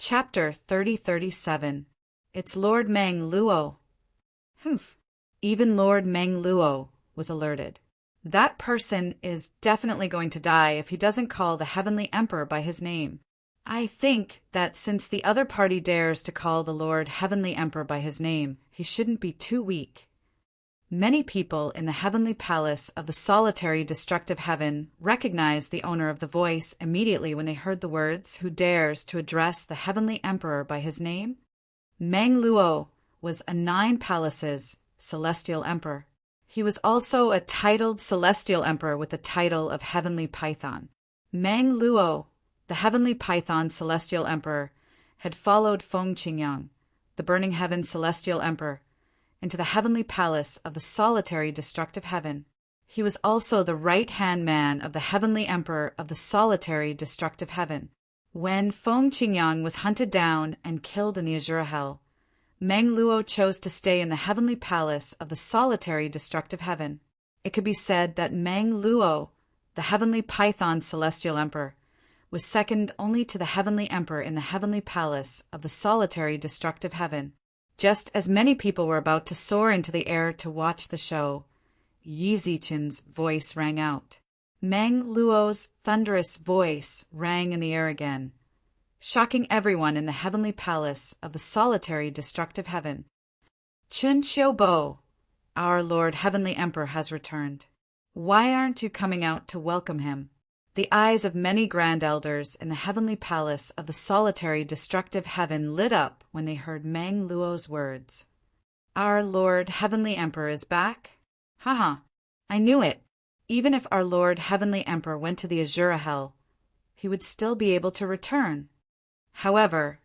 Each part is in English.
Chapter 3037. It's Lord Meng Luo. Humph. Even Lord Meng Luo was alerted. That person is definitely going to die if he doesn't call the Heavenly Emperor by his name. I think that since the other party dares to call the Lord Heavenly Emperor by his name, he shouldn't be too weak. Many people in the heavenly palace of the solitary destructive heaven recognized the owner of the voice immediately when they heard the words, "Who dares to address the Heavenly Emperor by his name?" Meng Luo was a 9 palaces celestial emperor. He was also a titled celestial emperor with the title of Heavenly Python. Meng Luo, the Heavenly Python celestial emperor, had followed Feng Qingyang, the burning heaven celestial emperor, into the heavenly palace of the solitary destructive heaven. He was also the right-hand man of the heavenly emperor of the solitary destructive heaven. When Feng Qingyang was hunted down and killed in the Azure Hell, Meng Luo chose to stay in the heavenly palace of the solitary destructive heaven. It could be said that Meng Luo, the heavenly Python celestial emperor, was second only to the heavenly emperor in the heavenly palace of the solitary destructive heaven. Just as many people were about to soar into the air to watch the show, Yi Zichen's voice rang out. Meng Luo's thunderous voice rang in the air again, shocking everyone in the heavenly palace of the solitary destructive heaven. Chun Xiaobo, our Lord Heavenly Emperor has returned. Why aren't you coming out to welcome him? The eyes of many grand elders in the heavenly palace of the solitary destructive heaven lit up when they heard Meng Luo's words. Our Lord Heavenly Emperor is back? Haha, I knew it. Even if our Lord Heavenly Emperor went to the Azure Hell, he would still be able to return. However,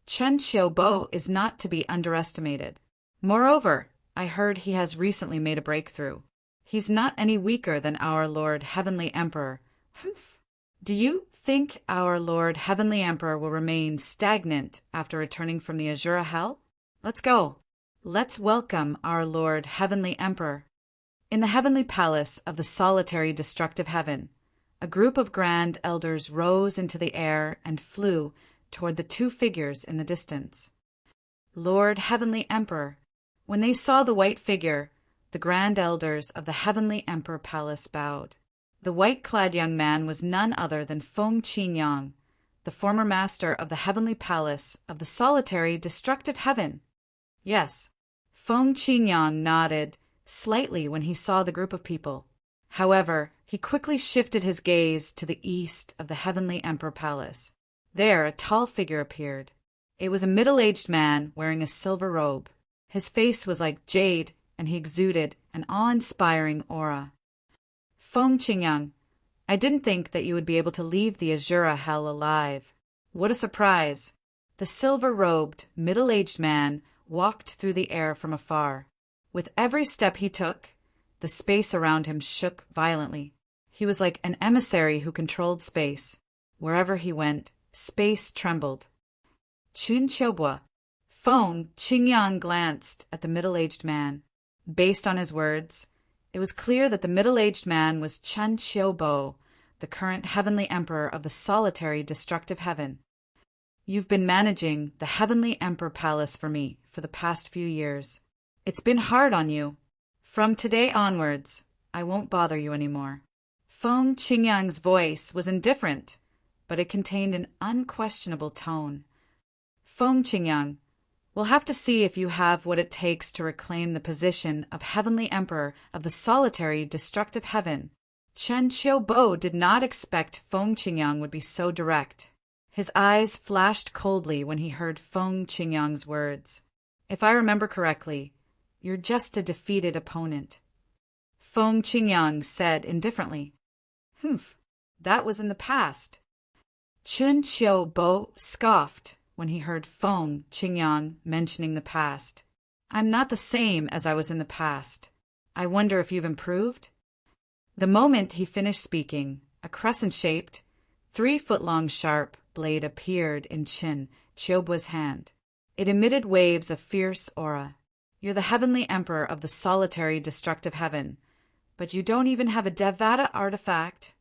Chen Xiaobo is not to be underestimated. Moreover, I heard he has recently made a breakthrough. He's not any weaker than our Lord Heavenly Emperor. Humph. Do you think our Lord Heavenly Emperor will remain stagnant after returning from the Azure Hell? Let's go. Let's welcome our Lord Heavenly Emperor. In the heavenly palace of the solitary destructive heaven, a group of grand elders rose into the air and flew toward the 2 figures in the distance. Lord Heavenly Emperor. When they saw the white figure, the grand elders of the Heavenly Emperor Palace bowed. The white-clad young man was none other than Feng Qingyang, the former master of the heavenly palace of the solitary destructive heaven. Yes, Feng Qingyang nodded slightly when he saw the group of people. However, he quickly shifted his gaze to the east of the Heavenly Emperor Palace. There, a tall figure appeared. It was a middle-aged man wearing a silver robe. His face was like jade, and he exuded an awe-inspiring aura. Feng Qingyang, I didn't think that you would be able to leave the Azure Hell alive. What a surprise! The silver-robed, middle-aged man walked through the air from afar. With every step he took, the space around him shook violently. He was like an emissary who controlled space. Wherever he went, space trembled. Chun Qiubo. Feng Qingyang glanced at the middle-aged man. Based on his words, it was clear that the middle-aged man was Chen Qiubo, the current heavenly emperor of the solitary destructive heaven. You've been managing the Heavenly Emperor Palace for me for the past few years. It's been hard on you. From today onwards, I won't bother you anymore. Feng Qingyang's voice was indifferent, but it contained an unquestionable tone. Feng Qingyang, we'll have to see if you have what it takes to reclaim the position of Heavenly Emperor of the solitary destructive heaven. Chen Qiubo did not expect Feng Qingyang would be so direct. His eyes flashed coldly when he heard Feng Qingyang's words. If I remember correctly, you're just a defeated opponent. Feng Qingyang said indifferently. Humph, that was in the past. Chen Qiubo scoffed when he heard Feng Qingyang mentioning the past. I'm not the same as I was in the past. I wonder if you've improved? The moment he finished speaking, a crescent-shaped, 3-foot-long sharp blade appeared in Chen Qiubo's hand. It emitted waves of fierce aura. You're the Heavenly Emperor of the solitary destructive heaven, but you don't even have a Devata artifact.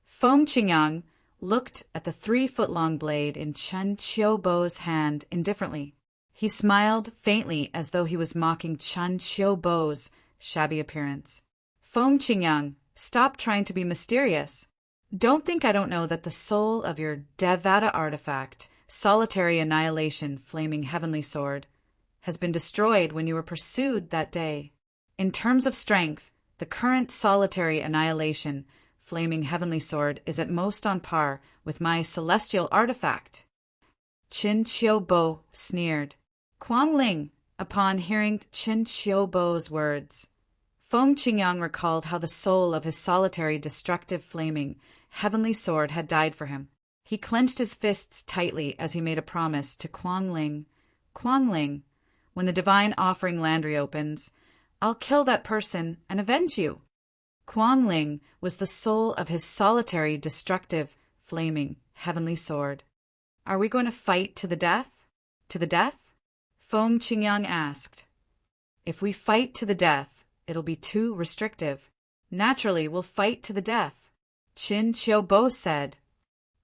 Feng Qingyang looked at the 3-foot-long blade in Chen Qiubo's hand indifferently. He smiled faintly as though he was mocking Chen Qiubo's shabby appearance. Feng Qingyang, stop trying to be mysterious. Don't think I don't know that the soul of your Devata artifact, solitary annihilation flaming heavenly sword, has been destroyed when you were pursued that day. In terms of strength, the current solitary annihilation flaming heavenly sword is at most on par with my celestial artifact. Qin Qiubo sneered. Kuang Ling, upon hearing Qin Qiubo's words, Feng Qingyang recalled how the soul of his solitary destructive flaming heavenly sword had died for him. He clenched his fists tightly as he made a promise to Kuang Ling. Kuang Ling, when the divine offering land reopens, I'll kill that person and avenge you. Kuang Ling was the soul of his solitary destructive flaming heavenly sword. Are we going to fight to the death? To the death? Feng Qingyang asked. If we fight to the death, it'll be too restrictive. Naturally, we'll fight to the death. Qin Qiubo said.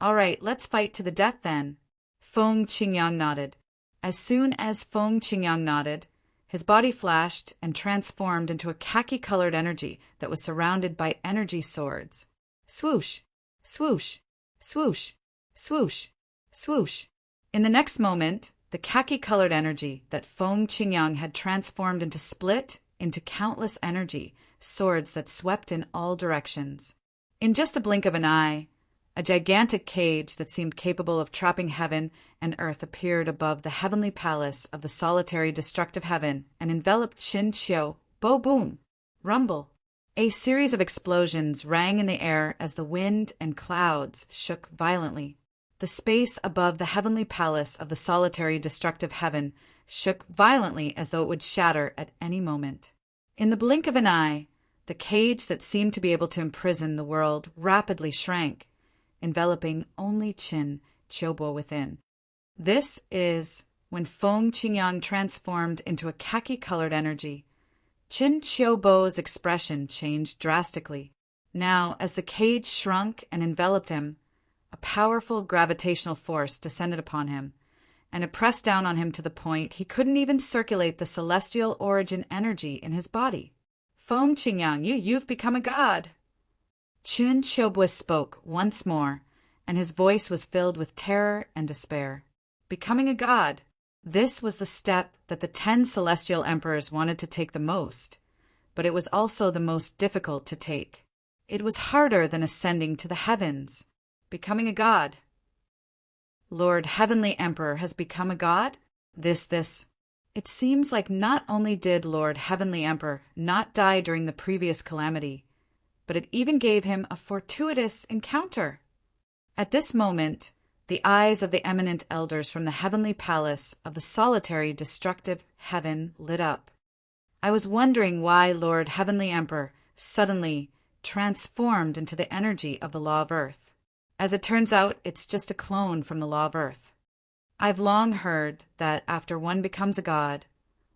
All right, let's fight to the death then. Feng Qingyang nodded. As soon as Feng Qingyang nodded, his body flashed and transformed into a khaki-colored energy that was surrounded by energy swords. Swoosh, swoosh, swoosh, swoosh, swoosh. In the next moment, the khaki-colored energy that Feng Qingyang had transformed into split into countless energy swords that swept in all directions. In just a blink of an eye, a gigantic cage that seemed capable of trapping heaven and earth appeared above the heavenly palace of the solitary destructive heaven and enveloped Qin Qiu. Bo boom! Rumble! A series of explosions rang in the air as the wind and clouds shook violently. The space above the heavenly palace of the solitary destructive heaven shook violently as though it would shatter at any moment. In the blink of an eye, the cage that seemed to be able to imprison the world rapidly shrank, enveloping only Qin Qiubo within. This is when Feng Qingyang transformed into a khaki-colored energy. Qin Qiubo's expression changed drastically. Now, as the cage shrunk and enveloped him, a powerful gravitational force descended upon him, and it pressed down on him to the point he couldn't even circulate the celestial origin energy in his body. Feng Qingyang, you've become a god. Qin Qiubo spoke once more, and his voice was filled with terror and despair. Becoming a god. This was the step that the 10 celestial emperors wanted to take the most, but it was also the most difficult to take. It was harder than ascending to the heavens. Becoming a god. Lord Heavenly Emperor has become a god? This. It seems like not only did Lord Heavenly Emperor not die during the previous calamity, but it even gave him a fortuitous encounter. At this moment, the eyes of the eminent elders from the heavenly palace of the solitary destructive heaven lit up. I was wondering why Lord Heavenly Emperor suddenly transformed into the energy of the law of earth. As it turns out, it's just a clone from the law of earth. I've long heard that after one becomes a god,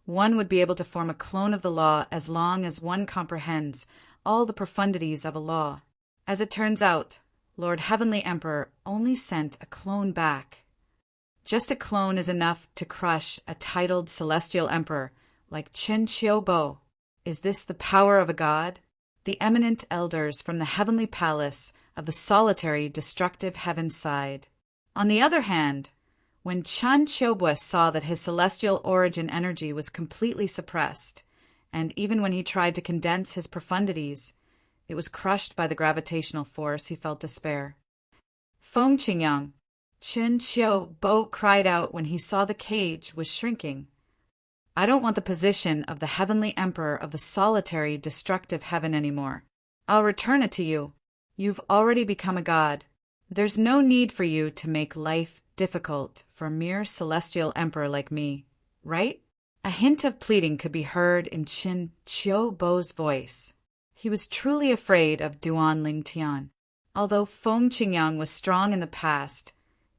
one would be able to form a clone of the law as long as one comprehends all the profundities of a law. As it turns out, Lord Heavenly Emperor only sent a clone back. Just a clone is enough to crush a titled celestial emperor like Qin Qiubo. Is this the power of a god? The eminent elders from the heavenly palace of the solitary destructive heaven sighed. On the other hand, when Qin Qiubo saw that his celestial origin energy was completely suppressed, and even when he tried to condense his profundities, it was crushed by the gravitational force, he felt despair. Feng Qingyang, Qin Qiubo cried out when he saw the cage was shrinking. I don't want the position of the heavenly emperor of the solitary destructive heaven anymore. I'll return it to you. You've already become a god. There's no need for you to make life difficult for a mere celestial emperor like me, right? A hint of pleading could be heard in Qin Qiubo's voice. He was truly afraid of Duan Lingtian. Although Feng Qingyang was strong in the past,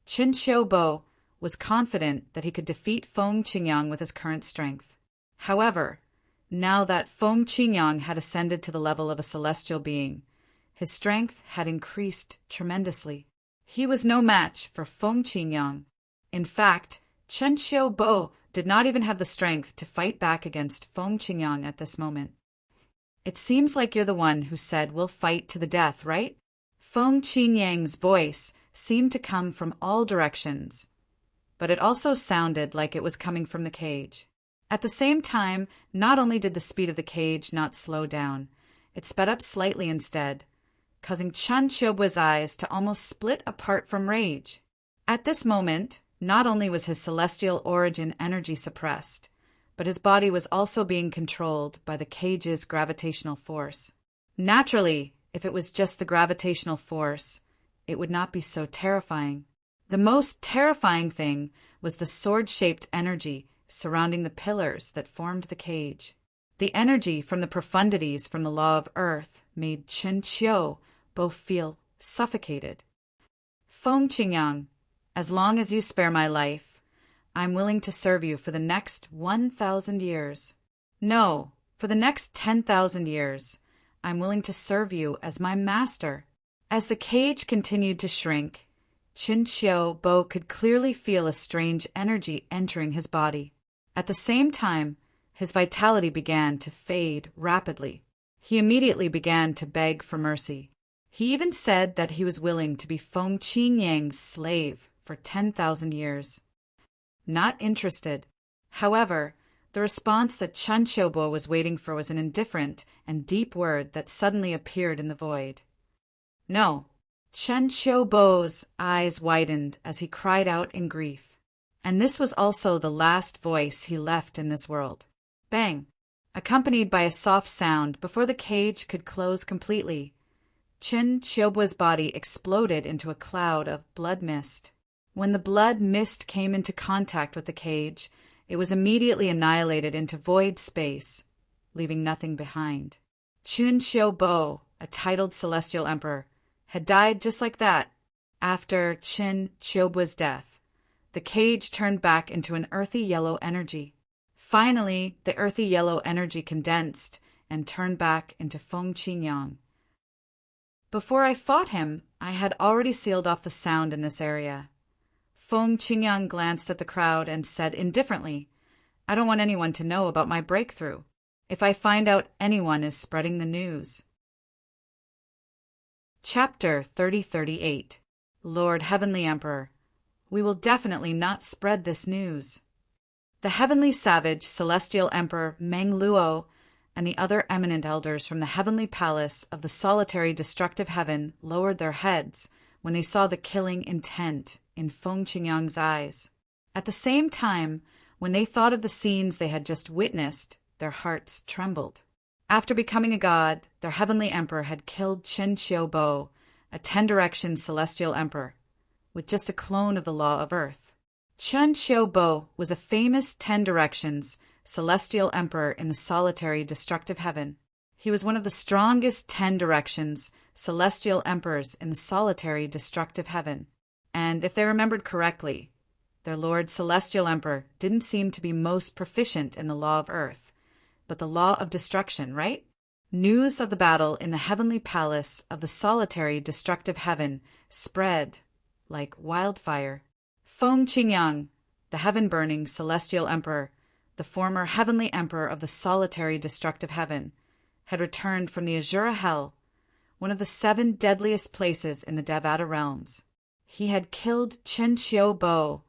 Qin Qiubo was confident that he could defeat Feng Qingyang with his current strength. However, now that Feng Qingyang had ascended to the level of a celestial being, his strength had increased tremendously. He was no match for Feng Qingyang. In fact, Chen Xiaobo did not even have the strength to fight back against Feng Qingyang at this moment. It seems like you're the one who said we'll fight to the death, right? Feng Qingyang's voice seemed to come from all directions, but it also sounded like it was coming from the cage. At the same time, not only did the speed of the cage not slow down, it sped up slightly instead, causing Chen Xiaobo's eyes to almost split apart from rage. At this moment, not only was his celestial origin energy suppressed, but his body was also being controlled by the cage's gravitational force. Naturally, if it was just the gravitational force, it would not be so terrifying. The most terrifying thing was the sword-shaped energy surrounding the pillars that formed the cage. The energy from the profundities from the law of earth made Chen Qiu both feel suffocated. Feng Qingyang, as long as you spare my life, I'm willing to serve you for the next 1,000 years. No, for the next 10,000 years, I'm willing to serve you as my master. As the cage continued to shrink, Chen Xiaobo could clearly feel a strange energy entering his body. At the same time, his vitality began to fade rapidly. He immediately began to beg for mercy. He even said that he was willing to be Feng Qingyang's slave for 10,000 years. Not interested. However, the response that Chen Xiaobo was waiting for was an indifferent and deep word that suddenly appeared in the void. No. Chen Xiaobo's eyes widened as he cried out in grief. And this was also the last voice he left in this world. Bang! Accompanied by a soft sound before the cage could close completely, Chen Xiaobo's body exploded into a cloud of blood mist. When the blood mist came into contact with the cage, it was immediately annihilated into void space, leaving nothing behind. Chen Xiaobo, a titled celestial emperor, had died just like that. After Chen Xiaobo's death, the cage turned back into an earthy yellow energy. Finally, the earthy yellow energy condensed and turned back into Feng Qingyang. Before I fought him, I had already sealed off the sound in this area. Feng Qingyang glanced at the crowd and said indifferently, I don't want anyone to know about my breakthrough. If I find out anyone is spreading the news. Chapter 3038. Lord Heavenly Emperor, we will definitely not spread this news. The heavenly savage celestial emperor Meng Luo and the other eminent elders from the heavenly palace of the solitary destructive heaven lowered their heads when they saw the killing intent in Feng Qingyang's eyes. At the same time, when they thought of the scenes they had just witnessed, their hearts trembled. After becoming a god, their heavenly emperor had killed Chen Xiaobo, a 10-direction celestial emperor, with just a clone of the law of earth. Chen Xiaobo was a famous 10 directions celestial emperor in the solitary destructive heaven. He was one of the strongest 10 directions celestial emperors in the solitary destructive heaven. And if they remembered correctly, their lord celestial emperor didn't seem to be most proficient in the law of earth, but the law of destruction, right? News of the battle in the heavenly palace of the solitary destructive heaven spread like wildfire. Feng Qingyang, the heaven-burning celestial emperor, the former heavenly emperor of the solitary destructive heaven, had returned from the Azura Hell, one of the 7 deadliest places in the Devata realms. He had killed Chen Xiaobo,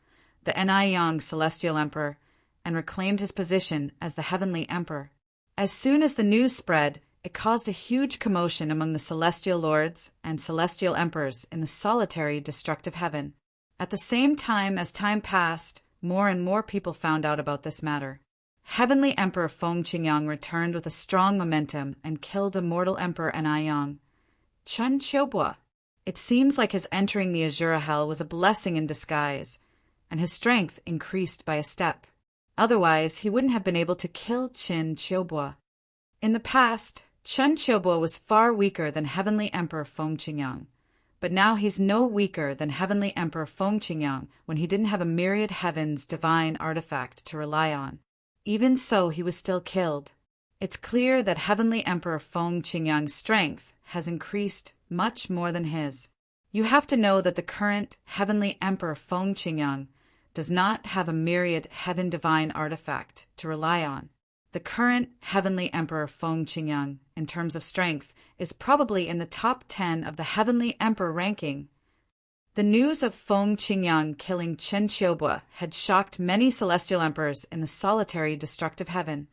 the En'ai celestial emperor, and reclaimed his position as the heavenly emperor. As soon as the news spread, it caused a huge commotion among the celestial lords and celestial emperors in the solitary destructive heaven. At the same time as time passed, more and more people found out about this matter. Heavenly Emperor Feng Qingyang returned with a strong momentum and killed immortal Emperor En'ai, Chen Xiaobo. It seems like his entering the Azura Hell was a blessing in disguise, and his strength increased by a step. Otherwise, he wouldn't have been able to kill Chen Xiaobo. In the past, Chen Xiaobo was far weaker than Heavenly Emperor Feng Qingyang, but now he's no weaker than Heavenly Emperor Feng Qingyang when he didn't have a myriad heaven's divine artifact to rely on. Even so, he was still killed. It's clear that Heavenly Emperor Feng Qingyang's strength has increased much more than his. You have to know that the current heavenly emperor Feng Qingyang does not have a myriad heaven divine artifact to rely on. The current heavenly emperor Feng Qingyang, in terms of strength, is probably in the top 10 of the heavenly emperor ranking. The news of Feng Qingyang killing Chen Qiubue had shocked many celestial emperors in the solitary destructive heaven.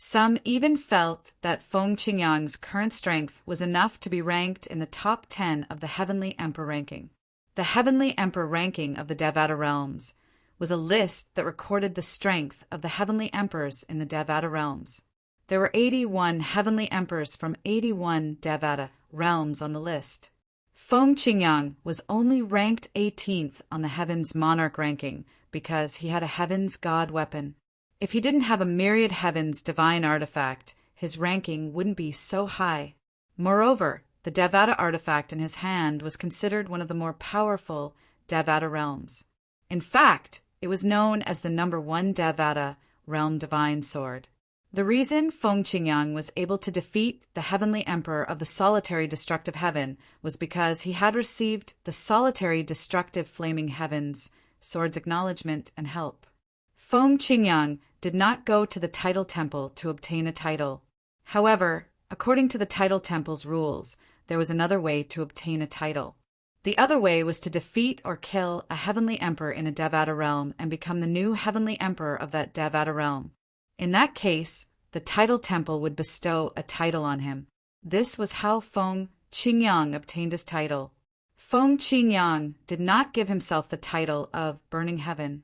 Some even felt that Feng Qingyang's current strength was enough to be ranked in the top 10 of the heavenly emperor ranking. The heavenly emperor ranking of the Devata realms was a list that recorded the strength of the heavenly emperors in the Devata realms. There were 81 heavenly emperors from 81 Devata realms on the list. Feng Qingyang was only ranked 18th on the Heaven's Monarch ranking because he had a Heaven's God weapon. If he didn't have a myriad Heaven's divine artifact, his ranking wouldn't be so high. Moreover, the Devata artifact in his hand was considered one of the more powerful Devata realms. In fact, it was known as the number 1 Devata realm divine sword. The reason Feng Qingyang was able to defeat the heavenly emperor of the solitary destructive heaven was because he had received the solitary destructive flaming heaven's sword's acknowledgement and help. Feng Qingyang did not go to the title temple to obtain a title. However, according to the title temple's rules, there was another way to obtain a title. The other way was to defeat or kill a heavenly emperor in a Devata realm and become the new heavenly emperor of that Devata realm. In that case, the title temple would bestow a title on him. This was how Feng Qingyang obtained his title. Feng Qingyang did not give himself the title of Burning Heaven.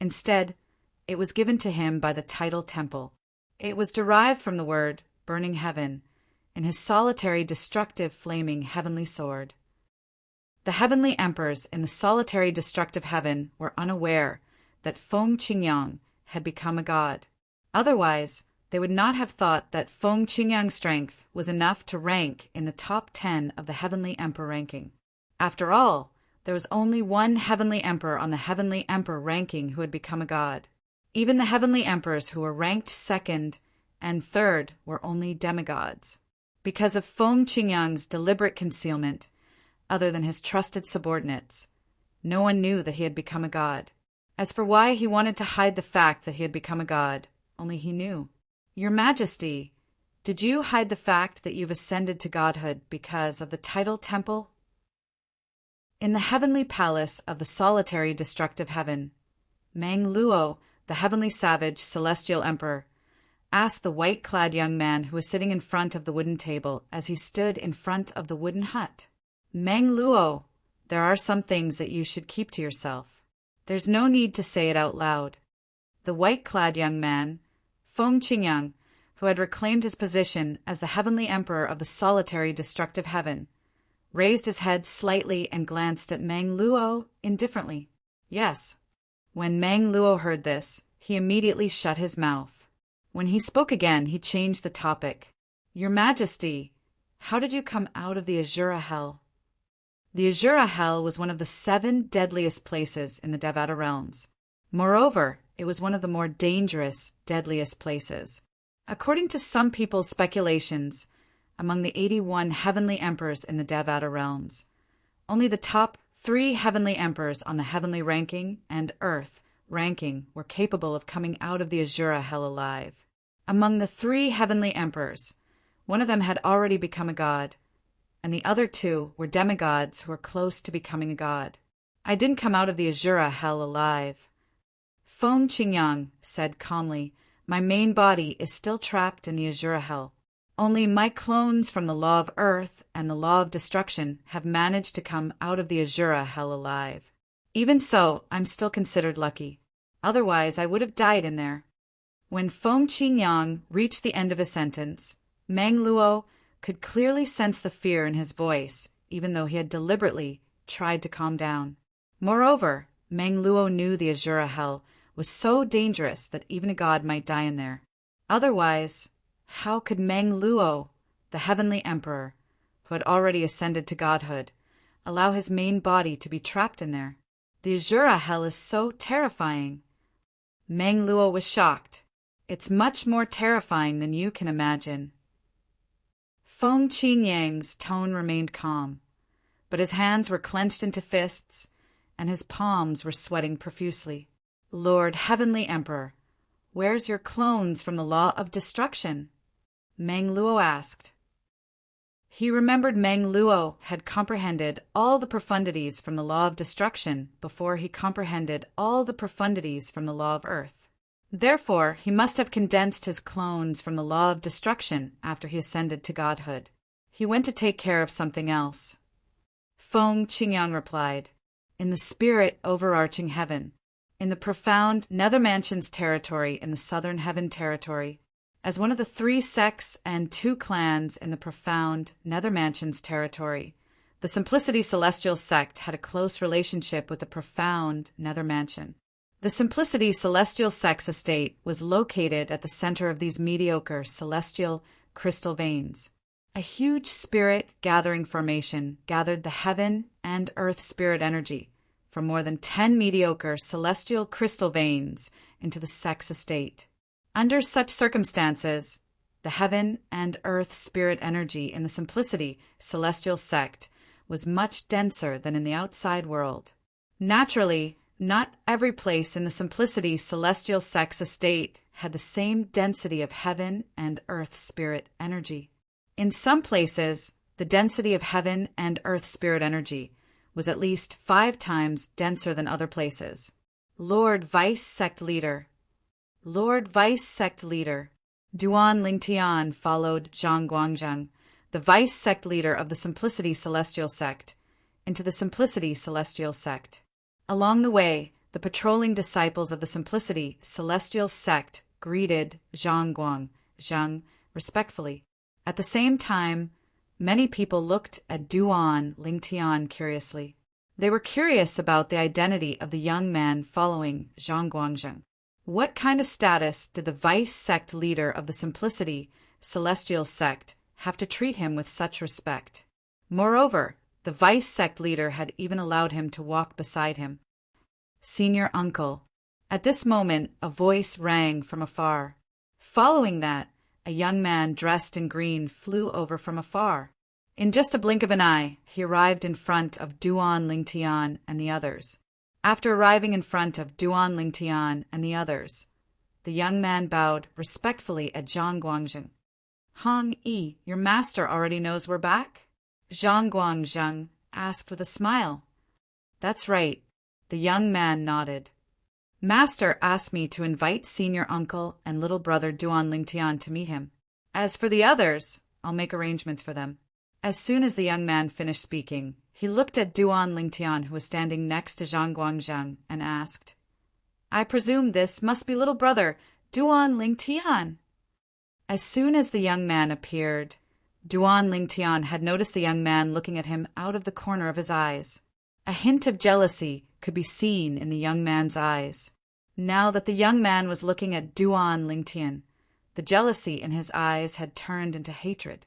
Instead, it was given to him by the title temple. It was derived from the word Burning Heaven in his solitary destructive flaming heavenly sword. The heavenly emperors in the solitary destructive heaven were unaware that Feng Qingyang had become a god. Otherwise, they would not have thought that Feng Qingyang's strength was enough to rank in the top 10 of the heavenly emperor ranking. After all, there was only one heavenly emperor on the heavenly emperor ranking who had become a god. Even the heavenly emperors who were ranked second and third were only demigods. Because of Feng Qingyang's deliberate concealment, other than his trusted subordinates, no one knew that he had become a god. As for why he wanted to hide the fact that he had become a god, only he knew. Your Majesty, did you hide the fact that you've ascended to godhood because of the title temple? In the heavenly palace of the solitary destructive heaven, Mang Luo, the heavenly savage celestial emperor, asked the white-clad young man who was sitting in front of the wooden table as he stood in front of the wooden hut. Mang Luo, there are some things that you should keep to yourself. There's no need to say it out loud. The white-clad young man, Feng Qingyang, who had reclaimed his position as the heavenly emperor of the solitary destructive heaven, raised his head slightly and glanced at Mang Luo indifferently. Yes. When Mang Luo heard this, he immediately shut his mouth. When he spoke again, he changed the topic. Your Majesty, how did you come out of the Azura Hell? The Azura Hell was one of the 7 deadliest places in the Devata realms. Moreover, it was one of the more dangerous, deadliest places. According to some people's speculations, among the 81 heavenly emperors in the Devata realms, only the top 3 heavenly emperors on the heavenly ranking and earth ranking were capable of coming out of the Azura Hell alive. Among the 3 heavenly emperors, one of them had already become a god, and the other 2 were demigods who were close to becoming a god. I didn't come out of the Azura Hell alive. Feng Qingyang said calmly, my main body is still trapped in the Azura Hell. Only my clones from the Law of Earth and the Law of Destruction have managed to come out of the Azura Hell alive. Even so, I'm still considered lucky. Otherwise, I would have died in there. When Feng Qingyang reached the end of his sentence, Mang Luo could clearly sense the fear in his voice, even though he had deliberately tried to calm down. Moreover, Mang Luo knew the Azura Hell was so dangerous that even a god might die in there. Otherwise, how could Mang Luo, the heavenly emperor, who had already ascended to godhood, allow his main body to be trapped in there? The Azura Hell is so terrifying. Mang Luo was shocked. It's much more terrifying than you can imagine. Feng Qingyang's tone remained calm. but his hands were clenched into fists, and his palms were sweating profusely. "Lord Heavenly Emperor, where's your clones from the law of destruction?" Meng Luo asked. He remembered Meng Luo had comprehended all the profundities from the law of destruction before he comprehended all the profundities from the law of earth. Therefore, he must have condensed his clones from the law of destruction after he ascended to godhood. He went to take care of something else. Feng Qingyang replied, "In the spirit overarching heaven, in the profound nether mansions territory in the southern heaven territory, as one of the 3 sects and 2 clans in the profound nether mansions territory, the Simplicity Celestial sect had a close relationship with the profound nether mansion. The Simplicity Celestial sect's estate was located at the center of these mediocre celestial crystal veins. A huge spirit gathering formation gathered the heaven and earth spirit energy from more than 10 mediocre celestial crystal veins into the sect's estate. Under such circumstances, the heaven and earth spirit energy in the Simplicity Celestial sect was much denser than in the outside world. Naturally, not every place in the Simplicity Celestial sect's estate had the same density of heaven and earth spirit energy. In some places, the density of heaven and earth spirit energy was at least 5 times denser than other places. Lord Vice Sect Leader, Duan Lingtian followed Zhang Guangzheng, the Vice Sect Leader of the Simplicity Celestial sect, into the Simplicity Celestial sect. Along the way, the patrolling disciples of the Simplicity Celestial sect greeted Zhang Guangzheng respectfully. At the same time, many people looked at Duan Lingtian curiously. They were curious about the identity of the young man following Zhang Guangzheng. What kind of status did the Vice Sect Leader of the Simplicity Celestial sect have to treat him with such respect? Moreover, the Vice Sect Leader had even allowed him to walk beside him. "Senior Uncle." At this moment, a voice rang from afar. Following that, a young man dressed in green flew over from afar. In just a blink of an eye, he arrived in front of Duan Lingtian and the others. After arriving in front of Duan Lingtian and the others, the young man bowed respectfully at Zhang Guangzheng. "Hong Yi, your master already knows we're back?" Zhang Guangzheng asked with a smile. "That's right." The young man nodded. "Master asked me to invite senior uncle and little brother Duan Lingtian to meet him. As for the others, I'll make arrangements for them." As soon as the young man finished speaking, he looked at Duan Lingtian, who was standing next to Zhang Guangzheng, and asked, "I presume this must be little brother Duan Lingtian." As soon as the young man appeared, Duan Lingtian had noticed the young man looking at him out of the corner of his eyes. A hint of jealousy could be seen in the young man's eyes. Now that the young man was looking at Duan Lingtian, the jealousy in his eyes had turned into hatred.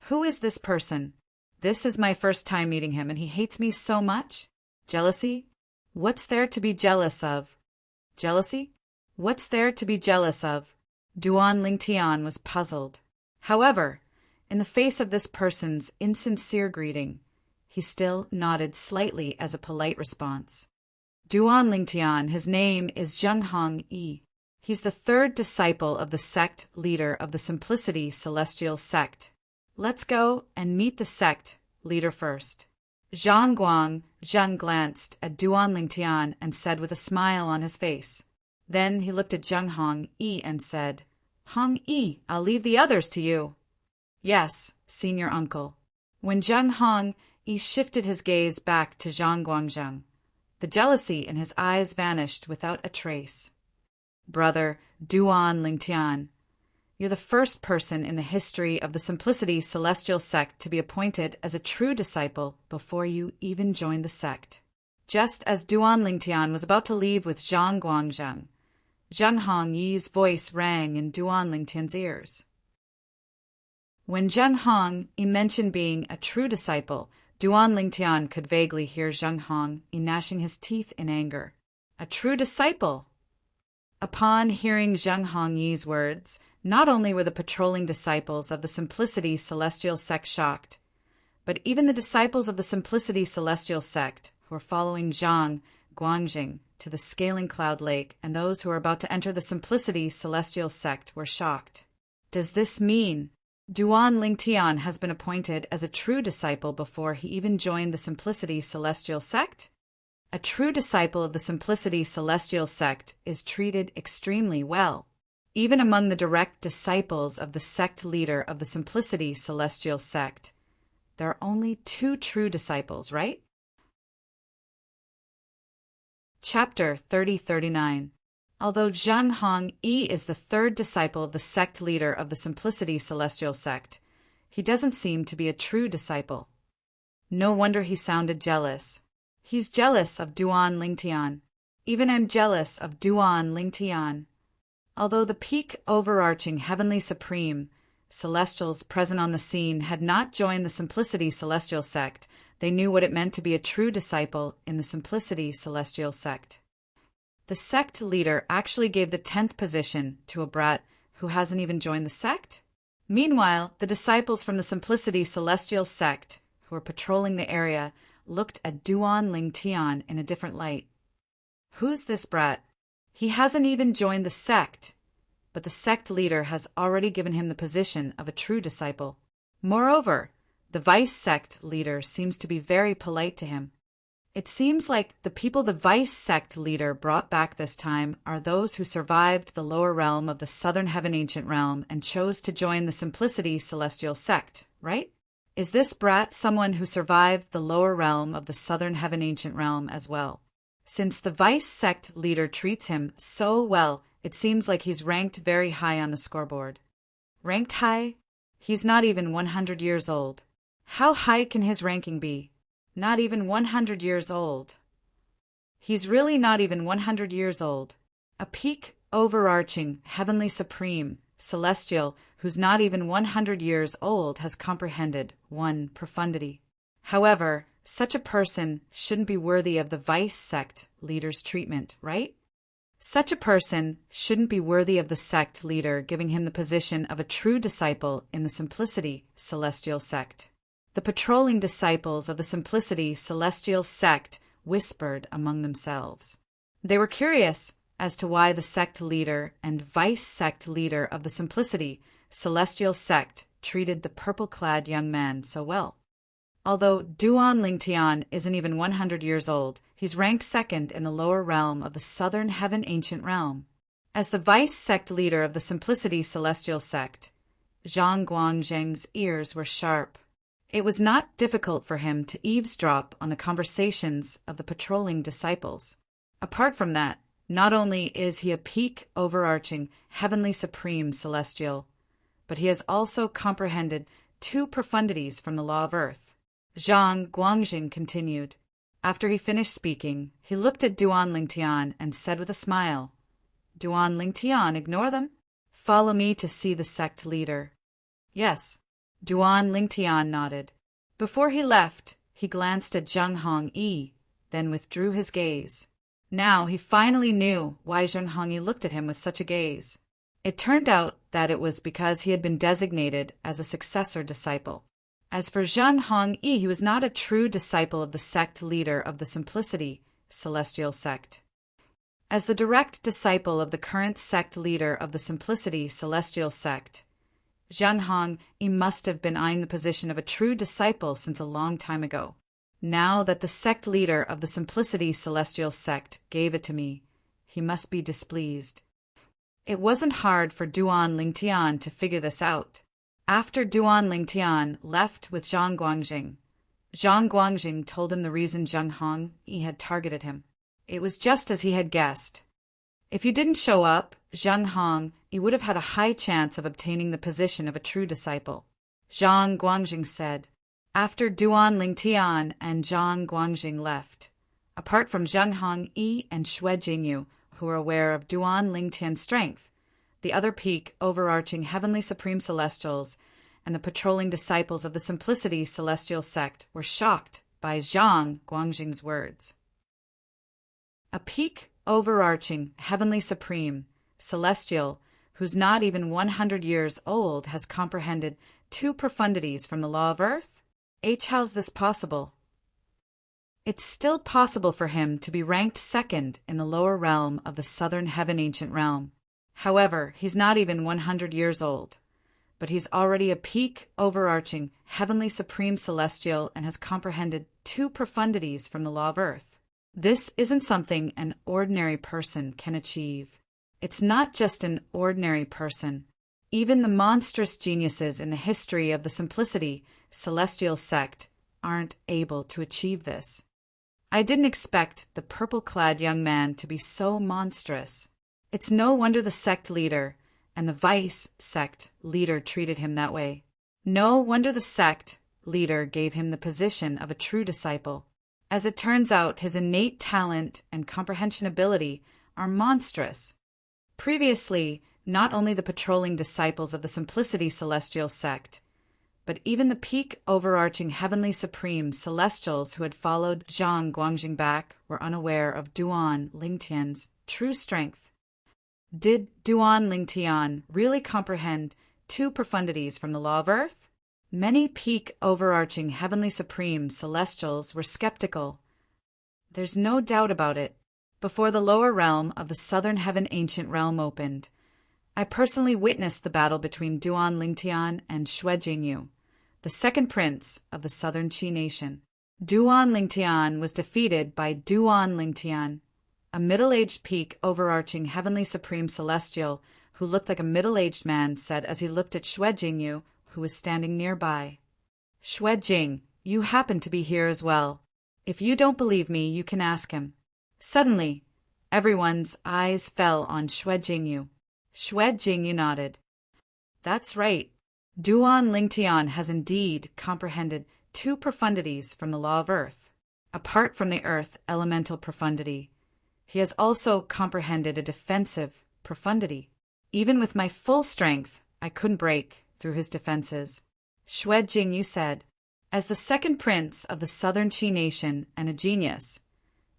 Who is this person? This is my first time meeting him, and he hates me so much? Jealousy? What's there to be jealous of? Jealousy? What's there to be jealous of? Duan Lingtian was puzzled. However, in the face of this person's insincere greeting, he still nodded slightly as a polite response. Duan Lingtian, his name is Zhenghong Yi. He's the 3rd disciple of the sect leader of the Simplicity Celestial sect. Let's go and meet the sect leader first. Zhang Guangzheng glanced at Duan Lingtian and said with a smile on his face. Then he looked at Zhenghong Yi and said, "Hong Yi, I'll leave the others to you." "Yes, senior uncle." When Zhenghong Yi shifted his gaze back to Zhang Guangzheng, the jealousy in his eyes vanished without a trace. "Brother Duan Lingtian, you're the first person in the history of the Simplicity Celestial sect to be appointed as a true disciple before you even joined the sect." Just as Duan Lingtian was about to leave with Zhang Guangzheng, Zhenghong Yi's voice rang in Duan Lingtian's ears. When Zhenghong Yi mentioned being a true disciple, Duan Lingtian could vaguely hear Zhenghong Yi gnashing his teeth in anger. A true disciple! Upon hearing Zhenghong Yi's words, not only were the patrolling disciples of the Simplicity Celestial sect shocked, But even the disciples of the Simplicity Celestial sect, who are following Zhang Guangjing to the Scaling Cloud Lake, and those who are about to enter the Simplicity Celestial sect, were shocked. Does this mean Duan Lingtian has been appointed as a true disciple before he even joined the Simplicity Celestial sect? A true disciple of the Simplicity Celestial sect is treated extremely well. Even among the direct disciples of the sect leader of the Simplicity Celestial sect, there are only 2 true disciples, right? Chapter 3039. Although Zhang Hongyi is the 3rd disciple of the sect leader of the Simplicity Celestial sect, he doesn't seem to be a true disciple. No wonder he sounded jealous. He's jealous of Duan Lingtian. Even I'm jealous of Duan Lingtian. Although the peak overarching Heavenly Supreme Celestials present on the scene had not joined the Simplicity Celestial sect, they knew what it meant to be a true disciple in the Simplicity Celestial sect. The sect leader actually gave the 10th position to a brat who hasn't even joined the sect? Meanwhile, the disciples from the Simplicity Celestial sect, who were patrolling the area, looked at Duan Lingtian in a different light. Who's this brat? He hasn't even joined the sect, but the sect leader has already given him the position of a true disciple. Moreover, the vice sect leader seems to be very polite to him. It seems like the people the vice sect leader brought back this time are those who survived the lower realm of the Southern Heaven Ancient Realm and chose to join the Simplicity Celestial sect, right? Is this brat someone who survived the lower realm of the Southern Heaven Ancient Realm as well? Since the vice sect leader treats him so well, it seems like he's ranked very high on the scoreboard. Ranked high? He's not even 100 years old. How high can his ranking be? Not even 100 years old. He's really not even 100 years old. A peak, overarching, heavenly supreme, celestial, who's not even 100 years old has comprehended one profundity. However, such a person shouldn't be worthy of the vice sect leader's treatment, right? Such a person shouldn't be worthy of the sect leader giving him the position of a true disciple in the Simplicity Celestial sect. The patrolling disciples of the Simplicity Celestial sect whispered among themselves. They were curious as to why the sect leader and vice sect leader of the Simplicity Celestial sect treated the purple-clad young man so well. Although Duan Lingtian isn't even 100 years old, he's ranked 2nd in the lower realm of the Southern Heaven Ancient Realm. As the vice sect leader of the Simplicity Celestial sect, Zhang Guangjing's ears were sharp. It was not difficult for him to eavesdrop on the conversations of the patrolling disciples. Apart from that, not only is he a peak overarching heavenly supreme celestial, but he has also comprehended 2 profundities from the law of earth. Zhang Guangjing continued. After he finished speaking, he looked at Duan Lingtian and said with a smile, "Duan Lingtian, ignore them. Follow me to see the sect leader." Yes, Duan Lingtian nodded. Before he left, he glanced at Zhang Hongyi, then withdrew his gaze. Now he finally knew why Zhang Hongyi looked at him with such a gaze. It turned out that it was because he had been designated as a successor disciple. As for Zhang Hongyi, he was not a true disciple of the sect leader of the Simplicity Celestial sect. As the direct disciple of the current sect leader of the Simplicity Celestial sect, Zhang Hongyi must have been eyeing the position of a true disciple since a long time ago. Now that the sect leader of the Simplicity Celestial sect gave it to me, he must be displeased. It wasn't hard for Duan Lingtian to figure this out. After Duan Lingtian left with Zhang Guangjing told him the reason Zhang Hongyi had targeted him. It was just as he had guessed. If you didn't show up, Zhang Hongyi would have had a high chance of obtaining the position of a true disciple. Zhang Guangjing said. After Duan Lingtian and Zhang Guangjing left, apart from Zhang Hongyi and Xue Jingyu, who were aware of Duan Lingtian's strength, the other peak overarching heavenly supreme celestials and the patrolling disciples of the Simplicity Celestial sect were shocked by Zhang Guangjing's words. A peak overarching heavenly supreme celestial who's not even 100 years old has comprehended 2 profundities from the law of earth? How's this possible? It's still possible for him to be ranked second in the lower realm of the southern heaven ancient realm. However, he's not even 100 years old, but he's already a peak overarching heavenly supreme celestial and has comprehended 2 profundities from the law of earth. This isn't something an ordinary person can achieve. It's not just an ordinary person. Even the monstrous geniuses in the history of the Simplicity Celestial sect aren't able to achieve this. I didn't expect the purple-clad young man to be so monstrous. It's no wonder the sect leader and the vice sect leader treated him that way. No wonder the sect leader gave him the position of a true disciple. As it turns out, his innate talent and comprehension ability are monstrous. Previously, not only the patrolling disciples of the Simplicity Celestial sect, but even the peak overarching heavenly supreme celestials who had followed Zhang Guangjing back were unaware of Duan Lingtian's true strength. Did Duan Lingtian really comprehend 2 profundities from the law of earth? Many peak overarching heavenly supreme celestials were skeptical. There's no doubt about it. Before the lower realm of the southern heaven ancient realm opened, I personally witnessed the battle between Duan Lingtian and Xue Jingyu, the second prince of the southern Qi nation. Duan Lingtian was defeated by Duan Lingtian, a middle-aged peak overarching heavenly supreme celestial who looked like a middle-aged man said as he looked at Xue Jingyu, who was standing nearby. Xue Jing, you happen to be here as well. If you don't believe me, you can ask him. Suddenly, everyone's eyes fell on Xue Jingyu. Xue Jingyu nodded. That's right. Duan Lingtian has indeed comprehended 2 profundities from the law of earth. Apart from the earth elemental profundity, he has also comprehended a defensive profundity. Even with my full strength, I couldn't break through his defenses. Xue Jingyu said, as the second prince of the southern Qi nation and a genius,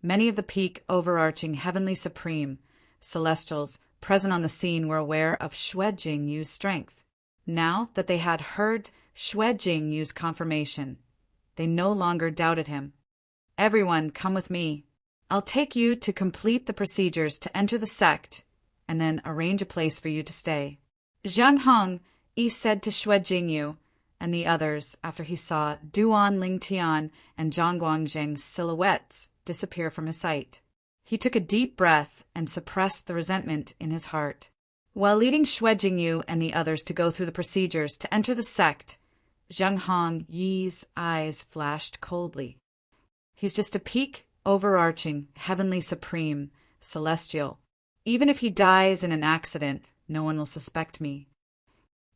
many of the peak overarching heavenly supreme celestials present on the scene were aware of Xue Jingyu's strength. Now that they had heard Xue Jingyu's confirmation, they no longer doubted him. Everyone, come with me. I'll take you to complete the procedures to enter the sect and then arrange a place for you to stay. Zhang Hong Yi said to Xue Jingyu and the others after he saw Duan Lingtian and Zhang Guangjing's silhouettes disappear from his sight. He took a deep breath and suppressed the resentment in his heart. While leading Xue Jingyu and the others to go through the procedures to enter the sect, Zhang Hong Yi's eyes flashed coldly. He's just a peak overarching heavenly supreme celestial. Even if he dies in an accident, no one will suspect me.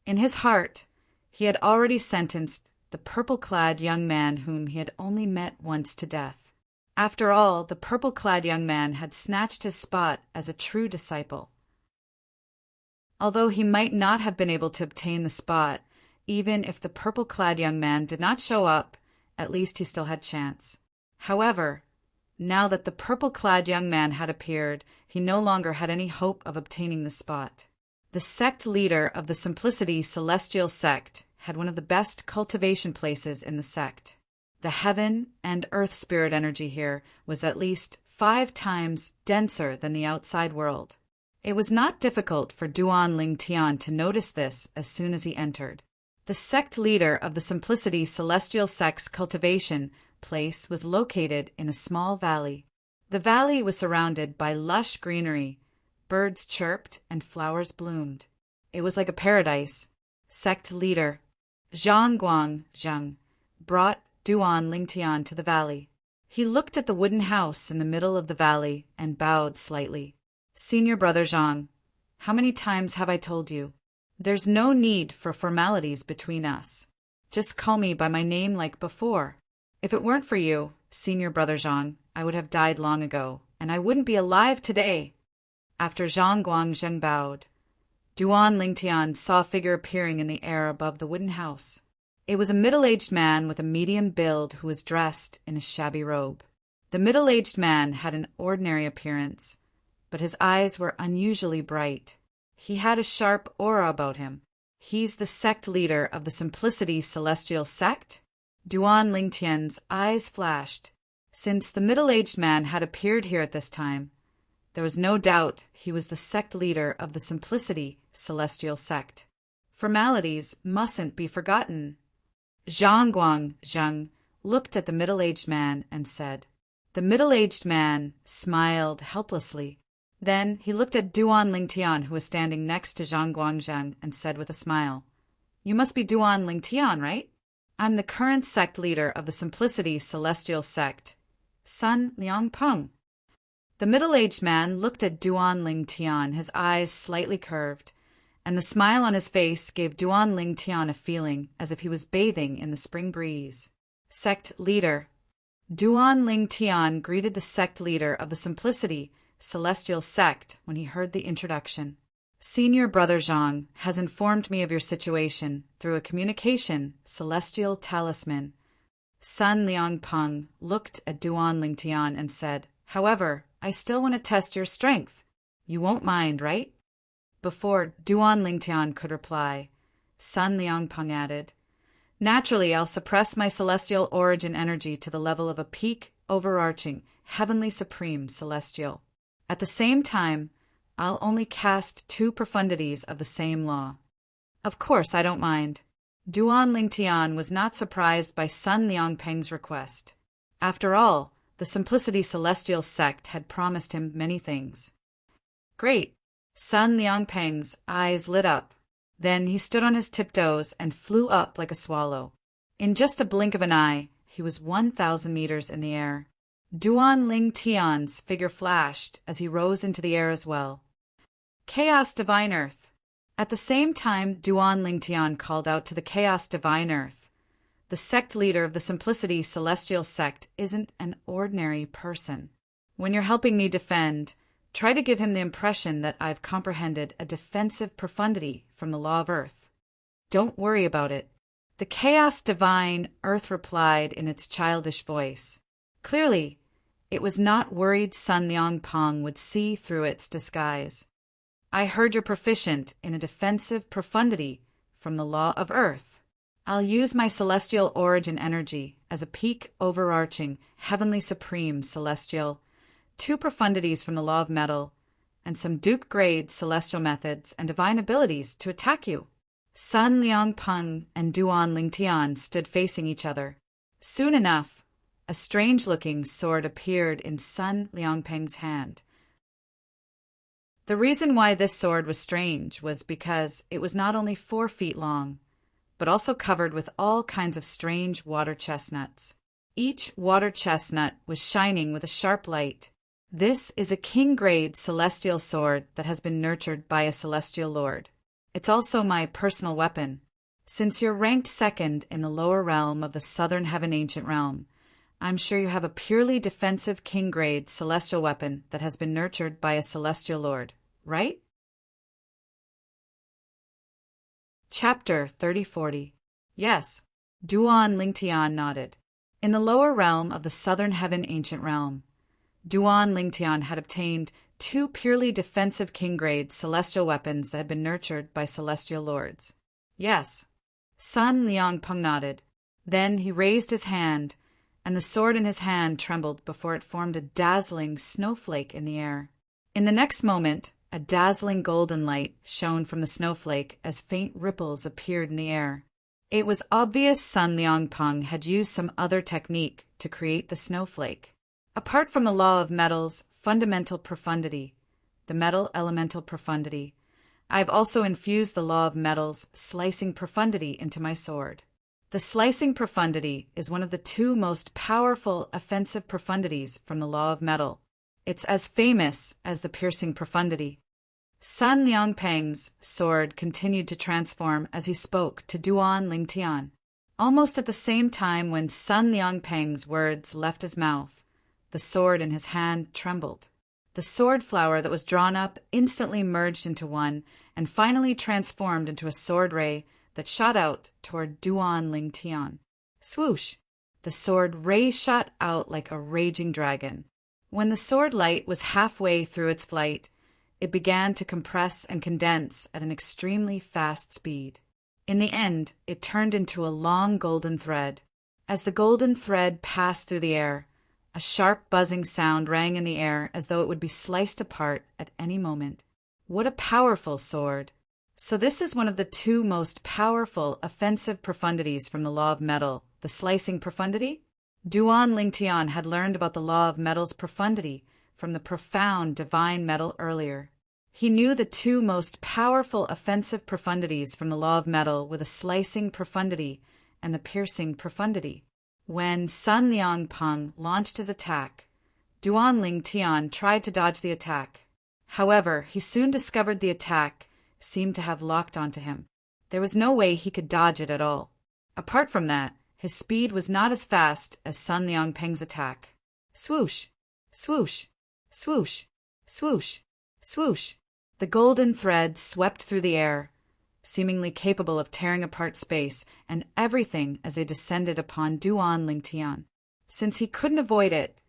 In his heart, he had already sentenced the purple-clad young man whom he had only met once to death. After all, the purple-clad young man had snatched his spot as a true disciple. Although he might not have been able to obtain the spot, even if the purple-clad young man did not show up, at least he still had chance. However, now that the purple-clad young man had appeared, he no longer had any hope of obtaining the spot. The sect leader of the Simplicity Celestial sect had one of the best cultivation places in the sect. The heaven and earth spirit energy here was at least 5 times denser than the outside world. It was not difficult for Duan Lingtian to notice this as soon as he entered. The sect leader of the Simplicity Celestial sect's cultivation place was located in a small valley. The valley was surrounded by lush greenery. Birds chirped and flowers bloomed. It was like a paradise. Sect leader Zhang Guangjing brought Duan Lingtian to the valley. He looked at the wooden house in the middle of the valley and bowed slightly. Senior brother Zhang, how many times have I told you? There's no need for formalities between us. Just call me by my name like before. If it weren't for you, senior brother Zhang, I would have died long ago, and I wouldn't be alive today. After Zhang Guangjing bowed, Duan Lingtian saw a figure appearing in the air above the wooden house. It was a middle-aged man with a medium build who was dressed in a shabby robe. The middle-aged man had an ordinary appearance, but his eyes were unusually bright. He had a sharp aura about him. He's the sect leader of the Simplicity Celestial sect? Duan Lingtian's eyes flashed. Since the middle-aged man had appeared here at this time, there was no doubt he was the sect leader of the Simplicity Celestial Sect. Formalities mustn't be forgotten. Zhang Guangzheng looked at the middle-aged man and said. The middle-aged man smiled helplessly. Then he looked at Duan Lingtian, who was standing next to Zhang Guangzheng, and said with a smile, "You must be Duan Lingtian, right? I'm the current sect leader of the Simplicity Celestial Sect, Sun Liangpeng." The middle-aged man looked at Duan Lingtian, his eyes slightly curved, and the smile on his face gave Duan Lingtian a feeling as if he was bathing in the spring breeze. Sect leader. Duan Lingtian greeted the sect leader of the Simplicity Celestial Sect when he heard the introduction. Senior Brother Zhang has informed me of your situation through a communication celestial talisman. Sun Liangpeng looked at Duan Lingtian and said, "However, I still want to test your strength. You won't mind, right?" Before Duan Lingtian could reply, Sun Liangpeng added, "Naturally, I'll suppress my celestial origin energy to the level of a peak, overarching, heavenly supreme celestial. At the same time, I'll only cast 2 profundities of the same law." "Of course, I don't mind." Duan Lingtian was not surprised by Sun Liangpeng's request. After all, the Simplicity Celestial Sect had promised him many things. "Great." Sun Liangpeng's eyes lit up. Then he stood on his tiptoes and flew up like a swallow. In just a blink of an eye, he was 1,000 meters in the air. Duan Lingtian's figure flashed as he rose into the air as well. "Chaos Divine Earth." At the same time, Duan Lingtian called out to the Chaos Divine Earth. The sect leader of the Simplicity Celestial Sect isn't an ordinary person. When you're helping me defend, try to give him the impression that I've comprehended a defensive profundity from the law of Earth. Don't worry about it. The Chaos Divine Earth replied in its childish voice. Clearly, it was not worried Sun Liangpeng would see through its disguise. "I heard you're proficient in a defensive profundity from the law of Earth. I'll use my celestial origin energy as a peak overarching, heavenly supreme celestial, 2 profundities from the law of metal, and some Duke-grade celestial methods and divine abilities to attack you." Sun Liangpeng and Duan Lingtian stood facing each other. Soon enough, a strange-looking sword appeared in Sun Liangpeng's hand. The reason why this sword was strange was because it was not only 4 feet long, but also covered with all kinds of strange water chestnuts. Each water chestnut was shining with a sharp light. This is a king-grade celestial sword that has been nurtured by a celestial lord. It's also my personal weapon. Since you're ranked 2nd in the lower realm of the Southern Heaven Ancient Realm, I'm sure you have a purely defensive king-grade celestial weapon that has been nurtured by a celestial lord, right? Chapter 3040. Yes. Duan Lingtian nodded. In the lower realm of the Southern Heaven Ancient Realm, Duan Lingtian had obtained 2 purely defensive king-grade celestial weapons that had been nurtured by celestial lords. Yes. Sun Liangpeng nodded. Then he raised his hand, and the sword in his hand trembled before it formed a dazzling snowflake in the air. In the next moment, a dazzling golden light shone from the snowflake as faint ripples appeared in the air. It was obvious Sun Liangpeng had used some other technique to create the snowflake. Apart from the law of metals' fundamental profundity, the metal elemental profundity, I've also infused the law of metals' slicing profundity into my sword. The slicing profundity is one of the 2 most powerful offensive profundities from the law of metal. It's as famous as the piercing profundity. Sun Liangpeng's sword continued to transform as he spoke to Duan Lingtian. Almost at the same time when Sun Liangpeng's words left his mouth, the sword in his hand trembled. The sword flower that was drawn up instantly merged into one and finally transformed into a sword ray that shot out toward Duan Lingtian. Swoosh! The sword ray shot out like a raging dragon. When the sword light was halfway through its flight, it began to compress and condense at an extremely fast speed. In the end, it turned into a long golden thread. As the golden thread passed through the air, a sharp buzzing sound rang in the air as though it would be sliced apart at any moment. What a powerful sword! So this is one of the two most powerful offensive profundities from the law of metal, the slicing profundity? Duan Lingtian had learned about the law of metal's profundity from the profound divine metal earlier. He knew the two most powerful offensive profundities from the law of metal were the slicing profundity and the piercing profundity. When Sun Liangpeng launched his attack, Duan Lingtian tried to dodge the attack. However, he soon discovered the attack seemed to have locked onto him. There was no way he could dodge it at all. Apart from that, his speed was not as fast as Sun Liangpeng's attack. Swoosh! Swoosh! Swoosh! Swoosh! Swoosh! The golden thread swept through the air, seemingly capable of tearing apart space and everything as they descended upon Duan Lingtian. Since he couldn't avoid it,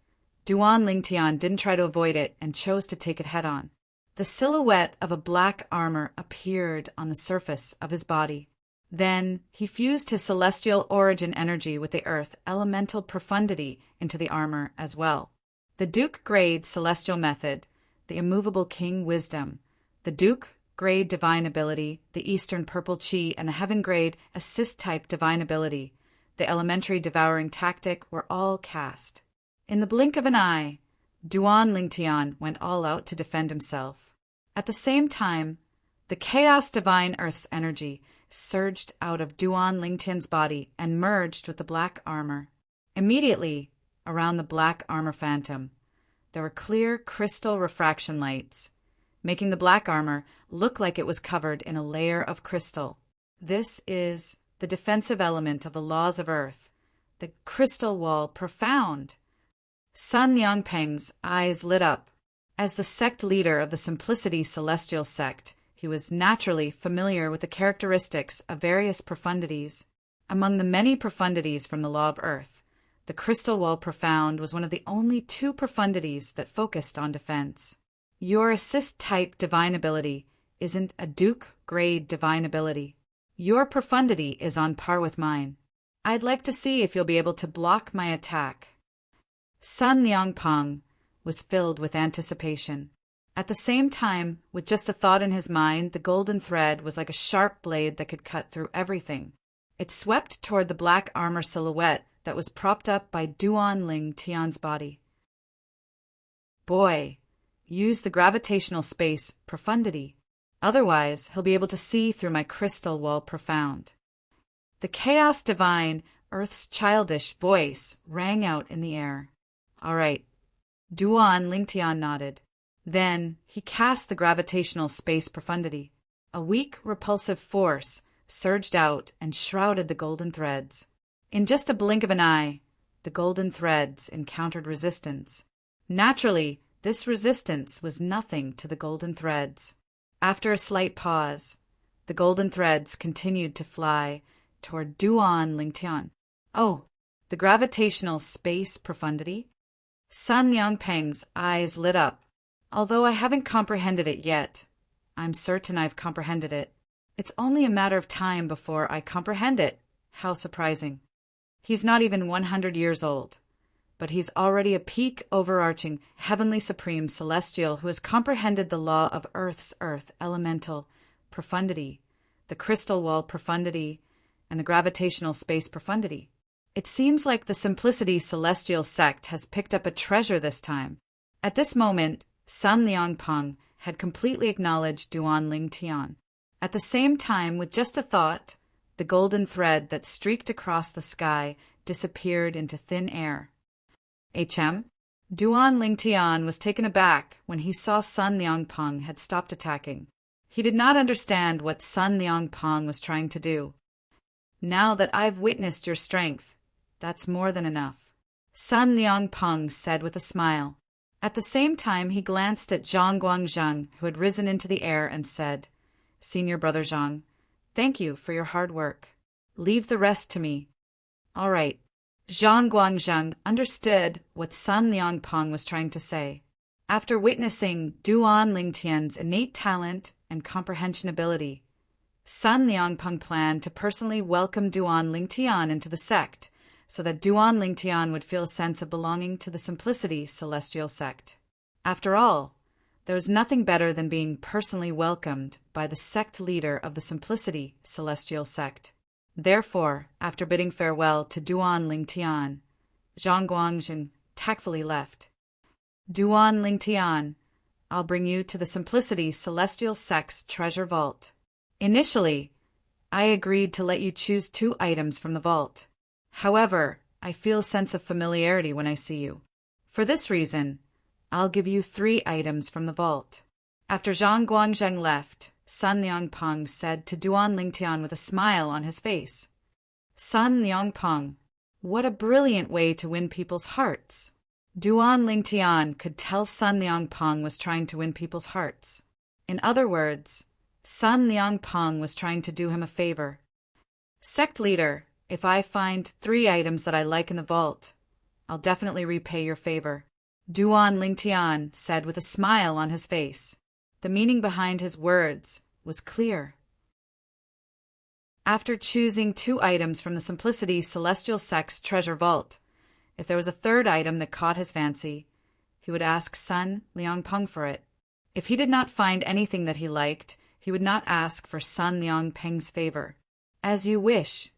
Duan Lingtian didn't try to avoid it and chose to take it head-on. The silhouette of a black armor appeared on the surface of his body. Then he fused his celestial origin energy with the earth elemental profundity into the armor as well. The Duke grade celestial method, the immovable king wisdom, the Duke grade divine ability, the eastern purple chi, and the heaven grade assist type divine ability, the elementary devouring tactic were all cast. In the blink of an eye, Duan Lingtian went all out to defend himself. At the same time, the chaos divine earth's energy surged out of Duan Lingtian's body and merged with the black armor. Immediately, around the black armor phantom, there were clear crystal refraction lights, making the black armor look like it was covered in a layer of crystal. This is the defensive element of the laws of earth, the crystal wall profound. Sun Liangpeng's eyes lit up. As the sect leader of the Simplicity Celestial sect, he was naturally familiar with the characteristics of various profundities. Among the many profundities from the law of earth, the crystal wall profound was one of the only two profundities that focused on defense. Your assist-type divine ability isn't a Duke-grade divine ability. Your profundity is on par with mine. I'd like to see if you'll be able to block my attack. Sun Liangpeng was filled with anticipation. At the same time, with just a thought in his mind, the golden thread was like a sharp blade that could cut through everything. It swept toward the black armor silhouette that was propped up by Duan Lingtian's body. Boy, use the gravitational space profundity. Otherwise, he'll be able to see through my crystal wall profound. The chaos divine, Earth's childish voice rang out in the air. All right. Duan Lingtian nodded. Then he cast the gravitational space profundity. A weak, repulsive force surged out and shrouded the golden threads. In just a blink of an eye, the golden threads encountered resistance. Naturally, this resistance was nothing to the golden threads. After a slight pause, the golden threads continued to fly toward Duan Lingtian. Oh, the gravitational space profundity? Sun Liangpeng's eyes lit up. Although I haven't comprehended it yet, I'm certain I've comprehended it. It's only a matter of time before I comprehend it. How surprising. He's not even 100 years old, but he's already a peak overarching, heavenly supreme celestial who has comprehended the law of Earth's earth elemental profundity, the crystal wall profundity, and the gravitational space profundity. It seems like the Simplicity Celestial sect has picked up a treasure this time. At this moment, Sun Liangpeng had completely acknowledged Duan Lingtian. At the same time, with just a thought, the golden thread that streaked across the sky disappeared into thin air. Duan Lingtian was taken aback when he saw Sun Liangpeng had stopped attacking. He did not understand what Sun Liangpeng was trying to do. Now that I've witnessed your strength, that's more than enough, Sun Liangpeng said with a smile. At the same time, he glanced at Zhang Guangzheng, who had risen into the air, and said, Senior Brother Zhang, thank you for your hard work. Leave the rest to me. All right. Zhang Guangzheng understood what Sun Liangpeng was trying to say. After witnessing Duan Lingtian's innate talent and comprehension ability, Sun Liangpeng planned to personally welcome Duan Lingtian into the sect so that Duan Lingtian would feel a sense of belonging to the Simplicity Celestial Sect. After all, there is nothing better than being personally welcomed by the sect leader of the Simplicity Celestial Sect. Therefore, after bidding farewell to Duan Lingtian, Zhang Guangjing tactfully left. Duan Lingtian, I'll bring you to the Simplicity Celestial Sect's treasure vault. Initially, I agreed to let you choose 2 items from the vault. However, I feel a sense of familiarity when I see you. For this reason, I'll give you 3 items from the vault. After Zhang Guangjing left, Sun Liangpeng said to Duan Lingtian with a smile on his face, Sun Liangpeng, what a brilliant way to win people's hearts. Duan Lingtian could tell Sun Liangpeng was trying to win people's hearts. In other words, Sun Liangpeng was trying to do him a favor. Sect leader, if I find 3 items that I like in the vault, I'll definitely repay your favor. Duan Lingtian said with a smile on his face. The meaning behind his words was clear. After choosing 2 items from the Simplicity Celestial Sect's treasure vault, if there was a 3rd item that caught his fancy, he would ask Sun Liangpeng for it. If he did not find anything that he liked, he would not ask for Sun Liangpeng's favor. As you wish.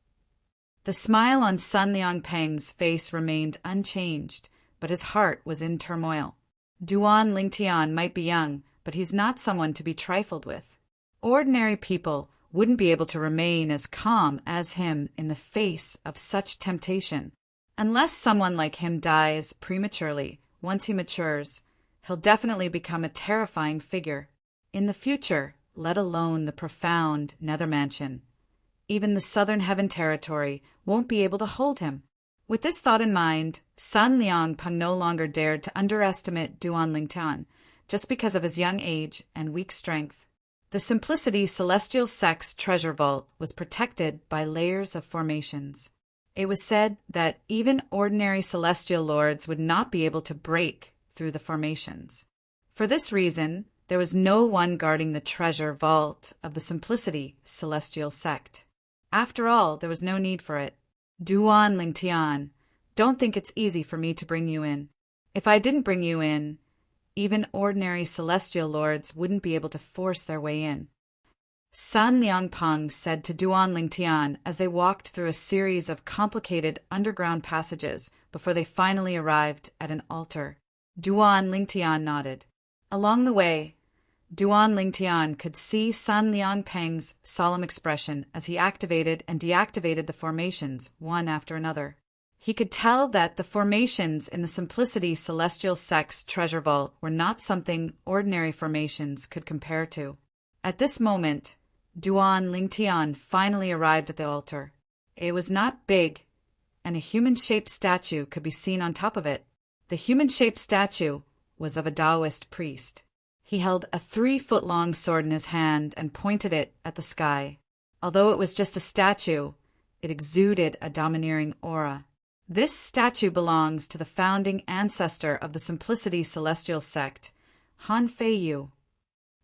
The smile on Sun Liangpeng's face remained unchanged, but his heart was in turmoil. Duan Lingtian might be young, but he's not someone to be trifled with. Ordinary people wouldn't be able to remain as calm as him in the face of such temptation. Unless someone like him dies prematurely, once he matures, he'll definitely become a terrifying figure. In the future, let alone the profound Nether Mansion, even the Southern Heaven Territory won't be able to hold him. With this thought in mind, Sun Liangpeng no longer dared to underestimate Duan Lingtian, just because of his young age and weak strength. The Simplicity Celestial Sect's treasure vault was protected by layers of formations. It was said that even ordinary celestial lords would not be able to break through the formations. For this reason, there was no one guarding the treasure vault of the Simplicity Celestial Sect. After all, there was no need for it. Duan Lingtian, don't think it's easy for me to bring you in. If I didn't bring you in, even ordinary celestial lords wouldn't be able to force their way in. Sun Liangpeng said to Duan Lingtian as they walked through a series of complicated underground passages before they finally arrived at an altar. Duan Lingtian nodded. Along the way, Duan Lingtian could see Sun Liangpeng's solemn expression as he activated and deactivated the formations one after another. He could tell that the formations in the Simplicity Celestial Sect's treasure vault were not something ordinary formations could compare to. At this moment, Duan Lingtian finally arrived at the altar. It was not big, and a human-shaped statue could be seen on top of it. The human-shaped statue was of a Taoist priest. He held a 3-foot-long sword in his hand and pointed it at the sky. Although it was just a statue, it exuded a domineering aura. This statue belongs to the founding ancestor of the Simplicity Celestial Sect, Han Feiyu.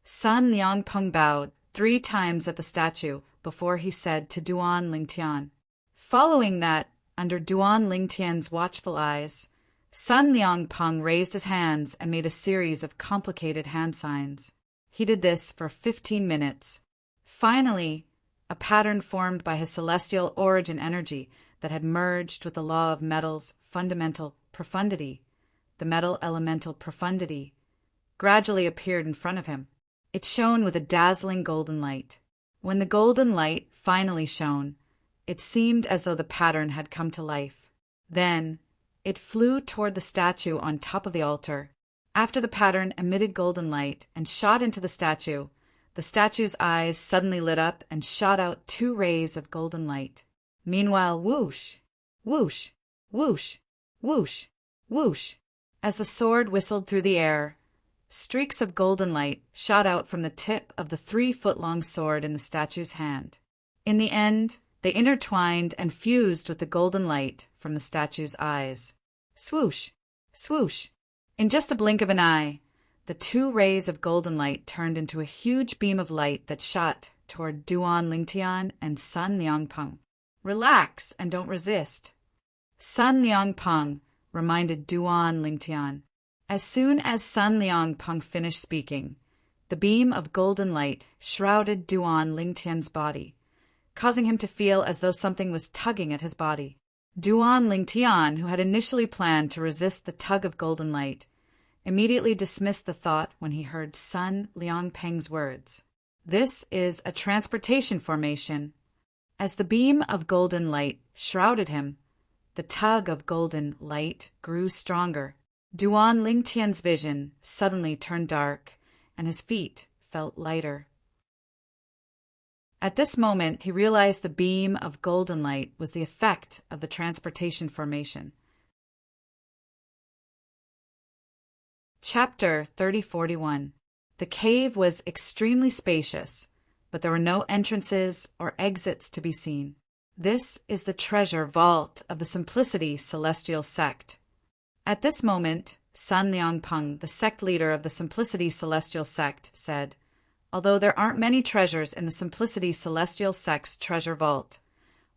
Sun Liangpeng bowed 3 times at the statue before he said to Duan Lingtian. Following that, under Duan Lingtian's watchful eyes, Sun Liangpeng raised his hands and made a series of complicated hand signs. He did this for 15 minutes. Finally, a pattern formed by his celestial origin energy that had merged with the law of metal's fundamental profundity, the metal elemental profundity, gradually appeared in front of him. It shone with a dazzling golden light. When the golden light finally shone, it seemed as though the pattern had come to life. Then, it flew toward the statue on top of the altar. After the pattern emitted golden light and shot into the statue's eyes suddenly lit up and shot out 2 rays of golden light. Meanwhile, whoosh, whoosh, whoosh, whoosh, whoosh, as the sword whistled through the air, streaks of golden light shot out from the tip of the 3-foot-long sword in the statue's hand. In the end, they intertwined and fused with the golden light from the statue's eyes. Swoosh, swoosh. In just a blink of an eye, the 2 rays of golden light turned into a huge beam of light that shot toward Duan Lingtian and Sun Liangpeng. Relax and don't resist. Sun Liangpeng, reminded Duan Lingtian. As soon as Sun Liangpeng finished speaking, the beam of golden light shrouded Duan Lingtian's body, causing him to feel as though something was tugging at his body. Duan Lingtian, who had initially planned to resist the tug of golden light, immediately dismissed the thought when he heard Sun Liangpeng's words. This is a transportation formation. As the beam of golden light shrouded him, the tug of golden light grew stronger. Duan Lingtian's vision suddenly turned dark, and his feet felt lighter. At this moment, he realized the beam of golden light was the effect of the transportation formation. Chapter 3041. The cave was extremely spacious, but there were no entrances or exits to be seen. This is the treasure vault of the Simplicity Celestial Sect. At this moment, Sun Liangpeng, the sect leader of the Simplicity Celestial Sect, said, "Although there aren't many treasures in the Simplicity Celestial Sect's treasure vault,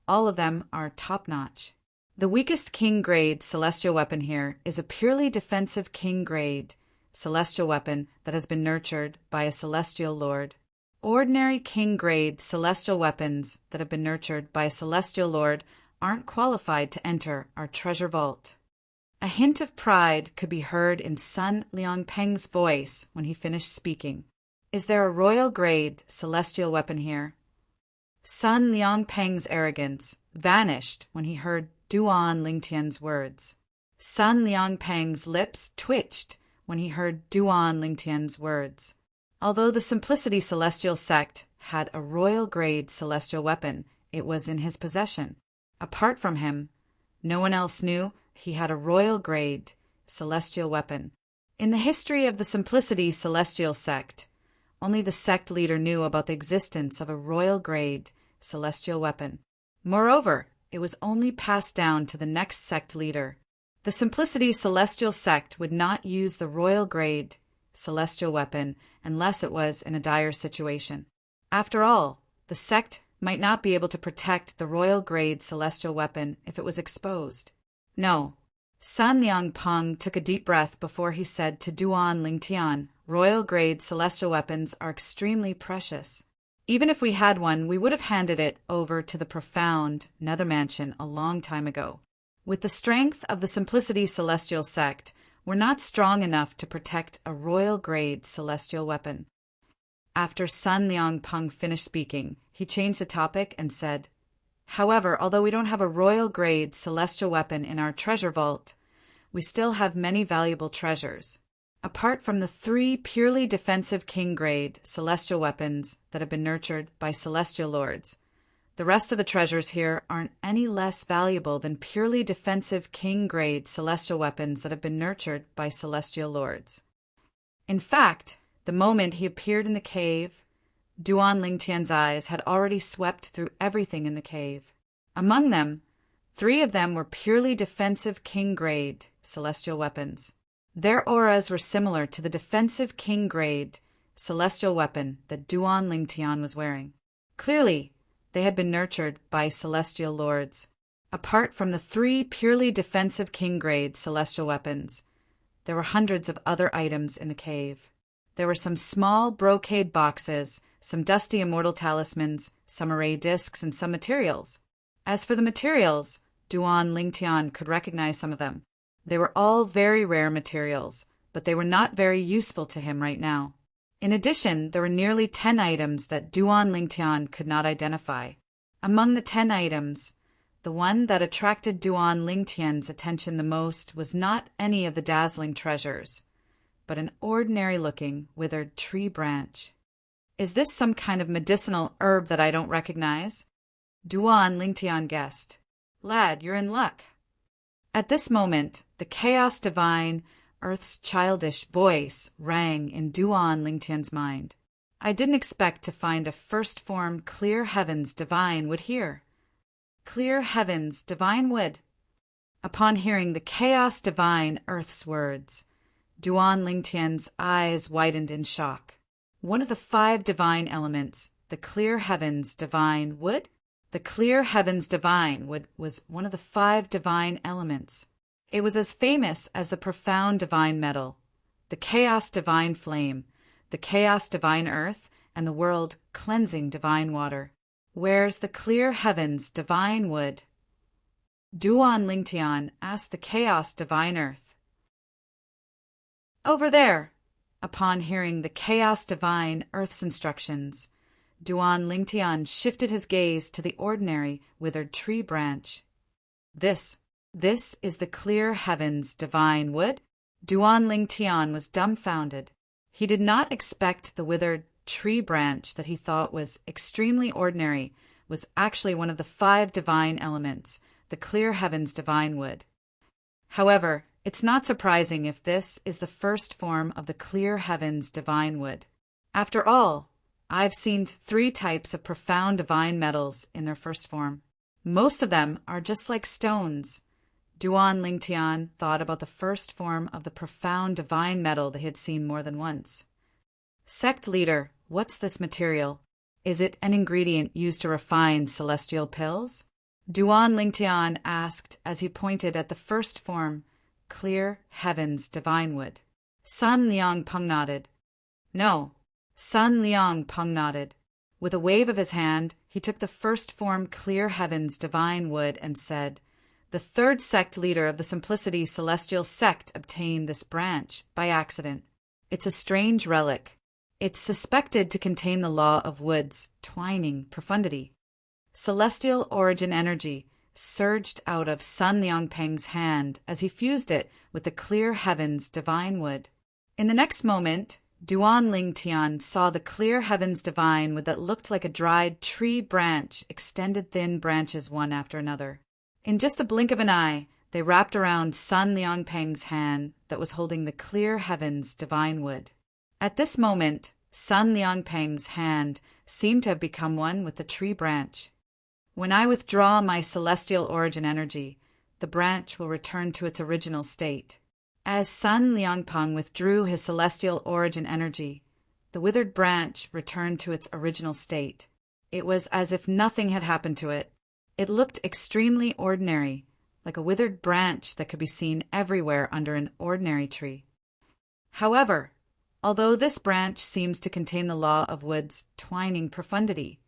all of them are top-notch. The weakest king-grade celestial weapon here is a purely defensive king-grade celestial weapon that has been nurtured by a celestial lord. Ordinary king-grade celestial weapons that have been nurtured by a celestial lord aren't qualified to enter our treasure vault." A hint of pride could be heard in Sun Liangpeng's voice when he finished speaking. "Is there a royal-grade celestial weapon here?" Sun Liangpeng's arrogance vanished when he heard Duan Lingtian's words. Sun Liangpeng's lips twitched when he heard Duan Lingtian's words. Although the Simplicity Celestial Sect had a royal-grade celestial weapon, it was in his possession. Apart from him, no one else knew he had a royal-grade celestial weapon. In the history of the Simplicity Celestial Sect, only the sect leader knew about the existence of a royal-grade celestial weapon. Moreover, it was only passed down to the next sect leader. The Simplicity Celestial Sect would not use the royal-grade celestial weapon unless it was in a dire situation. After all, the sect might not be able to protect the royal-grade celestial weapon if it was exposed. No. Sun Liangpeng took a deep breath before he said to Duan Lingtian, "Royal-grade celestial weapons are extremely precious. Even if we had one, we would have handed it over to the profound Nether Mansion a long time ago. With the strength of the Simplicity Celestial Sect, we're not strong enough to protect a royal-grade celestial weapon." After Sun Liangpeng finished speaking, he changed the topic and said, "However, although we don't have a royal-grade celestial weapon in our treasure vault, we still have many valuable treasures. Apart from the 3 purely defensive king-grade celestial weapons that have been nurtured by celestial lords, the rest of the treasures here aren't any less valuable than purely defensive king-grade celestial weapons that have been nurtured by celestial lords." In fact, the moment he appeared in the cave, Duan Lingtian's eyes had already swept through everything in the cave. Among them, 3 of them were purely defensive king-grade celestial weapons. Their auras were similar to the defensive king-grade celestial weapon that Duan Lingtian was wearing. Clearly, they had been nurtured by celestial lords. Apart from the 3 purely defensive king-grade celestial weapons, there were hundreds of other items in the cave. There were some small brocade boxes, some dusty immortal talismans, some array discs, and some materials. As for the materials, Duan Lingtian could recognize some of them. They were all very rare materials, but they were not very useful to him right now. In addition, there were nearly 10 items that Duan Lingtian could not identify. Among the 10 items, the one that attracted Duan Lingtian's attention the most was not any of the dazzling treasures, but an ordinary-looking, withered tree branch. "Is this some kind of medicinal herb that I don't recognize?" Duan Lingtian guessed. "Lad, you're in luck." At this moment, the chaos divine, Earth's childish voice rang in Duan Lingtian's mind. "I didn't expect to find a first-form clear heavens divine would here. Clear heavens divine would." Upon hearing the chaos divine Earth's words, Duan Lingtian's eyes widened in shock. One of the 5 divine elements, the clear heavens divine would? The clear heavens divine wood was one of the 5 divine elements. It was as famous as the profound divine metal, the chaos divine flame, the chaos divine earth, and the world cleansing divine water. Where's the clear heavens divine wood? Duan Lingtian asked the chaos divine earth. Over there. Upon hearing the chaos divine earth's instructions, Duan Lingtian shifted his gaze to the ordinary withered tree branch. This is the clear heavens divine wood? Duan Lingtian was dumbfounded. He did not expect the withered tree branch that he thought was extremely ordinary was actually one of the 5 divine elements, the clear heavens divine wood. However, it's not surprising if this is the first form of the clear heavens divine wood. After all, I've seen 3 types of profound divine metals in their first form. Most of them are just like stones. Duan Lingtian thought about the first form of the profound divine metal that he had seen more than once. Sect leader, what's this material? Is it an ingredient used to refine celestial pills? Duan Lingtian asked as he pointed at the first form, clear heavens divine wood. Sun Liang Peng nodded. No. Sun Liang Peng nodded. With a wave of his hand, he took the first form clear heavens divine wood and said, the 3rd sect leader of the Simplicity Celestial Sect obtained this branch by accident. It's a strange relic. It's suspected to contain the law of wood's twining profundity. Celestial origin energy surged out of Sun Liangpeng's hand as he fused it with the clear heavens divine wood. In the next moment, Duan Lingtian saw the clear heavens divine wood that looked like a dried tree branch, extended thin branches one after another. In just a blink of an eye, they wrapped around Sun Liangpeng's hand that was holding the clear heavens divine wood. At this moment, Sun Liangpeng's hand seemed to have become one with the tree branch. When I withdraw my celestial origin energy, the branch will return to its original state. As Sun Liangpeng withdrew his celestial origin energy, the withered branch returned to its original state. It was as if nothing had happened to it. It looked extremely ordinary, like a withered branch that could be seen everywhere under an ordinary tree. However, although this branch seems to contain the law of wood's twining profundity,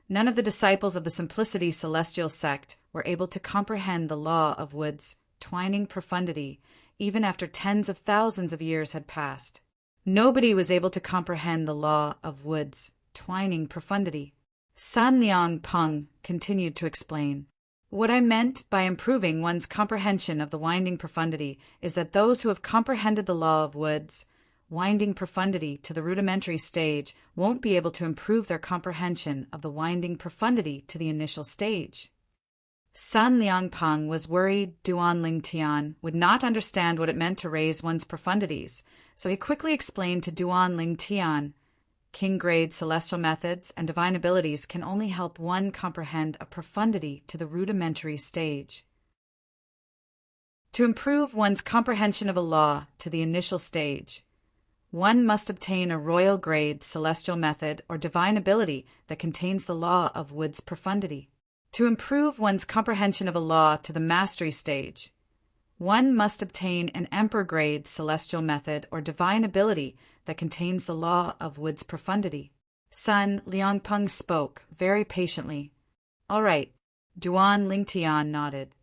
none of the disciples of the Simplicity Celestial Sect were able to comprehend the law of wood's twining profundity even after tens of thousands of years had passed. Nobody was able to comprehend the law of wood's twining profundity. Sun Liangpeng continued to explain. What I meant by improving one's comprehension of the winding profundity is that those who have comprehended the law of wood's winding profundity to the rudimentary stage won't be able to improve their comprehension of the winding profundity to the initial stage. Sun Liangpeng was worried Duan Lingtian would not understand what it meant to raise one's profundities, so he quickly explained to Duan Lingtian, king-grade celestial methods and divine abilities can only help one comprehend a profundity to the rudimentary stage. To improve one's comprehension of a law to the initial stage, one must obtain a royal-grade celestial method or divine ability that contains the law of wood's profundity. To improve one's comprehension of a law to the mastery stage, one must obtain an emperor-grade celestial method or divine ability that contains the law of wood's profundity. Sun Liangpeng spoke very patiently. All right, Duan Lingtian nodded.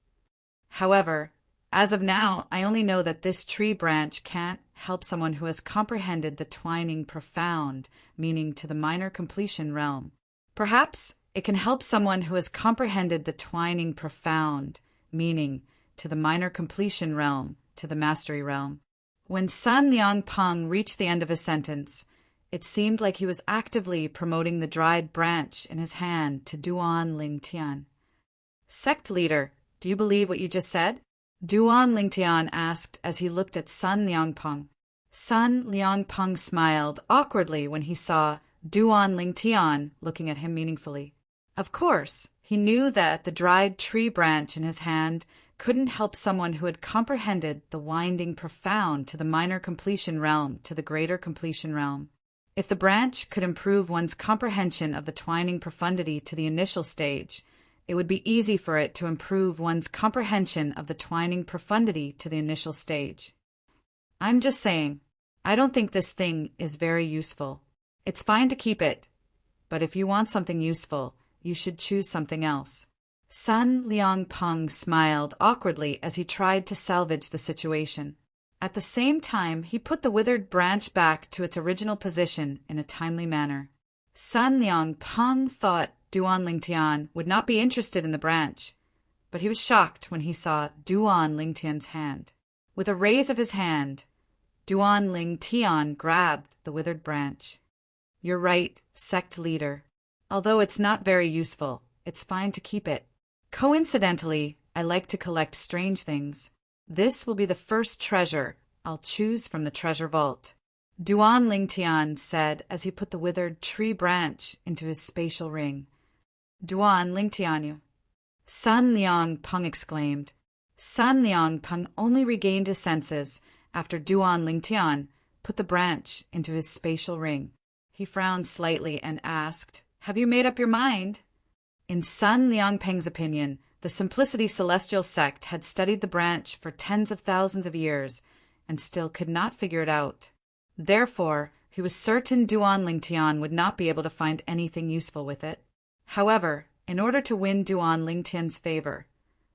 However, as of now, I only know that this tree branch can't help someone who has comprehended the twining profound, meaning to the minor completion realm. Perhaps it can help someone who has comprehended the twining profound, meaning to the minor completion realm, to the mastery realm. When Sun Liangpeng reached the end of his sentence, it seemed like he was actively promoting the dried branch in his hand to Duan Lingtian. Sect leader, do you believe what you just said? Duan Lingtian asked as he looked at Sun Liangpeng. Sun Liangpeng smiled awkwardly when he saw Duan Lingtian looking at him meaningfully. Of course, he knew that the dried tree branch in his hand couldn't help someone who had comprehended the winding profound to the minor completion realm to the greater completion realm. If the branch could improve one's comprehension of the twining profundity to the initial stage, it would be easy for it to improve one's comprehension of the twining profundity to the initial stage. I'm just saying, I don't think this thing is very useful. It's fine to keep it, but if you want something useful, you should choose something else. Sun Liangpeng smiled awkwardly as he tried to salvage the situation. At the same time, he put the withered branch back to its original position in a timely manner. Sun Liangpeng thought Duan Lingtian would not be interested in the branch, but he was shocked when he saw Duan Lingtian's hand. With a raise of his hand, Duan Lingtian grabbed the withered branch. You're right, sect leader. Although it's not very useful, it's fine to keep it. Coincidentally, I like to collect strange things. This will be the first treasure I'll choose from the treasure vault, Duan Lingtian said as he put the withered tree branch into his spatial ring. Duan Lingtian. Sun Liangpeng exclaimed. Sun Liangpeng only regained his senses after Duan Lingtian put the branch into his spatial ring. He frowned slightly and asked, "Have you made up your mind?" In Sun Liangpeng's opinion, the Simplicity Celestial sect had studied the branch for tens of thousands of years and still could not figure it out. Therefore, he was certain Duan Lingtian would not be able to find anything useful with it. However, in order to win Duan Lingtian's favor,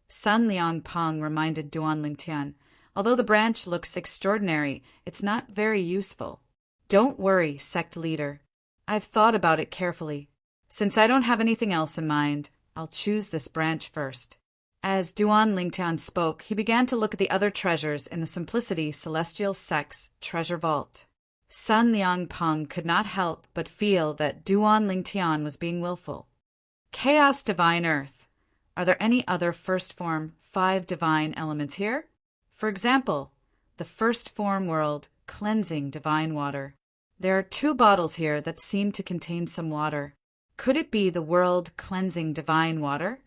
Sun Liangpeng reminded Duan Lingtian, although the branch looks extraordinary, it's not very useful. Don't worry, sect leader. I've thought about it carefully. Since I don't have anything else in mind, I'll choose this branch first. As Duan Lingtian spoke, he began to look at the other treasures in the Simplicity Celestial sect's treasure vault. Sun Liangpeng could not help but feel that Duan Lingtian was being willful. Chaos Divine Earth. Are there any other first form 5 divine elements here? For example, the first form world, cleansing divine water. There are 2 bottles here that seem to contain some water. Could it be the world cleansing divine water?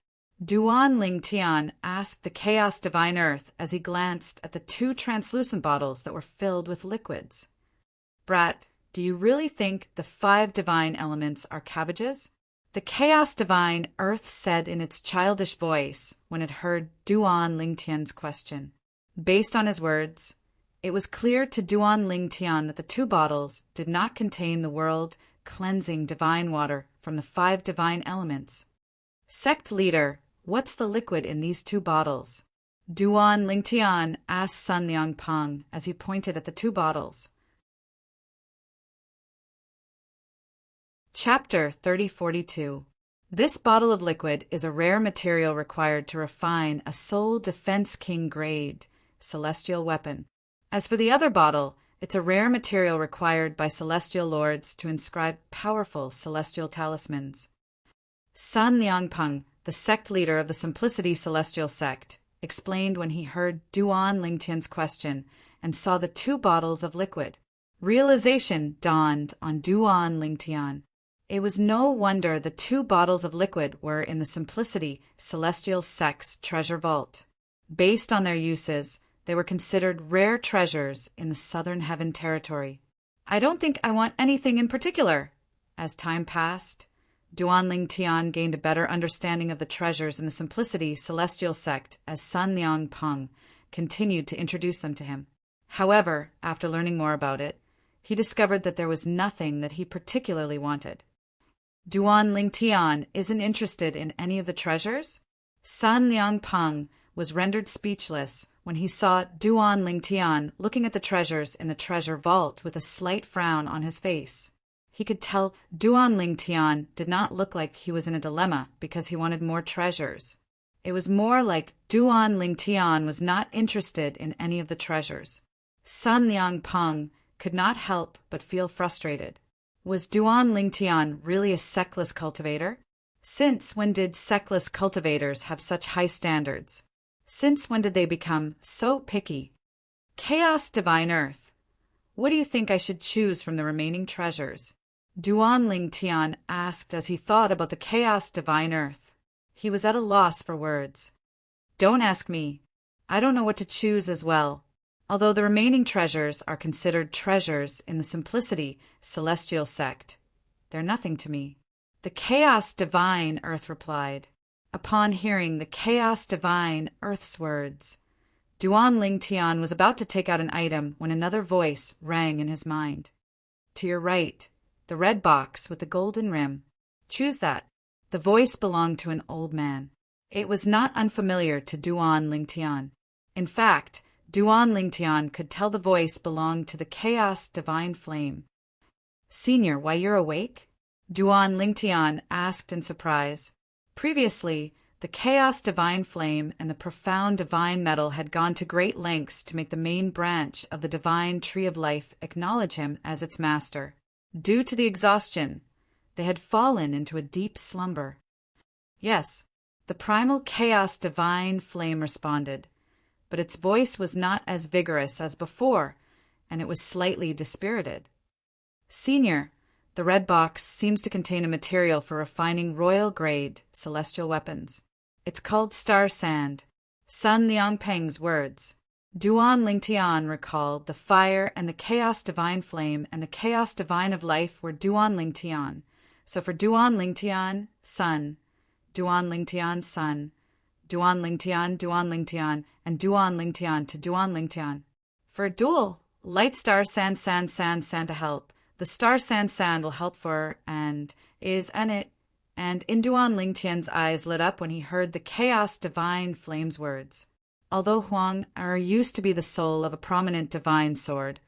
Duan Lingtian asked the Chaos Divine Earth as he glanced at the 2 translucent bottles that were filled with liquids. Brat, do you really think the 5 divine elements are cabbages? The Chaos Divine Earth said in its childish voice when it heard Duan Lingtian's question. Based on his words, it was clear to Duan Lingtian that the 2 bottles did not contain the world cleansing divine water from the 5 divine elements. Sect leader, what's the liquid in these 2 bottles? Duan Lingtian asked Sun Liangpeng as he pointed at the 2 bottles. Chapter 3042. This bottle of liquid is a rare material required to refine a Soul Defense King grade celestial weapon. As for the other bottle, it's a rare material required by celestial lords to inscribe powerful celestial talismans. Sun Liangpeng, the sect leader of the Simplicity Celestial sect, explained when he heard Duan Lingtian's question and saw the 2 bottles of liquid. Realization dawned on Duan Lingtian. It was no wonder the 2 bottles of liquid were in the Simplicity Celestial sect's treasure vault. Based on their uses, they were considered rare treasures in the Southern Heaven territory. I don't think I want anything in particular. As time passed, Duan Lingtian gained a better understanding of the treasures in the Simplicity Celestial sect as Sun Liangpeng continued to introduce them to him. However, after learning more about it, he discovered that there was nothing that he particularly wanted. Duan Lingtian isn't interested in any of the treasures? Sun Liangpeng was rendered speechless when he saw Duan Lingtian looking at the treasures in the treasure vault with a slight frown on his face. He could tell Duan Lingtian did not look like he was in a dilemma because he wanted more treasures. It was more like Duan Lingtian was not interested in any of the treasures. Sun Liangpeng could not help but feel frustrated. Was Duan Lingtian really a sectless cultivator? Since when did sectless cultivators have such high standards? Since when did they become so picky? Chaos Divine Earth. What do you think I should choose from the remaining treasures? Duan Lingtian asked as he thought about the Chaos Divine Earth. He was at a loss for words. Don't ask me. I don't know what to choose as well. Although the remaining treasures are considered treasures in the Simplicity Celestial sect, they're nothing to me. The Chaos Divine Earth replied. Upon hearing the chaos divine Earth's words, Duan Ling Tian was about to take out an item when another voice rang in his mind. To your right, the red box with the golden rim. Choose that. The voice belonged to an old man. It was not unfamiliar to Duan Ling Tian. In fact, Duan Ling Tian could tell the voice belonged to the chaos divine flame. Senior, why you're awake? Duan Ling Tian asked in surprise. Previously, the chaos divine flame and the profound divine metal had gone to great lengths to make the main branch of the divine tree of life acknowledge him as its master. Due to the exhaustion, they had fallen into a deep slumber. Yes, the primal chaos divine flame responded, but its voice was not as vigorous as before, and it was slightly dispirited. Senior, the red box seems to contain a material for refining royal-grade celestial weapons. It's called star sand. Sun Liangpeng's words. Duan Ling Tian recalled the fire and the chaos divine flame and the chaos divine of life were Duan Ling Tian. So for Duan Ling Tian, sun. Duan Ling Tian, sun. Duan Ling Tian, Duan Ling Tian, and Duan Ling Tian to Duan Ling Tian. For a duel, light star sand to help. The star sand will help for and is and it. And in Duan Ling Tian's eyes lit up when he heard the chaos divine flame's words. Although Huang Er used to be the soul of a prominent divine sword,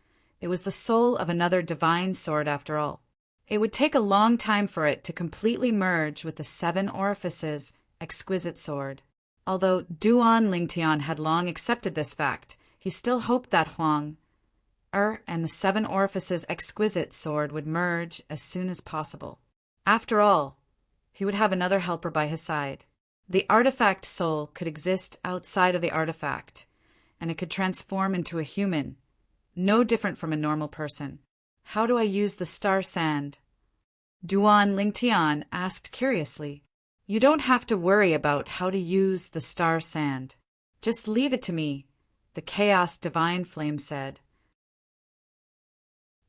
it was the soul of another divine sword after all. It would take a long time for it to completely merge with the 7 orifices exquisite sword. Although Duan Ling Tian had long accepted this fact, he still hoped that Huang Er and the 7 orifices exquisite sword would merge as soon as possible. After all, he would have another helper by his side. The artifact soul could exist outside of the artifact, and it could transform into a human, no different from a normal person. How do I use the star sand? Duan Ling Tian asked curiously. You don't have to worry about how to use the star sand. Just leave it to me, the chaos divine flame said.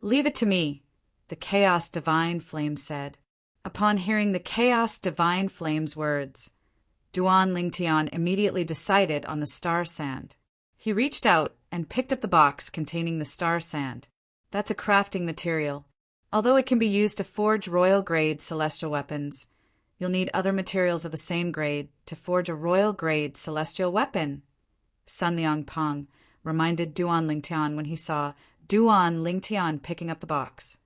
Leave it to me, the chaos divine flame said. Upon hearing the chaos divine flame's words, Duan Ling Tian immediately decided on the star sand. He reached out and picked up the box containing the star sand. That's a crafting material. Although it can be used to forge royal-grade celestial weapons, you'll need other materials of the same grade to forge a royal-grade celestial weapon. Sun Liangpeng reminded Duan Ling Tian when he saw Duan Ling Tian picking up the box.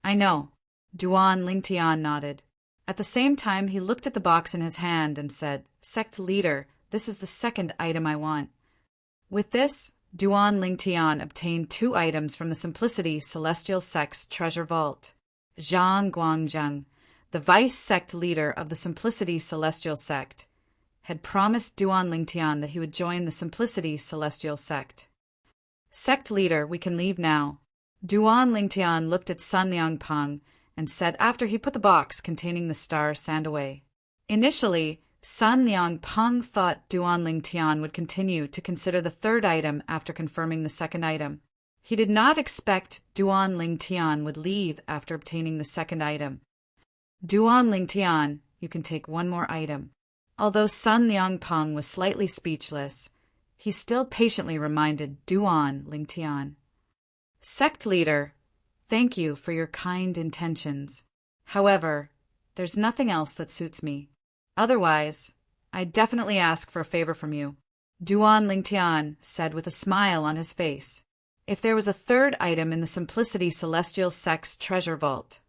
I know. Duan Ling Tian nodded. At the same time, he looked at the box in his hand and said, Sect leader, this is the 2nd item I want. With this, Duan Ling Tian obtained 2 items from the Simplicity Celestial Sect's treasure vault. Zhang Guangzheng, the vice sect leader of the Simplicity Celestial Sect, had promised Duan Ling Tian that he would join the Simplicity Celestial Sect. Sect leader, we can leave now. Duan Ling Tian looked at Sun Liangpeng and said after he put the box containing the star sand away. Initially, Sun Liangpeng thought Duan Ling Tian would continue to consider the 3rd item after confirming the 2nd item. He did not expect Duan Ling Tian would leave after obtaining the 2nd item. Duan Ling Tian, you can take 1 more item. Although Sun Liangpeng was slightly speechless, he still patiently reminded Duan Ling Tian. Sect leader, thank you for your kind intentions. However, there's nothing else that suits me. Otherwise, I definitely ask for a favor from you. Duan Ling Tian said with a smile on his face. If there was a 3rd item in the Simplicity Celestial Sect's treasure vault,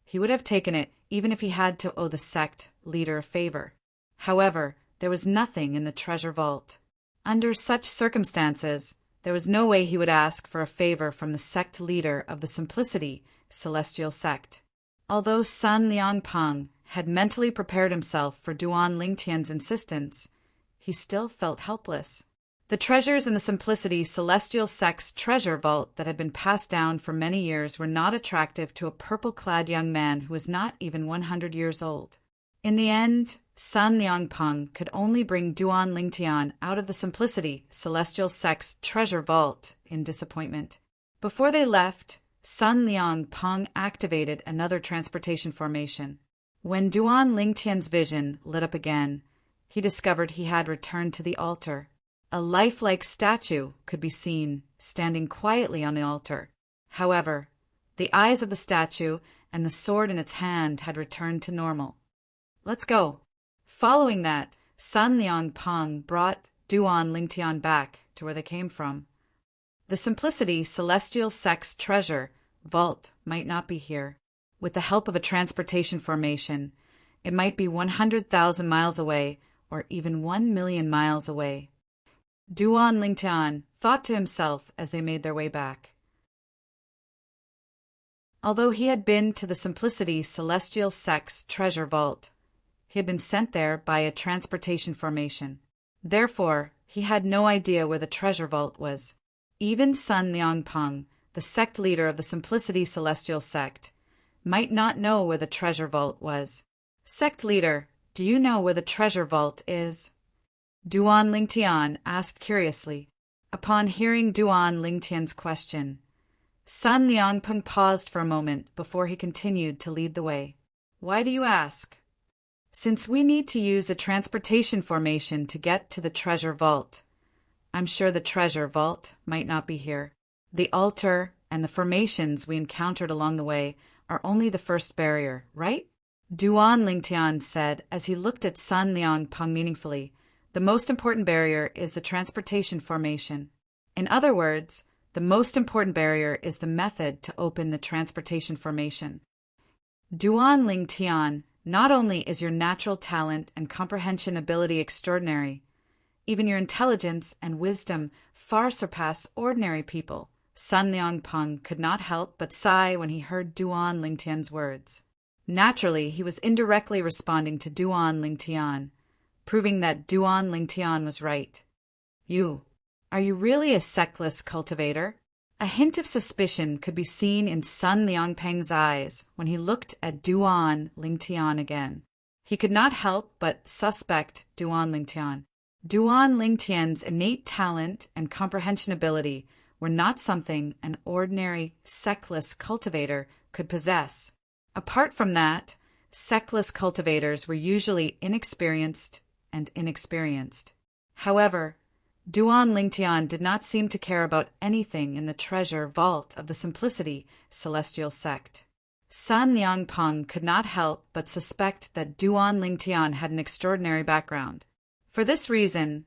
he would have taken it even if he had to owe the sect leader a favor. However, there was nothing in the treasure vault. Under such circumstances, there was no way he would ask for a favor from the sect leader of the Simplicity Celestial Sect. Although Sun Liangpeng had mentally prepared himself for Duan Ling Tian's insistence, he still felt helpless. The treasures in the Simplicity Celestial Sect's treasure vault that had been passed down for many years were not attractive to a purple-clad young man who was not even 100 years old. In the end, Sun Liangpeng could only bring Duan Ling Tian out of the Simplicity Celestial Sect's treasure vault in disappointment. Before they left, Sun Liangpeng activated another transportation formation. When Duan Lingtian's vision lit up again, he discovered he had returned to the altar. A lifelike statue could be seen, standing quietly on the altar. However, the eyes of the statue and the sword in its hand had returned to normal. "Let's go." Following that, Sun Liangpeng brought Duan Lingtian back to where they came from. The Simplicity Celestial Sect's treasure vault might not be here. With the help of a transportation formation, it might be 100,000 miles away or even 1,000,000 miles away. Duan Lingtian thought to himself as they made their way back. Although he had been to the Simplicity Celestial Sect's treasure vault, he had been sent there by a transportation formation. Therefore, he had no idea where the treasure vault was. Even Sun Liangpeng, the sect leader of the Simplicity Celestial Sect, might not know where the treasure vault was. "Sect leader, do you know where the treasure vault is?" Duan Lingtian asked curiously. Upon hearing Duan Lingtian's question, Sun Liangpeng paused for a moment before he continued to lead the way. "Why do you ask?" "Since we need to use a transportation formation to get to the treasure vault. I'm sure the treasure vault might not be here. The altar and the formations we encountered along the way are only the first barrier, right?" Duan Lingtian said as he looked at Sun Liangpeng meaningfully. "The most important barrier is the transportation formation. In other words, the most important barrier is the method to open the transportation formation." Duan Lingtian, not only is your natural talent and comprehension ability extraordinary, even your intelligence and wisdom far surpass ordinary people. Sun Liangpeng could not help but sigh when he heard Duan Lingtian's words. Naturally, he was indirectly responding to Duan Lingtian, proving that Duan Lingtian was right. Are you really a sectless cultivator?" A hint of suspicion could be seen in Sun Liangpeng's eyes when he looked at Duan Lingtian again. He could not help but suspect Duan Lingtian. Duan Lingtian's innate talent and comprehension ability were not something an ordinary sectless cultivator could possess. Apart from that, sectless cultivators were usually inexperienced. However, Duan Lingtian did not seem to care about anything in the treasure vault of the Simplicity Celestial Sect. Sun Liangpeng could not help but suspect that Duan Lingtian had an extraordinary background. For this reason,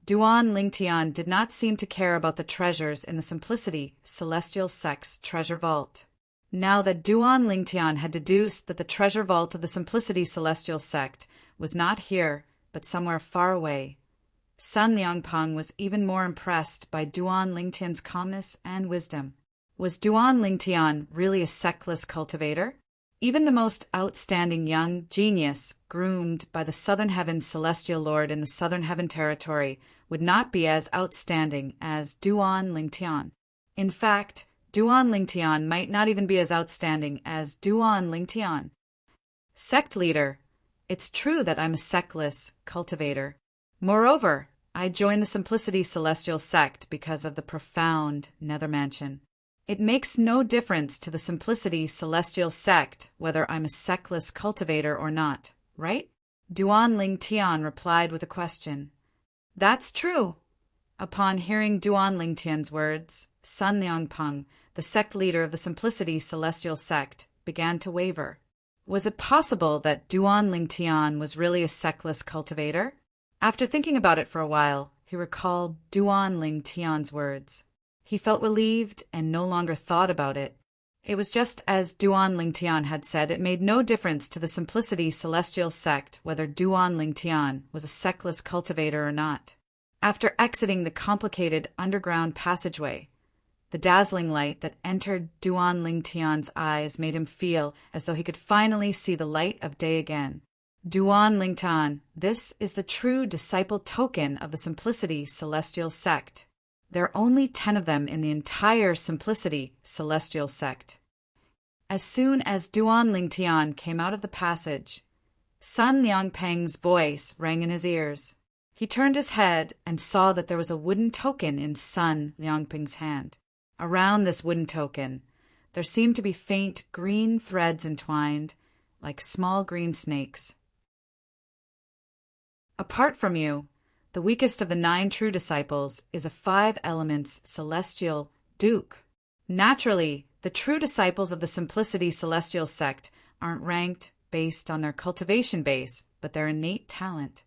Duan Lingtian did not seem to care about the treasures in the Simplicity Celestial Sect's treasure vault. Now that Duan Lingtian had deduced that the treasure vault of the Simplicity Celestial Sect was not here but somewhere far away, Sun Liangpeng was even more impressed by Duan Lingtian's calmness and wisdom. Was Duan Lingtian really a sectless cultivator? Even the most outstanding young genius groomed by the Southern Heaven Celestial Lord in the Southern Heaven Territory would not be as outstanding as Duan Lingtian. In fact, Duan Lingtian might not even be as outstanding as Duan Lingtian. "Sect leader, it's true that I'm a sectless cultivator. Moreover, I joined the Simplicity Celestial Sect because of the profound Nether Mansion. It makes no difference to the Simplicity Celestial Sect whether I'm a sectless cultivator or not, right?" Duan Lingtian replied with a question. "That's true." Upon hearing Duan Lingtian's words, Sun Liangpeng, the sect leader of the Simplicity Celestial Sect, began to waver. Was it possible that Duan Lingtian was really a sectless cultivator? After thinking about it for a while, he recalled Duan Lingtian's words. He felt relieved and no longer thought about it. It was just as Duan Lingtian had said, it made no difference to the Simplicity Celestial Sect whether Duan Lingtian was a sectless cultivator or not. After exiting the complicated underground passageway, the dazzling light that entered Duan Lingtian's eyes made him feel as though he could finally see the light of day again. Duan Lingtian, this is the true disciple token of the Simplicity Celestial Sect. There are only 10 of them in the entire Simplicity Celestial Sect. As soon as Duan Lingtian came out of the passage, Sun Liangpeng's voice rang in his ears. He turned his head and saw that there was a wooden token in Sun Liangpeng's hand. Around this wooden token, there seemed to be faint green threads entwined, like small green snakes. Apart from you, the weakest of the 9 true disciples is a 5 elements celestial duke. Naturally, the true disciples of the Simplicity Celestial sect aren't ranked based on their cultivation base, but their innate talent.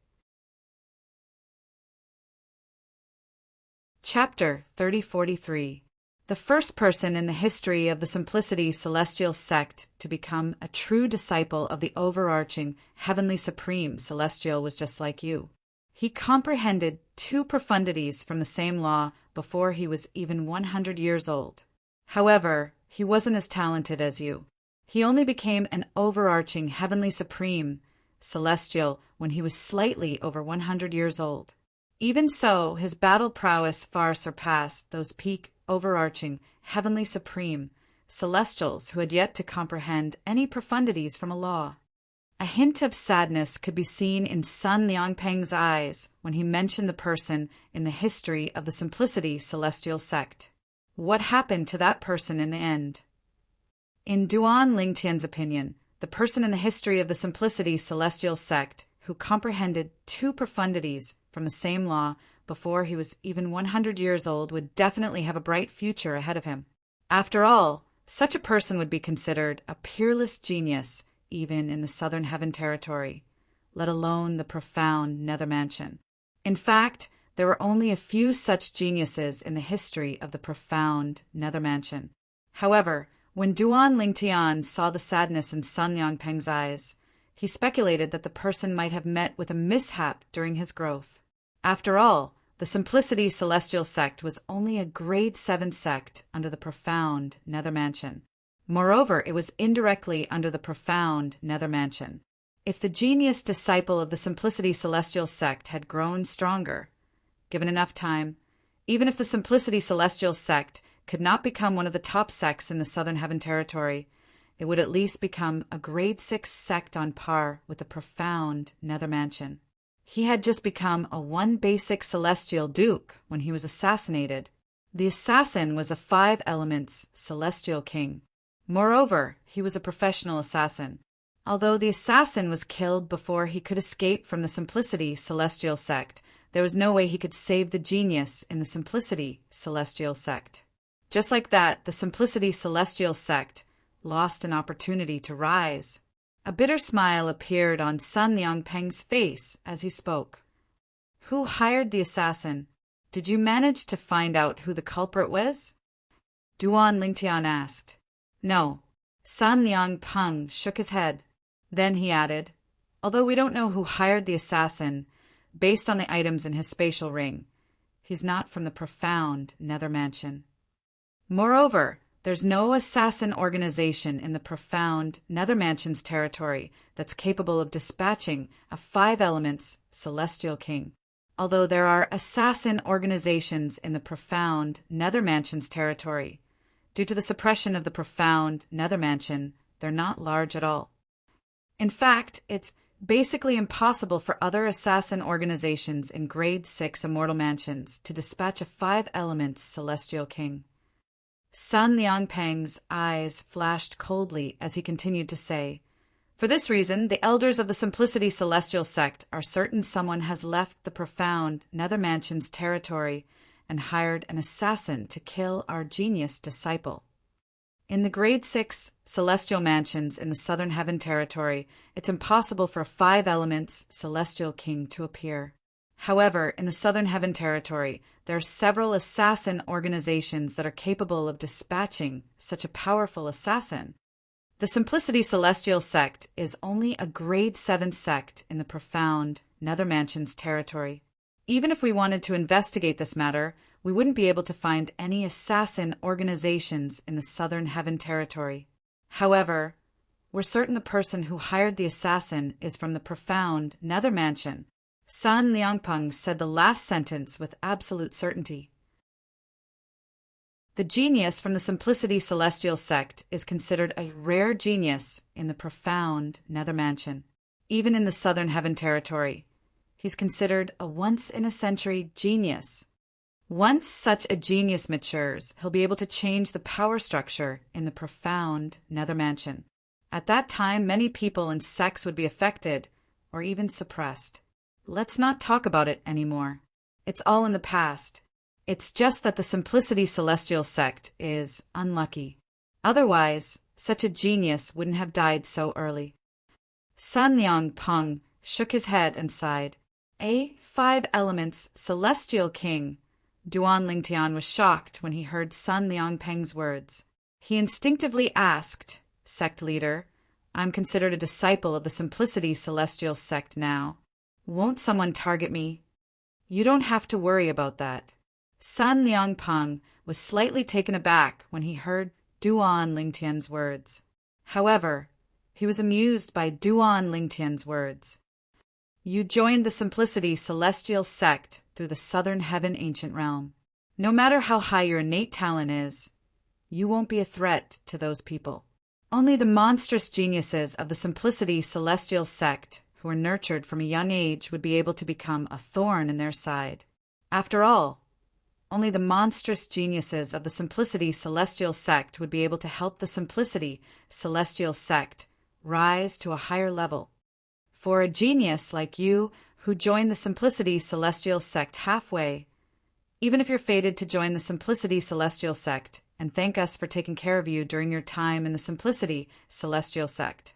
Chapter 3043. The first person in the history of the Simplicity Celestial sect to become a true disciple of the overarching Heavenly Supreme Celestial was just like you. He comprehended 2 profundities from the same law before he was even 100 years old. However, he wasn't as talented as you. He only became an overarching Heavenly Supreme Celestial when he was slightly over 100 years old. Even so, his battle prowess far surpassed those peak overarching Heavenly Supreme Celestials who had yet to comprehend any profundities from a law. A hint of sadness could be seen in Sun Liangpeng's eyes when he mentioned the person in the history of the Simplicity Celestial sect. What happened to that person in the end? In Duan Lingtian's opinion, the person in the history of the Simplicity Celestial sect who comprehended 2 profundities from the same law before he was even 100 years old would definitely have a bright future ahead of him. After all, such a person would be considered a peerless genius even in the Southern Heaven Territory, let alone the profound Nether Mansion. In fact, there were only a few such geniuses in the history of the profound Nether Mansion. However, when Duan Lingtian saw the sadness in Sun Liangpeng's eyes, he speculated that the person might have met with a mishap during his growth. After all, the Simplicity Celestial sect was only a grade 7 sect under the profound Nether Mansion. Moreover, it was indirectly under the profound Nether Mansion. If the genius disciple of the Simplicity Celestial sect had grown stronger, given enough time, even if the Simplicity Celestial sect could not become one of the top sects in the Southern Heaven Territory, it would at least become a grade 6 sect on par with the profound Nether Mansion. He had just become a 1 basic celestial duke when he was assassinated. The assassin was a 5 elements celestial king. Moreover, he was a professional assassin. Although the assassin was killed before he could escape from the Simplicity Celestial sect, there was no way he could save the genius in the Simplicity Celestial sect. Just like that, the Simplicity Celestial sect lost an opportunity to rise. A bitter smile appeared on Sun Liangpeng's face as he spoke. Who hired the assassin? Did you manage to find out who the culprit was? Duan Lingtian asked. No. Sun Liangpeng shook his head. Then he added, although we don't know who hired the assassin, based on the items in his spatial ring, he's not from the profound Nether Mansion. Moreover, there's no assassin organization in the profound Nether Mansion's territory that's capable of dispatching a 5 elements celestial king. Although there are assassin organizations in the profound Nether Mansion's territory, due to the suppression of the profound Nether Mansion, they're not large at all. In fact, it's basically impossible for other assassin organizations in grade 6 immortal mansions to dispatch a 5 elements celestial king. Sun Liangpeng's eyes flashed coldly as he continued to say, for this reason, the elders of the Simplicity Celestial sect are certain someone has left the profound Nether Mansion's territory and hired an assassin to kill our genius disciple. In the grade 6 celestial mansions in the Southern Heaven Territory, it's impossible for a 5 elements celestial king to appear. However, in the Southern Heaven Territory, there are several assassin organizations that are capable of dispatching such a powerful assassin. The Simplicity Celestial sect is only a grade 7 sect in the profound Nether Mansion's territory. Even if we wanted to investigate this matter, we wouldn't be able to find any assassin organizations in the Southern Heaven Territory. However, we're certain the person who hired the assassin is from the profound Nether Mansion. Sun Liangpeng said the last sentence with absolute certainty. The genius from the Simplicity Celestial sect is considered a rare genius in the profound Nether Mansion. Even in the Southern Heaven Territory, he's considered a once-in-a-century genius. Once such a genius matures, he'll be able to change the power structure in the profound Nether Mansion. At that time, many people and sects would be affected or even suppressed. Let's not talk about it anymore. It's all in the past. It's just that the Simplicity Celestial sect is unlucky. Otherwise, such a genius wouldn't have died so early. Sun Liang Peng shook his head and sighed. A 5 elements celestial king. Duan Lingtian was shocked when he heard Sun Liang Peng's words. He instinctively asked, "Sect leader, I'm considered a disciple of the Simplicity Celestial sect now. Won't someone target me?" "You don't have to worry about that." Sun Liang Peng was slightly taken aback when he heard Duan Lingtian's words. However, he was amused by Duan Lingtian's words. "You joined the Simplicity Celestial sect through the Southern Heaven Ancient Realm. No matter how high your innate talent is, you won't be a threat to those people. Only the monstrous geniuses of the Simplicity Celestial sect who were nurtured from a young age would be able to become a thorn in their side. After all, only the monstrous geniuses of the Simplicity Celestial sect would be able to help the Simplicity Celestial sect rise to a higher level. For a genius like you who joined the Simplicity Celestial sect halfway, even if you're fated to join the Simplicity Celestial sect and thank us for taking care of you during your time in the Simplicity Celestial sect,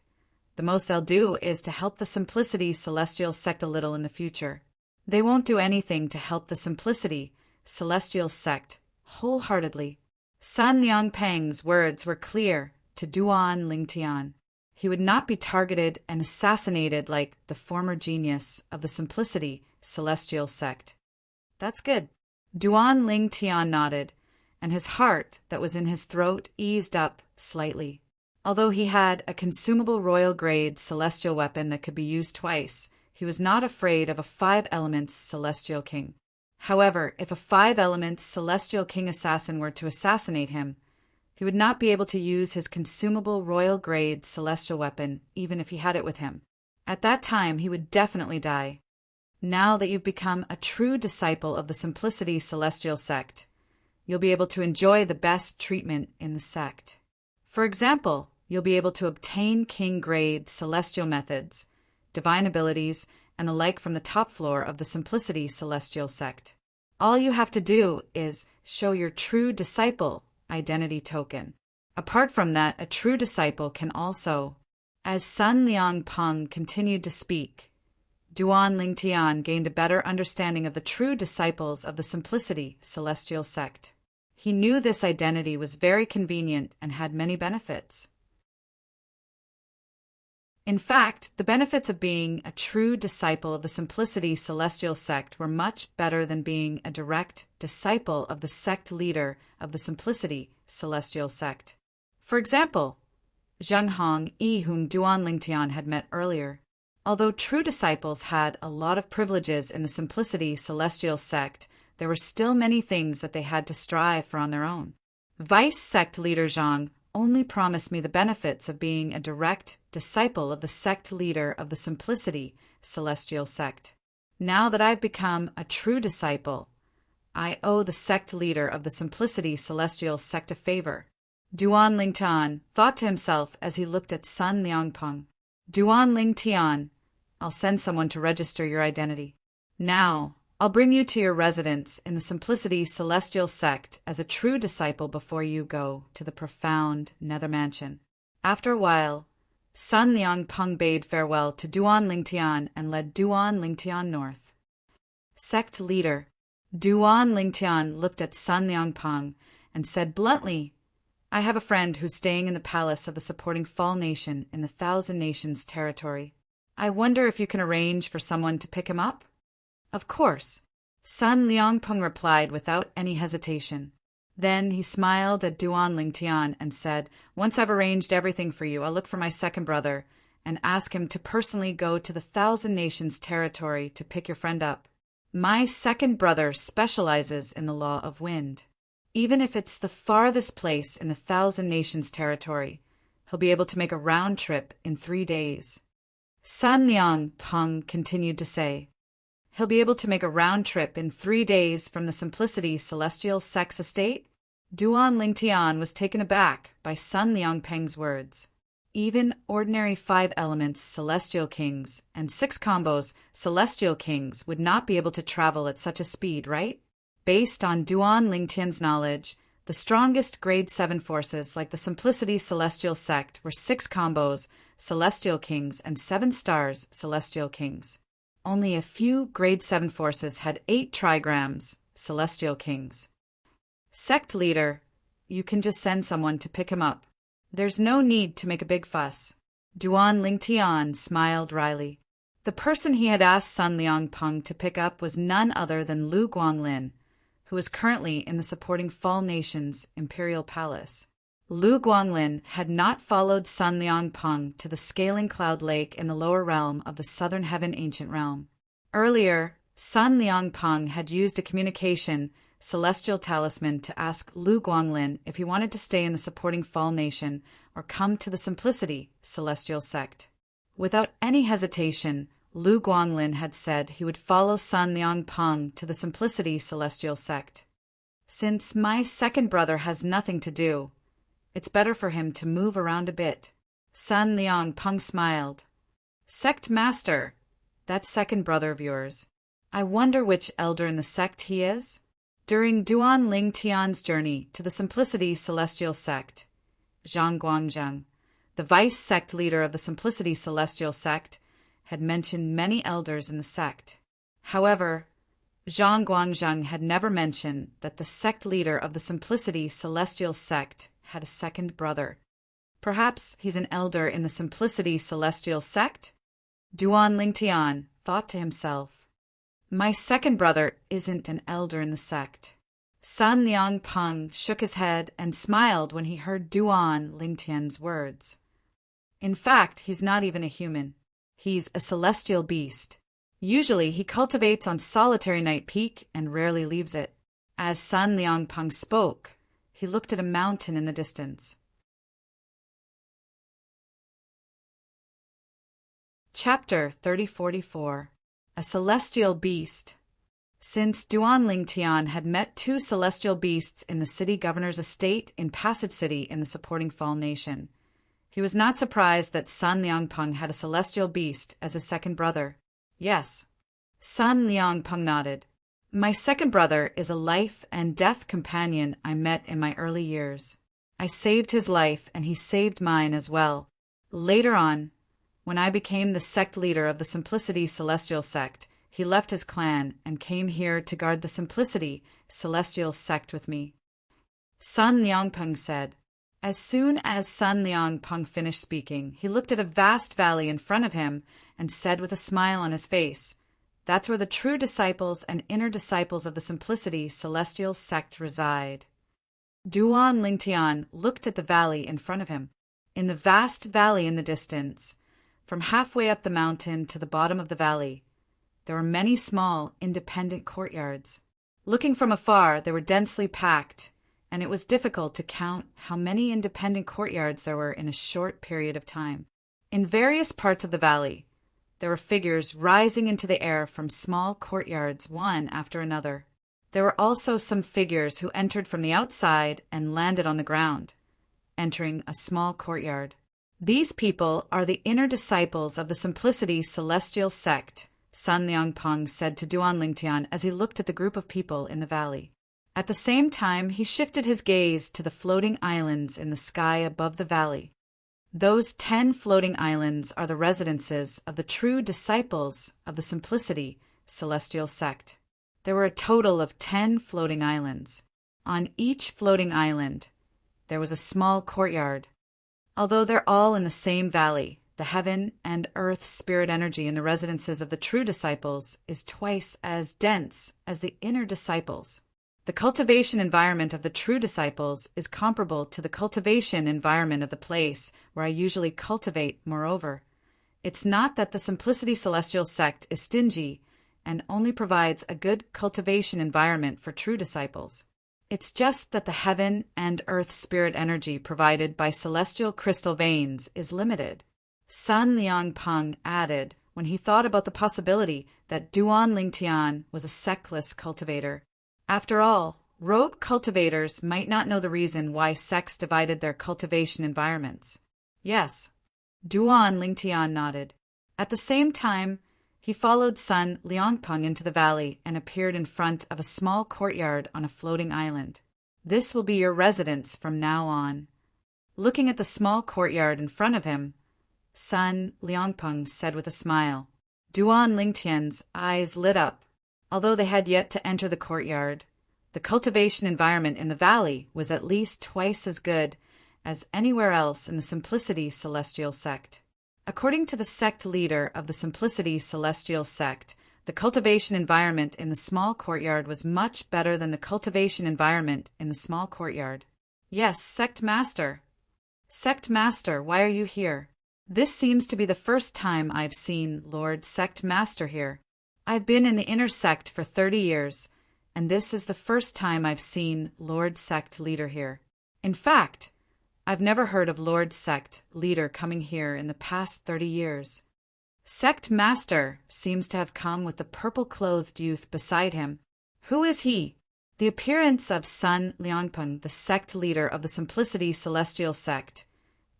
the most they'll do is to help the Simplicity Celestial sect a little in the future. They won't do anything to help the Simplicity Celestial sect wholeheartedly." Sun Liang Peng's words were clear to Duan Lingtian. He would not be targeted and assassinated like the former genius of the Simplicity Celestial sect. "That's good." Duan Lingtian nodded, and his heart that was in his throat eased up slightly. Although he had a consumable royal-grade celestial weapon that could be used twice, he was not afraid of a 5 elements celestial king. However, if a 5 elements celestial king assassin were to assassinate him, he would not be able to use his consumable royal-grade celestial weapon even if he had it with him. At that time, he would definitely die. Now that you've become a true disciple of the Simplicity Celestial sect, you'll be able to enjoy the best treatment in the sect. For example, you'll be able to obtain king-grade celestial methods, divine abilities, and the like from the top floor of the Simplicity Celestial sect. All you have to do is show your true disciple identity token. Apart from that, a true disciple can also... As Sun Liang Peng continued to speak, Duan Lingtian gained a better understanding of the true disciples of the Simplicity Celestial sect. He knew this identity was very convenient and had many benefits. In fact, the benefits of being a true disciple of the Simplicity Celestial sect were much better than being a direct disciple of the sect leader of the Simplicity Celestial sect. For example, Zheng Hong Yi, whom Duan Lingtian had met earlier. Although true disciples had a lot of privileges in the Simplicity Celestial sect, there were still many things that they had to strive for on their own. Vice sect leader Zhang only promised me the benefits of being a direct disciple of the sect leader of the Simplicity Celestial sect. Now that I've become a true disciple, I owe the sect leader of the Simplicity Celestial sect a favor. Duan Lingtian thought to himself as he looked at Sun Liang Peng. Duan Lingtian, I'll send someone to register your identity. Now, I'll bring you to your residence in the Simplicity Celestial sect as a true disciple before you go to the profound Nether Mansion. After a while, Sun Liang Peng bade farewell to Duan Lingtian and led Duan Lingtian north. Sect leader Duan Lingtian looked at Sun Liang Peng and said bluntly, "I have a friend who's staying in the palace of the supporting Fall Nation in the Thousand Nations territory. I wonder if you can arrange for someone to pick him up?" "Of course," Sun Liang Peng replied without any hesitation. Then he smiled at Duan Lingtian and said, "Once I've arranged everything for you, I'll look for my second brother and ask him to personally go to the Thousand Nations territory to pick your friend up. My second brother specializes in the law of wind. Even if it's the farthest place in the Thousand Nations territory, he'll be able to make a round trip in 3 days." Sun Liang Peng continued to say, "He'll be able to make a round trip in 3 days from the Simplicity Celestial sect's estate?" Duan Lingtian was taken aback by Sun Liang Peng's words. Even ordinary 5 elements celestial kings and 6 combos celestial kings would not be able to travel at such a speed, right? Based on Duan Lingtian's knowledge, the strongest grade 7 forces like the Simplicity Celestial Sect were 6 combos celestial kings and 7 stars celestial kings. Only a few grade 7 forces had 8 trigrams celestial kings. Sect leader, you can just send someone to pick him up. There's no need to make a big fuss. Duan Lingtian smiled wryly. The person he had asked Sun Liangpeng to pick up was none other than Lu Guanglin, who was currently in the supporting Fall Nation's imperial palace. Lu Guanglin had not followed Sun Liangpeng to the Scaling Cloud Lake in the lower realm of the Southern Heaven Ancient Realm. Earlier, Sun Liangpeng had used a communication celestial talisman to ask Lu Guanglin if he wanted to stay in the supporting Fall Nation or come to the Simplicity Celestial Sect. Without any hesitation, Lu Guanglin had said he would follow Sun Liangpeng to the Simplicity Celestial Sect. Since my second brother has nothing to do, it's better for him to move around a bit. Sun Liangpeng smiled. Sect Master, that second brother of yours. I wonder which elder in the sect he is? During Duan Lingtian's journey to the Simplicity Celestial Sect, Zhang Guangzheng, the vice-sect leader of the Simplicity Celestial Sect, had mentioned many elders in the sect. However, Zhang Guangzheng had never mentioned that the sect leader of the Simplicity Celestial Sect had a second brother. Perhaps he's an elder in the Simplicity Celestial Sect? Duan Lingtian thought to himself. My second brother isn't an elder in the sect. Sun Liangpeng shook his head and smiled when he heard Duan Lingtian's words. In fact, he's not even a human. He's a celestial beast. Usually he cultivates on solitary Night Peak and rarely leaves it. As Sun Liangpeng spoke, he looked at a mountain in the distance. Chapter 3044. A Celestial Beast. Since Duan Lingtian had met 2 celestial beasts in the city governor's estate in Passage City in the supporting Fall Nation, he was not surprised that Sun Liangpeng had a celestial beast as a second brother. Yes. Sun Liangpeng nodded. My second brother is a life and death companion I met in my early years. I saved his life and he saved mine as well. Later on, when I became the sect leader of the Simplicity Celestial Sect, he left his clan and came here to guard the Simplicity Celestial Sect with me. Sun Liangpeng said. As soon as Sun Liangpeng finished speaking, he looked at a vast valley in front of him and said with a smile on his face, That's where the true disciples and inner disciples of the Simplicity Celestial Sect reside. Duan Lingtian looked at the valley in front of him. In the vast valley in the distance, from halfway up the mountain to the bottom of the valley, there were many small, independent courtyards. Looking from afar, they were densely packed, and it was difficult to count how many independent courtyards there were in a short period of time. In various parts of the valley, there were figures rising into the air from small courtyards, one after another. There were also some figures who entered from the outside and landed on the ground, entering a small courtyard. These people are the inner disciples of the Simplicity Celestial Sect, Sun Liangpeng said to Duan Lingtian as he looked at the group of people in the valley. At the same time, he shifted his gaze to the floating islands in the sky above the valley. Those 10 floating islands are the residences of the true disciples of the Simplicity Celestial Sect. There were a total of 10 floating islands. On each floating island, there was a small courtyard. Although they're all in the same valley, the heaven and earth spirit energy in the residences of the true disciples is twice as dense as the inner disciples. The cultivation environment of the true disciples is comparable to the cultivation environment of the place where I usually cultivate. Moreover, it's not that the Simplicity Celestial Sect is stingy and only provides a good cultivation environment for true disciples. It's just that the heaven and earth spirit energy provided by celestial crystal veins is limited. Sun Liangpeng added when he thought about the possibility that Duan Lingtian was a sectless cultivator. After all, rogue cultivators might not know the reason why sects divided their cultivation environments. Yes, Duan Lingtian nodded. At the same time, he followed Sun Liangpeng into the valley and appeared in front of a small courtyard on a floating island. This will be your residence from now on. Looking at the small courtyard in front of him, Sun Liangpeng said with a smile. Duan Lingtian's eyes lit up. Although they had yet to enter the courtyard, the cultivation environment in the valley was at least twice as good as anywhere else in the Simplicity Celestial sect. According to the sect leader of the Simplicity Celestial sect, the cultivation environment in the small courtyard was much better than the cultivation environment in the small courtyard. Yes, Sect Master. Sect Master, why are you here? This seems to be the first time I've seen Lord Sect Master here. I've been in the inner sect for 30 years, and this is the first time I've seen Lord Sect Leader here. In fact, I've never heard of Lord Sect Leader coming here in the past 30 years. Sect Master seems to have come with the purple-clothed youth beside him. Who is he? The appearance of Sun Liangpeng, the sect leader of the Simplicity Celestial sect,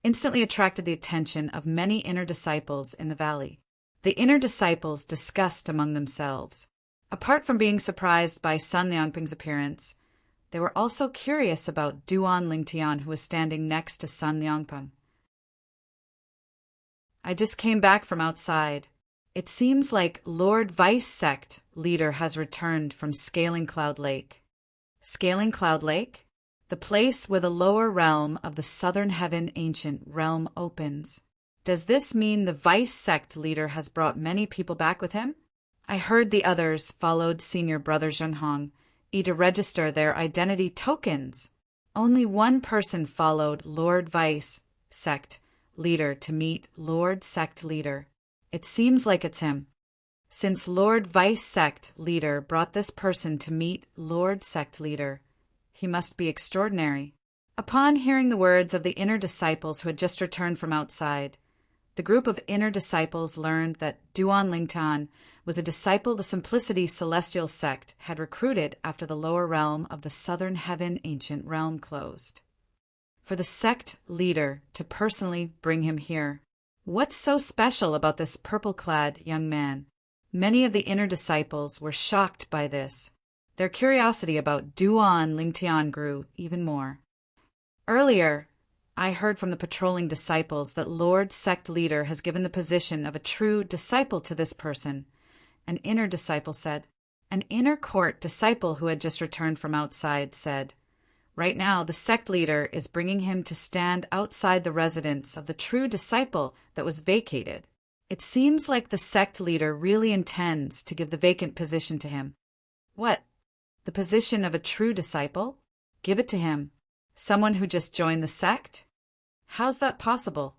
instantly attracted the attention of many inner disciples in the valley. The inner disciples discussed among themselves. Apart from being surprised by Sun Liangpeng's appearance, they were also curious about Duan Lingtian, who was standing next to Sun Liangpeng. I just came back from outside. It seems like Lord Vice Sect Leader has returned from Scaling Cloud Lake. Scaling Cloud Lake? The place where the lower realm of the Southern Heaven Ancient Realm opens. Does this mean the Vice Sect Leader has brought many people back with him? I heard the others followed Senior Brother Zhenhong to register their identity tokens. Only one person followed Lord Vice Sect Leader to meet Lord Sect Leader. It seems like it's him. Since Lord Vice Sect Leader brought this person to meet Lord Sect Leader, he must be extraordinary. Upon hearing the words of the inner disciples who had just returned from outside, the group of inner disciples learned that Duan Lingtian was a disciple the Simplicity Celestial sect had recruited after the lower realm of the Southern Heaven Ancient Realm closed. For the sect leader to personally bring him here. What's so special about this purple-clad young man? Many of the inner disciples were shocked by this. Their curiosity about Duan Lingtian grew even more. Earlier, I heard from the patrolling disciples that Lord Sect Leader has given the position of a true disciple to this person. An inner disciple said. An inner court disciple who had just returned from outside said, right now the sect leader is bringing him to stand outside the residence of the true disciple that was vacated. It seems like the sect leader really intends to give the vacant position to him. What? The position of a true disciple? Give it to him. Someone who just joined the sect? How's that possible?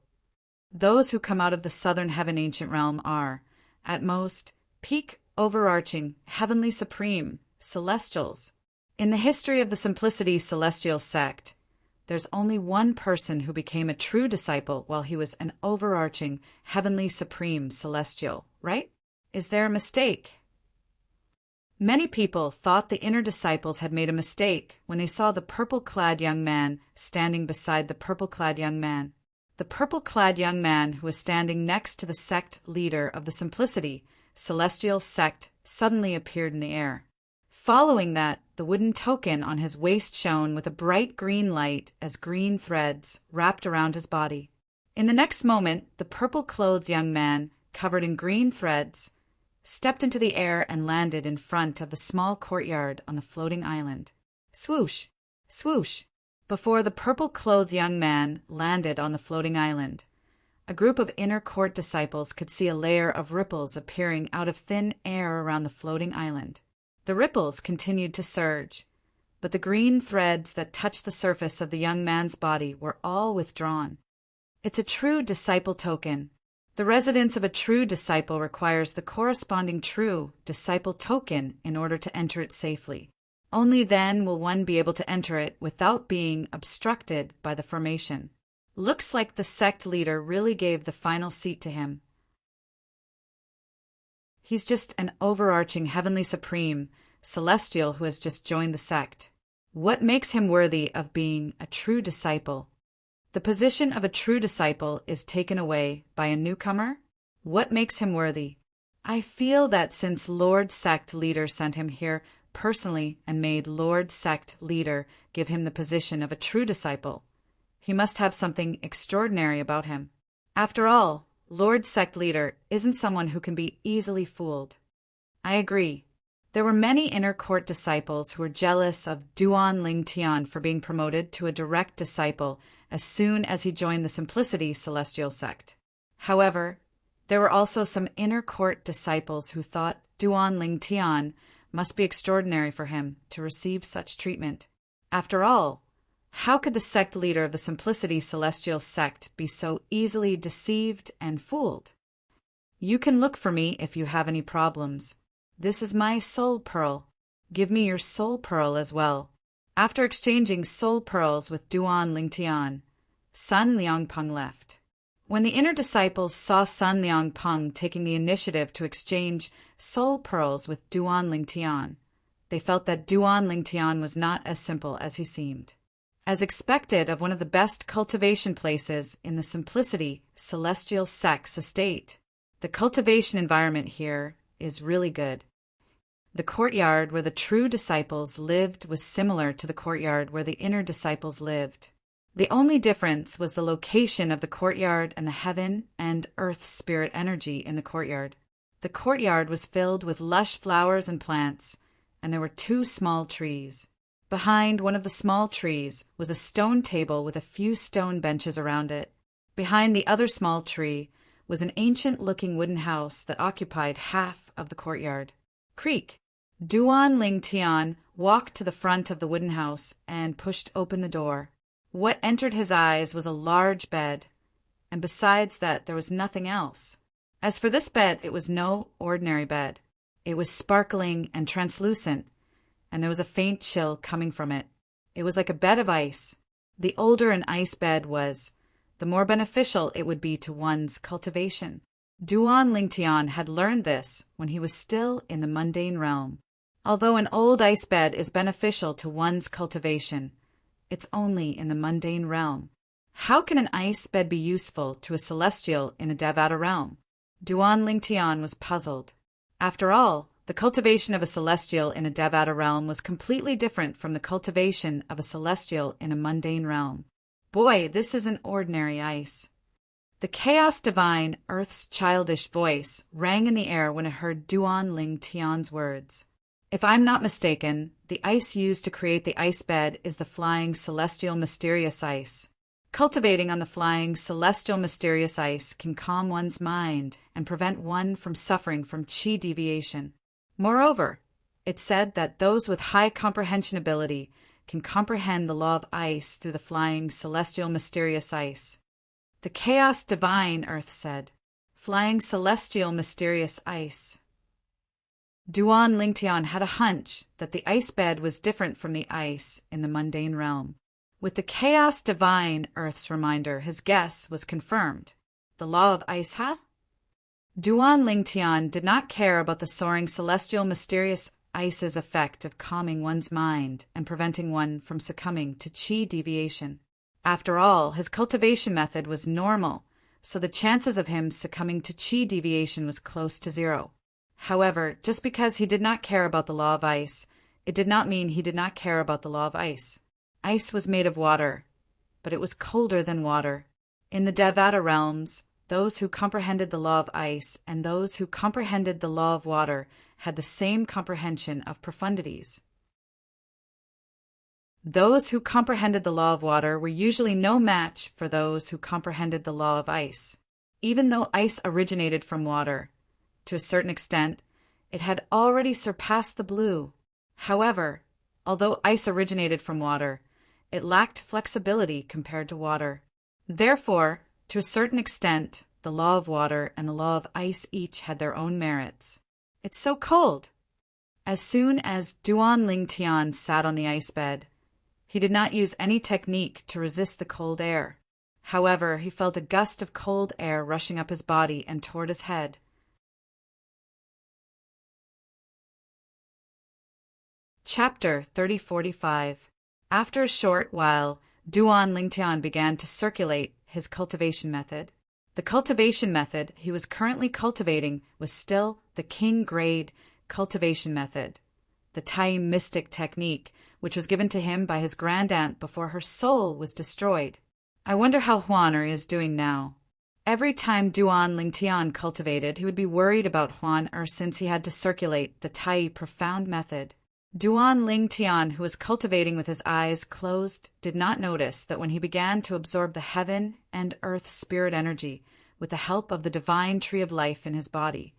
Those who come out of the Southern Heaven Ancient Realm are, at most, peak overarching, heavenly supreme, celestials. In the history of the Simplicity Celestial sect, there's only one person who became a true disciple while he was an overarching, heavenly supreme celestial, right? Is there a mistake? Many people thought the inner disciples had made a mistake when they saw the purple-clad young man standing beside the purple-clad young man. The purple-clad young man who was standing next to the sect leader of the Simplicity Celestial sect suddenly appeared in the air. Following that, the wooden token on his waist shone with a bright green light as green threads wrapped around his body. In the next moment, the purple-clothed young man, covered in green threads, stepped into the air and landed in front of the small courtyard on the floating island. Swoosh! Swoosh! Before the purple-clothed young man landed on the floating island, a group of inner court disciples could see a layer of ripples appearing out of thin air around the floating island. The ripples continued to surge, but the green threads that touched the surface of the young man's body were all withdrawn. It's a true disciple token. The residence of a true disciple requires the corresponding true disciple token in order to enter it safely. Only then will one be able to enter it without being obstructed by the formation. Looks like the sect leader really gave the final seat to him. He's just an overarching heavenly supreme, celestial who has just joined the sect. What makes him worthy of being a true disciple? The position of a true disciple is taken away by a newcomer? What makes him worthy? I feel that since Lord Sect Leader sent him here personally and made Lord Sect Leader give him the position of a true disciple, he must have something extraordinary about him. After all, Lord Sect Leader isn't someone who can be easily fooled. I agree. There were many inner court disciples who were jealous of Duan Ling Tian for being promoted to a direct disciple as soon as he joined the Simplicity Celestial Sect. However, there were also some inner court disciples who thought Duan Ling Tian must be extraordinary for him to receive such treatment. After all, how could the sect leader of the Simplicity Celestial Sect be so easily deceived and fooled? You can look for me if you have any problems. This is my soul pearl. Give me your soul pearl as well. After exchanging soul pearls with Duan Ling Tian, Sun Liangpeng left. When the inner disciples saw Sun Liangpeng taking the initiative to exchange soul pearls with Duan Ling Tian, they felt that Duan Ling Tian was not as simple as he seemed. As expected of one of the best cultivation places in the Simplicity Celestial Sect's estate, the cultivation environment here is really good. The courtyard where the true disciples lived was similar to the courtyard where the inner disciples lived. The only difference was the location of the courtyard and the heaven and earth spirit energy in the courtyard. The courtyard was filled with lush flowers and plants, and there were 2 small trees. Behind one of the small trees was a stone table with a few stone benches around it. Behind the other small tree was an ancient-looking wooden house that occupied half of the courtyard. Creak! Duan Ling Tian walked to the front of the wooden house and pushed open the door. What entered his eyes was a large bed, and besides that there was nothing else. As for this bed, it was no ordinary bed. It was sparkling and translucent, and there was a faint chill coming from it. It was like a bed of ice. The older an ice bed was, the more beneficial it would be to one's cultivation. Duan Ling Tian had learned this when he was still in the mundane realm. Although an old ice bed is beneficial to one's cultivation, it's only in the mundane realm. How can an ice bed be useful to a celestial in a Devata realm? Duan Ling Tian was puzzled. After all, the cultivation of a celestial in a Devata realm was completely different from the cultivation of a celestial in a mundane realm. Boy, this isn't ordinary ice. The chaos divine, Earth's childish voice, rang in the air when it heard Duan Ling Tian's words. If I'm not mistaken, the ice used to create the ice bed is the flying celestial mysterious ice. Cultivating on the flying celestial mysterious ice can calm one's mind and prevent one from suffering from chi deviation. Moreover, it's said that those with high comprehension ability can comprehend the law of ice through the flying celestial mysterious ice. The chaos divine, Earth said. Flying celestial mysterious ice. Duan Ling Tian had a hunch that the ice bed was different from the ice in the mundane realm. With the chaos divine, Earth's reminder, his guess was confirmed. The law of ice, huh? Duan Ling Tian did not care about the soaring celestial mysterious ice's effect of calming one's mind and preventing one from succumbing to chi deviation. After all, his cultivation method was normal, so the chances of him succumbing to chi deviation was close to 0. However, just because he did not care about the law of ice, it did not mean he did not care about the law of ice. Ice was made of water, but it was colder than water. In the Devata realms, those who comprehended the law of ice and those who comprehended the law of water had the same comprehension of profundities. Those who comprehended the law of water were usually no match for those who comprehended the law of ice. Even though ice originated from water, to a certain extent, it had already surpassed the blue. However, although ice originated from water, it lacked flexibility compared to water. Therefore, to a certain extent, the law of water and the law of ice each had their own merits. It's so cold! As soon as Duan Ling Tian sat on the ice bed, he did not use any technique to resist the cold air. However, he felt a gust of cold air rushing up his body and toward his head. Chapter 3045. After a short while, Duan Lingtian began to circulate his cultivation method. The cultivation method he was currently cultivating was still the king-grade cultivation method, the Tai mystic technique, which was given to him by his grandaunt before her soul was destroyed. I wonder how Huan is doing now. Every time Duan Lingtian cultivated, he would be worried about Huan since he had to circulate the Tai profound method. Duan Lingtian, who was cultivating with his eyes closed, did not notice that when he began to absorb the heaven and earth spirit energy with the help of the divine tree of life in his body,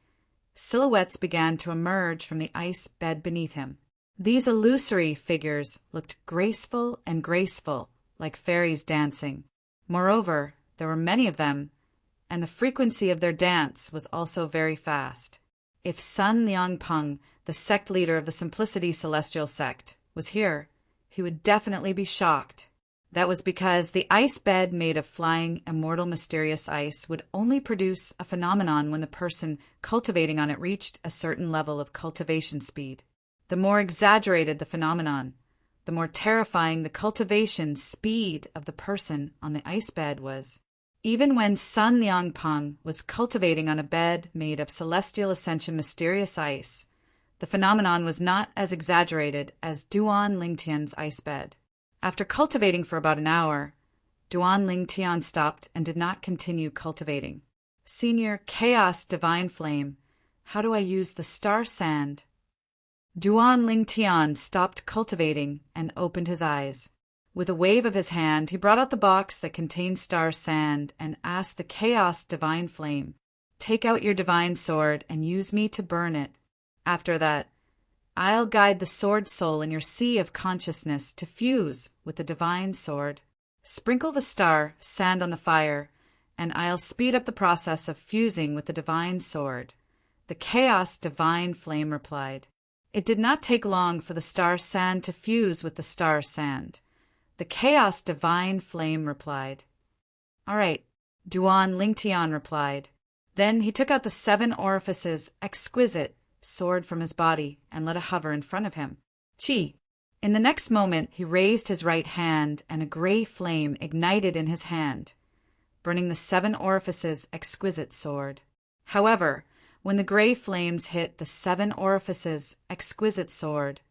silhouettes began to emerge from the ice bed beneath him. These illusory figures looked graceful, like fairies dancing. Moreover, there were many of them, and the frequency of their dance was also very fast. If Sun Liangpeng, the sect leader of the Simplicity Celestial sect, was here, he would definitely be shocked. That was because the ice bed made of flying, immortal, mysterious ice would only produce a phenomenon when the person cultivating on it reached a certain level of cultivation speed. The more exaggerated the phenomenon, the more terrifying the cultivation speed of the person on the ice bed was. Even when Sun Liangpeng was cultivating on a bed made of celestial ascension mysterious ice, the phenomenon was not as exaggerated as Duan Lingtian's ice bed. After cultivating for about an hour, Duan Lingtian stopped and did not continue cultivating. Senior Chaos Divine Flame, how do I use the star sand? Duan Lingtian stopped cultivating and opened his eyes. With a wave of his hand, he brought out the box that contained star sand and asked the Chaos Divine Flame, "Take out your divine sword and use me to burn it. After that, I'll guide the sword soul in your sea of consciousness to fuse with the divine sword. Sprinkle the star sand on the fire, and I'll speed up the process of fusing with the divine sword." The Chaos Divine Flame replied. It did not take long for the star sand to fuse with the star sand. The Chaos Divine Flame replied. "All right," Duan Lingtian replied. Then he took out the 7 orifices exquisite sword from his body and let it hover in front of him. Chi! In the next moment, he raised his right hand and a gray flame ignited in his hand, burning the 7 orifices exquisite sword. However, when the gray flames hit the 7 orifices exquisite sword,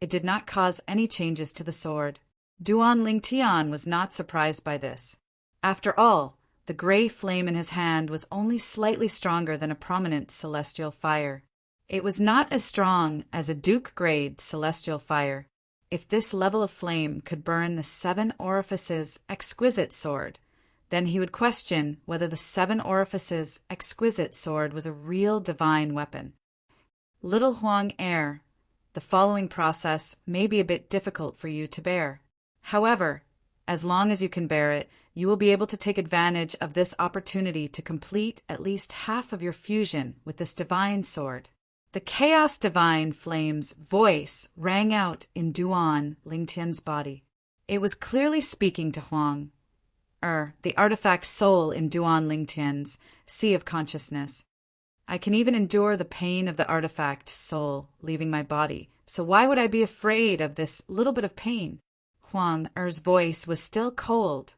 it did not cause any changes to the sword. Duan Lingtian was not surprised by this. After all, the gray flame in his hand was only slightly stronger than a prominent celestial fire. It was not as strong as a Duke-grade celestial fire. If this level of flame could burn the 7 orifices exquisite sword, then he would question whether the 7 orifices exquisite sword was a real divine weapon. Little Huang Heir, the following process may be a bit difficult for you to bear. However, as long as you can bear it, you will be able to take advantage of this opportunity to complete at least half of your fusion with this divine sword. The Chaos Divine Flame's voice rang out in Duan Lingtian's body. It was clearly speaking to Huang, the artifact soul in Duan Lingtian's sea of consciousness. I can even endure the pain of the artifact soul leaving my body, so why would I be afraid of this little bit of pain? Huang Er's voice was still cold,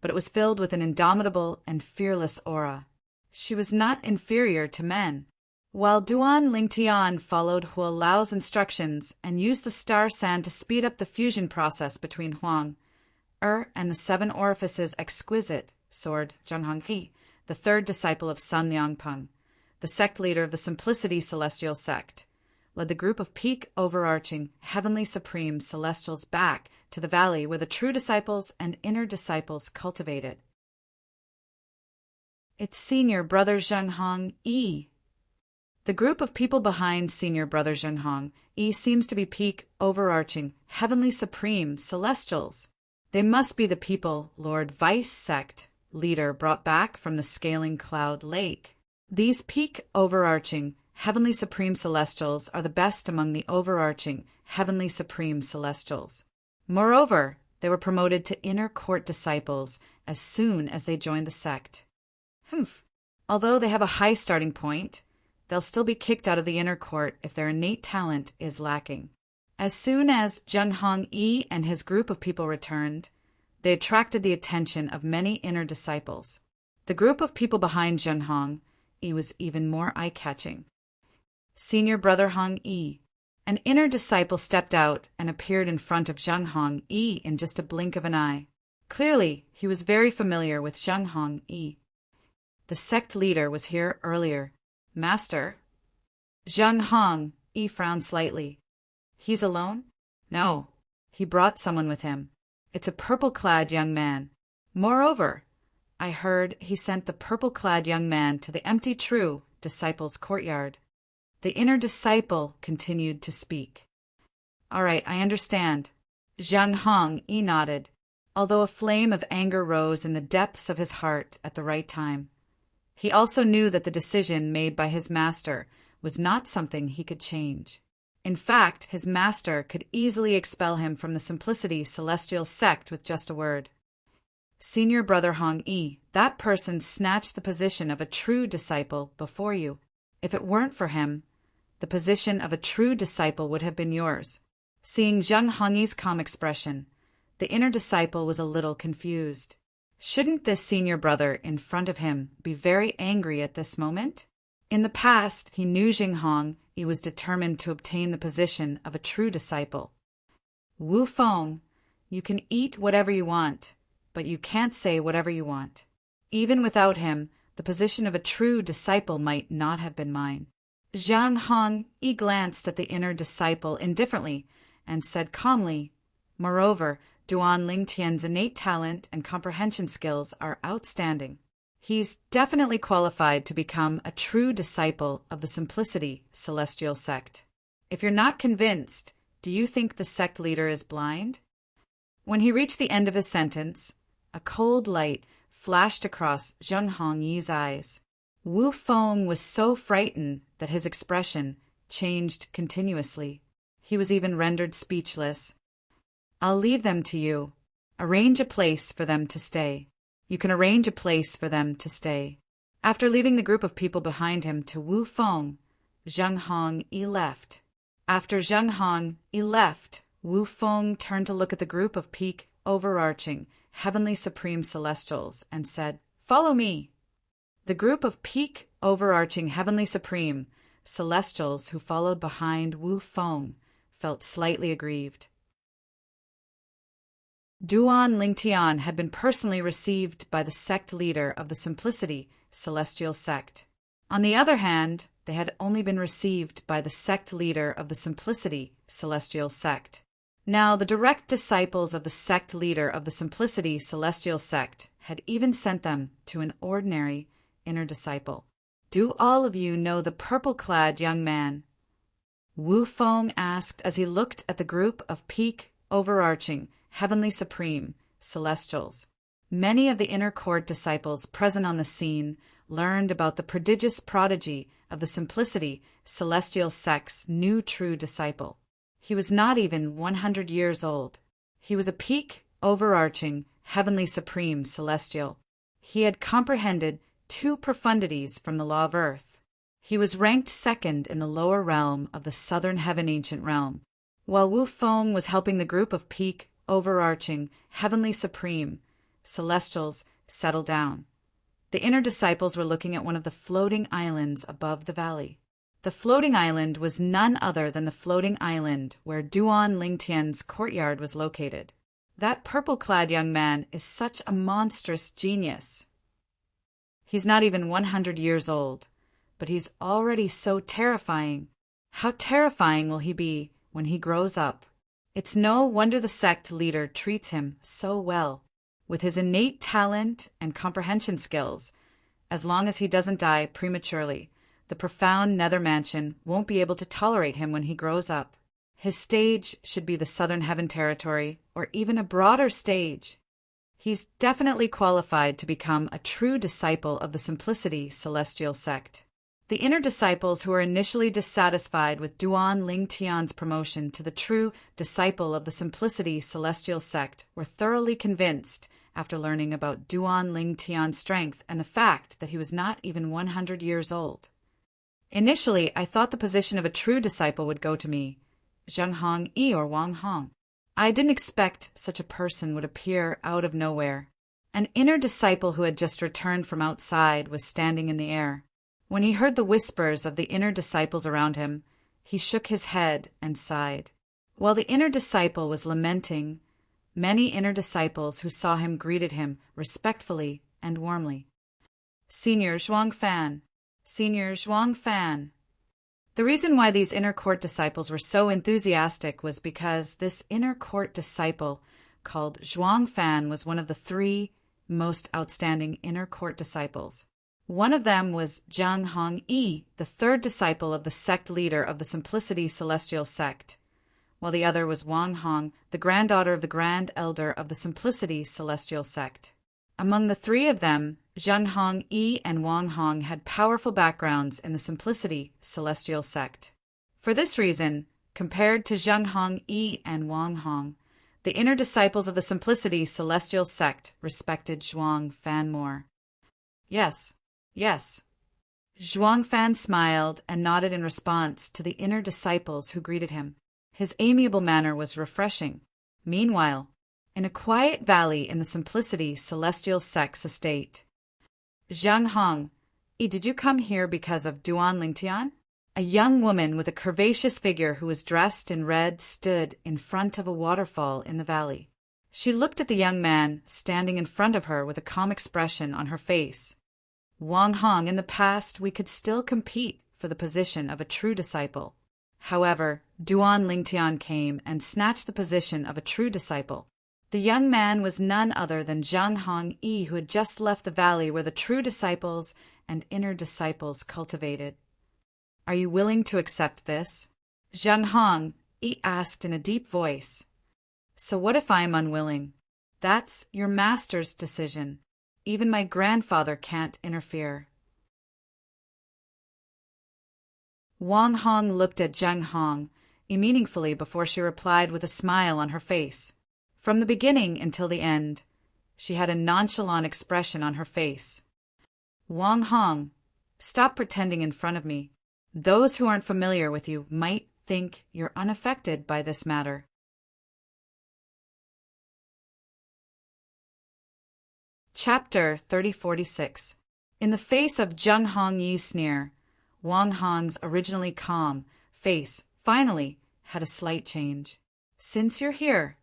but it was filled with an indomitable and fearless aura. She was not inferior to men. While Duan Lingtian followed Hua Lao's instructions and used the star sand to speed up the fusion process between Huang and the 7 orifices exquisite sword Zhenghang He, the 3rd disciple of Sun Liangpeng, the sect leader of the Simplicity Celestial sect, led the group of peak overarching heavenly supreme celestials back to the valley where the true disciples and inner disciples cultivated. It's Senior Brother Zhenghang Yi. The group of people behind Senior Brother Zhenghang Yi seems to be peak overarching heavenly supreme celestials. They must be the people Lord Vice sect leader brought back from the scaling cloud lake. These peak overarching heavenly supreme celestials are the best among the overarching heavenly supreme celestials. Moreover, they were promoted to inner court disciples as soon as they joined the sect. Although they have a high starting point, they'll still be kicked out of the inner court if their innate talent is lacking. As soon as Zhenghang Yi and his group of people returned, They attracted the attention of many inner disciples. The group of people behind Zheng Hong Yi was even more eye-catching. Senior Brother Hong Yi. An inner disciple stepped out and appeared in front of Zheng Hong Yi in just a blink of an eye. Clearly, he was very familiar with Zheng Hong Yi. The sect leader was here earlier. Master? Zheng Hong Yi frowned slightly. He's alone? No. He brought someone with him. It's a purple-clad young man. Moreover, I heard he sent the purple-clad young man to the empty true disciples' courtyard. The inner disciple continued to speak. All right, I understand. Zheng Hong Yi nodded, although a flame of anger rose in the depths of his heart at the right time. He also knew that the decision made by his master was not something he could change. In fact, his master could easily expel him from the Simplicity Celestial sect with just a word. Senior Brother Hong Yi, that person snatched the position of a true disciple before you. If it weren't for him, the position of a true disciple would have been yours. Seeing Zheng Hong Yi's calm expression, the inner disciple was a little confused. Shouldn't this senior brother in front of him be very angry at this moment? In the past, he knew Zheng Hong Yi was determined to obtain the position of a true disciple. Wu Feng, you can eat whatever you want, but you can't say whatever you want. Even without him, the position of a true disciple might not have been mine. Zheng Hong Yi glanced at the inner disciple indifferently and said calmly, Moreover, Duan Lingtian's innate talent and comprehension skills are outstanding. He's definitely qualified to become a true disciple of the Simplicity Celestial sect. If you're not convinced, do you think the sect leader is blind? When he reached the end of his sentence, a cold light flashed across Zheng Hong Yi's eyes. Wu Feng was so frightened that his expression changed continuously. He was even rendered speechless. I'll leave them to you. Arrange a place for them to stay. You can arrange a place for them to stay. After leaving the group of people behind him to Wu Feng, Zheng Hong Yi left. After Zheng Hong Yi left, Wu Feng turned to look at the group of peak, overarching, heavenly supreme celestials and said, Follow me. The group of peak, overarching, heavenly supreme celestials who followed behind Wu Feng felt slightly aggrieved. Duan Lingtian had been personally received by the sect leader of the Simplicity Celestial sect. On the other hand, they had only been received by the sect leader of the Simplicity Celestial sect. Now, the direct disciples of the sect leader of the Simplicity Celestial sect had even sent them to an ordinary inner disciple. Do all of you know the purple-clad young man? Wu Feng asked as he looked at the group of peak, overarching, heavenly supreme celestials. Many of the inner court disciples present on the scene learned about the prodigious prodigy of the Simplicity Celestial sect's new true disciple. He was not even 100 years old. He was a peak, overarching, heavenly supreme celestial. He had comprehended 2 profundities from the law of earth. He was ranked second in the lower realm of the southern heaven ancient realm. While Wu Feng was helping the group of peak, overarching, heavenly supreme celestials settle down, the inner disciples were looking at one of the floating islands above the valley. The floating island was none other than the floating island where Duan Lingtian's courtyard was located. That purple-clad young man is such a monstrous genius. He's not even 100 years old, but he's already so terrifying. How terrifying will he be when he grows up? It's no wonder the sect leader treats him so well. With his innate talent and comprehension skills, as long as he doesn't die prematurely, the profound nether mansion won't be able to tolerate him when he grows up. His stage should be the Southern Heaven territory, or even a broader stage. He's definitely qualified to become a true disciple of the Simplicity Celestial sect. The inner disciples who were initially dissatisfied with Duan Lingtian's promotion to the true disciple of the Simplicity Celestial sect were thoroughly convinced after learning about Duan Lingtian's strength and the fact that he was not even 100 years old. Initially, I thought the position of a true disciple would go to me, Zheng Hong Yi or Wang Hong. I didn't expect such a person would appear out of nowhere. An inner disciple who had just returned from outside was standing in the air. When he heard the whispers of the inner disciples around him, he shook his head and sighed. While the inner disciple was lamenting, many inner disciples who saw him greeted him respectfully and warmly. Senior Zhuang Fan, Senior Zhuang Fan. The reason why these inner court disciples were so enthusiastic was because this inner court disciple, called Zhuang Fan, was one of the 3 most outstanding inner court disciples. One of them was Zhang Hongyi, the 3rd disciple of the sect leader of the Simplicity Celestial sect, while the other was Wang Hong, the granddaughter of the Grand Elder of the Simplicity Celestial sect. Among the 3 of them, Zhang Hongyi and Wang Hong had powerful backgrounds in the Simplicity Celestial sect. For this reason, compared to Zhang Hongyi and Wang Hong, the inner disciples of the Simplicity Celestial sect respected Zhuang Fan more. Yes, yes. Zhuang Fan smiled and nodded in response to the inner disciples who greeted him. His amiable manner was refreshing. Meanwhile, in a quiet valley in the Simplicity Celestial sect's estate, Zhang Hong, did you come here because of Duan Lingtian? A young woman with a curvaceous figure who was dressed in red stood in front of a waterfall in the valley. She looked at the young man standing in front of her with a calm expression on her face. Wang Hong, in the past we could still compete for the position of a true disciple. However, Duan Lingtian came and snatched the position of a true disciple. The young man was none other than Zhang Hongyi, who had just left the valley where the true disciples and inner disciples cultivated. Are you willing to accept this? Zhang Hongyi asked in a deep voice. So what if I am unwilling? That's your master's decision. Even my grandfather can't interfere. Wang Hong looked at Zhang Hong meaningfully before she replied with a smile on her face. From the beginning until the end, she had a nonchalant expression on her face. Wang Hong, stop pretending in front of me. Those who aren't familiar with you might think you're unaffected by this matter. Chapter 3046. In the face of Zhang Hongyi's sneer, Wang Hong's originally calm face finally had a slight change. Since you're here,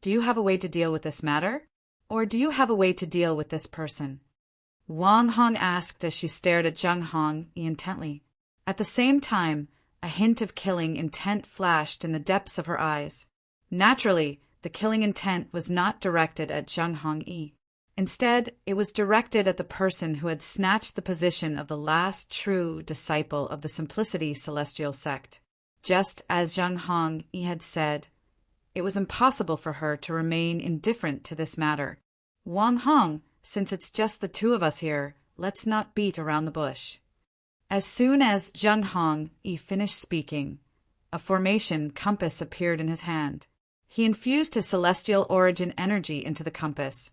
do you have a way to deal with this matter? Or do you have a way to deal with this person? Wang Hong asked as she stared at Zhang Hongyi intently. At the same time, a hint of killing intent flashed in the depths of her eyes. Naturally, the killing intent was not directed at Zhang Hongyi. Instead, it was directed at the person who had snatched the position of the last true disciple of the Simplicity Celestial sect. Just as Zhang Hongyi had said, it was impossible for her to remain indifferent to this matter. Wang Hong, since it's just the 2 of us here, let's not beat around the bush. As soon as Zhang Hongyi finished speaking, a formation compass appeared in his hand. He infused his celestial origin energy into the compass,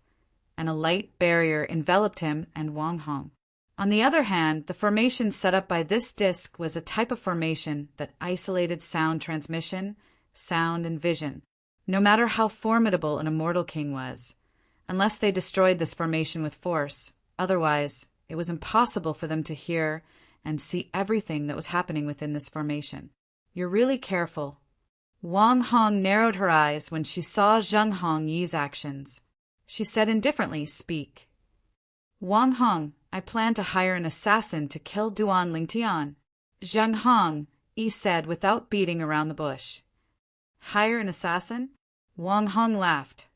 and a light barrier enveloped him and Wang Hong. On the other hand, the formation set up by this disc was a type of formation that isolated sound transmission, sound, and vision, no matter how formidable an immortal king was, unless they destroyed this formation with force. Otherwise, it was impossible for them to hear and see everything that was happening within this formation. You're really careful. Wang Hong narrowed her eyes when she saw Zhang Hongyi's actions. She said indifferently, speak. Wang Hong, I plan to hire an assassin to kill Duan Lingtian. Zhang Hongyi said without beating around the bush. Hire an assassin? Wang Hong laughed.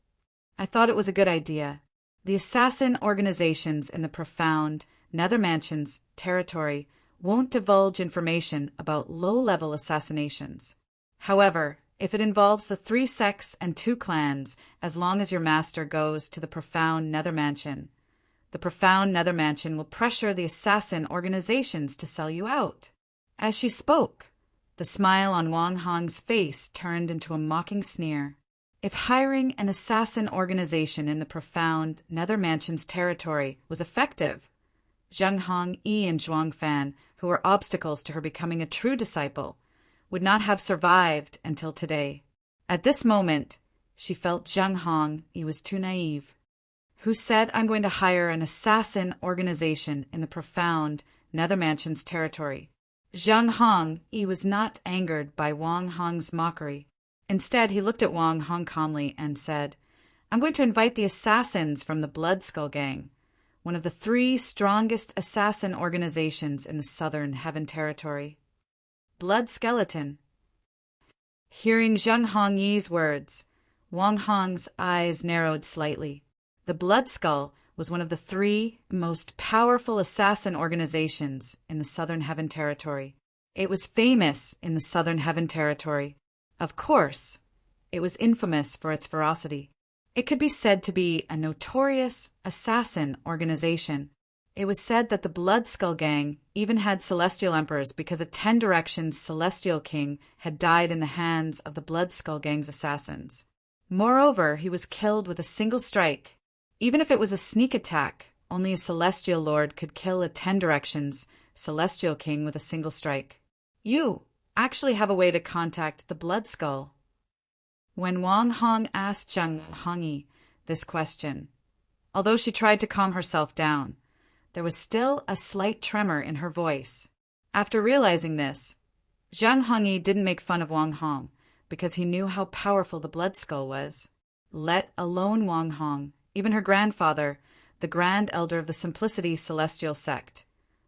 I thought it was a good idea. The assassin organizations in the profound Nether Mansion's territory won't divulge information about low-level assassinations. However, if it involves the 3 sects and 2 clans, as long as your master goes to the profound Nether Mansion, the profound Nether Mansion will pressure the assassin organizations to sell you out. As she spoke, the smile on Wang Hong's face turned into a mocking sneer. If hiring an assassin organization in the profound Nether Mansion's territory was effective, Zhang Hongyi and Zhuang Fan, who were obstacles to her becoming a true disciple, would not have survived until today. At this moment, She felt Zheng Hongyi was too naive. Who said I'm going to hire an assassin organization in the profound Nether Mansion's territory? Zheng Hongyi was not angered by Wang Hong's mockery. Instead, he looked at Wang Hong calmly and said, I'm going to invite the assassins from the Blood Skull Gang, one of the 3 strongest assassin organizations in the Southern Heaven Territory. Blood Skeleton. Hearing Zheng Hongyi's words, Wang Hong's eyes narrowed slightly. The Blood Skull was one of the 3 most powerful assassin organizations in the Southern Heaven Territory. It was famous in the Southern Heaven Territory. Of course, it was infamous for its ferocity. It could be said to be a notorious assassin organization. It was said that the Blood Skull Gang even had celestial emperors because a 10 Directions celestial king had died in the hands of the Blood Skull Gang's assassins. Moreover, he was killed with a single strike. Even if it was a sneak attack, only a celestial lord could kill a 10 Directions celestial king with a single strike. You actually have a way to contact the Blood Skull. When Wang Hong asked Zheng Hongyi this question, although she tried to calm herself down, there was still a slight tremor in her voice. After realizing this, Zheng Hongyi didn't make fun of Wang Hong because he knew how powerful the Blood Skull was. Let alone Wang Hong, even her grandfather, the Grand Elder of the Simplicity Celestial Sect,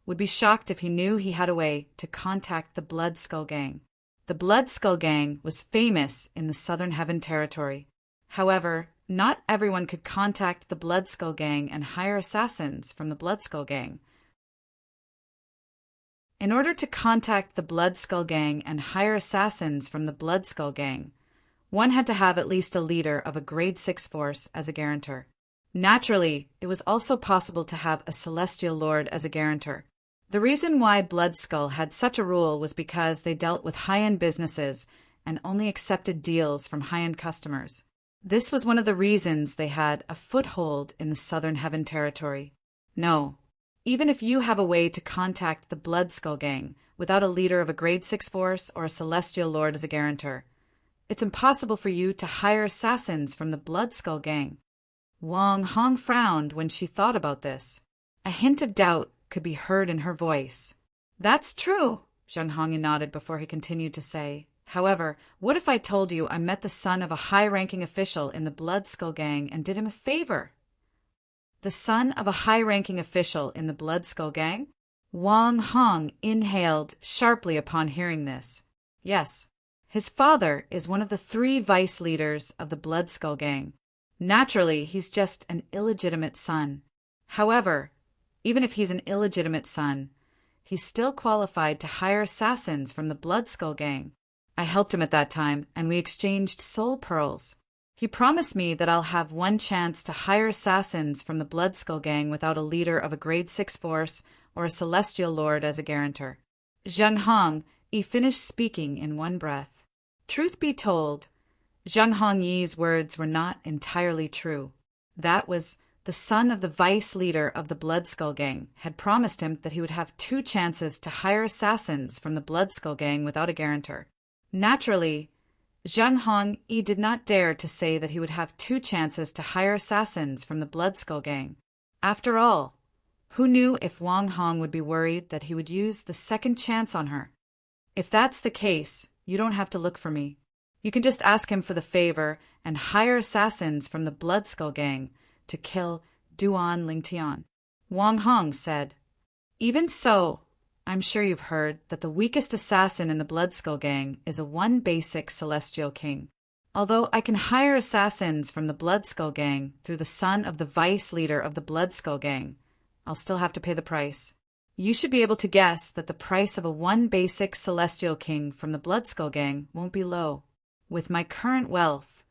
would be shocked if he knew he had a way to contact the Blood Skull Gang. The Blood Skull Gang was famous in the Southern Heaven Territory. However, not everyone could contact the Blood Skull Gang and hire assassins from the Blood Skull Gang. In order to contact the Blood Skull Gang and hire assassins from the Blood Skull Gang, one had to have at least a leader of a grade 6 force as a guarantor. Naturally, it was also possible to have a celestial lord as a guarantor. The reason why Blood Skull had such a rule was because they dealt with high-end businesses and only accepted deals from high-end customers. This was one of the reasons they had a foothold in the Southern Heaven Territory. No, even if you have a way to contact the Blood Skull Gang without a leader of a grade 6 force or a celestial lord as a guarantor, it's impossible for you to hire assassins from the Blood Skull Gang. Wang Hong frowned when she thought about this. A hint of doubt could be heard in her voice. That's true, Zheng Hongyi nodded before he continued to say, however, what if I told you I met the son of a high-ranking official in the Blood Skull Gang and did him a favor? The son of a high-ranking official in the Blood Skull Gang? Wang Hong inhaled sharply upon hearing this. Yes, his father is one of the 3 vice leaders of the Blood Skull Gang. Naturally, he's just an illegitimate son. However, even if he's an illegitimate son, he's still qualified to hire assassins from the Blood Skull Gang. I helped him at that time, and we exchanged soul pearls. He promised me that I'll have one chance to hire assassins from the Blood Skull Gang without a leader of a grade 6 force or a celestial lord as a guarantor. Zheng Hongyi finished speaking in one breath. Truth be told, Zheng Hongyi's words were not entirely true. That was the son of the vice leader of the Blood Skull Gang had promised him that he would have 2 chances to hire assassins from the Blood Skull Gang without a guarantor. Naturally, Zheng Hongyi did not dare to say that he would have 2 chances to hire assassins from the Blood Skull Gang. After all, who knew if Wang Hong would be worried that he would use the second chance on her? If that's the case, you don't have to look for me. You can just ask him for the favor and hire assassins from the Blood Skull Gang to kill Duan Lingtian. Wang Hong said, Even so, I'm sure you've heard that the weakest assassin in the Blood Skull Gang is a 1 basic celestial king. Although I can hire assassins from the Blood Skull Gang through the son of the vice leader of the Blood Skull Gang, I'll still have to pay the price. You should be able to guess that the price of a 1 basic celestial king from the Blood Skull Gang won't be low. With my current wealth,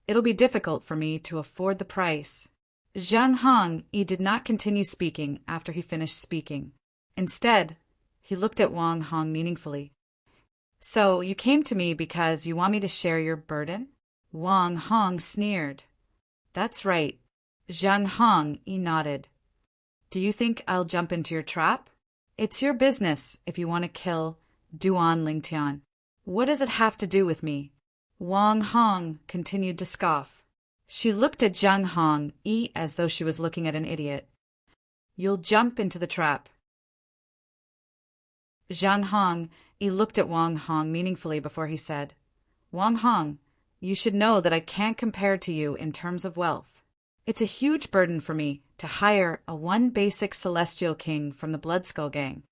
it'll be difficult for me to afford the price. Zheng Hongyi did not continue speaking after he finished speaking. Instead, he looked at Wang Hong meaningfully. So, you came to me because you want me to share your burden? Wang Hong sneered. That's right. Zheng Hongyi nodded. Do you think I'll jump into your trap? It's your business if you want to kill Duan Lingtian. What does it have to do with me? Wang Hong continued to scoff. She looked at Zhang Hong Yi as though she was looking at an idiot. You'll jump into the trap. Zhang Hong Yi looked at Wang Hong meaningfully before he said, Wang Hong, you should know that I can't compare to you in terms of wealth. It's a huge burden for me to hire a one basic celestial king from the Bloodskull Gang.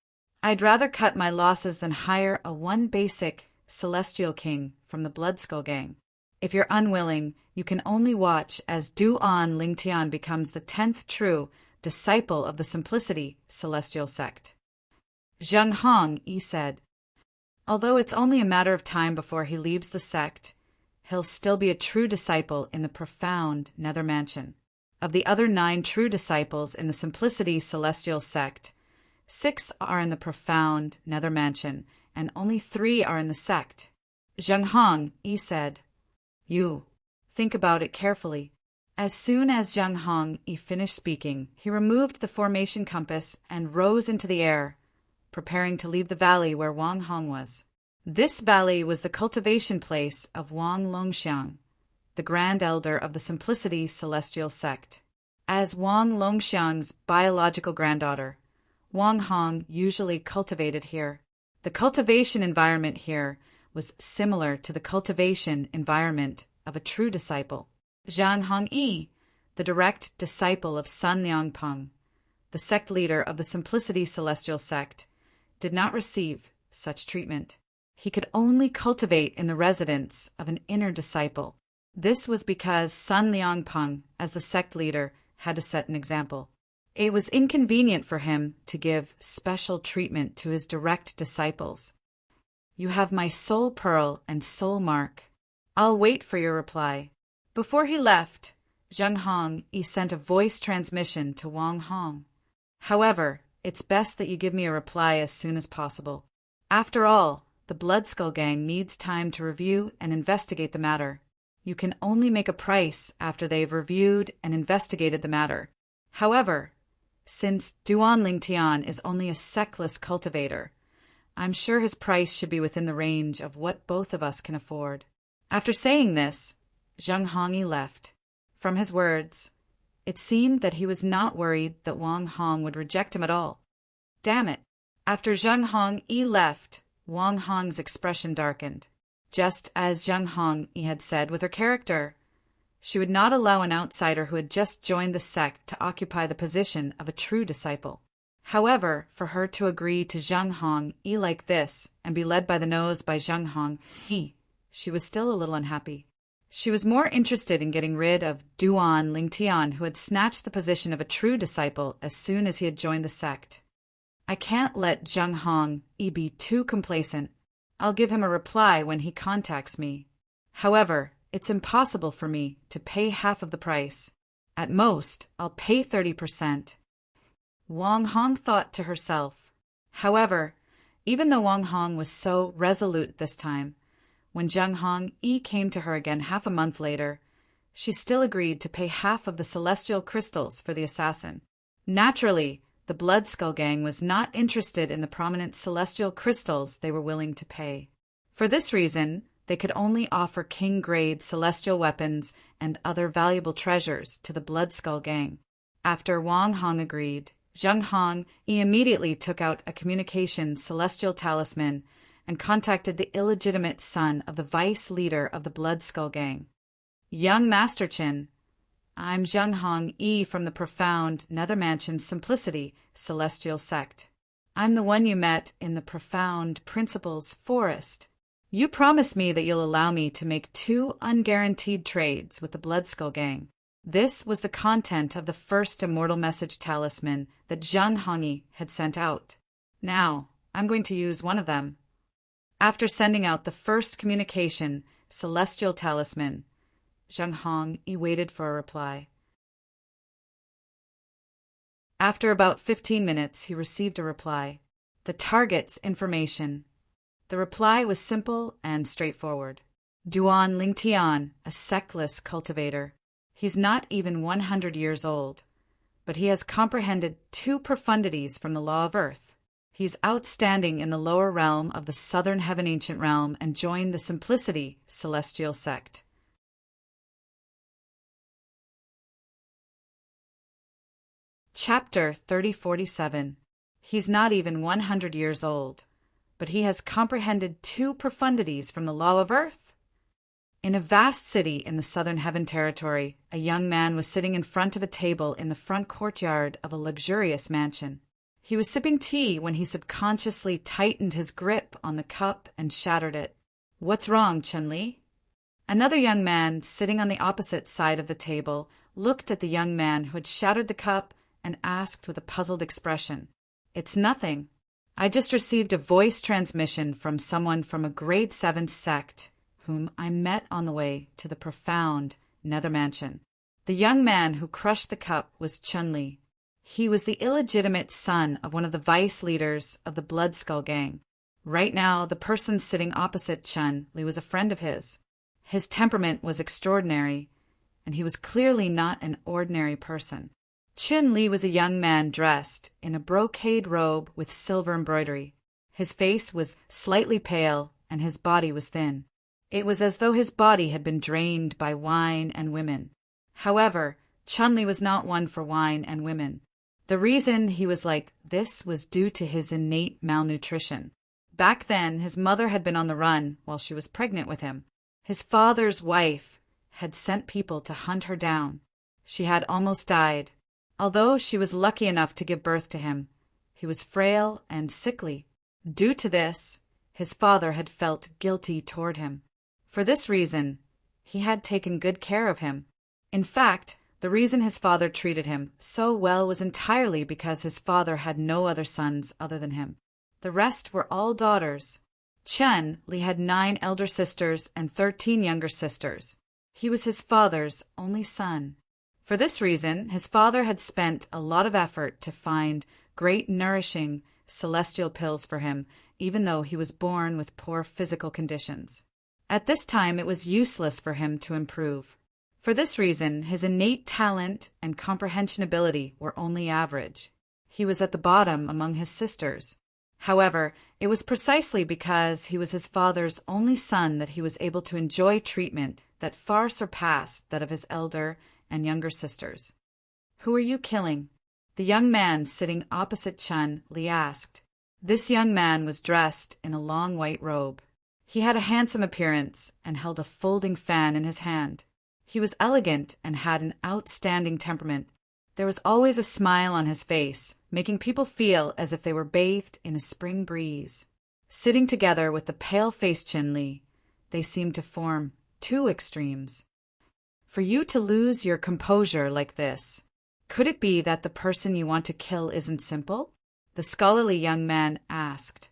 I'd rather cut my losses than hire a one basic celestial king from the Bloodskull Gang. If you're unwilling, you can only watch as Duan Lingtian becomes the 10th true disciple of the Simplicity Celestial Sect. Zhang Hong Yi said, although it's only a matter of time before he leaves the sect, he'll still be a true disciple in the profound Nether Mansion. Of the other 9 true disciples in the Simplicity Celestial Sect, 6 are in the profound Nether Mansion, and only 3 are in the sect. Zhang Hong Yi said, You. Think about it carefully. As soon as Zhang Hong Yi finished speaking, he removed the formation compass and rose into the air, preparing to leave the valley where Wang Hong was. This valley was the cultivation place of Wang Longxiang, the Grand Elder of the Simplicity Celestial Sect. As Wang Longxiang's biological granddaughter, Wang Hong usually cultivated here. The cultivation environment here was similar to the cultivation environment of a true disciple. Zhang Hongyi, the direct disciple of Sun Liangpeng, the sect leader of the Simplicity Celestial Sect, did not receive such treatment. He could only cultivate in the residence of an inner disciple. This was because Sun Liangpeng, as the sect leader, had to set an example. It was inconvenient for him to give special treatment to his direct disciples. You have my soul pearl and soul mark. I'll wait for your reply. Before he left, Zhang Hong Yi sent a voice transmission to Wang Hong. However, it's best that you give me a reply as soon as possible. After all, the Bloodskull Gang needs time to review and investigate the matter. You can only make a price after they've reviewed and investigated the matter. However, since Duan Lingtian is only a sectless cultivator, I'm sure his price should be within the range of what both of us can afford. After saying this, Zhang Hongyi left. From his words, it seemed that he was not worried that Wang Hong would reject him at all. Damn it! After Zhang Hongyi left, Wang Hong's expression darkened. Just as Zhang Hongyi had said with her character, she would not allow an outsider who had just joined the sect to occupy the position of a true disciple. However, for her to agree to Zhang Hongyi like this and be led by the nose by Zhang Hongyi, she was still a little unhappy. She was more interested in getting rid of Duan Lingtian, who had snatched the position of a true disciple as soon as he had joined the sect. I can't let Zhang Hongyi be too complacent. I'll give him a reply when he contacts me. However, it's impossible for me to pay half of the price. At most, I'll pay 30%. Wang Hong thought to herself. However, even though Wang Hong was so resolute this time, when Zhang Hongyi came to her again half a month later, she still agreed to pay half of the celestial crystals for the assassin. Naturally, the Bloodskull Gang was not interested in the prominent celestial crystals they were willing to pay. For this reason, they could only offer king-grade celestial weapons and other valuable treasures to the Bloodskull Gang. After Wang Hong agreed, Zhang Hongyi immediately took out a communication celestial talisman and contacted the illegitimate son of the vice leader of the Bloodskull Gang. Young Master Chin, I'm Zhang Hongyi from the profound Nether Mansion Simplicity Celestial Sect. I'm the one you met in the profound Principles Forest. You promised me that you'll allow me to make 2 unguaranteed trades with the Bloodskull Gang. This was the content of the first immortal message talisman that Zhang Hongyi had sent out. Now, I'm going to use one of them. After sending out the first communication, celestial talisman, Zhang Hongyi waited for a reply. After about 15 minutes, he received a reply. The target's information. The reply was simple and straightforward. Duan Lingtian, a sectless cultivator. He's not even 100 years old, but he has comprehended 2 profundities from the law of earth. He's outstanding in the lower realm of the southern heaven ancient realm and joined the Simplicity celestial sect. Chapter 3047. He's not even 100 years old, but he has comprehended 2 profundities from the law of earth. In a vast city in the southern heaven territory, a young man was sitting in front of a table in the front courtyard of a luxurious mansion. He was sipping tea when he subconsciously tightened his grip on the cup and shattered it. "What's wrong, Chun-Li?" Another young man, sitting on the opposite side of the table, looked at the young man who had shattered the cup and asked with a puzzled expression, "It's nothing. I just received a voice transmission from someone from a grade 7 sect whom I met on the way to the profound nether mansion." The young man who crushed the cup was Chun-Li. He was the illegitimate son of one of the vice leaders of the Blood Skull gang. Right now, the person sitting opposite Chun-Li was a friend of his. His temperament was extraordinary, and he was clearly not an ordinary person. Chun-Li was a young man dressed in a brocade robe with silver embroidery. His face was slightly pale, and his body was thin. It was as though his body had been drained by wine and women. However, Chun-Li was not one for wine and women. The reason he was like this was due to his innate malnutrition. Back then, his mother had been on the run while she was pregnant with him. His father's wife had sent people to hunt her down. She had almost died. Although she was lucky enough to give birth to him, he was frail and sickly. Due to this, his father had felt guilty toward him. For this reason, he had taken good care of him. In fact, the reason his father treated him so well was entirely because his father had no other sons other than him. The rest were all daughters. Chun-Li had 9 elder sisters and 13 younger sisters. He was his father's only son. For this reason, his father had spent a lot of effort to find great nourishing celestial pills for him, even though he was born with poor physical conditions. At this time, it was useless for him to improve. For this reason, his innate talent and comprehension ability were only average. He was at the bottom among his sisters. However, it was precisely because he was his father's only son that he was able to enjoy treatment that far surpassed that of his elder and younger sisters. "Who are you killing?" the young man sitting opposite Chun-Li asked. This young man was dressed in a long white robe. He had a handsome appearance and held a folding fan in his hand. He was elegant and had an outstanding temperament. There was always a smile on his face, making people feel as if they were bathed in a spring breeze. Sitting together with the pale-faced Chun-Li, they seemed to form 2 extremes. "For you to lose your composure like this, could it be that the person you want to kill isn't simple?" the scholarly young man asked.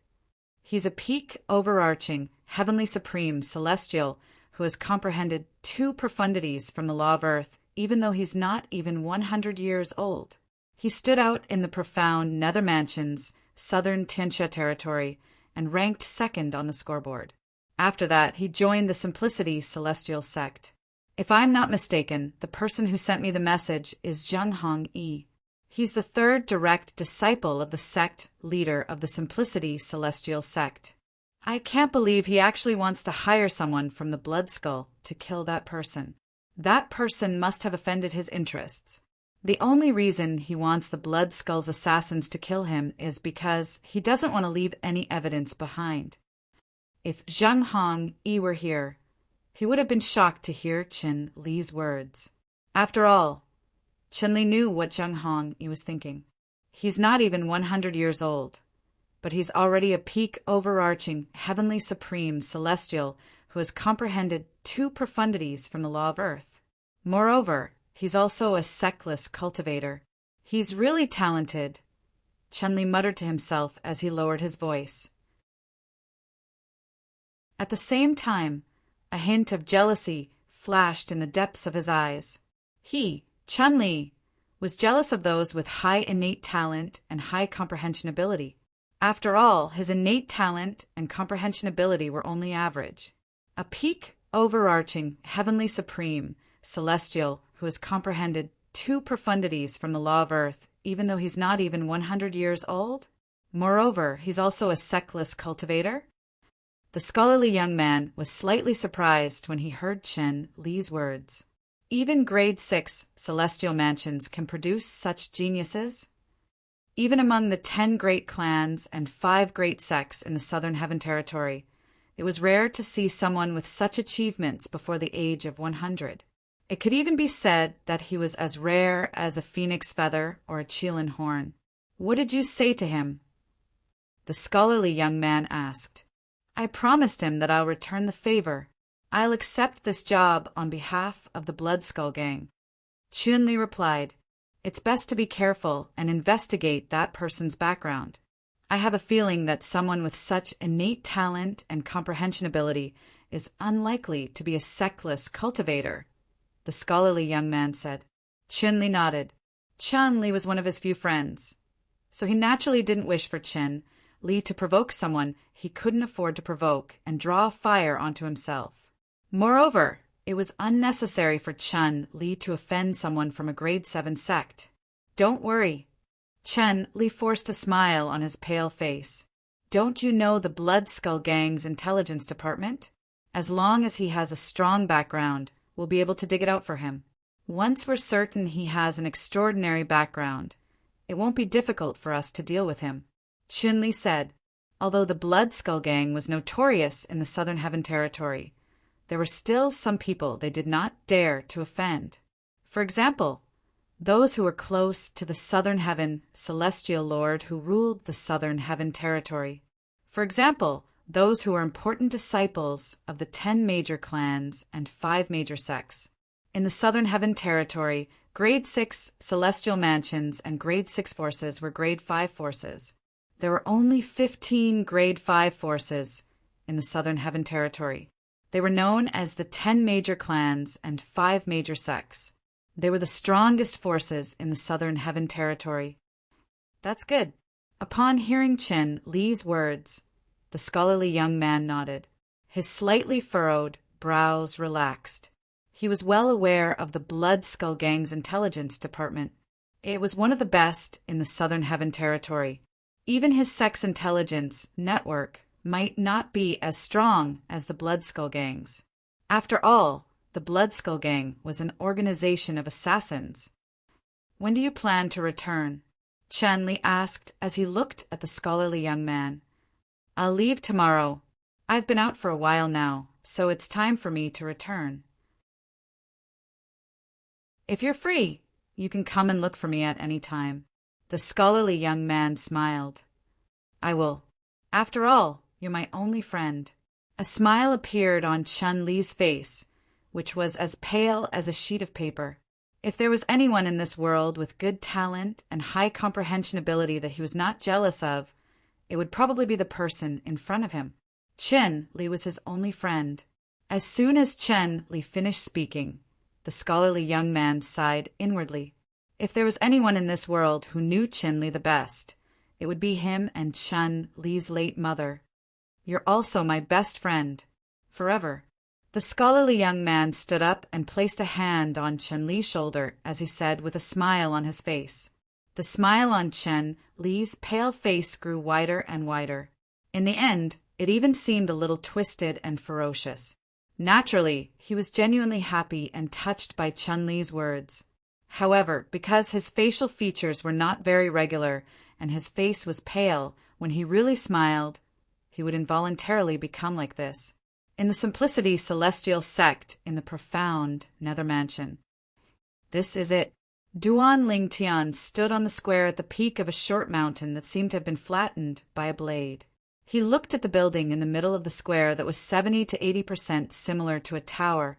"He's a peak overarching, heavenly supreme, celestial, who has comprehended 2 profundities from the law of earth, even though he's not even 100 years old. He stood out in the profound nether mansion's southern Tianxia territory and ranked 2nd on the scoreboard. After that, he joined the Simplicity celestial sect. If I'm not mistaken, the person who sent me the message is Zhenghong Yi. He's the 3rd direct disciple of the sect leader of the Simplicity celestial sect. I can't believe he actually wants to hire someone from the Blood Skull to kill that person. That person must have offended his interests. The only reason he wants the Blood Skull's assassins to kill him is because he doesn't want to leave any evidence behind. If Zhenghong Yi were here, he would have been shocked to hear Chun-Li's words. After all, Chun-Li knew what Zhenghong Yi was thinking. He's not even 100 years old, but he's already a peak overarching, heavenly supreme celestial who has comprehended 2 profundities from the law of earth. Moreover, he's also a sectless cultivator. He's really talented, Chun-Li muttered to himself as he lowered his voice. At the same time, a hint of jealousy flashed in the depths of his eyes. He, Chun-Li, was jealous of those with high innate talent and high comprehension ability. After all, his innate talent and comprehension ability were only average. A peak, overarching, heavenly supreme, celestial who has comprehended 2 profundities from the law of earth, even though he's not even 100 years old? Moreover, he's also a sectless cultivator. The scholarly young man was slightly surprised when he heard Chen Li's words. Even grade 6 celestial mansions can produce such geniuses. Even among the 10 great clans and 5 great sects in the Southern Heaven Territory, it was rare to see someone with such achievements before the age of 100. It could even be said that he was as rare as a phoenix feather or a Chilean horn. What did you say to him? The scholarly young man asked. I promised him that I'll return the favor. I'll accept this job on behalf of the Blood Skull Gang. Chun-Li replied, It's best to be careful and investigate that person's background. I have a feeling that someone with such innate talent and comprehension ability is unlikely to be a sectless cultivator, the scholarly young man said. Chun-Li nodded. Chun-Li was one of his few friends, so he naturally didn't wish for Chen-Li to provoke someone he couldn't afford to provoke and draw fire onto himself. Moreover, it was unnecessary for Chen-Li to offend someone from a grade 7 sect. Don't worry. Chen-Li forced a smile on his pale face. Don't you know the Blood Skull Gang's intelligence department? As long as he has a strong background, we'll be able to dig it out for him. Once we're certain he has an extraordinary background, it won't be difficult for us to deal with him. Chun-Li said, although the Blood Skull Gang was notorious in the Southern Heaven Territory, there were still some people they did not dare to offend. For example, those who were close to the Southern Heaven Celestial Lord who ruled the Southern Heaven Territory. For example, those who were important disciples of the 10 major clans and 5 major sects. In the Southern Heaven Territory, grade 6 celestial mansions and grade 6 forces were grade 5 forces. There were only 15 grade 5 forces in the Southern Heaven Territory. They were known as the 10 major clans and 5 major sects. They were the strongest forces in the Southern Heaven Territory. That's good. Upon hearing Chen-Li's words, the scholarly young man nodded. His slightly furrowed brows relaxed. He was well aware of the Blood Skull Gang's intelligence department. It was one of the best in the Southern Heaven Territory. Even his sect's intelligence network might not be as strong as the Blood Skull Gang's. After all, the Blood Skull Gang was an organization of assassins. When do you plan to return? Chen-Li asked as he looked at the scholarly young man. I'll leave tomorrow. I've been out for a while now, so it's time for me to return. If you're free, you can come and look for me at any time. The scholarly young man smiled. I will. After all, you're my only friend. A smile appeared on Chun-Li's face, which was as pale as a sheet of paper. If there was anyone in this world with good talent and high comprehension ability that he was not jealous of, it would probably be the person in front of him. Chen-Li was his only friend. As soon as Chen-Li finished speaking, the scholarly young man sighed inwardly. If there was anyone in this world who knew Chen-Li the best, it would be him and Chen-Li's late mother. You're also my best friend. Forever. The scholarly young man stood up and placed a hand on Chen-Li's shoulder as he said with a smile on his face. The smile on Chen-Li's pale face grew wider and wider. In the end, it even seemed a little twisted and ferocious. Naturally, he was genuinely happy and touched by Chen-Li's words. However, because his facial features were not very regular and his face was pale, when he really smiled, he would involuntarily become like this. In the Simplicity Celestial Sect in the profound Nether Mansion. This is it. Duan Lingtian stood on the square at the peak of a short mountain that seemed to have been flattened by a blade. He looked at the building in the middle of the square that was 70 to 80% similar to a tower,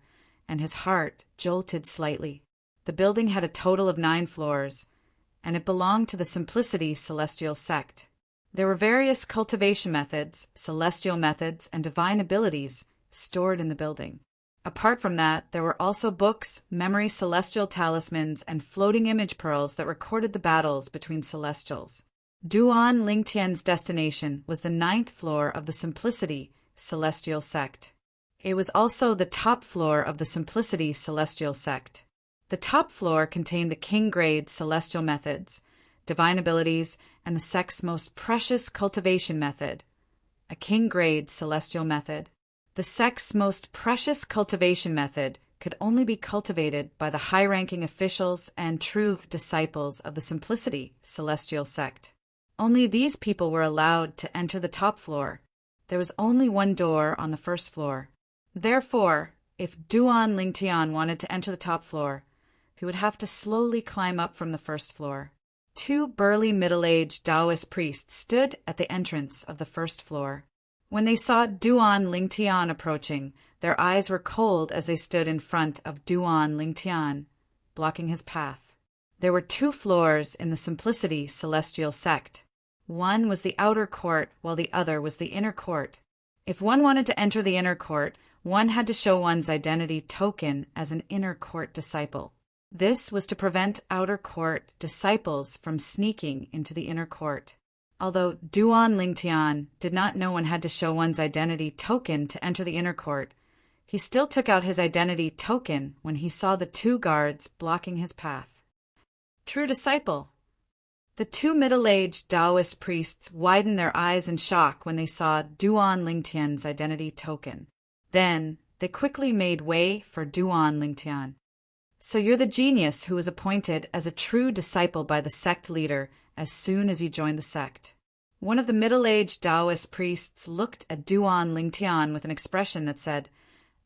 and his heart jolted slightly. The building had a total of 9 floors, and it belonged to the Simplicity Celestial Sect. There were various cultivation methods, celestial methods, and divine abilities stored in the building. Apart from that, there were also books, memory celestial talismans, and floating image pearls that recorded the battles between celestials. Duan Lingtian's destination was the 9th floor of the Simplicity Celestial Sect. It was also the top floor of the Simplicity Celestial Sect. The top floor contained the king-grade celestial methods, divine abilities, and the sect's most precious cultivation method, a king-grade celestial method. The sect's most precious cultivation method could only be cultivated by the high-ranking officials and true disciples of the Simplicity Celestial Sect. Only these people were allowed to enter the top floor. There was only one door on the first floor. Therefore, if Duan Lingtian wanted to enter the top floor, he would have to slowly climb up from the first floor. Two burly middle-aged Taoist priests stood at the entrance of the first floor. When they saw Duan Lingtian approaching, their eyes were cold as they stood in front of Duan Lingtian, blocking his path. There were two floors in the Simplicity Celestial Sect. One was the outer court, while the other was the inner court. If one wanted to enter the inner court, one had to show one's identity token as an inner court disciple. This was to prevent outer court disciples from sneaking into the inner court. Although Duan Lingtian did not know one had to show one's identity token to enter the inner court, he still took out his identity token when he saw the two guards blocking his path. True disciple. The two middle-aged Taoist priests widened their eyes in shock when they saw Duan Lingtian's identity token. Then they quickly made way for Duan Lingtian. So you're the genius who was appointed as a true disciple by the sect leader as soon as you joined the sect. One of the middle-aged Taoist priests looked at Duan Lingtian with an expression that said,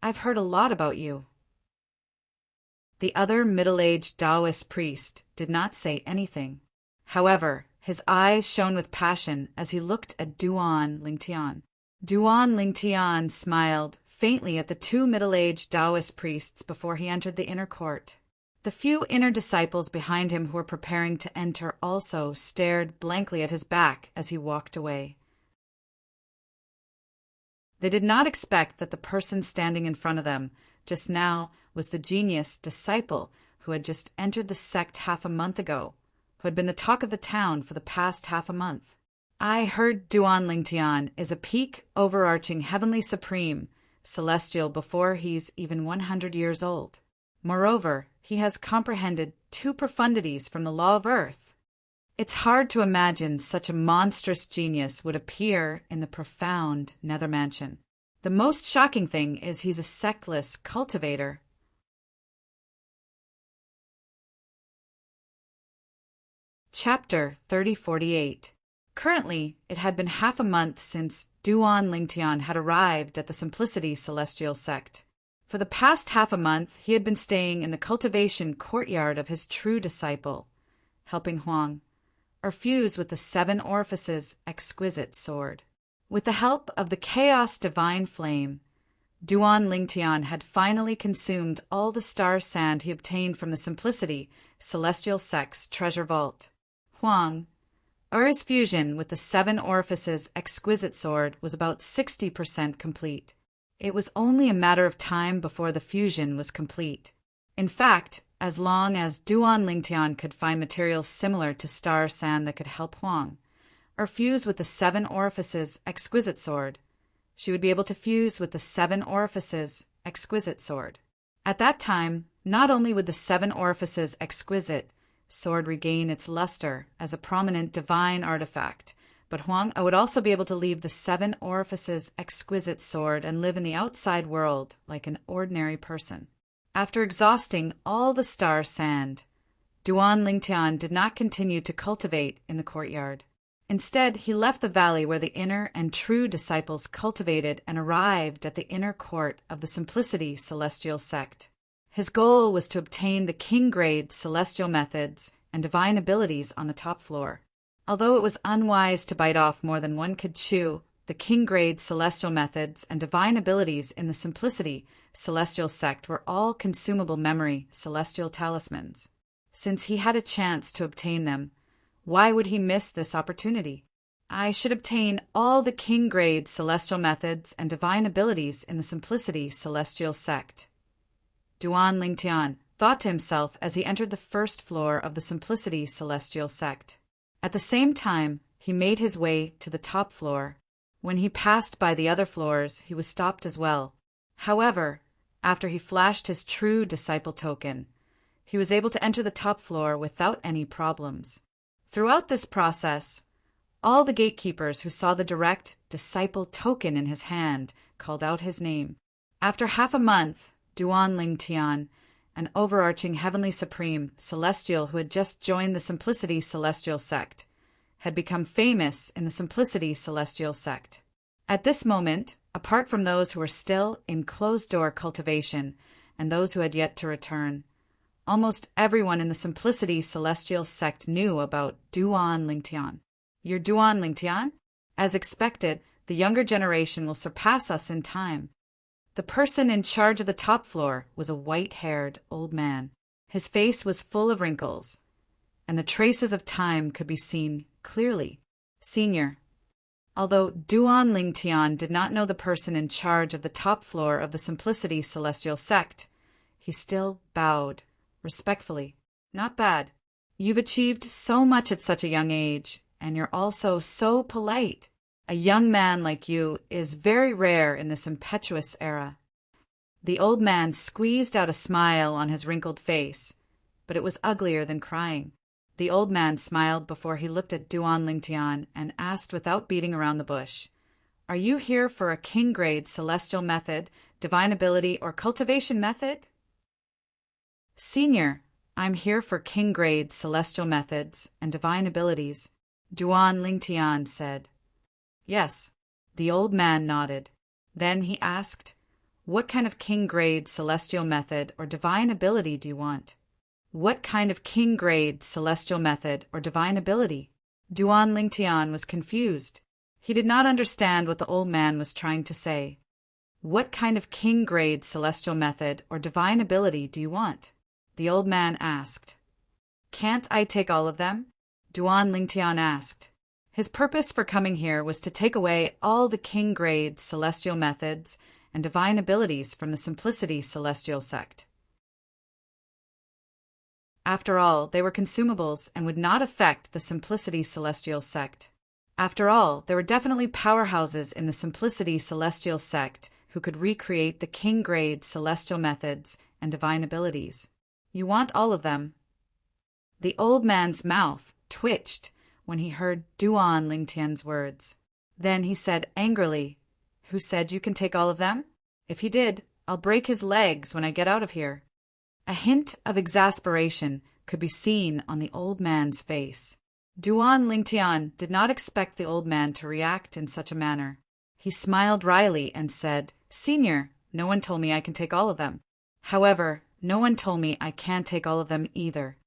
"I've heard a lot about you." The other middle-aged Taoist priest did not say anything. However, his eyes shone with passion as he looked at Duan Lingtian. Duan Lingtian smiled faintly at the two middle-aged Taoist priests before he entered the inner court. The few inner disciples behind him who were preparing to enter also stared blankly at his back as he walked away. They did not expect that the person standing in front of them just now was the genius disciple who had just entered the sect half a month ago, who had been the talk of the town for the past half a month. I heard Duan Lingtian is a peak overarching heavenly supreme, celestial before he's even 100 years old. Moreover, he has comprehended two profundities from the law of earth. It's hard to imagine such a monstrous genius would appear in the profound nether mansion. The most shocking thing is he's a sectless cultivator. Chapter 3048. Currently, it had been half a month since Duan Lingtian had arrived at the Simplicity Celestial Sect. For the past half a month, he had been staying in the cultivation courtyard of his true disciple, helping Huang, or fuse with the seven orifices exquisite sword. With the help of the chaos divine flame, Duan Lingtian had finally consumed all the star sand he obtained from the Simplicity Celestial Sect's treasure vault. Huang, or his fusion with the seven orifices exquisite sword, was about 60% complete. It was only a matter of time before the fusion was complete. In fact, as long as Duan Lingtian could find materials similar to star sand that could help Huang, or fuse with the seven orifices exquisite sword, she would be able to fuse with the seven orifices exquisite sword. At that time, not only would the seven orifices exquisite sword regain its luster as a prominent divine artifact, but Huang would also be able to leave the seven orifices exquisite sword and live in the outside world like an ordinary person. After exhausting all the star sand, Duan Lingtian did not continue to cultivate in the courtyard. Instead, he left the valley where the inner and true disciples cultivated and arrived at the inner court of the Simplicity Celestial Sect. His goal was to obtain the king-grade celestial methods and divine abilities on the top floor. Although it was unwise to bite off more than one could chew, the king-grade celestial methods and divine abilities in the Simplicity Celestial Sect were all consumable memory celestial talismans. Since he had a chance to obtain them, why would he miss this opportunity? I should obtain all the king-grade celestial methods and divine abilities in the Simplicity Celestial Sect. Duan Lingtian thought to himself as he entered the first floor of the Simplicity Celestial Sect. At the same time, he made his way to the top floor. When he passed by the other floors, he was stopped as well. However, after he flashed his true disciple token, he was able to enter the top floor without any problems. Throughout this process, all the gatekeepers who saw the direct disciple token in his hand called out his name. After half a month, Duan Ling Tian, an overarching heavenly supreme celestial who had just joined the Simplicity Celestial sect, had become famous in the Simplicity Celestial sect. At this moment, apart from those who were still in closed-door cultivation and those who had yet to return, almost everyone in the Simplicity Celestial sect knew about Duan Ling Tian. You're Duan Ling Tian? As expected, the younger generation will surpass us in time. The person in charge of the top floor was a white-haired old man. His face was full of wrinkles, and the traces of time could be seen clearly. Senior. Although Duan Ling Tian did not know the person in charge of the top floor of the Simplicity Celestial sect, he still bowed respectfully. Not bad. You've achieved so much at such a young age, and you're also so polite. A young man like you is very rare in this impetuous era. The old man squeezed out a smile on his wrinkled face, but it was uglier than crying. The old man smiled before he looked at Duan Ling Tian and asked without beating around the bush, "Are you here for a king-grade celestial method, divine ability, or cultivation method?" "Senior, I'm here for king-grade celestial methods and divine abilities," Duan Ling Tian said. "Yes." The old man nodded. Then he asked, "What kind of king-grade celestial method or divine ability do you want?" What kind of king-grade celestial method or divine ability? Duan Ling Tian was confused. He did not understand what the old man was trying to say. What kind of king-grade celestial method or divine ability do you want? The old man asked. Can't I take all of them? Duan Ling Tian asked. His purpose for coming here was to take away all the king-grade celestial methods and divine abilities from the Simplicity Celestial sect. After all, they were consumables and would not affect the Simplicity Celestial sect. After all, there were definitely powerhouses in the Simplicity Celestial sect who could recreate the king-grade celestial methods and divine abilities. You want all of them. The old man's mouth twitched when he heard Duan Ling Tian's words. Then he said angrily, "Who said you can take all of them? If he did, I'll break his legs when I get out of here." A hint of exasperation could be seen on the old man's face. Duan Ling Tian did not expect the old man to react in such a manner. He smiled wryly and said, "Senior, no one told me I can take all of them. However, no one told me I can't take all of them either."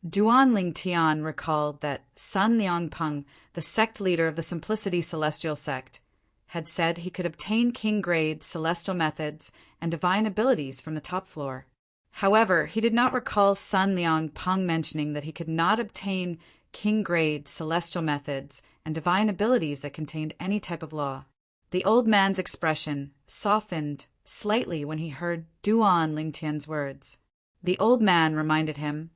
Duan Ling Tian recalled that Sun Liangpeng, the sect leader of the Simplicity Celestial sect, had said he could obtain king-grade celestial methods and divine abilities from the top floor. However, he did not recall Sun Liangpeng mentioning that he could not obtain king-grade celestial methods and divine abilities that contained any type of law. The old man's expression softened slightly when he heard Duan Ling Tian's words. The old man reminded him,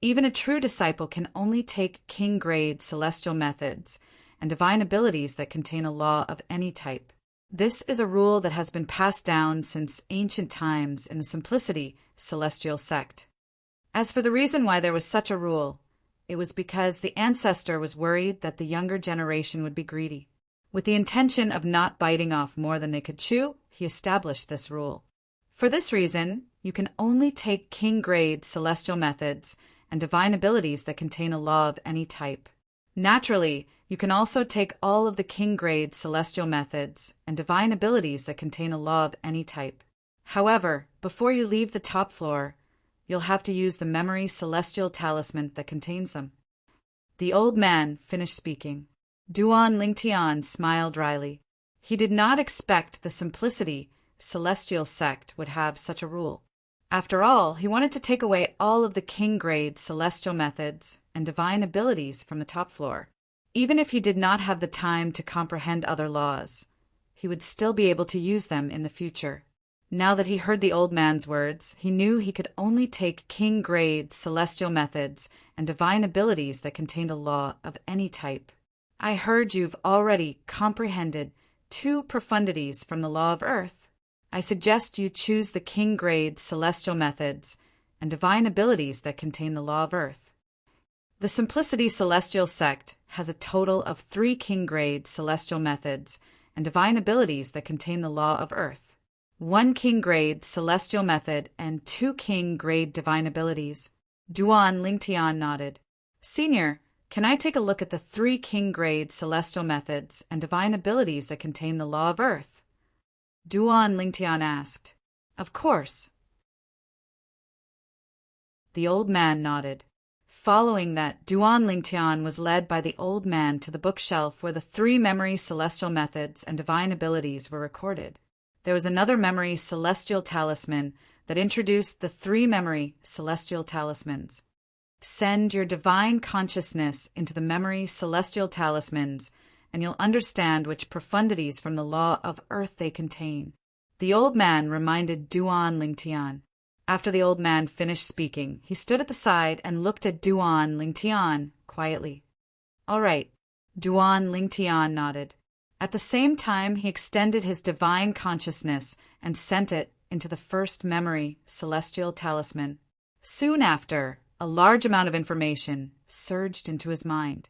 even a true disciple can only take king-grade celestial methods and divine abilities that contain a law of any type. This is a rule that has been passed down since ancient times in the Simplicity Celestial sect. As for the reason why there was such a rule, it was because the ancestor was worried that the younger generation would be greedy. With the intention of not biting off more than they could chew, he established this rule. For this reason, you can only take king-grade celestial methods and divine abilities that contain a law of any type. Naturally, you can also take all of the king-grade celestial methods and divine abilities that contain a law of any type. However, before you leave the top floor, you'll have to use the memory celestial talisman that contains them. The old man finished speaking. Duan Ling Tian smiled wryly. He did not expect the Simplicity Celestial sect would have such a rule. After all, he wanted to take away all of the king-grade celestial methods and divine abilities from the top floor. Even if he did not have the time to comprehend other laws, he would still be able to use them in the future. Now that he heard the old man's words, he knew he could only take king-grade celestial methods and divine abilities that contained a law of any type. I heard you've already comprehended 2 profundities from the law of earth. I suggest you choose the king-grade celestial methods and divine abilities that contain the law of earth. The Simplicity Celestial Sect has a total of 3 king-grade celestial methods and divine abilities that contain the law of Earth. 1 king-grade celestial method and 2 king-grade divine abilities. Duan Lingtian nodded. Senior, can I take a look at the 3 king-grade celestial methods and divine abilities that contain the law of Earth? Duan Lingtian asked. Of course. The old man nodded. Following that, Duan Lingtian was led by the old man to the bookshelf where the 3 memory celestial methods and divine abilities were recorded. There was another memory celestial talisman that introduced the 3 memory celestial talismans. Send your divine consciousness into the memory celestial talismans, and you'll understand which profundities from the law of Earth they contain. The old man reminded Duan Lingtian. After the old man finished speaking, he stood at the side and looked at Duan Lingtian quietly. All right, Duan Lingtian nodded. At the same time, he extended his divine consciousness and sent it into the first memory celestial talisman. Soon after, a large amount of information surged into his mind.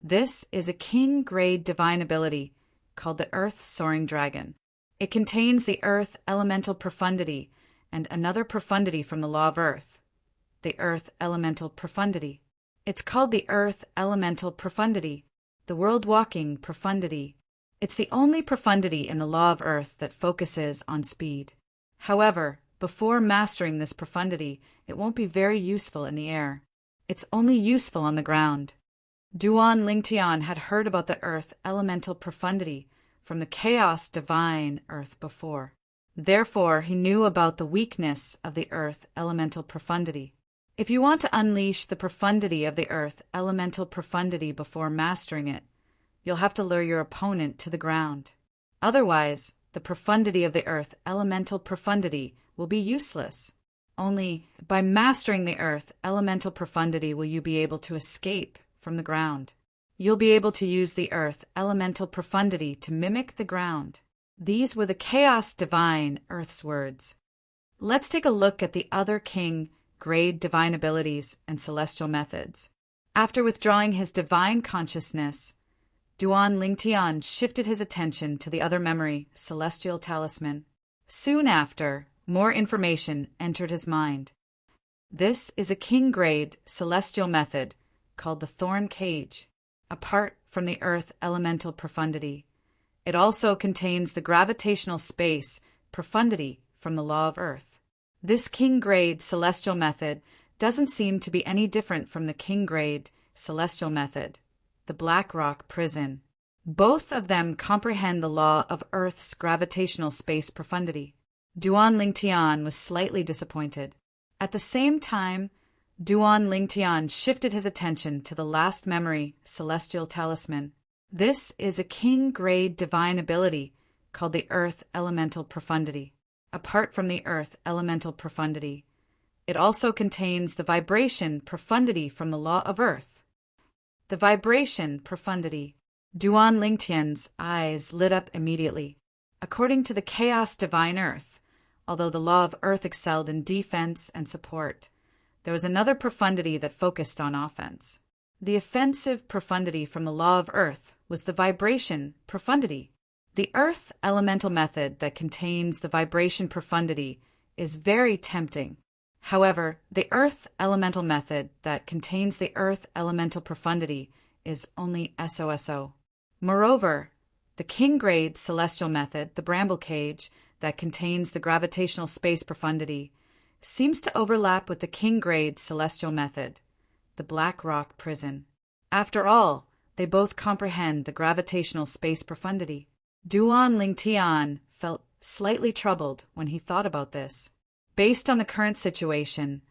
This is a king-grade divine ability called the Earth Soaring Dragon. It contains the Earth Elemental Profundity and another profundity from the law of Earth, the Earth Elemental Profundity. It's called the Earth Elemental Profundity, the World-Walking Profundity. It's the only profundity in the law of Earth that focuses on speed. However, before mastering this profundity, it won't be very useful in the air. It's only useful on the ground. Duan Lingtian had heard about the Earth Elemental Profundity from the Chaos Divine Earth before. Therefore, he knew about the weakness of the Earth Elemental Profundity. If you want to unleash the profundity of the Earth Elemental Profundity before mastering it, you'll have to lure your opponent to the ground. Otherwise, the profundity of the Earth Elemental Profundity will be useless. Only by mastering the Earth Elemental Profundity will you be able to escape from the ground. You'll be able to use the Earth Elemental Profundity to mimic the ground. These were the Chaos Divine Earth's words. Let's take a look at the other king-grade divine abilities and celestial methods. After withdrawing his divine consciousness, Duan Lingtian shifted his attention to the other memory celestial talisman. Soon after, more information entered his mind. This is a king-grade celestial method called the Thorn Cage, apart from the Earth Elemental Profundity. It also contains the gravitational space profundity from the law of Earth. This king-grade celestial method doesn't seem to be any different from the king-grade celestial method, the Black Rock Prison. Both of them comprehend the law of Earth's gravitational space profundity. Duan Lingtian was slightly disappointed. At the same time, Duan Lingtian shifted his attention to the last memory celestial talisman. This is a king-grade divine ability called the Earth Elemental Profundity. Apart from the Earth Elemental Profundity, it also contains the vibration profundity from the law of Earth. The vibration profundity. Duan Lingtian's eyes lit up immediately. According to the Chaos Divine Earth, although the law of Earth excelled in defense and support, there was another profundity that focused on offense. The offensive profundity from the law of Earth was the vibration profundity. The Earth Elemental method that contains the vibration profundity is very tempting. However, the Earth Elemental method that contains the Earth Elemental profundity is only SOSO. Moreover, the king-grade celestial method, the Bramble Cage, that contains the gravitational space profundity, seems to overlap with the king-grade celestial method, the Black Rock Prison. After all, they both comprehend the gravitational space profundity. Duan Lingtian felt slightly troubled when he thought about this. Based on the current situation,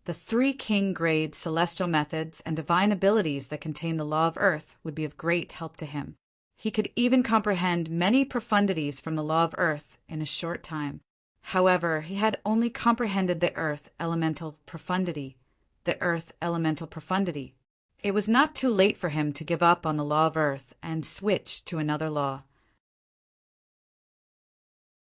the 3 king-grade celestial methods and divine abilities that contain the law of Earth would be of great help to him. He could even comprehend many profundities from the law of Earth in a short time. However, he had only comprehended the Earth Elemental Profundity, the Earth Elemental Profundity. It was not too late for him to give up on the law of Earth and switch to another law.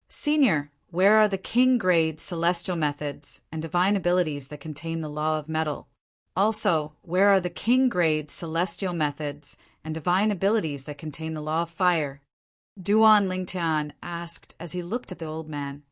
Senior, where are the king-grade celestial methods and divine abilities that contain the law of metal? Also, where are the king-grade celestial methods and divine abilities that contain the law of fire? Duan Lingtian asked as he looked at the old man.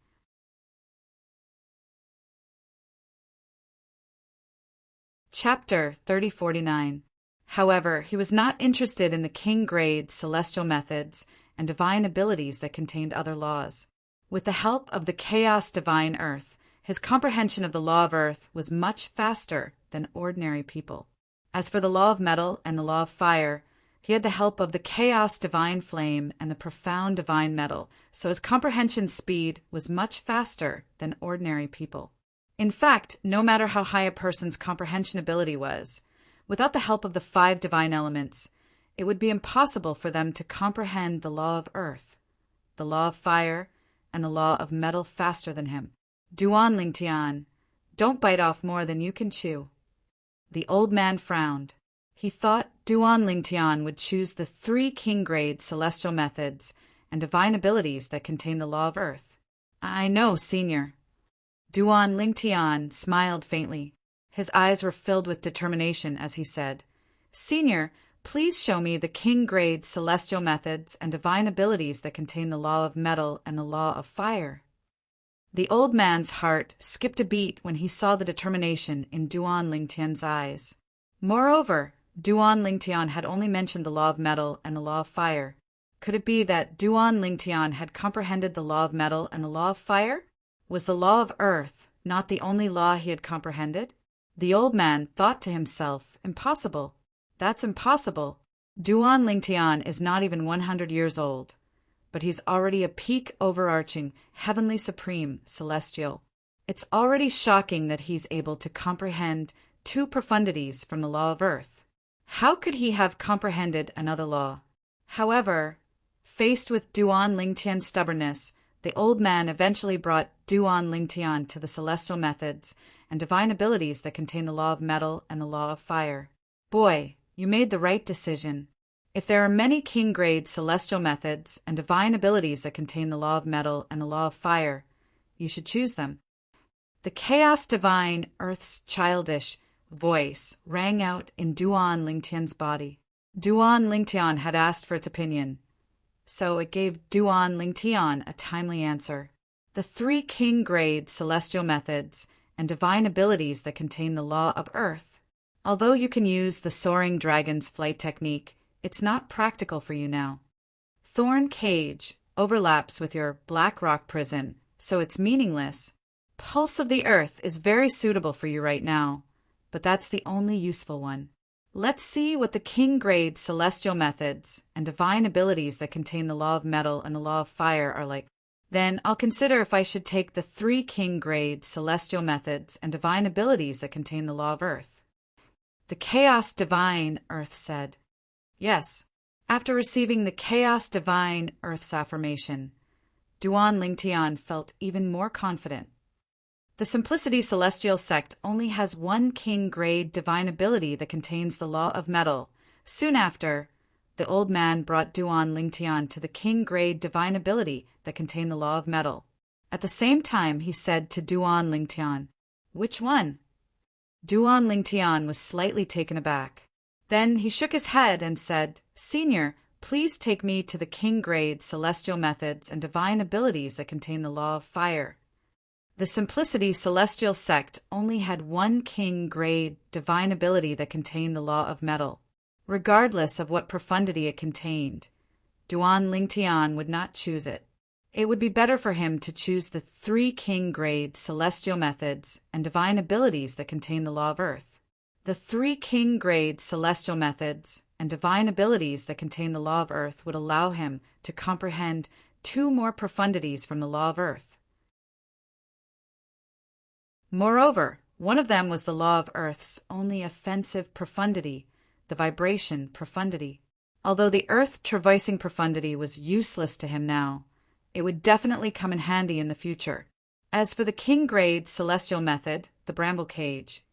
Chapter 3049. However, he was not interested in the king-grade celestial methods and divine abilities that contained other laws. With the help of the chaos divine earth, his comprehension of the law of earth was much faster than ordinary people. As for the law of metal and the law of fire, he had the help of the chaos divine flame and the profound divine metal, so his comprehension speed was much faster than ordinary people. In fact, no matter how high a person's comprehension ability was, without the help of the 5 divine elements, it would be impossible for them to comprehend the law of earth, the law of fire, and the law of metal faster than him. Duan Lingtian, don't bite off more than you can chew. The old man frowned. He thought Duan Lingtian would choose the 3 king-grade celestial methods and divine abilities that contain the law of earth. I know, Senior. Duan Lingtian smiled faintly. His eyes were filled with determination as he said, Senior, please show me the king-grade celestial methods and divine abilities that contain the law of metal and the law of fire. The old man's heart skipped a beat when he saw the determination in Duan Lingtian's eyes. Moreover, Duan Lingtian had only mentioned the law of metal and the law of fire. Could it be that Duan Lingtian had comprehended the law of metal and the law of fire? Was the law of earth not the only law he had comprehended? The old man thought to himself, impossible. That's impossible. Duan Lingtian is not even 100 years old, but he's already a peak overarching, heavenly supreme, celestial. It's already shocking that he's able to comprehend 2 profundities from the law of earth. How could he have comprehended another law? However, faced with Duan Lingtian's stubbornness, the old man eventually brought Duan Lingtian to the celestial methods and divine abilities that contain the law of metal and the law of fire. Boy, you made the right decision. If there are many king-grade celestial methods and divine abilities that contain the law of metal and the law of fire, you should choose them. The chaos divine, earth's childish voice rang out in Duan Lingtian's body. Duan Lingtian had asked for its opinion, so it gave Duan Lingtian a timely answer. The 3 king-grade celestial methods and divine abilities that contain the law of earth. Although you can use the soaring dragon's flight technique, it's not practical for you now. Thorn Cage overlaps with your Black Rock prison, so it's meaningless. Pulse of the Earth is very suitable for you right now, but that's the only useful one. Let's see what the king-grade celestial methods and divine abilities that contain the law of metal and the law of fire are like. Then I'll consider if I should take the 3 king-grade celestial methods and divine abilities that contain the law of earth. The chaos divine earth said, yes. After receiving the chaos divine earth's affirmation, Duan Lingtian felt even more confident. The Simplicity Celestial Sect only has 1 king-grade divine ability that contains the law of metal. Soon after, the old man brought Duan Lingtian to the king-grade divine ability that contained the law of metal. At the same time, he said to Duan Lingtian, which one? Duan Lingtian was slightly taken aback. Then he shook his head and said, Senior, please take me to the king-grade celestial methods and divine abilities that contain the law of fire. The Simplicity Celestial Sect only had 1 king-grade divine ability that contained the law of metal. Regardless of what profundity it contained, Duan Lingtian would not choose it. It would be better for him to choose the 3 king-grade celestial methods and divine abilities that contain the law of earth. The 3 king-grade celestial methods and divine abilities that contain the law of earth would allow him to comprehend 2 more profundities from the law of earth. Moreover, one of them was the law of earth's only offensive profundity, the vibration profundity. Although the earth traversing profundity was useless to him now, it would definitely come in handy in the future. As for the king-grade celestial method, the bramble cage,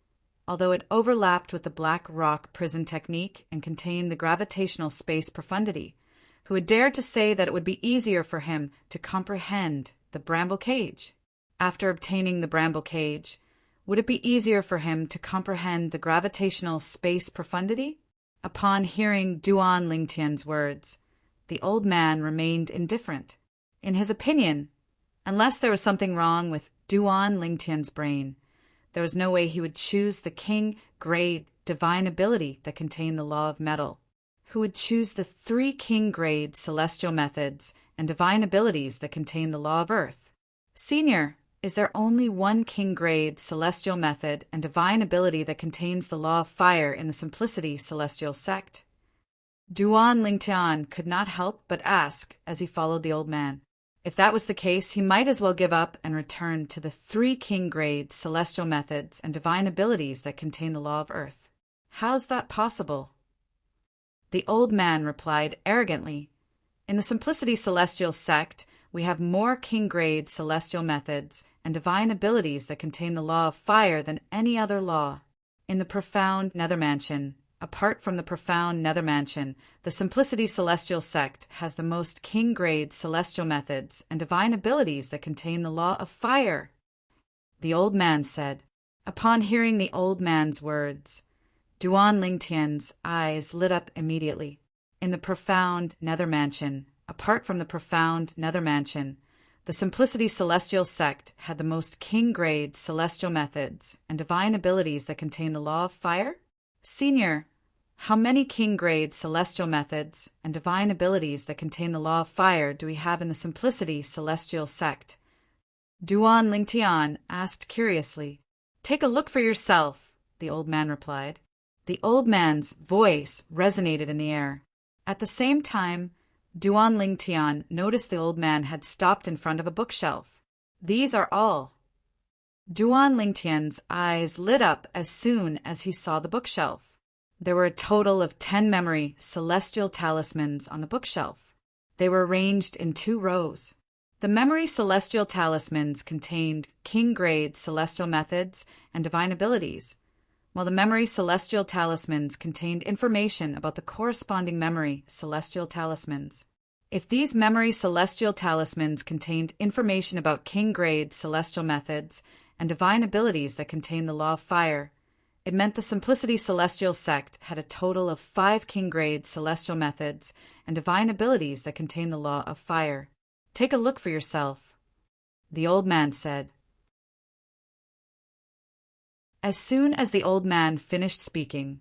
although it overlapped with the Black Rock prison technique and contained the gravitational space profundity, who had dared to say that it would be easier for him to comprehend the bramble cage? After obtaining the bramble cage, Would it be easier for him to comprehend the gravitational space profundity? Upon hearing Duan Lingtian's words, the old man remained indifferent. In his opinion, unless there was something wrong with Duan Lingtian's brain, there was no way he would choose the king-grade divine ability that contained the law of metal. Who would choose the 3 king-grade celestial methods and divine abilities that contain the law of earth? Senior, is there only one king-grade celestial method and divine ability that contains the law of fire in the Simplicity Celestial sect? Duan Lingtian could not help but ask as he followed the old man. If that was the case, he might as well give up and return to the 3 king-grade celestial methods and divine abilities that contain the law of earth. How's that possible? The old man replied arrogantly, in the Simplicity Celestial sect, we have more king-grade celestial methods and divine abilities that contain the law of fire than any other law. In the profound nether mansion, apart from the profound nether mansion, the Simplicity Celestial sect has the most king-grade celestial methods and divine abilities that contain the law of fire. The old man said. Upon hearing the old man's words, Duan Lingtian's eyes lit up immediately. In the profound nether mansion, apart from the profound nether mansion, the Simplicity Celestial sect had the most king-grade celestial methods and divine abilities that contain the law of fire? Senior, how many king-grade celestial methods and divine abilities that contain the law of fire do we have in the Simplicity Celestial sect? Duan Lingtian asked curiously. Take a look for yourself, the old man replied. The old man's voice resonated in the air. At the same time, Duan Lingtian noticed the old man had stopped in front of a bookshelf. These are all. Duan Lingtian's eyes lit up as soon as he saw the bookshelf. There were a total of 10 memory celestial talismans on the bookshelf. They were arranged in 2 rows. The memory celestial talismans contained king-grade celestial methods and divine abilities, while the memory celestial talismans contained information about the corresponding memory celestial talismans. If these memory celestial talismans contained information about king-grade celestial methods and divine abilities that contain the law of fire, it meant the Simplicity Celestial sect had a total of 5 king-grade celestial methods and divine abilities that contain the law of fire. Take a look for yourself, the old man said. As soon as the old man finished speaking,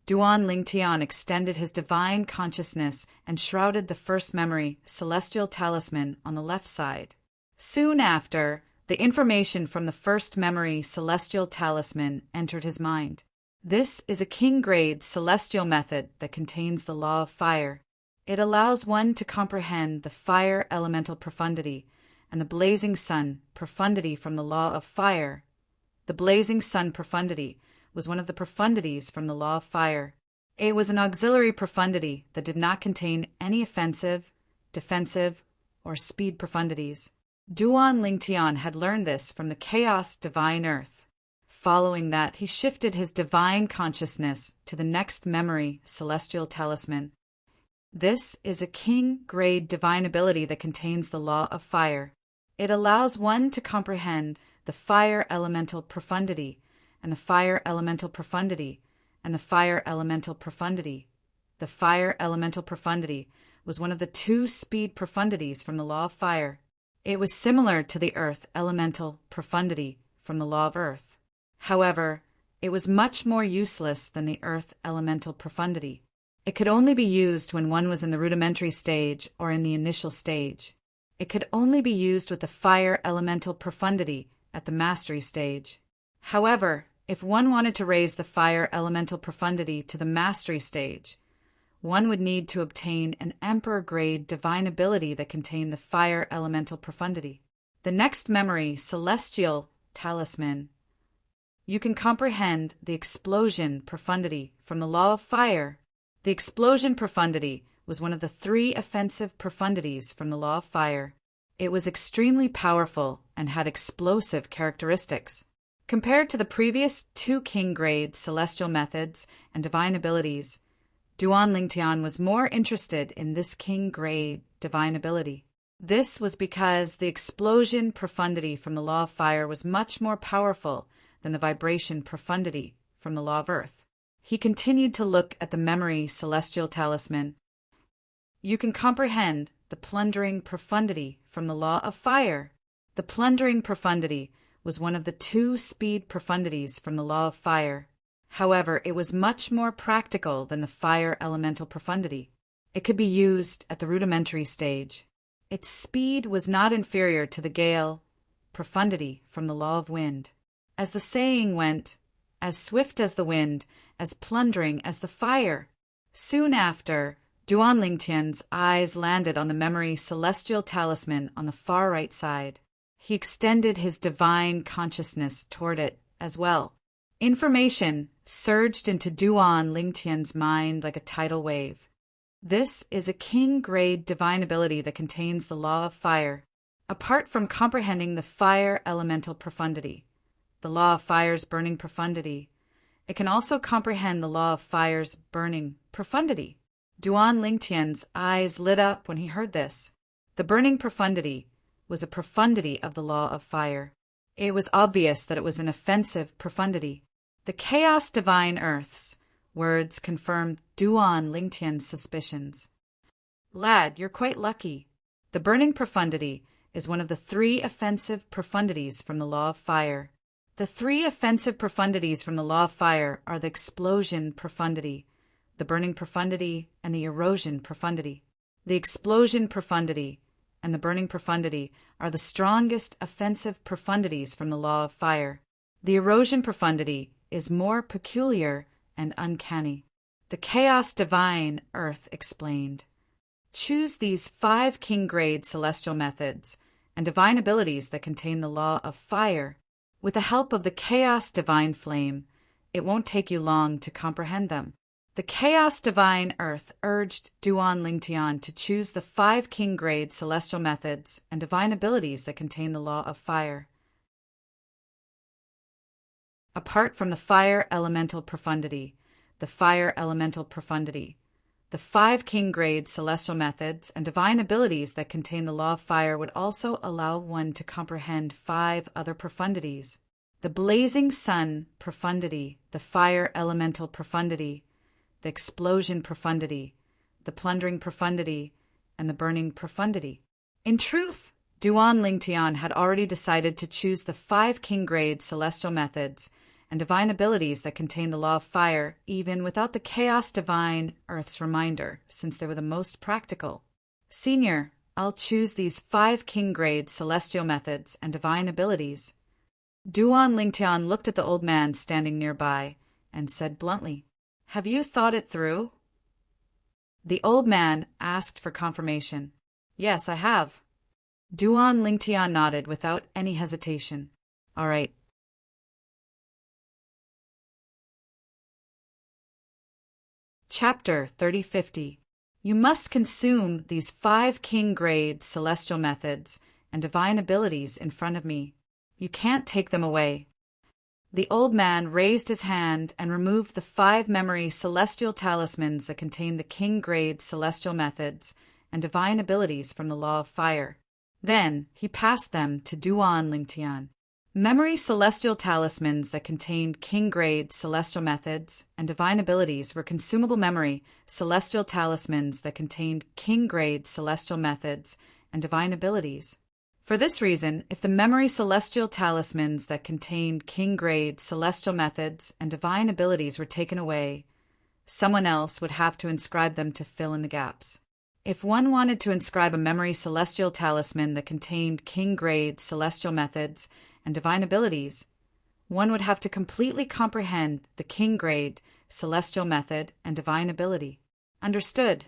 Duan Lingtian extended his divine consciousness and shrouded the first memory celestial talisman on the left side. Soon after, the information from the first memory celestial talisman entered his mind. This is a king-grade celestial method that contains the law of fire. It allows one to comprehend the fire elemental profundity and the blazing sun profundity from the law of fire. The blazing sun profundity was one of the profundities from the law of fire. It was an auxiliary profundity that did not contain any offensive, defensive, or speed profundities. Duan Lingtian had learned this from the chaos divine earth. Following that, he shifted his divine consciousness to the next memory celestial talisman. This is a king-grade divine ability that contains the law of fire. It allows one to comprehend the fire elemental profundity, and the fire elemental profundity, and the fire elemental profundity. The fire elemental profundity was one of the 2 speed profundities from the law of fire. It was similar to the earth elemental profundity from the law of earth. However, it was much more useless than the earth elemental profundity. It could only be used when one was in the rudimentary stage or in the initial stage. It could only be used with the fire elemental profundity at the mastery stage. However, if one wanted to raise the fire elemental profundity to the mastery stage, one would need to obtain an emperor-grade divine ability that contained the fire elemental profundity. The next memory, celestial talisman. You can comprehend the explosion profundity from the law of fire. The explosion profundity was one of the 3 offensive profundities from the law of fire. It was extremely powerful and had explosive characteristics. Compared to the previous 2 king-grade celestial methods and divine abilities, Duan Lingtian was more interested in this king-grade divine ability. This was because the explosion profundity from the law of fire was much more powerful than the vibration profundity from the law of earth. He continued to look at the memory celestial talisman. You can comprehend the plundering profundity from the law of fire. The plundering profundity was one of the 2 speed profundities from the law of fire. However, it was much more practical than the fire elemental profundity. It could be used at the rudimentary stage. Its speed was not inferior to the gale profundity from the law of wind. As the saying went, as swift as the wind, as plundering as the fire. Soon after, Duan Lingtian's eyes landed on the memory celestial talisman on the far right side. He extended his divine consciousness toward it as well. Information surged into Duan Lingtian's mind like a tidal wave. This is a king-grade divine ability that contains the law of fire. Apart from comprehending the fire elemental profundity, the law of fire's burning profundity, it can also comprehend the law of fire's burning profundity. Duan Lingtian's eyes lit up when he heard this. The burning profundity was a profundity of the law of fire. It was obvious that it was an offensive profundity. The chaos divine earth's words confirmed Duan Lingtian's suspicions. Lad, you're quite lucky. The burning profundity is one of the 3 offensive profundities from the law of fire. The 3 offensive profundities from the law of fire are the explosion profundity, the burning profundity, and the erosion profundity. The explosion profundity and the burning profundity are the strongest offensive profundities from the law of fire. The erosion profundity is more peculiar and uncanny. The chaos divine earth explained. Choose these 5 king-grade celestial methods and divine abilities that contain the law of fire. With the help of the chaos divine flame, it won't take you long to comprehend them. The chaos divine earth urged Duan Lingtian to choose the 5 king-grade celestial methods and divine abilities that contain the law of fire. Apart from the fire elemental profundity, the fire elemental profundity, the 5 king-grade celestial methods and divine abilities that contain the law of fire would also allow one to comprehend 5 other profundities: the blazing sun profundity, the fire elemental profundity, the explosion profundity, the plundering profundity, and the burning profundity. In truth, Duan Lingtian had already decided to choose the 5 king-grade celestial methods and divine abilities that contain the law of fire, even without the chaos divine earth's reminder, since they were the most practical. Senior, I'll choose these 5 king-grade celestial methods and divine abilities. Duan Lingtian looked at the old man standing nearby and said bluntly, "Have you thought it through?" The old man asked for confirmation. "Yes, I have." Duan Lingtian nodded without any hesitation. "All right." Chapter 3050. You must consume these 5 king-grade celestial methods and divine abilities in front of me. You can't take them away. The old man raised his hand and removed the 5 memory celestial talismans that contained the king-grade celestial methods and divine abilities from the law of fire. Then he passed them to Duan Lingtian. Memory celestial talismans that contained king-grade celestial methods and divine abilities were consumable memory celestial talismans that contained king-grade celestial methods and divine abilities. For this reason, if the memory celestial talismans that contained king-grade celestial methods and divine abilities were taken away, someone else would have to inscribe them to fill in the gaps. If one wanted to inscribe a memory celestial talisman that contained king-grade celestial methods and divine abilities, one would have to completely comprehend the king-grade celestial method and divine ability. Understood?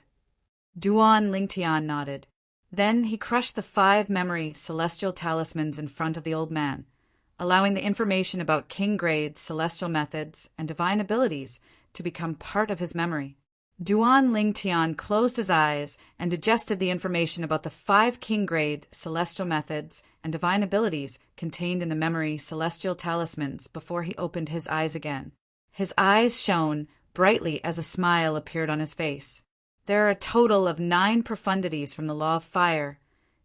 Duan Lingtian nodded. Then he crushed the 5 memory celestial talismans in front of the old man, allowing the information about king-grade celestial methods and divine abilities to become part of his memory. Duan Lingtian closed his eyes and digested the information about the 5 king-grade celestial methods and divine abilities contained in the memory celestial talismans before he opened his eyes again. His eyes shone brightly as a smile appeared on his face. There are a total of 9 profundities from the law of fire,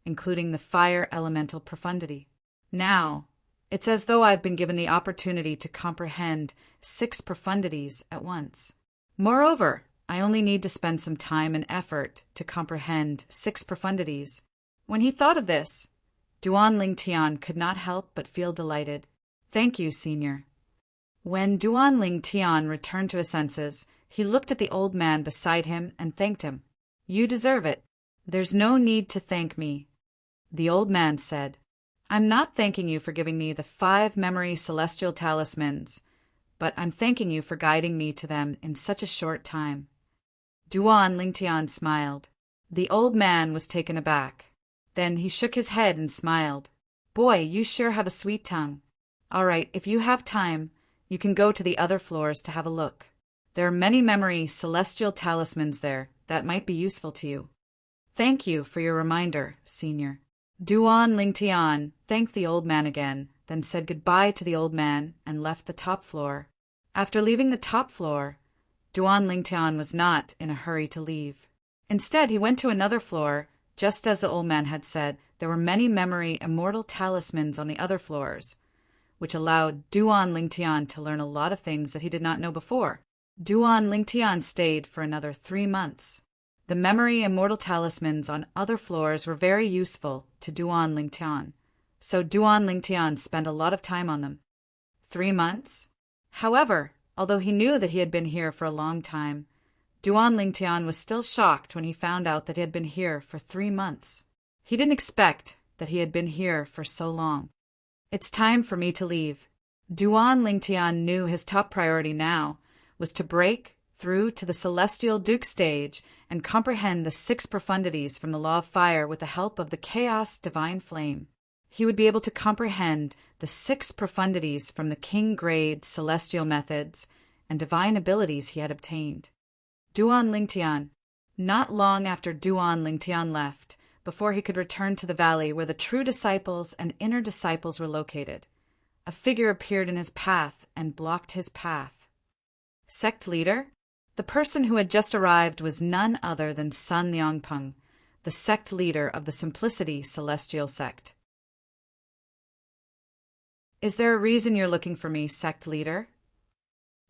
including the fire elemental profundity. Now, It's as though I've been given the opportunity to comprehend 6 profundities at once. Moreover, I only need to spend some time and effort to comprehend 6 profundities. When he thought of this, Duan Ling Tian could not help but feel delighted. Thank you, Senior. When Duan Ling Tian returned to his senses, he looked at the old man beside him and thanked him. You deserve it. There's no need to thank me. The old man said, I'm not thanking you for giving me the 5 memory celestial talismans, but I'm thanking you for guiding me to them in such a short time. Duan Ling Tian smiled. The old man was taken aback. Then he shook his head and smiled. Boy, you sure have a sweet tongue. All right, if you have time, you can go to the other floors to have a look. There are many memory celestial talismans there that might be useful to you. Thank you for your reminder, Senior. Duan Ling Tian thanked the old man again, then said goodbye to the old man and left the top floor. After leaving the top floor, Duan Ling Tian was not in a hurry to leave. Instead, he went to another floor. Just as the old man had said, there were many memory immortal talismans on the other floors, which allowed Duan Ling Tian to learn a lot of things that he did not know before. Duan Ling Tian stayed for another 3 months. The memory immortal talismans on other floors were very useful to Duan Ling Tian, so Duan Ling Tian spent a lot of time on them. 3 months? However, although he knew that he had been here for a long time, Duan Ling Tian was still shocked when he found out that he had been here for 3 months. He didn't expect that he had been here for so long. It's time for me to leave. Duan Ling Tian knew his top priority now was to break through to the Celestial Duke stage and comprehend the 6 profundities from the Law of Fire with the help of the Chaos Divine Flame. He would be able to comprehend the 6 profundities from the King Grade Celestial methods and divine abilities he had obtained. Duan Ling Tian. Not long after Duan Ling Tian left, before he could return to the valley where the true disciples and inner disciples were located, a figure appeared in his path and blocked his path. Sect leader? The person who had just arrived was none other than Sun Liangpeng, the sect leader of the Simplicity Celestial Sect. Is there a reason you're looking for me, sect leader?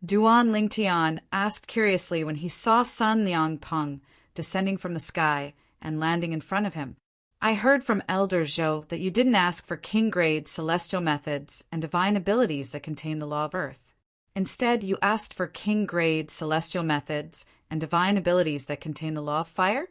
Duan Ling Tian asked curiously when he saw Sun Liangpeng descending from the sky and landing in front of him. I heard from Elder Zhou that you didn't ask for king-grade celestial methods and divine abilities that contain the law of earth. Instead, you asked for king-grade celestial methods and divine abilities that contain the law of fire?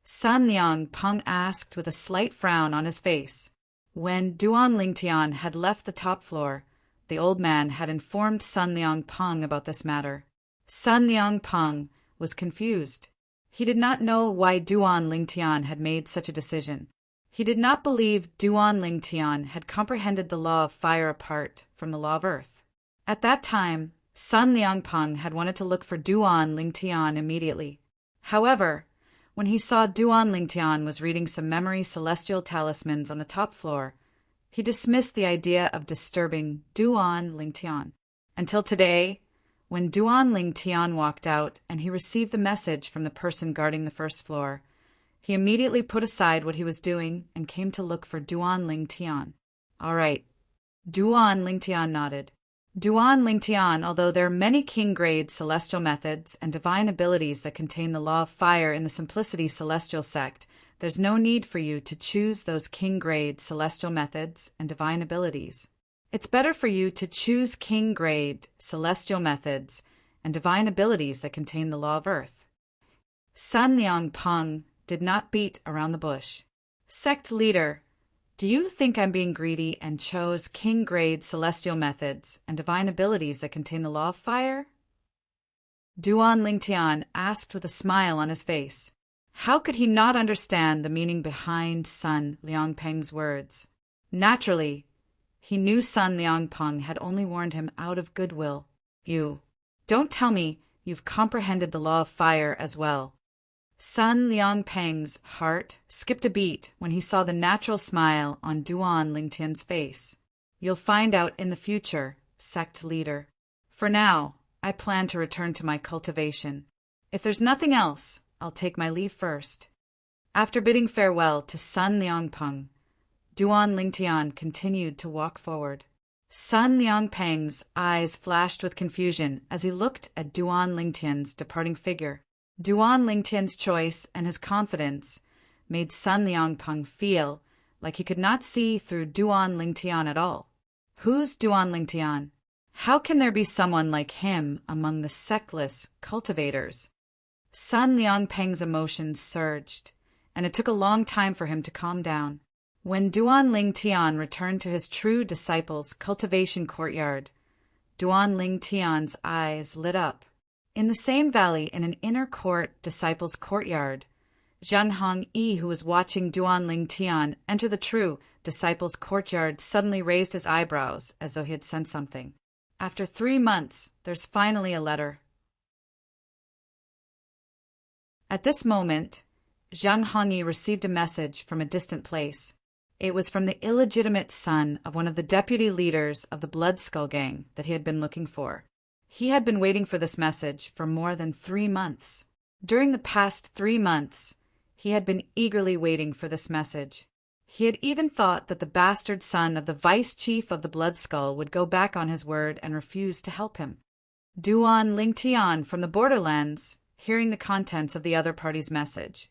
Sun Liangpeng asked with a slight frown on his face. When Duan Ling Tian had left the top floor, the old man had informed Sun Liangpeng about this matter. Sun Liangpeng was confused. He did not know why Duan Ling Tian had made such a decision. He did not believe Duan Ling Tian had comprehended the law of fire apart from the law of earth. At that time, Sun Liangpeng had wanted to look for Duan Ling Tian immediately. However, when he saw Duan Ling Tian was reading some memory celestial talismans on the top floor, he dismissed the idea of disturbing Duan Ling Tian. Until today, when Duan Ling Tian walked out and he received the message from the person guarding the first floor, he immediately put aside what he was doing and came to look for Duan Ling Tian. All right. Duan Ling Tian nodded. Duan Ling Tian, although there are many king-grade celestial methods and divine abilities that contain the law of fire in the Simplicity Celestial Sect, there's no need for you to choose those king-grade celestial methods and divine abilities. It's better for you to choose king-grade celestial methods and divine abilities that contain the law of earth. Sun Liangpeng did not beat around the bush. Sect leader, do you think I'm being greedy and chose king-grade celestial methods and divine abilities that contain the law of fire? Duan Ling Tian asked with a smile on his face. How could he not understand the meaning behind Sun Liangpeng's words? Naturally, he knew Sun Liangpeng had only warned him out of goodwill. You, don't tell me you've comprehended the law of fire as well. Sun Liangpeng's heart skipped a beat when he saw the natural smile on Duan Ling Tian's face. You'll find out in the future, sect leader. For now, I plan to return to my cultivation. If there's nothing else, I'll take my leave first. After bidding farewell to Sun Liangpeng, Duan Lingtian continued to walk forward. Sun Liangpeng's eyes flashed with confusion as he looked at Duan Lingtian's departing figure. Duan Lingtian's choice and his confidence made Sun Liangpeng feel like he could not see through Duan Lingtian at all. Who's Duan Lingtian? How can there be someone like him among the sectless cultivators? Sun Liangpeng's emotions surged, and it took a long time for him to calm down. When Duan Lingtian returned to his true disciples' cultivation courtyard, Duan Lingtian's eyes lit up. In the same valley, in an inner court disciples' courtyard, Zhang Hongyi, who was watching Duan Lingtian enter the true disciples' courtyard, suddenly raised his eyebrows as though he had sensed something. After 3 months, there's finally a letter. At this moment, Zhang Hongyi received a message from a distant place. It was from the illegitimate son of one of the deputy leaders of the Blood Skull Gang that he had been looking for. He had been waiting for this message for more than 3 months. During the past 3 months, he had been eagerly waiting for this message. He had even thought that the bastard son of the vice chief of the Blood Skull would go back on his word and refuse to help him. Duan Lingtian from the borderlands, hearing the contents of the other party's message.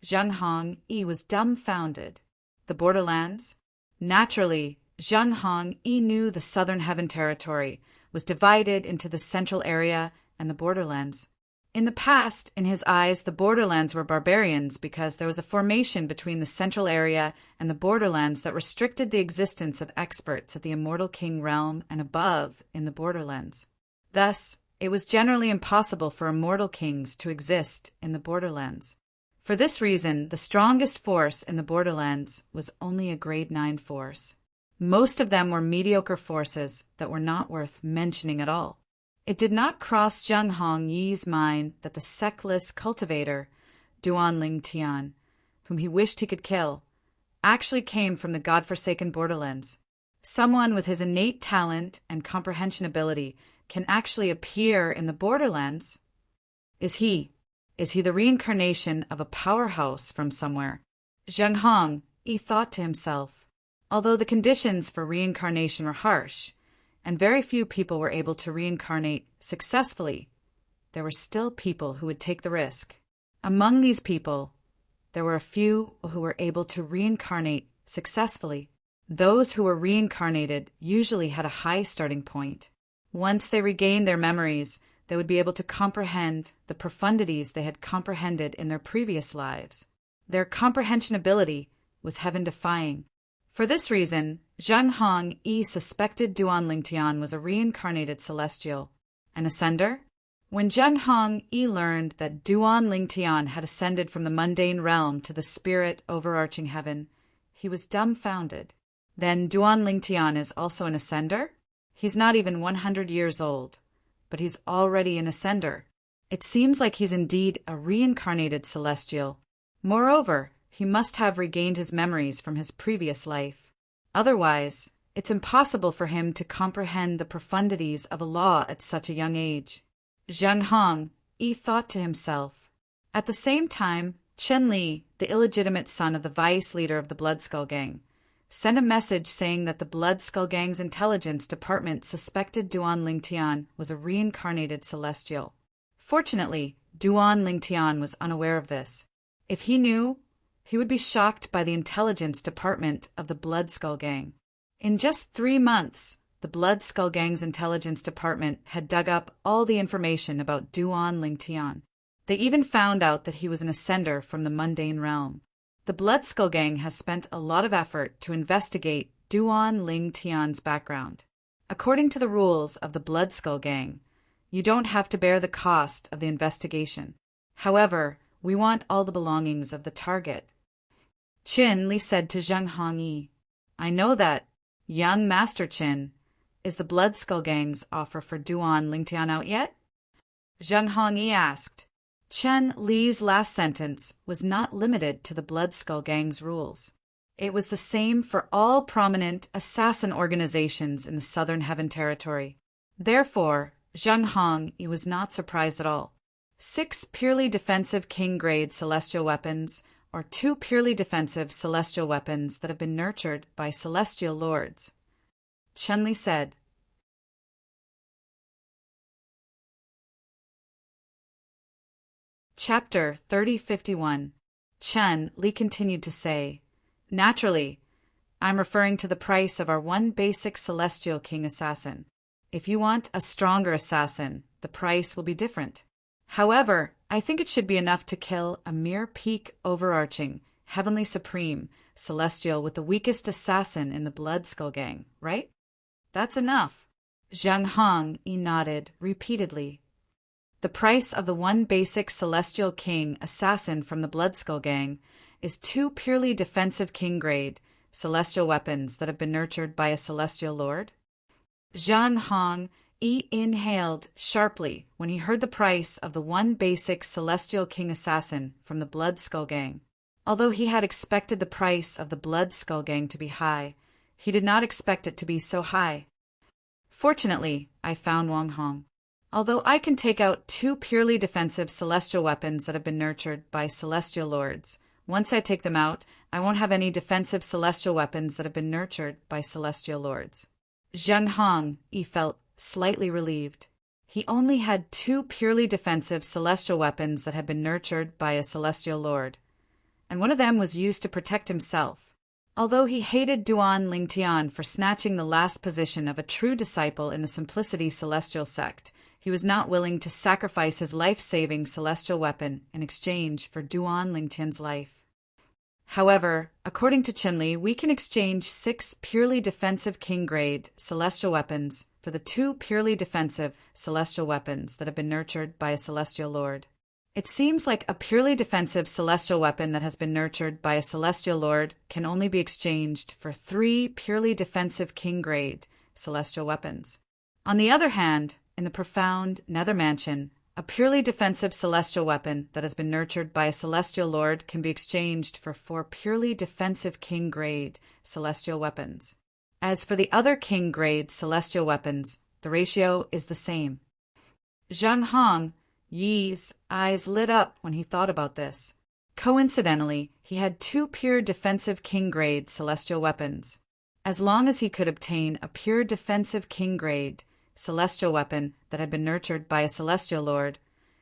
Zhang Hongyi was dumbfounded. The borderlands? Naturally, Zhang Hongyi knew the Southern Heaven Territory was divided into the Central Area and the borderlands. In the past, in his eyes, the borderlands were barbarians because there was a formation between the Central Area and the borderlands that restricted the existence of experts at the Immortal King realm and above in the borderlands. Thus, it was generally impossible for immortal kings to exist in the borderlands. For this reason, the strongest force in the borderlands was only a grade 9 force. Most of them were mediocre forces that were not worth mentioning at all. It did not cross Zhang Hongyi's mind that the sectless cultivator, Duan Lingtian, whom he wished he could kill, actually came from the godforsaken borderlands. Someone with his innate talent and comprehension ability can actually appear in the borderlands. Is he the reincarnation of a powerhouse from somewhere? Zhang Hongyi thought to himself. Although the conditions for reincarnation were harsh, and very few people were able to reincarnate successfully, there were still people who would take the risk. Among these people, there were a few who were able to reincarnate successfully. Those who were reincarnated usually had a high starting point. Once they regained their memories, they would be able to comprehend the profundities they had comprehended in their previous lives. Their comprehension ability was heaven-defying. For this reason, Zhang Hongyi suspected Duan Lingtian was a reincarnated celestial. An ascender? When Zhang Hongyi learned that Duan Lingtian had ascended from the mundane realm to the spirit overarching heaven, he was dumbfounded. Then Duan Lingtian is also an ascender? He's not even 100 years old, but he's already an ascender. It seems like he's indeed a reincarnated celestial. Moreover, he must have regained his memories from his previous life. Otherwise, it's impossible for him to comprehend the profundities of a law at such a young age. Zhang Hongyi thought to himself. At the same time, Chen Li, the illegitimate son of the vice leader of the Blood Skull Gang, sent a message saying that the Blood Skull Gang's intelligence department suspected Duan Lingtian was a reincarnated celestial. Fortunately, Duan Lingtian was unaware of this. If he knew, he would be shocked by the intelligence department of the Blood Skull Gang. In just 3 months, the Blood Skull Gang's intelligence department had dug up all the information about Duan Lingtian. They even found out that he was an ascender from the mundane realm. The Blood Skull Gang has spent a lot of effort to investigate Duan Lingtian's background. According to the rules of the Blood Skull Gang, you don't have to bear the cost of the investigation. However, we want all the belongings of the target. Chen Li said to Zhang Hongyi, I know that, young Master Chen, is the Blood Skull Gang's offer for Duan Lingtian out yet? Zhang Hongyi asked. Chen Li's last sentence was not limited to the Blood Skull Gang's rules. It was the same for all prominent assassin organizations in the Southern Heaven Territory. Therefore, Zhang Hongyi was not surprised at all. 6 purely defensive king-grade celestial weapons, or two purely defensive celestial weapons that have been nurtured by celestial lords. Chun-Li said. Chapter 3051. Chun-Li continued to say, "Naturally, I'm referring to the price of our one basic celestial king assassin. If you want a stronger assassin, the price will be different. However, I think it should be enough to kill a mere peak overarching, heavenly supreme, celestial with the weakest assassin in the Blood Skull Gang, right? That's enough." Zhang Hong nodded repeatedly. The price of the one basic celestial king assassin from the Blood Skull Gang is two purely defensive king-grade celestial weapons that have been nurtured by a celestial lord. Zhang Hong inhaled sharply when he heard the price of the one basic celestial king assassin from the Blood Skull Gang. Although he had expected the price of the Blood Skull Gang to be high, he did not expect it to be so high. "Fortunately, I found Wang Hong. Although I can take out two purely defensive celestial weapons that have been nurtured by celestial lords, once I take them out, I won't have any defensive celestial weapons that have been nurtured by celestial lords." Zhang Hong felt slightly relieved. He only had two purely defensive celestial weapons that had been nurtured by a celestial lord, and one of them was used to protect himself. Although he hated Duan Lingtian for snatching the last position of a true disciple in the Simplicity Celestial sect, he was not willing to sacrifice his life-saving celestial weapon in exchange for Duan Lingtian's life. However, according to Chun-Li, we can exchange 6 purely defensive king-grade celestial weapons for the 2 purely defensive celestial weapons that have been nurtured by a celestial lord. It seems like a purely defensive celestial weapon that has been nurtured by a celestial lord can only be exchanged for 3 purely defensive king-grade celestial weapons. On the other hand, in the profound Nether Mansion, a purely defensive celestial weapon that has been nurtured by a celestial lord can be exchanged for 4 purely defensive king-grade celestial weapons. As for the other king-grade celestial weapons, the ratio is the same. Zhang Hong Yi's eyes lit up when he thought about this. Coincidentally, he had 2 pure defensive king-grade celestial weapons. As long as he could obtain a pure defensive king-grade celestial weapon that had been nurtured by a celestial lord,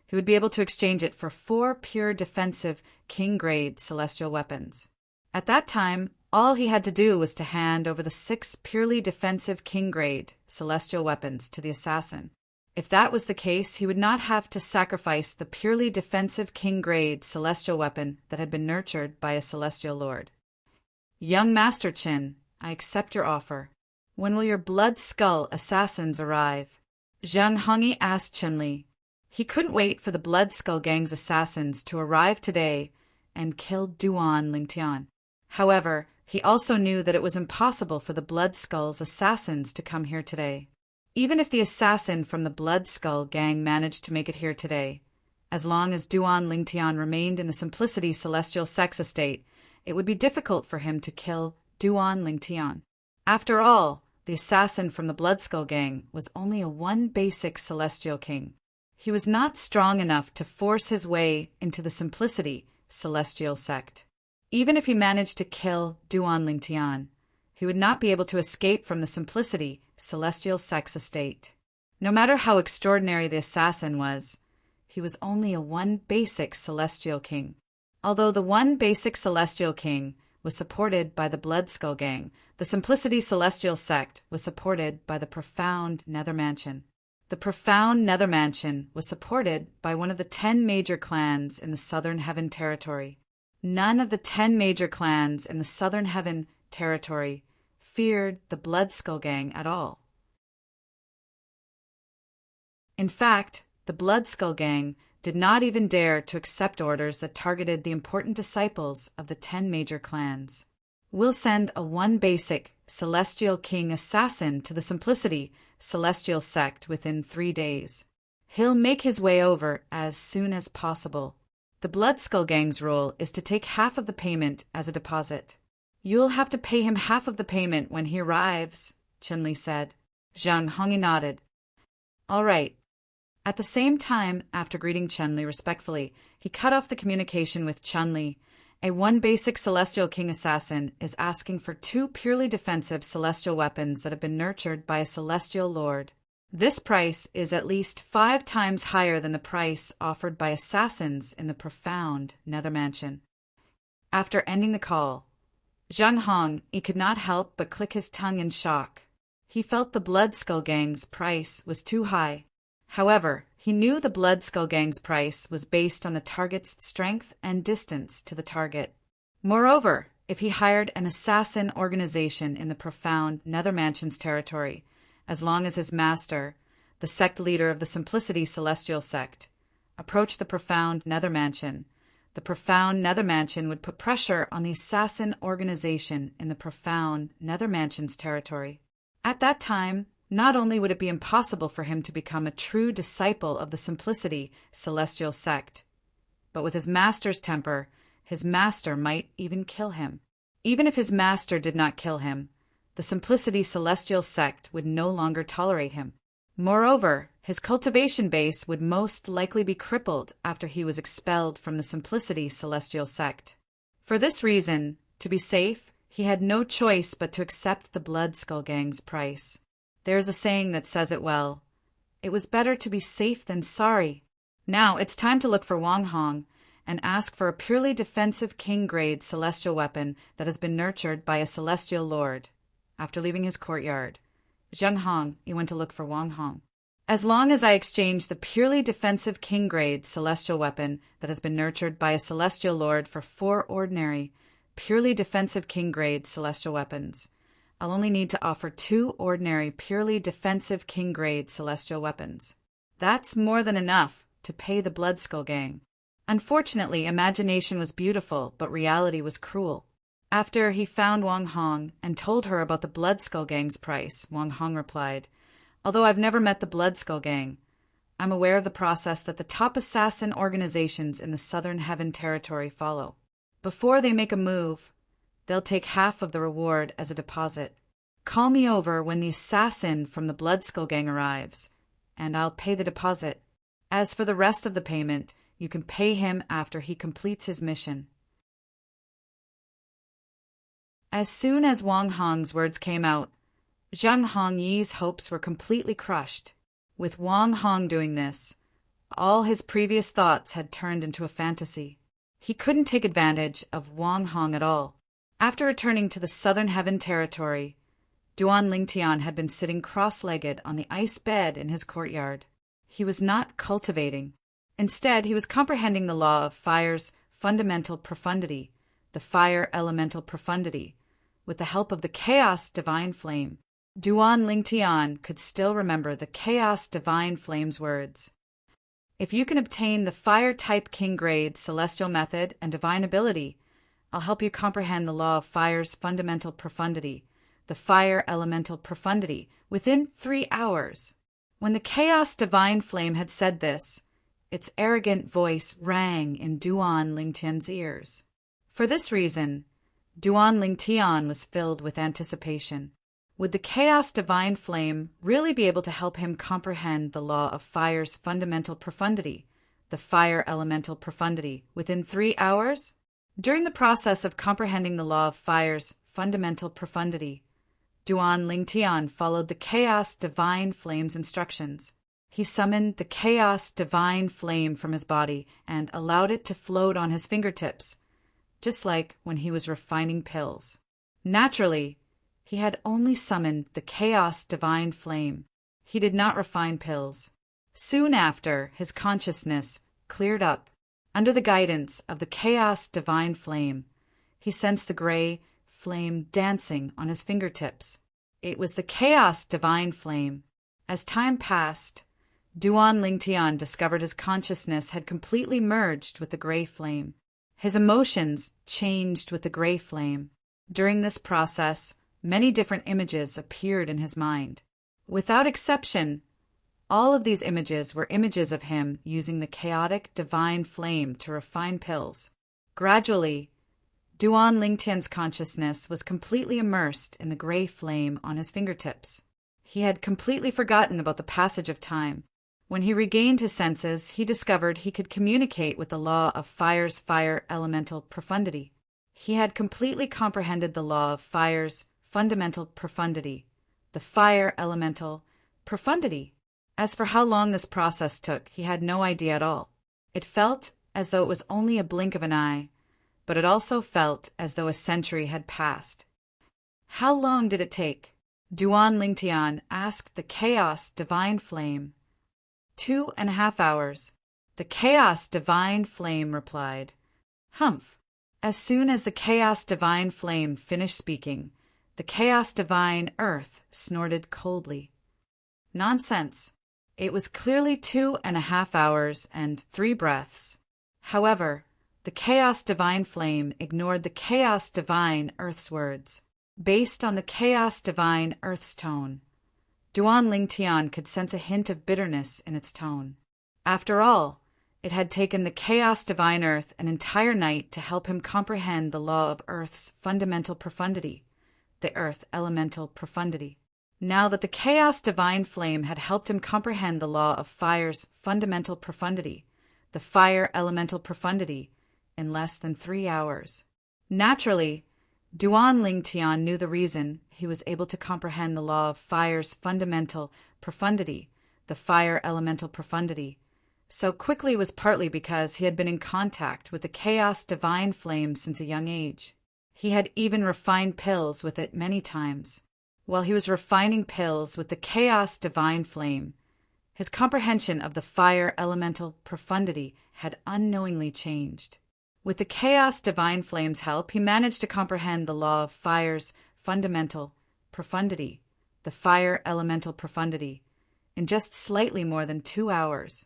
he would be able to exchange it for 4 pure defensive king-grade celestial weapons. At that time, all he had to do was to hand over the 6 purely defensive king-grade celestial weapons to the assassin. If that was the case, he would not have to sacrifice the purely defensive king-grade celestial weapon that had been nurtured by a celestial lord. "Young Master Qin, I accept your offer. When will your blood skull assassins arrive?" Zhang Hongyi asked Chun-Li. He couldn't wait for the Blood Skull Gang's assassins to arrive today and kill Duan Lingtian. However, he also knew that it was impossible for the Blood Skull's assassins to come here today. Even if the assassin from the Blood Skull Gang managed to make it here today, as long as Duan Lingtian remained in the Simplicity Celestial Sex Estate, it would be difficult for him to kill Duan Lingtian. After all, the assassin from the Blood Skull Gang was only a one basic celestial king. He was not strong enough to force his way into the Simplicity Celestial sect. Even if he managed to kill Duan Lingtian, he would not be able to escape from the Simplicity Celestial Sex Estate. No matter how extraordinary the assassin was, he was only a one basic celestial king. Although the one basic celestial king was supported by the Blood Skull Gang, the Simplicity Celestial sect was supported by the profound Nether Mansion. The profound Nether Mansion was supported by one of the 10 major clans in the Southern Heaven Territory. None of the 10 major clans in the Southern Heaven Territory feared the Blood Skull Gang at all. In fact, the Blood Skull Gang did not even dare to accept orders that targeted the important disciples of the 10 major clans. "We'll send a one basic celestial king assassin to the Simplicity Celestial sect within 3 days. He'll make his way over as soon as possible. The Blood Skull Gang's rule is to take half of the payment as a deposit. You'll have to pay him half of the payment when he arrives," Chun-Li said. Zhang Hongyi nodded. "All right." At the same time, after greeting Chun-Li respectfully, he cut off the communication with Chun-Li A one basic Celestial King assassin is asking for two purely defensive celestial weapons that have been nurtured by a celestial lord. This price is at least 5 times higher than the price offered by assassins in the profound Nether Mansion. After ending the call, Zheng Hong could not help but click his tongue in shock. He felt the Bloodskull Gang's price was too high. However, he knew the Bloodskull Gang's price was based on the target's strength and distance to the target. Moreover, if he hired an assassin organization in the profound Nether Mansion's territory, as long as his master, the sect leader of the Simplicity Celestial Sect, approached the profound Nether Mansion, the profound Nether Mansion would put pressure on the assassin organization in the profound Nether Mansion's territory. At that time, not only would it be impossible for him to become a true disciple of the Simplicity Celestial Sect, but with his master's temper, his master might even kill him. Even if his master did not kill him, the Simplicity Celestial Sect would no longer tolerate him. Moreover, his cultivation base would most likely be crippled after he was expelled from the Simplicity Celestial Sect. For this reason, to be safe, he had no choice but to accept the Bloodskull Gang's price. There is a saying that says it well. It was better to be safe than sorry. Now it's time to look for Wang Hong and ask for a purely defensive king-grade celestial weapon that has been nurtured by a celestial lord. After leaving his courtyard, Zheng Hong went to look for Wang Hong. As long as I exchange the purely defensive king-grade celestial weapon that has been nurtured by a celestial lord for 4 ordinary, purely defensive king-grade celestial weapons, I'll only need to offer 2 ordinary purely defensive king-grade celestial weapons. That's more than enough to pay the Bloodskull Gang. Unfortunately, imagination was beautiful, but reality was cruel. After he found Wang Hong and told her about the Bloodskull Gang's price, Wang Hong replied, "Although I've never met the Bloodskull Gang, I'm aware of the process that the top assassin organizations in the Southern Heaven Territory follow. Before they make a move, they'll take half of the reward as a deposit. Call me over when the assassin from the Bloodskull Gang arrives, and I'll pay the deposit. As for the rest of the payment, you can pay him after he completes his mission." As soon as Wang Hong's words came out, Zheng Hongyi's hopes were completely crushed. With Wang Hong doing this, all his previous thoughts had turned into a fantasy. He couldn't take advantage of Wang Hong at all. After returning to the Southern Heaven Territory, Duan Lingtian had been sitting cross-legged on the ice bed in his courtyard. He was not cultivating. Instead, he was comprehending the law of fire's fundamental profundity, the fire elemental profundity, with the help of the Chaos Divine Flame. Duan Lingtian could still remember the Chaos Divine Flame's words. "If you can obtain the Fire-type King-grade Celestial Method and Divine Ability, I'll help you comprehend the law of fire's fundamental profundity, the fire elemental profundity, within 3 hours." When the Chaos Divine Flame had said this, its arrogant voice rang in Duan Lingtian's ears. For this reason, Duan Lingtian was filled with anticipation. Would the Chaos Divine Flame really be able to help him comprehend the law of fire's fundamental profundity, the fire elemental profundity, within 3 hours? During the process of comprehending the law of fire's fundamental profundity, Duan Lingtian followed the Chaos Divine Flame's instructions. He summoned the Chaos Divine Flame from his body and allowed it to float on his fingertips, just like when he was refining pills. Naturally, he had only summoned the Chaos Divine Flame. He did not refine pills. Soon after, his consciousness cleared up. Under the guidance of the Chaos Divine Flame, he sensed the gray flame dancing on his fingertips. It was the Chaos Divine Flame. As time passed, Duan Lingtian discovered his consciousness had completely merged with the gray flame. His emotions changed with the gray flame. During this process, many different images appeared in his mind. Without exception, all of these images were images of him using the chaotic divine flame to refine pills. Gradually, Duan Lingtian's consciousness was completely immersed in the gray flame on his fingertips. He had completely forgotten about the passage of time. When he regained his senses, he discovered he could communicate with the law of fire's fire elemental profundity. He had completely comprehended the law of fire's fundamental profundity, the fire elemental profundity. As for how long this process took, he had no idea at all. It felt as though it was only a blink of an eye, but it also felt as though a century had passed. How long did it take? Duan Lingtian asked the Chaos Divine Flame. 2.5 hours. The Chaos Divine Flame replied. Humph. As soon as the Chaos Divine Flame finished speaking, the Chaos Divine Earth snorted coldly. Nonsense. It was clearly 2.5 hours and 3 breaths. However, the Chaos Divine Flame ignored the Chaos Divine Earth's words. Based on the Chaos Divine Earth's tone, Duan Lingtian could sense a hint of bitterness in its tone. After all, it had taken the Chaos Divine Earth an entire night to help him comprehend the law of Earth's fundamental profundity, the Earth elemental profundity. Now that the Chaos Divine Flame had helped him comprehend the law of fire's fundamental profundity, the fire elemental profundity, in less than 3 hours. Naturally, Duan Lingtian knew the reason he was able to comprehend the law of fire's fundamental profundity, the fire elemental profundity, so quickly was partly because he had been in contact with the Chaos Divine Flame since a young age. He had even refined pills with it many times. While he was refining pills with the Chaos Divine Flame, his comprehension of the fire elemental profundity had unknowingly changed. With the Chaos Divine Flame's help, he managed to comprehend the law of fire's fundamental profundity, the fire elemental profundity, in just slightly more than 2 hours.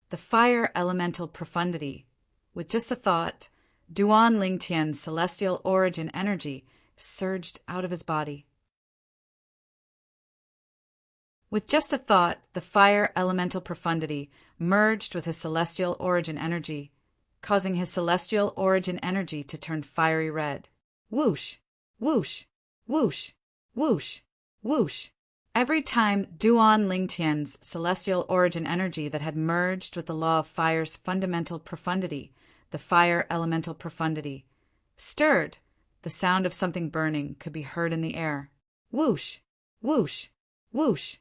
The fire elemental profundity. With just a thought, Duan Lingtian's celestial origin energy surged out of his body. With just a thought, the fire elemental profundity merged with his celestial origin energy, causing his celestial origin energy to turn fiery red. Whoosh, whoosh, whoosh, whoosh, whoosh. Every time Duan Lingtian's celestial origin energy that had merged with the law of fire's fundamental profundity, the fire elemental profundity, stirred, the sound of something burning could be heard in the air. Whoosh, whoosh, whoosh.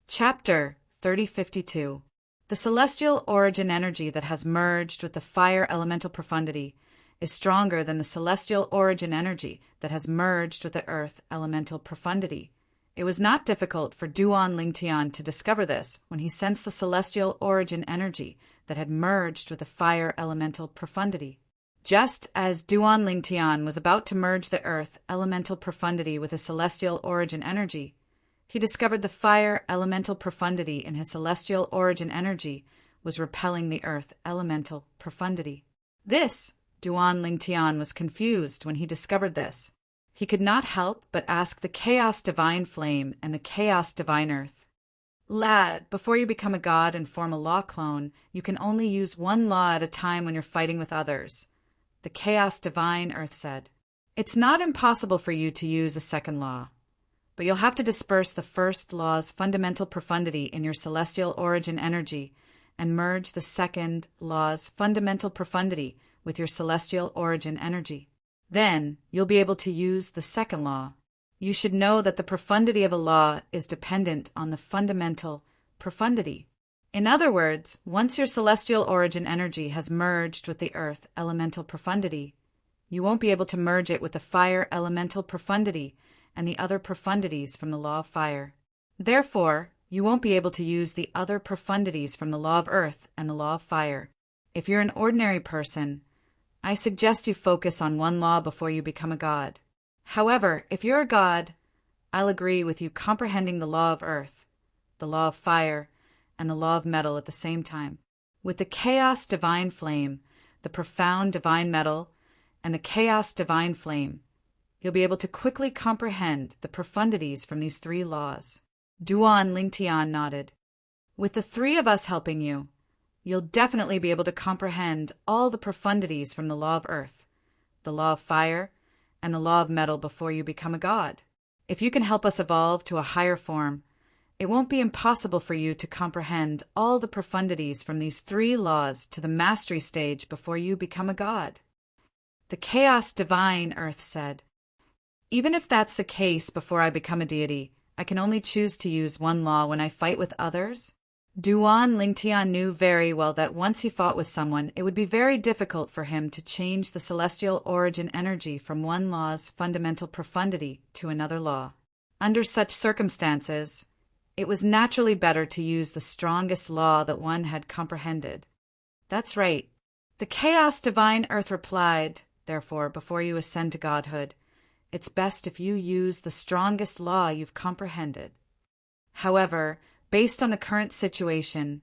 Chapter 3052. The celestial origin energy that has merged with the fire elemental profundity is stronger than the celestial origin energy that has merged with the earth elemental profundity. It was not difficult for Duan Lingtian to discover this when he sensed the celestial origin energy that had merged with the fire elemental profundity. Just as Duan Lingtian was about to merge the earth elemental profundity with his celestial origin energy, he discovered the fire elemental profundity in his celestial origin energy was repelling the earth elemental profundity. Duan Lingtian was confused when he discovered this. He could not help but ask the Chaos Divine Flame and the Chaos Divine Earth. Lad, before you become a god and form a law clone, you can only use one law at a time when you're fighting with others, the Chaos Divine Earth said. It's not impossible for you to use a second law, but you'll have to disperse the first law's fundamental profundity in your celestial origin energy and merge the second law's fundamental profundity with your celestial origin energy. Then you'll be able to use the second law. You should know that the profundity of a law is dependent on the fundamental profundity. In other words, once your celestial origin energy has merged with the earth elemental profundity, you won't be able to merge it with the fire elemental profundity and the other profundities from the law of fire. Therefore, you won't be able to use the other profundities from the law of earth and the law of fire. If you're an ordinary person, I suggest you focus on one law before you become a god. However, if you're a god, I'll agree with you comprehending the law of earth, the law of fire, and the law of metal at the same time. With the Chaos Divine Flame, the profound divine metal, and the Chaos Divine Flame, you'll be able to quickly comprehend the profundities from these 3 laws. Duan Lingtian nodded. With the 3 of us helping you, you'll definitely be able to comprehend all the profundities from the law of earth, the law of fire, and the law of metal before you become a god. If you can help us evolve to a higher form, it won't be impossible for you to comprehend all the profundities from these 3 laws to the mastery stage before you become a god. The chaos divine Earth said, "Even if that's the case before I become a deity, I can only choose to use one law when I fight with others." Duan Lingtian knew very well that once he fought with someone, it would be very difficult for him to change the celestial origin energy from one law's fundamental profundity to another law. Under such circumstances, it was naturally better to use the strongest law that one had comprehended. "That's right." The chaos divine Earth replied, "Therefore, before you ascend to godhood, it's best if you use the strongest law you've comprehended. However, based on the current situation,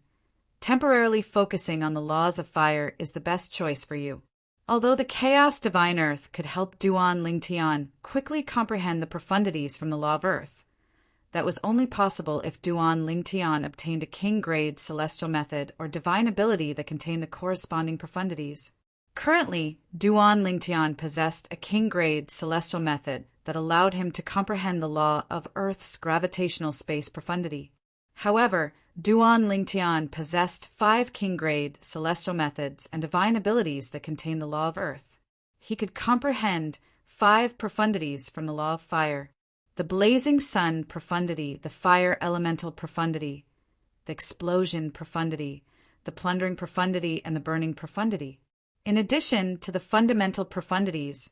temporarily focusing on the laws of fire is the best choice for you." Although the chaos divine Earth could help Duan Lingtian quickly comprehend the profundities from the law of Earth, that was only possible if Duan Lingtian obtained a king-grade celestial method or divine ability that contained the corresponding profundities. Currently, Duan Lingtian possessed a king-grade celestial method that allowed him to comprehend the law of Earth's gravitational space profundity. However, Duan Lingtian possessed 5 king-grade celestial methods and divine abilities that contained the law of Earth. He could comprehend 5 profundities from the law of fire: the blazing sun profundity, the fire elemental profundity, the explosion profundity, the plundering profundity, and the burning profundity. In addition to the fundamental profundities,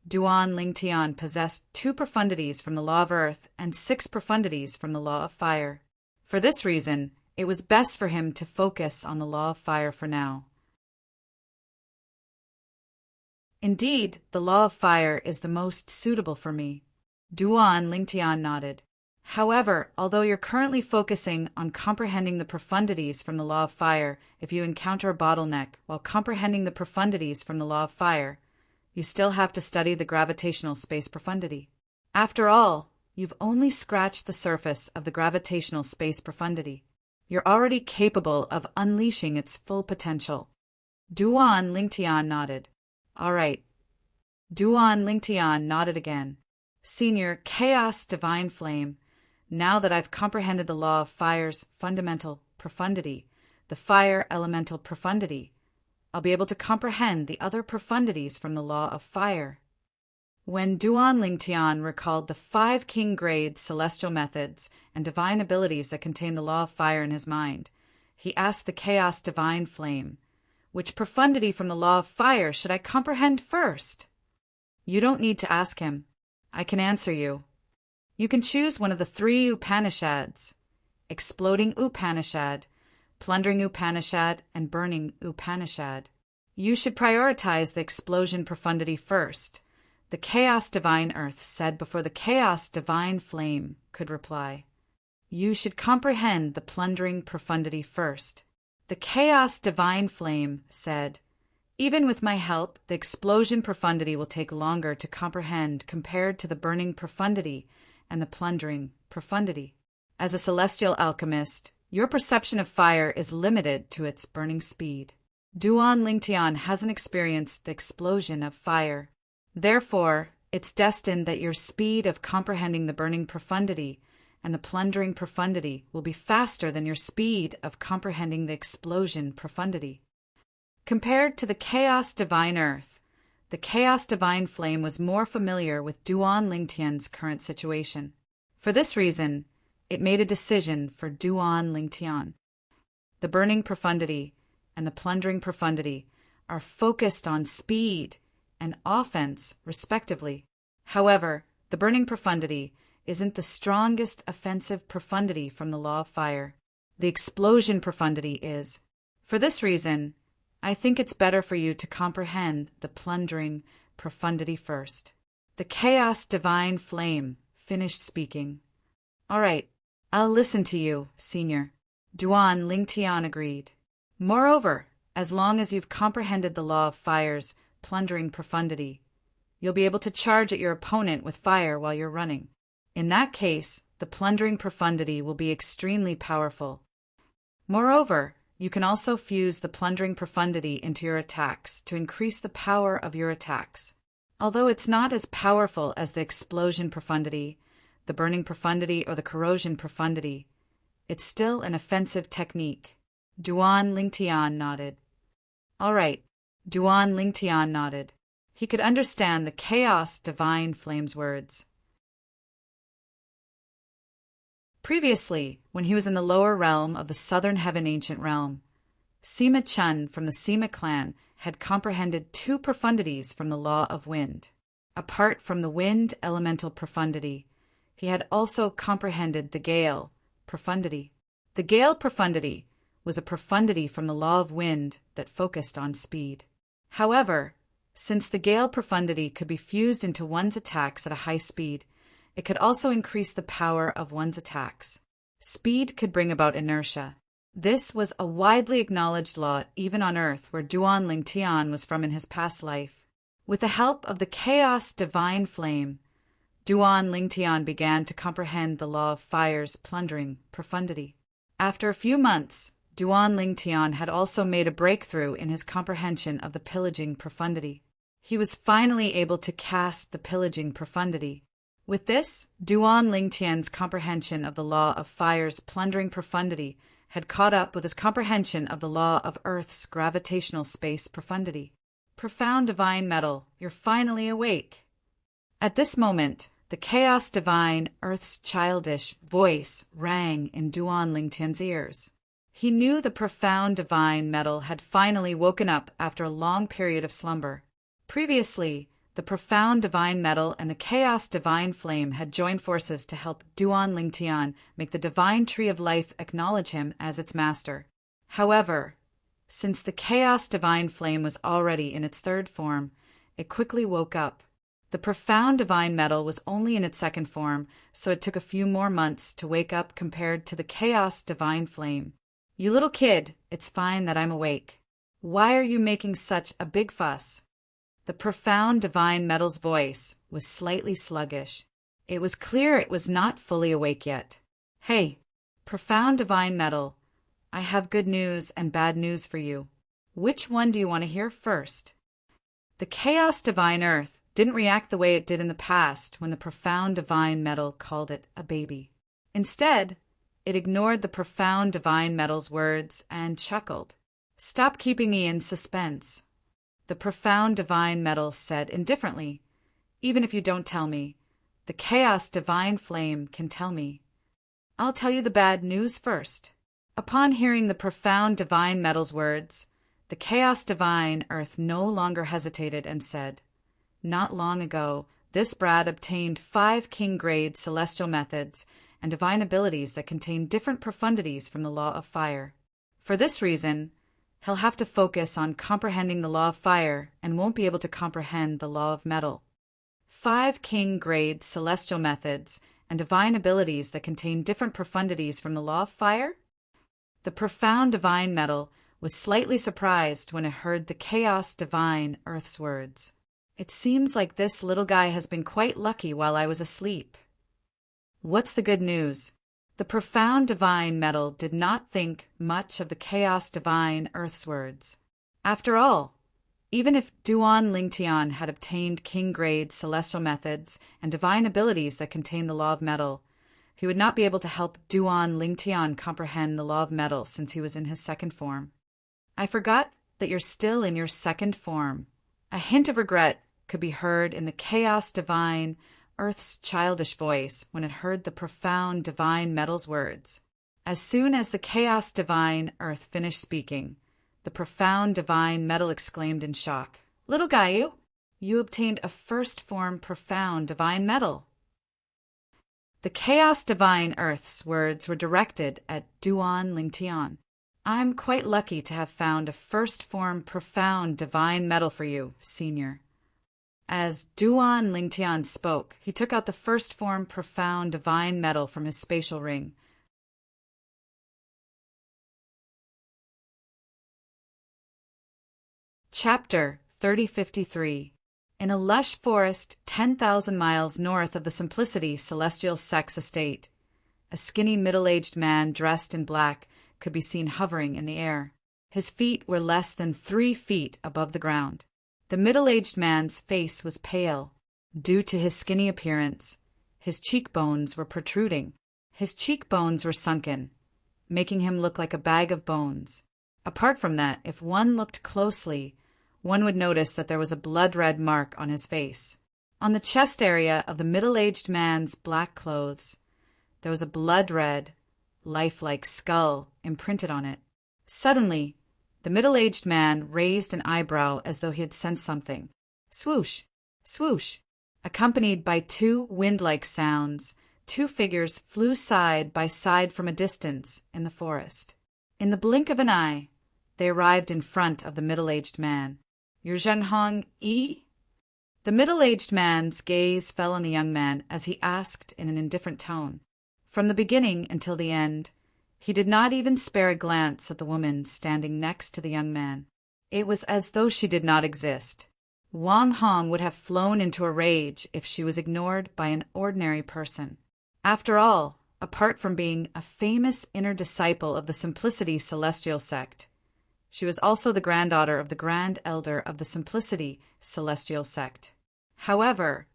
Duan Lingtian possessed 2 profundities from the law of Earth and 6 profundities from the law of fire. For this reason, it was best for him to focus on the law of fire for now. "Indeed, the law of fire is the most suitable for me." Duan Lingtian nodded. "However, although you're currently focusing on comprehending the profundities from the law of fire, if you encounter a bottleneck while comprehending the profundities from the law of fire, you still have to study the gravitational space profundity. After all, you've only scratched the surface of the gravitational space profundity. You're already capable of unleashing its full potential." Duan Lingtian nodded. "All right." Duan Lingtian nodded again. "Senior Chaos Divine Flame, now that I've comprehended the law of fire's fundamental profundity, the fire elemental profundity, I'll be able to comprehend the other profundities from the law of fire." When Duan Lingtian recalled the 5 king-grade celestial methods and divine abilities that contain the law of fire in his mind, he asked the Chaos Divine Flame, "Which profundity from the law of fire should I comprehend first?" "You don't need to ask him. I can answer you. You can choose one of the 3 Upanishads: Exploding Upanishad, Plundering Upanishad, and Burning Upanishad. You should prioritize the explosion profundity first," the Chaos Divine Earth said before the Chaos Divine Flame could reply. "You should comprehend the plundering profundity first." The Chaos Divine Flame said, "Even with my help, the explosion profundity will take longer to comprehend compared to the burning profundity and the plundering profundity. As a celestial alchemist, your perception of fire is limited to its burning speed. Duan Lingtian hasn't experienced the explosion of fire. Therefore, it's destined that your speed of comprehending the burning profundity and the plundering profundity will be faster than your speed of comprehending the explosion profundity." Compared to the Chaos Divine Earth, the Chaos Divine Flame was more familiar with Duan Lingtian's current situation. For this reason, it made a decision for Duan Lingtian. The burning profundity and the plundering profundity are focused on speed and offense, respectively. However, the burning profundity isn't the strongest offensive profundity from the law of fire. The explosion profundity is. For this reason, I think it's better for you to comprehend the plundering profundity first. The Chaos Divine Flame finished speaking. "All right, I'll listen to you, Senior." Duan Lingtian agreed. "Moreover, as long as you've comprehended the law of fire's plundering profundity, you'll be able to charge at your opponent with fire while you're running. In that case, the plundering profundity will be extremely powerful. Moreover, you can also fuse the plundering profundity into your attacks to increase the power of your attacks. Although it's not as powerful as the explosion profundity, the burning profundity, or the corrosion profundity. It's still an offensive technique. Duan Lingtian nodded. All right, Duan Lingtian nodded. He could understand the chaos divine flame's words. Previously, when he was in the lower realm of the southern heaven ancient realm, Sima Chun from the Sima clan had comprehended two profundities from the law of wind. Apart from the wind elemental profundity, he had also comprehended the gale profundity. The gale profundity was a profundity from the law of wind that focused on speed. However, since the gale profundity could be fused into one's attacks at a high speed, it could also increase the power of one's attacks. Speed could bring about inertia. This was a widely acknowledged law even on Earth, where Duan Lingtian was from in his past life. With the help of the chaos divine flame, Duan Lingtian began to comprehend the law of fire's plundering profundity. After a few months, Duan Lingtian had also made a breakthrough in his comprehension of the pillaging profundity. He was finally able to cast the pillaging profundity. With this, Duan Lingtian's comprehension of the law of fire's plundering profundity had caught up with his comprehension of the law of Earth's gravitational space profundity. Profound divine metal, you're finally awake. At this moment, the chaos divine Earth's childish voice rang in Duan Lingtian's ears. He knew the profound divine metal had finally woken up after a long period of slumber. Previously, the profound divine metal and the chaos divine flame had joined forces to help Duan Lingtian make the divine tree of life acknowledge him as its master. However, since the chaos divine flame was already in its third form, it quickly woke up. The profound divine metal was only in its second form, so it took a few more months to wake up compared to the chaos divine flame. You little kid, it's fine that I'm awake. Why are you making such a big fuss? The profound divine metal's voice was slightly sluggish. It was clear it was not fully awake yet. Hey, profound divine metal, I have good news and bad news for you. Which one do you want to hear first? The chaos divine earth didn't react the way it did in the past when the profound divine metal called it a baby. Instead, it ignored the profound divine metal's words and chuckled. Stop keeping me in suspense. The profound divine metal said indifferently, even if you don't tell me, the chaos divine flame can tell me. I'll tell you the bad news first. Upon hearing the profound divine metal's words, the chaos divine earth no longer hesitated and said, not long ago, this brat obtained 5 king-grade celestial methods and divine abilities that contain different profundities from the law of fire. For this reason, he'll have to focus on comprehending the law of fire and won't be able to comprehend the law of metal. 5 king-grade celestial methods and divine abilities that contain different profundities from the law of fire? The profound divine metal was slightly surprised when it heard the chaos divine earth's words. It seems like this little guy has been quite lucky while I was asleep. What's the good news? The profound divine metal did not think much of the chaos divine earth's words. After all, even if Duan Lingtian had obtained king-grade celestial methods and divine abilities that contain the law of metal, he would not be able to help Duan Lingtian comprehend the law of metal since he was in his second form. I forgot that you're still in your second form. A hint of regret could be heard in the chaos divine Earth's childish voice when it heard the profound divine metal's words. As soon as the chaos divine Earth finished speaking, the profound divine metal exclaimed in shock, Little Gayu, you obtained a first form profound divine metal. The chaos divine Earth's words were directed at Duan Lingtian. I'm quite lucky to have found a first form profound divine metal for you, Senior. As Duan Lingtian spoke, he took out the first form profound divine metal from his spatial ring. Chapter 3053. In a lush forest 10,000 miles north of the Simplicity Celestial Sex Estate, a skinny middle-aged man dressed in black could be seen hovering in the air. His feet were less than 3 feet above the ground. The middle-aged man's face was pale. Due to his skinny appearance, His cheekbones were protruding. His cheekbones were sunken, making him look like a bag of bones. Apart from that, if one looked closely, one would notice that there was a blood-red mark on his face. On the chest area of the middle-aged man's black clothes, there was a blood-red, lifelike skull imprinted on it. Suddenly, the middle-aged man raised an eyebrow as though he had sensed something. Swoosh! Swoosh! Accompanied by two wind-like sounds, two figures flew side by side from a distance in the forest. In the blink of an eye, they arrived in front of the middle-aged man. "You're Zheng Hong Yi?" The middle-aged man's gaze fell on the young man as he asked in an indifferent tone. From the beginning until the end, he did not even spare a glance at the woman standing next to the young man. It was as though she did not exist. Wang Hong would have flown into a rage if she was ignored by an ordinary person. After all, apart from being a famous inner disciple of the Simplicity Celestial sect, she was also the granddaughter of the Grand Elder of the Simplicity Celestial sect. However,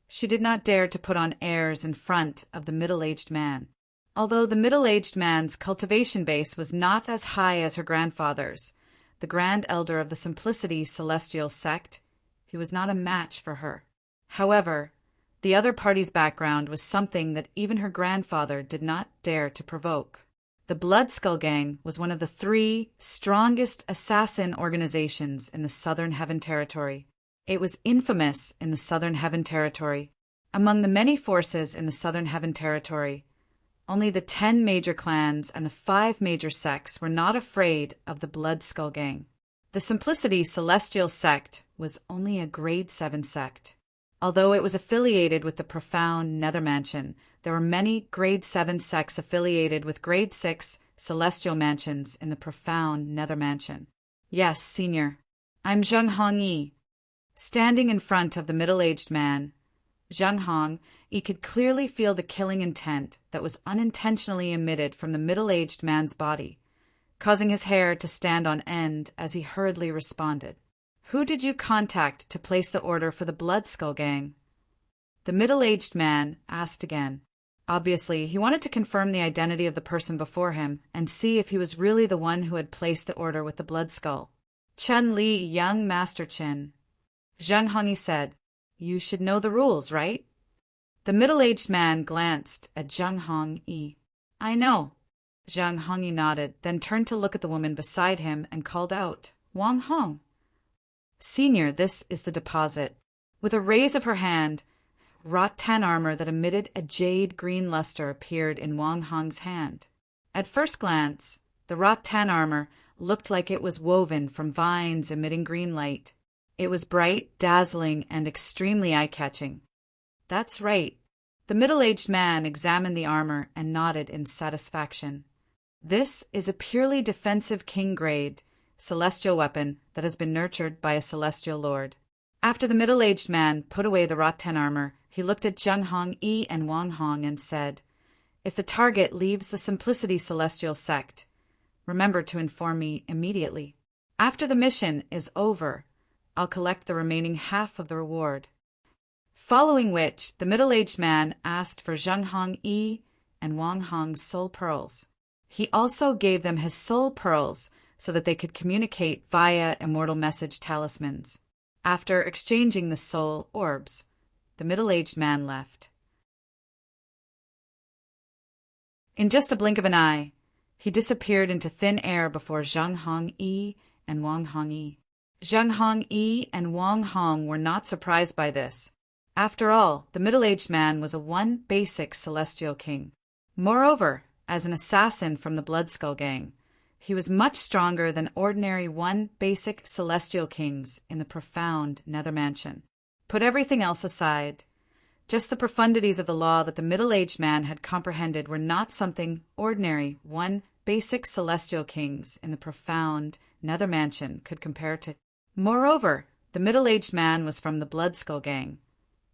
she did not dare to put on airs in front of the middle-aged man. Although the middle-aged man's cultivation base was not as high as her grandfather's, the Grand Elder of the Simplicity Celestial sect, he was not a match for her. However, the other party's background was something that even her grandfather did not dare to provoke. The Blood Skull Gang was one of the 3 strongest assassin organizations in the Southern Heaven Territory. It was infamous in the Southern Heaven Territory. Among the many forces in the Southern Heaven Territory, only the 10 major clans and the 5 major sects were not afraid of the Blood Skull Gang. The Simplicity Celestial sect was only a grade 7 sect. Although it was affiliated with the Profound Nether Mansion, there were many grade 7 sects affiliated with grade 6 celestial mansions in the Profound Nether Mansion. "Yes, Senior. I'm Zheng Hong Yi." Standing in front of the middle-aged man, Zheng Hong Yi could clearly feel the killing intent that was unintentionally emitted from the middle-aged man's body, causing his hair to stand on end as he hurriedly responded. "Who did you contact to place the order for the Blood Skull Gang?" The middle-aged man asked again. Obviously, he wanted to confirm the identity of the person before him and see if he was really the one who had placed the order with the Blood Skull. "Chen Li, young Master Chen." Zheng Hongyi said, "You should know the rules, right?" The middle-aged man glanced at Zheng Hongyi. "I know." Zheng Hongyi nodded, then turned to look at the woman beside him and called out, "Wang Hong." "Senior, this is the deposit." With a raise of her hand, wrought tan armor that emitted a jade-green luster appeared in Wang Hong's hand. At first glance, the wrought tan armor looked like it was woven from vines emitting green light. It was bright, dazzling, and extremely eye-catching. "That's right." The middle-aged man examined the armor and nodded in satisfaction. "This is a purely defensive king-grade celestial weapon that has been nurtured by a celestial lord." After the middle-aged man put away the wrought tan armor, he looked at Zheng Hongyi and Wang Hong and said, "If the target leaves the Simplicity Celestial sect, remember to inform me immediately. After the mission is over, I'll collect the remaining half of the reward." Following which, the middle-aged man asked for Zheng Hongyi and Wang Hong's soul pearls. He also gave them his soul pearls so that they could communicate via immortal message talismans. After exchanging the soul orbs, the middle-aged man left. In just a blink of an eye, he disappeared into thin air before Zheng Hongyi and Wang Hongyi. Zheng Hongyi and Wang Hong were not surprised by this. After all, the middle-aged man was a one basic celestial king. Moreover, as an assassin from the Blood Skull Gang, he was much stronger than ordinary one basic celestial kings in the Profound Nether Mansion. Put everything else aside, just the profundities of the law that the middle-aged man had comprehended were not something ordinary one basic celestial kings in the Profound Nether Mansion could compare to. Moreover, the middle-aged man was from the Blood Skull Gang,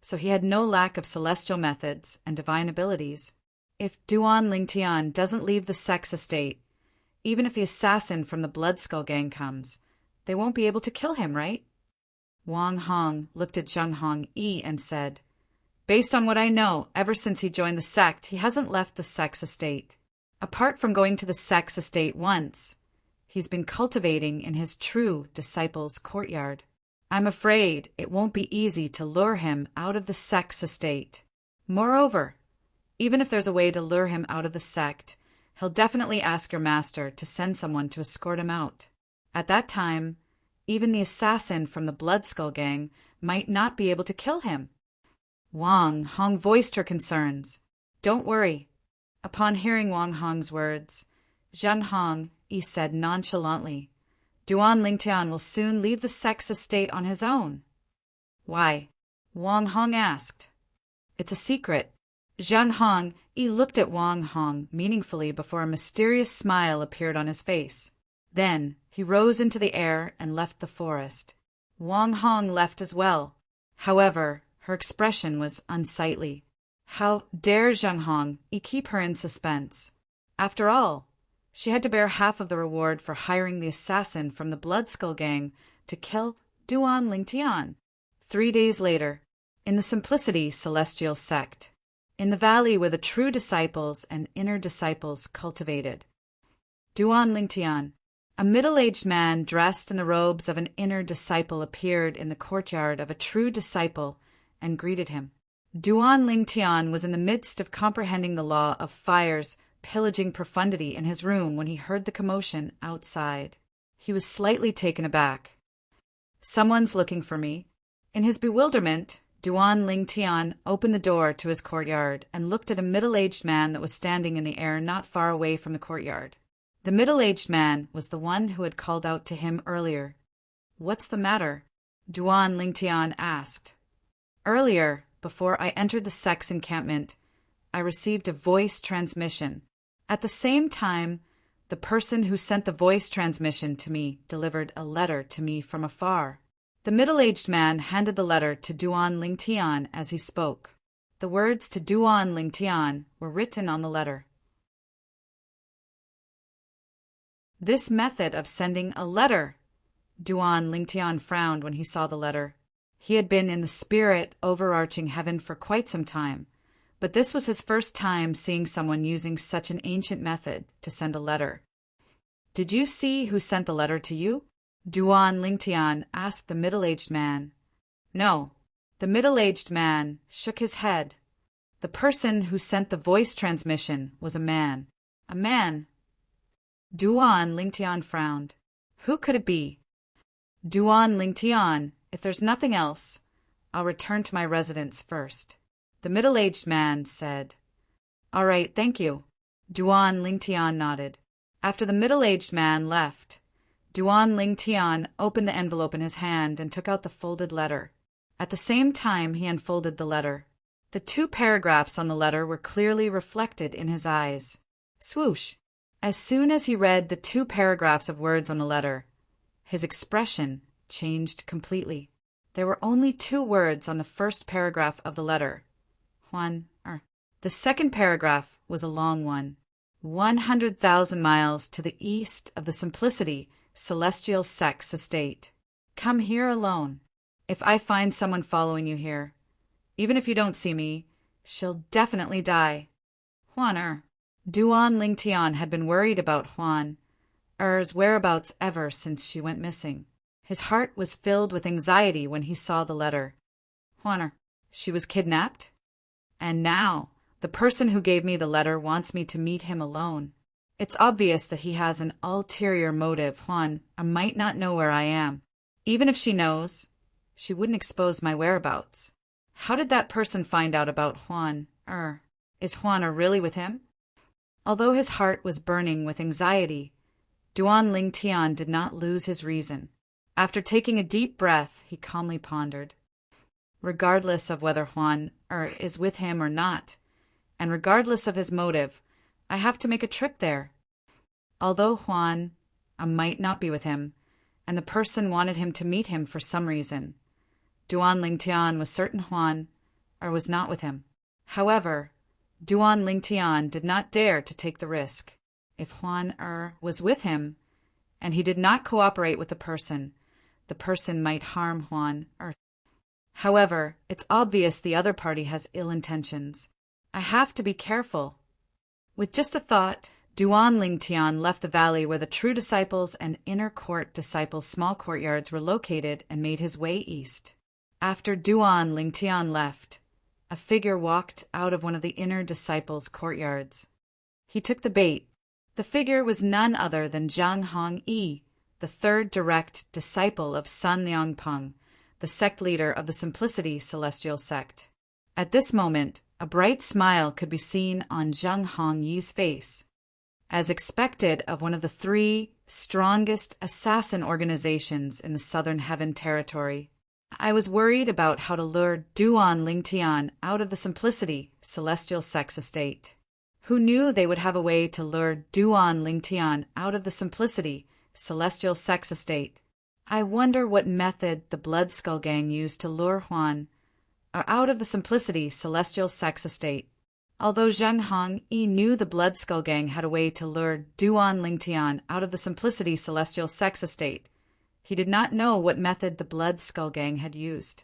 so he had no lack of celestial methods and divine abilities. If Duan Lingtian doesn't leave the sex estate, even if the assassin from the Blood Skull Gang comes, they won't be able to kill him, right? Wang Hong looked at Zheng Hongyi and said, Based on what I know, ever since he joined the sect, he hasn't left the sex estate. Apart from going to the sex estate once, he's been cultivating in his true disciples' courtyard. I'm afraid it won't be easy to lure him out of the sex estate. Moreover, even if there's a way to lure him out of the sect, he'll definitely ask your master to send someone to escort him out. At that time, even the assassin from the Blood Skull Gang might not be able to kill him. Wang Hong voiced her concerns. Don't worry. Upon hearing Wang Hong's words, Zheng Hong said nonchalantly, Duan Lingtian will soon leave the sex estate on his own. Why? Wang Hong asked. It's a secret. Zheng Hong looked at Wang Hong meaningfully before a mysterious smile appeared on his face. Then he rose into the air and left the forest. Wang Hong left as well. However, her expression was unsightly. How dare Zheng Hong keep her in suspense? After all, she had to bear half of the reward for hiring the assassin from the Blood Skull Gang to kill Duan Lingtian. 3 days later, in the Simplicity Celestial Sect, in the valley where the true disciples and inner disciples cultivated. Duan Lingtian, a middle-aged man dressed in the robes of an inner disciple, appeared in the courtyard of a true disciple and greeted him. Duan Lingtian was in the midst of comprehending the law of fire's pillaging profundity in his room when he heard the commotion outside. He was slightly taken aback. Someone's looking for me. In his bewilderment, Duan Lingtian opened the door to his courtyard and looked at a middle-aged man that was standing in the air not far away from the courtyard. The middle-aged man was the one who had called out to him earlier. What's the matter? Duan Lingtian asked. Earlier, before I entered the sex encampment, I received a voice transmission. At the same time, the person who sent the voice transmission to me delivered a letter to me from afar. The middle-aged man handed the letter to Duan Lingtian as he spoke. The words to Duan Lingtian were written on the letter. This method of sending a letter. Duan Lingtian frowned when he saw the letter. He had been in the spirit overarching heaven for quite some time, but this was his first time seeing someone using such an ancient method to send a letter. Did you see who sent the letter to you? Duan Lingtian asked the middle-aged man. No. The middle-aged man shook his head. The person who sent the voice transmission was a man. A man. Duan Lingtian frowned. Who could it be? Duan Lingtian, if there's nothing else, I'll return to my residence first. The middle-aged man said. All right, thank you. Duan Lingtian nodded. After the middle-aged man left, Duan Lingtian opened the envelope in his hand and took out the folded letter. At the same time, he unfolded the letter. The 2 paragraphs on the letter were clearly reflected in his eyes. Swoosh! As soon as he read the 2 paragraphs of words on the letter, his expression changed completely. There were only 2 words on the first paragraph of the letter. The second paragraph was a long one. 100,000 miles to the east of the Simplicity Celestial Sex Estate. Come here alone. If I find someone following you here, even if you don't see me, she'll definitely die. Duan Lingtian had been worried about Huan's whereabouts ever since she went missing. His heart was filled with anxiety when he saw the letter. She was kidnapped? And now, the person who gave me the letter wants me to meet him alone. It's obvious that he has an ulterior motive. I might not know where I am. Even if she knows, she wouldn't expose my whereabouts. How did that person find out about Is Juana really with him? Although his heart was burning with anxiety, Duan Lingtian did not lose his reason. After taking a deep breath, he calmly pondered. Regardless of whether Juan is with him or not, and regardless of his motive, I have to make a trip there. Although Juan might not be with him, and the person wanted him to meet him for some reason, Duan Lingtian was certain Juan was not with him. However, Duan Lingtian did not dare to take the risk. If Juan was with him, and he did not cooperate with the person might harm Juan. However, it's obvious the other party has ill intentions. I have to be careful. With just a thought, Duan Lingtian left the valley where the true disciples and inner court disciples' small courtyards were located and made his way east. After Duan Lingtian left, a figure walked out of one of the inner disciples' courtyards. He took the bait. The figure was none other than Zhang Hongyi, the third direct disciple of Sun Liangpeng, the sect leader of the Simplicity Celestial Sect. At this moment, a bright smile could be seen on Zhang Hongyi's face. As expected of one of the three strongest assassin organizations in the Southern Heaven Territory, I was worried about how to lure Duan Lingtian out of the Simplicity Celestial Sect's estate. Who knew they would have a way to lure Duan Lingtian out of the Simplicity Celestial Sect's estate? I wonder what method the Blood Skull Gang used to lure Huan out of the Simplicity Celestial Sect's estate. Although Zhang Hongyi knew the Blood Skull Gang had a way to lure Duan Lingtian out of the Simplicity Celestial Sect's estate, he did not know what method the Blood Skull Gang had used.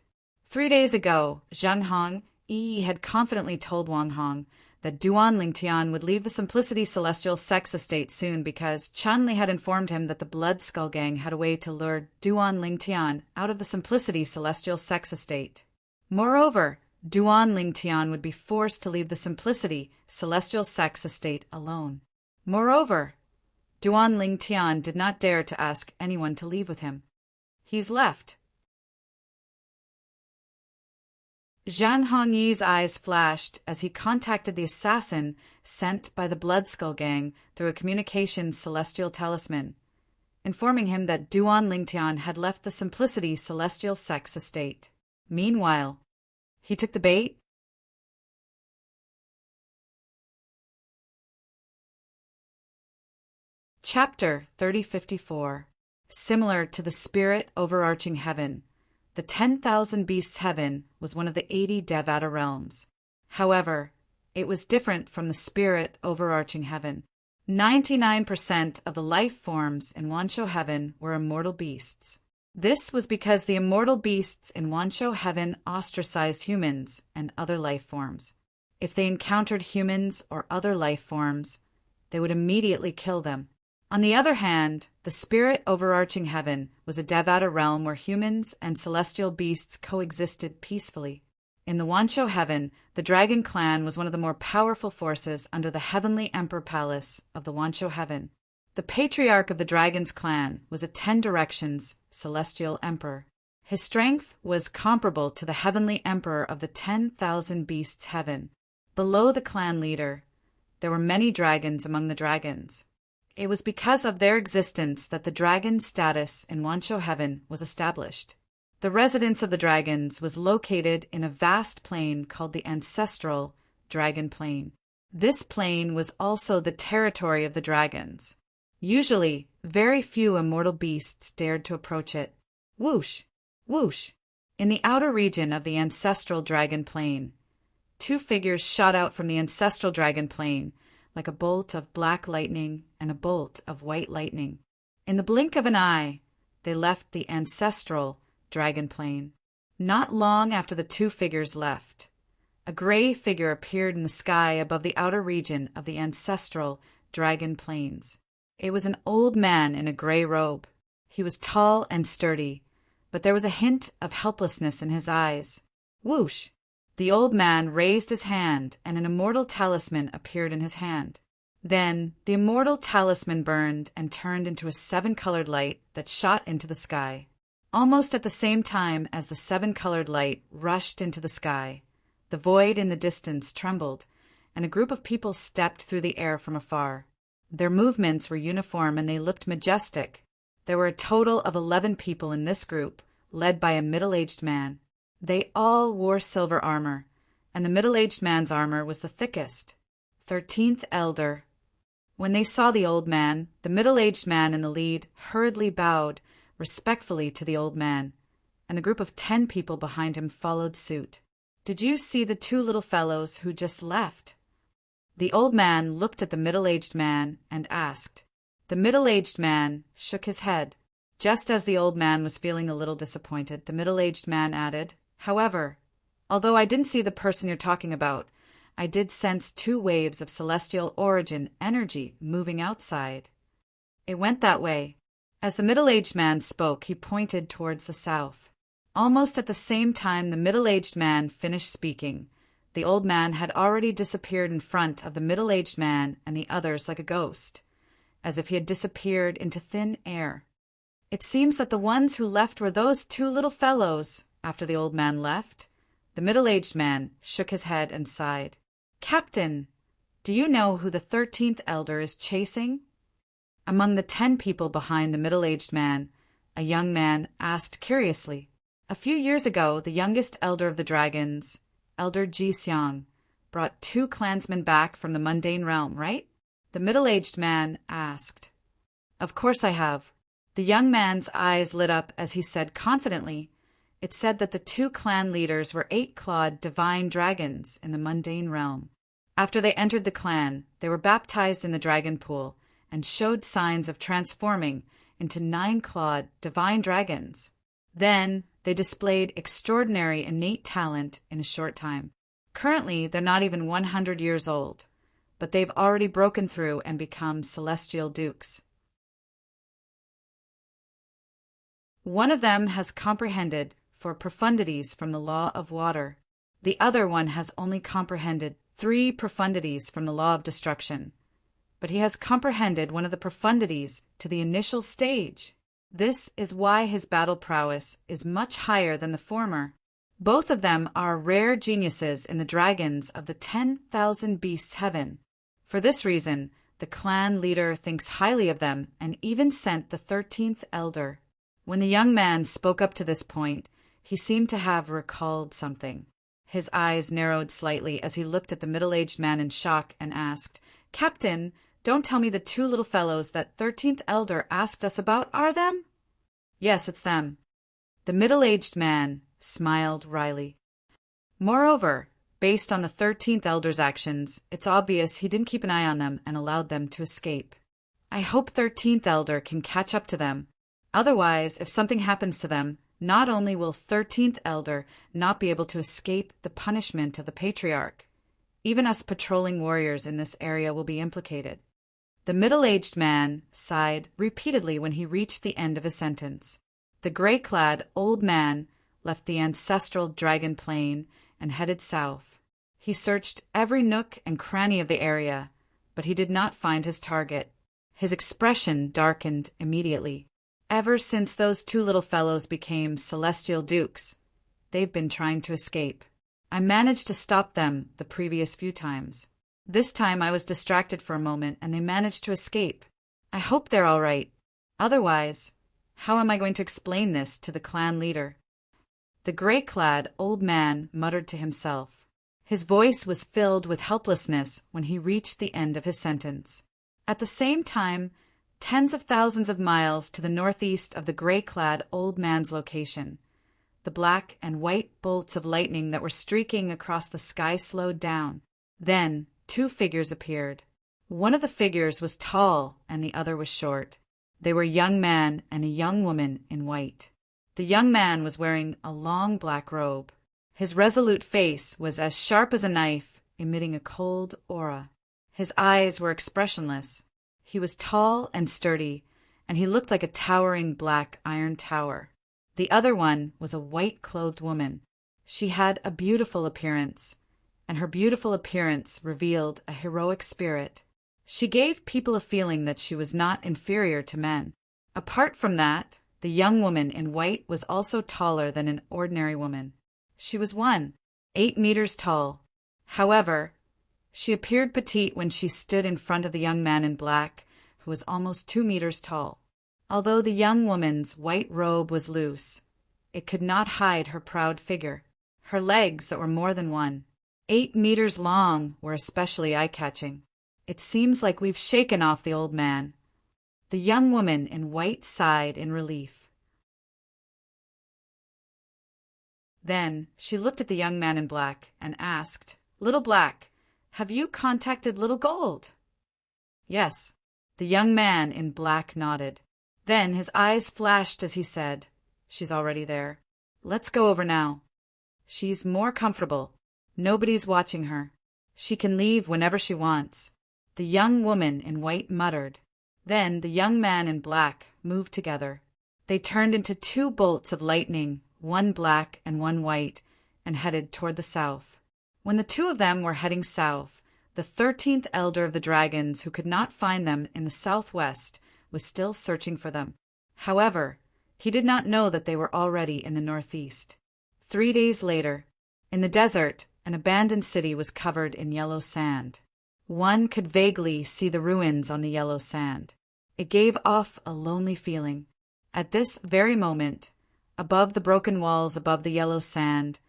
3 days ago, Zhang Hongyi had confidently told Wang Hong that Duan Lingtian would leave the Simplicity Celestial Sect's estate soon because Chanli had informed him that the Blood Skull Gang had a way to lure Duan Lingtian out of the Simplicity Celestial Sect's estate. Moreover, Duan Lingtian would be forced to leave the Simplicity Celestial Sect's estate alone. Moreover, Duan Lingtian did not dare to ask anyone to leave with him. He's left. Zhang Hongyi's eyes flashed as he contacted the assassin sent by the Blood Skull Gang through a communication celestial talisman, informing him that Duan Lingtian had left the Simplicity Celestial Sect's estate. Meanwhile, he took the bait. Chapter 3054. Similar to the spirit overarching heaven, the 10,000 Beasts Heaven was one of the 80 Devata realms. However, it was different from the spirit overarching heaven. 99% of the life forms in Wanshou Heaven were immortal beasts. This was because the immortal beasts in Wanshou Heaven ostracized humans and other life forms. If they encountered humans or other life forms, they would immediately kill them. On the other hand, the spirit overarching heaven was a Devata realm where humans and celestial beasts coexisted peacefully. In the Wanshou Heaven, the Dragon Clan was one of the more powerful forces under the Heavenly Emperor Palace of the Wanshou Heaven. The patriarch of the Dragon's clan was a 10 Directions celestial emperor. His strength was comparable to the Heavenly Emperor of the 10,000 Beasts Heaven. Below the clan leader, there were many dragons among the dragons. It was because of their existence that the dragon status in Wanshou Heaven was established. The residence of the dragons was located in a vast plain called the Ancestral Dragon Plain. This plain was also the territory of the dragons. Usually, very few immortal beasts dared to approach it. Whoosh! Whoosh! In the outer region of the Ancestral Dragon Plain, 2 figures shot out from the Ancestral Dragon Plain, like a bolt of black lightning and a bolt of white lightning. In the blink of an eye, they left the Ancestral Dragon Plain. Not long after the 2 figures left, a gray figure appeared in the sky above the outer region of the Ancestral Dragon Plains. It was an old man in a gray robe. He was tall and sturdy, but there was a hint of helplessness in his eyes. Whoosh! The old man raised his hand, and an immortal talisman appeared in his hand. Then the immortal talisman burned and turned into a 7-colored light that shot into the sky. Almost at the same time as the 7-colored light rushed into the sky, the void in the distance trembled, and a group of people stepped through the air from afar. Their movements were uniform and they looked majestic. There were a total of 11 people in this group, led by a middle-aged man. They all wore silver armor, and the middle-aged man's armor was the thickest. 13th Elder. When they saw the old man, the middle-aged man in the lead hurriedly bowed respectfully to the old man, and a group of 10 people behind him followed suit. "Did you see the 2 little fellows who just left?" The old man looked at the middle-aged man and asked. The middle-aged man shook his head. Just as the old man was feeling a little disappointed, the middle-aged man added, However, although I didn't see the person you're talking about, I did sense 2 waves of celestial origin energy moving outside. It went that way. As the middle-aged man spoke, he pointed towards the south. Almost at the same time the middle-aged man finished speaking, the old man had already disappeared in front of the middle-aged man and the others like a ghost, as if he had disappeared into thin air. It seems that the ones who left were those 2 little fellows. After the old man left, the middle-aged man shook his head and sighed. Captain, do you know who the 13th elder is chasing? Among the 10 people behind the middle-aged man, a young man asked curiously. A few years ago, the youngest elder of the dragons, Elder Ji-seong, brought 2 clansmen back from the mundane realm, right? The middle-aged man asked. Of course I have. The young man's eyes lit up as he said confidently, it said that the 2 clan leaders were 8-clawed divine dragons in the mundane realm. After they entered the clan, they were baptized in the dragon pool and showed signs of transforming into 9-clawed divine dragons. Then they displayed extraordinary innate talent in a short time. Currently, they're not even 100 years old, but they've already broken through and become celestial dukes. One of them has comprehended 4 profundities from the law of water. The other one has only comprehended 3 profundities from the law of destruction. But he has comprehended one of the profundities to the initial stage. This is why his battle prowess is much higher than the former. Both of them are rare geniuses in the dragons of the 10,000 beasts heaven. For this reason, the clan leader thinks highly of them and even sent the 13th elder. When the young man spoke up to this point, he seemed to have recalled something. His eyes narrowed slightly as he looked at the middle-aged man in shock and asked, Captain, don't tell me the 2 little fellows that 13th elder asked us about are them? Yes, it's them. The middle-aged man smiled wryly. Moreover, based on the 13th elder's actions, it's obvious he didn't keep an eye on them and allowed them to escape. I hope 13th elder can catch up to them. Otherwise, if something happens to them, not only will 13th elder not be able to escape the punishment of the patriarch, even us patrolling warriors in this area will be implicated. The middle-aged man sighed repeatedly when he reached the end of his sentence. The gray-clad old man left the ancestral dragon plain and headed south. He searched every nook and cranny of the area, but he did not find his target. His expression darkened immediately. Ever since those 2 little fellows became celestial dukes, they've been trying to escape. I managed to stop them the previous few times. This time I was distracted for a moment and they managed to escape. I hope they're all right. Otherwise, how am I going to explain this to the clan leader? The gray-clad old man muttered to himself. His voice was filled with helplessness when he reached the end of his sentence. At the same time, tens of thousands of miles to the northeast of the gray-clad old man's location, the black and white bolts of lightning that were streaking across the sky slowed down. Then 2 figures appeared. One of the figures was tall and the other was short. They were a young man and a young woman in white. The young man was wearing a long black robe. His resolute face was as sharp as a knife, emitting a cold aura. His eyes were expressionless. He was tall and sturdy, and he looked like a towering black iron tower. The other one was a white-clothed woman. She had a beautiful appearance, and her beautiful appearance revealed a heroic spirit. She gave people a feeling that she was not inferior to men. Apart from that, the young woman in white was also taller than an ordinary woman. She was 8 meters tall. However, she appeared petite when she stood in front of the young man in black, who was almost 2 meters tall. Although the young woman's white robe was loose, it could not hide her proud figure. Her legs that were more than 8 meters long were especially eye-catching. It seems like we've shaken off the old man. The young woman in white sighed in relief. Then she looked at the young man in black and asked, "Little Black, have you contacted Little Gold?" "Yes." The young man in black nodded. Then his eyes flashed as he said, "She's already there. Let's go over now." She's more comfortable. Nobody's watching her. She can leave whenever she wants. The young woman in white muttered. Then the young man in black moved together. They turned into two bolts of lightning, one black and one white, and headed toward the south. When the two of them were heading south, the 13th elder of the dragons, who could not find them in the southwest, was still searching for them. However, he did not know that they were already in the northeast. 3 days later, in the desert, an abandoned city was covered in yellow sand. One could vaguely see the ruins on the yellow sand. It gave off a lonely feeling. At this very moment, above the broken walls above the yellow sand,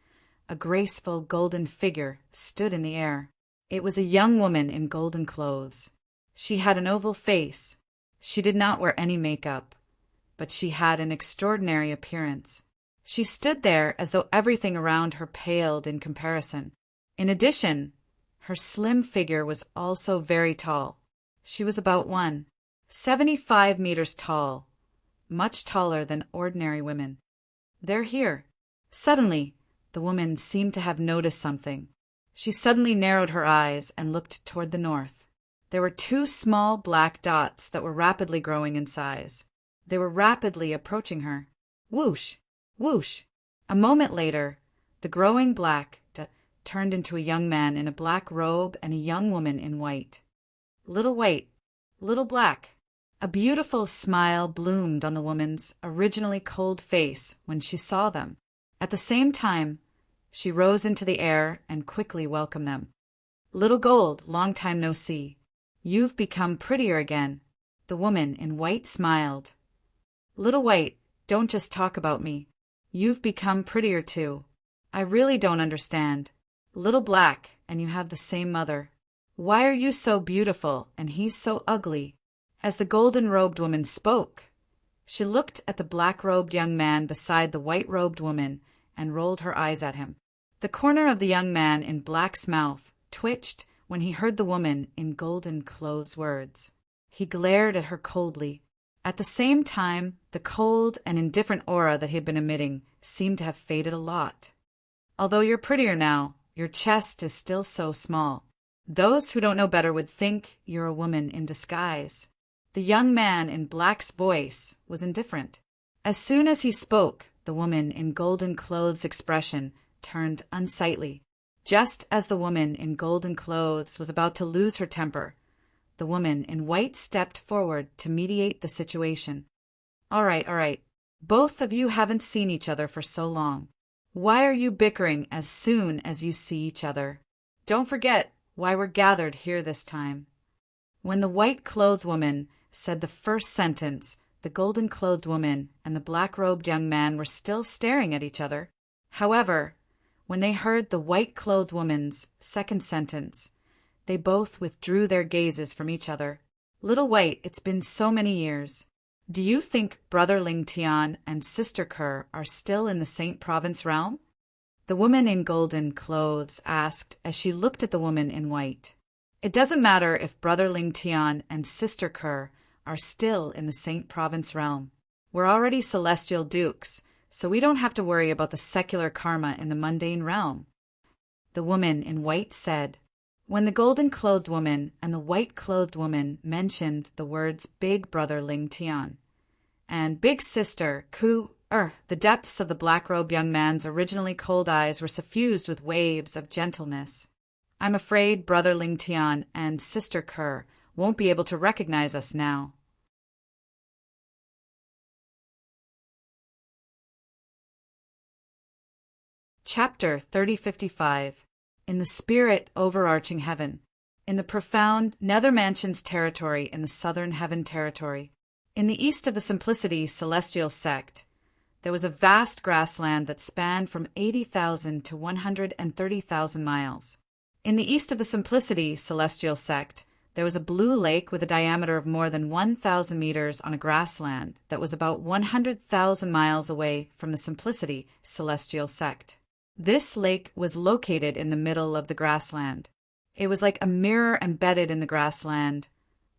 a graceful golden figure stood in the air. It was a young woman in golden clothes. She had an oval face. She did not wear any makeup, but she had an extraordinary appearance. She stood there as though everything around her paled in comparison. In addition, her slim figure was also very tall. She was about 1.75 meters tall, much taller than ordinary women. "They're here." Suddenly, the woman seemed to have noticed something. She suddenly narrowed her eyes and looked toward the north. There were two small black dots that were rapidly growing in size. They were rapidly approaching her. Whoosh! Whoosh! A moment later, the growing black turned into a young man in a black robe and a young woman in white. Little white, little black. A beautiful smile bloomed on the woman's originally cold face when she saw them. At the same time, she rose into the air and quickly welcomed them. "Little Gold, long time no see. You've become prettier again." The woman in white smiled. "Little White, don't just talk about me. You've become prettier too. I really don't understand. Little Black, and you have the same mother. Why are you so beautiful and he's so ugly?" As the golden-robed woman spoke, she looked at the black-robed young man beside the white-robed woman and rolled her eyes at him. The corner of the young man in black's mouth twitched when he heard the woman in golden clothes' words. He glared at her coldly. At the same time, the cold and indifferent aura that he had been emitting seemed to have faded a lot. "Although you're prettier now, your chest is still so small. Those who don't know better would think you're a woman in disguise." The young man in black's voice was indifferent. As soon as he spoke, the woman in golden clothes' expression turned unsightly. Just as the woman in golden clothes was about to lose her temper, the woman in white stepped forward to mediate the situation. All right. Both of you haven't seen each other for so long. Why are you bickering as soon as you see each other? Don't forget why we're gathered here this time." When the white-clothed woman said the first sentence, the golden-clothed woman and the black-robed young man were still staring at each other. However, when they heard the white-clothed woman's second sentence, they both withdrew their gazes from each other. "Little White, it's been so many years. Do you think Brother Ling Tian and Sister Kerr are still in the Saint Province realm?" The woman in golden clothes asked as she looked at the woman in white. "It doesn't matter if Brother Ling Tian and Sister Kerr are still in the Saint Province realm. We're already celestial dukes, so we don't have to worry about the secular karma in the mundane realm," the woman in white said. When the golden-clothed woman and the white-clothed woman mentioned the words Big Brother Ling Tian and Big Sister the depths of the black-robed young man's originally cold eyes were suffused with waves of gentleness. "I'm afraid Brother Ling Tian and Sister Kerr won't be able to recognize us now." Chapter 3055. In the spirit overarching heaven. In the profound Nether Mansions territory in the southern heaven territory. In the east of the Simplicity celestial sect, there was a vast grassland that spanned from 80,000 to 130,000 miles. In the east of the Simplicity celestial sect, there was a blue lake with a diameter of more than 1,000 meters on a grassland that was about 100,000 miles away from the Simplicity celestial sect. This lake was located in the middle of the grassland. It was like a mirror embedded in the grassland,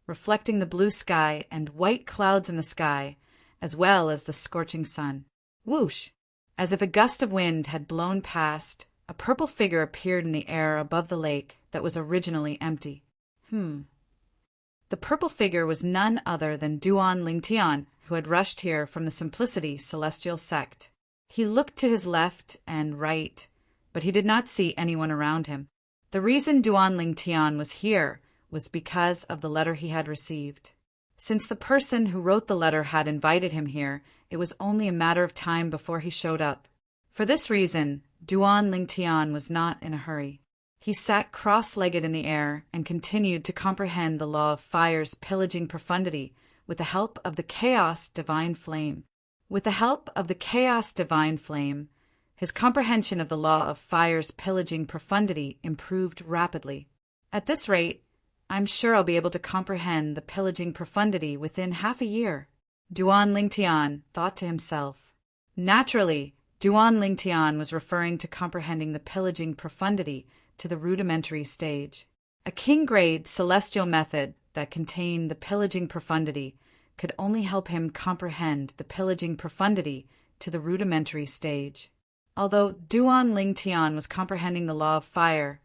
reflecting the blue sky and white clouds in the sky, as well as the scorching sun. Whoosh! As if a gust of wind had blown past, a purple figure appeared in the air above the lake that was originally empty. The purple figure was none other than Duan Lingtian, who had rushed here from the Simplicity Celestial Sect. He looked to his left and right, but he did not see anyone around him. The reason Duan Lingtian was here was because of the letter he had received. Since the person who wrote the letter had invited him here, it was only a matter of time before he showed up. For this reason, Duan Lingtian was not in a hurry. He sat cross-legged in the air and continued to comprehend the law of fire's pillaging profundity with the help of the Chaos Divine Flame. With the help of the Chaos Divine Flame, his comprehension of the law of fire's pillaging profundity improved rapidly. At this rate, I'm sure I'll be able to comprehend the pillaging profundity within half a year, Duan Lingtian thought to himself. Naturally, Duan Lingtian was referring to comprehending the pillaging profundity to the rudimentary stage. A king-grade celestial method that contained the pillaging profundity could only help him comprehend the pillaging profundity to the rudimentary stage. Although Duan Lingtian was comprehending the law of fire,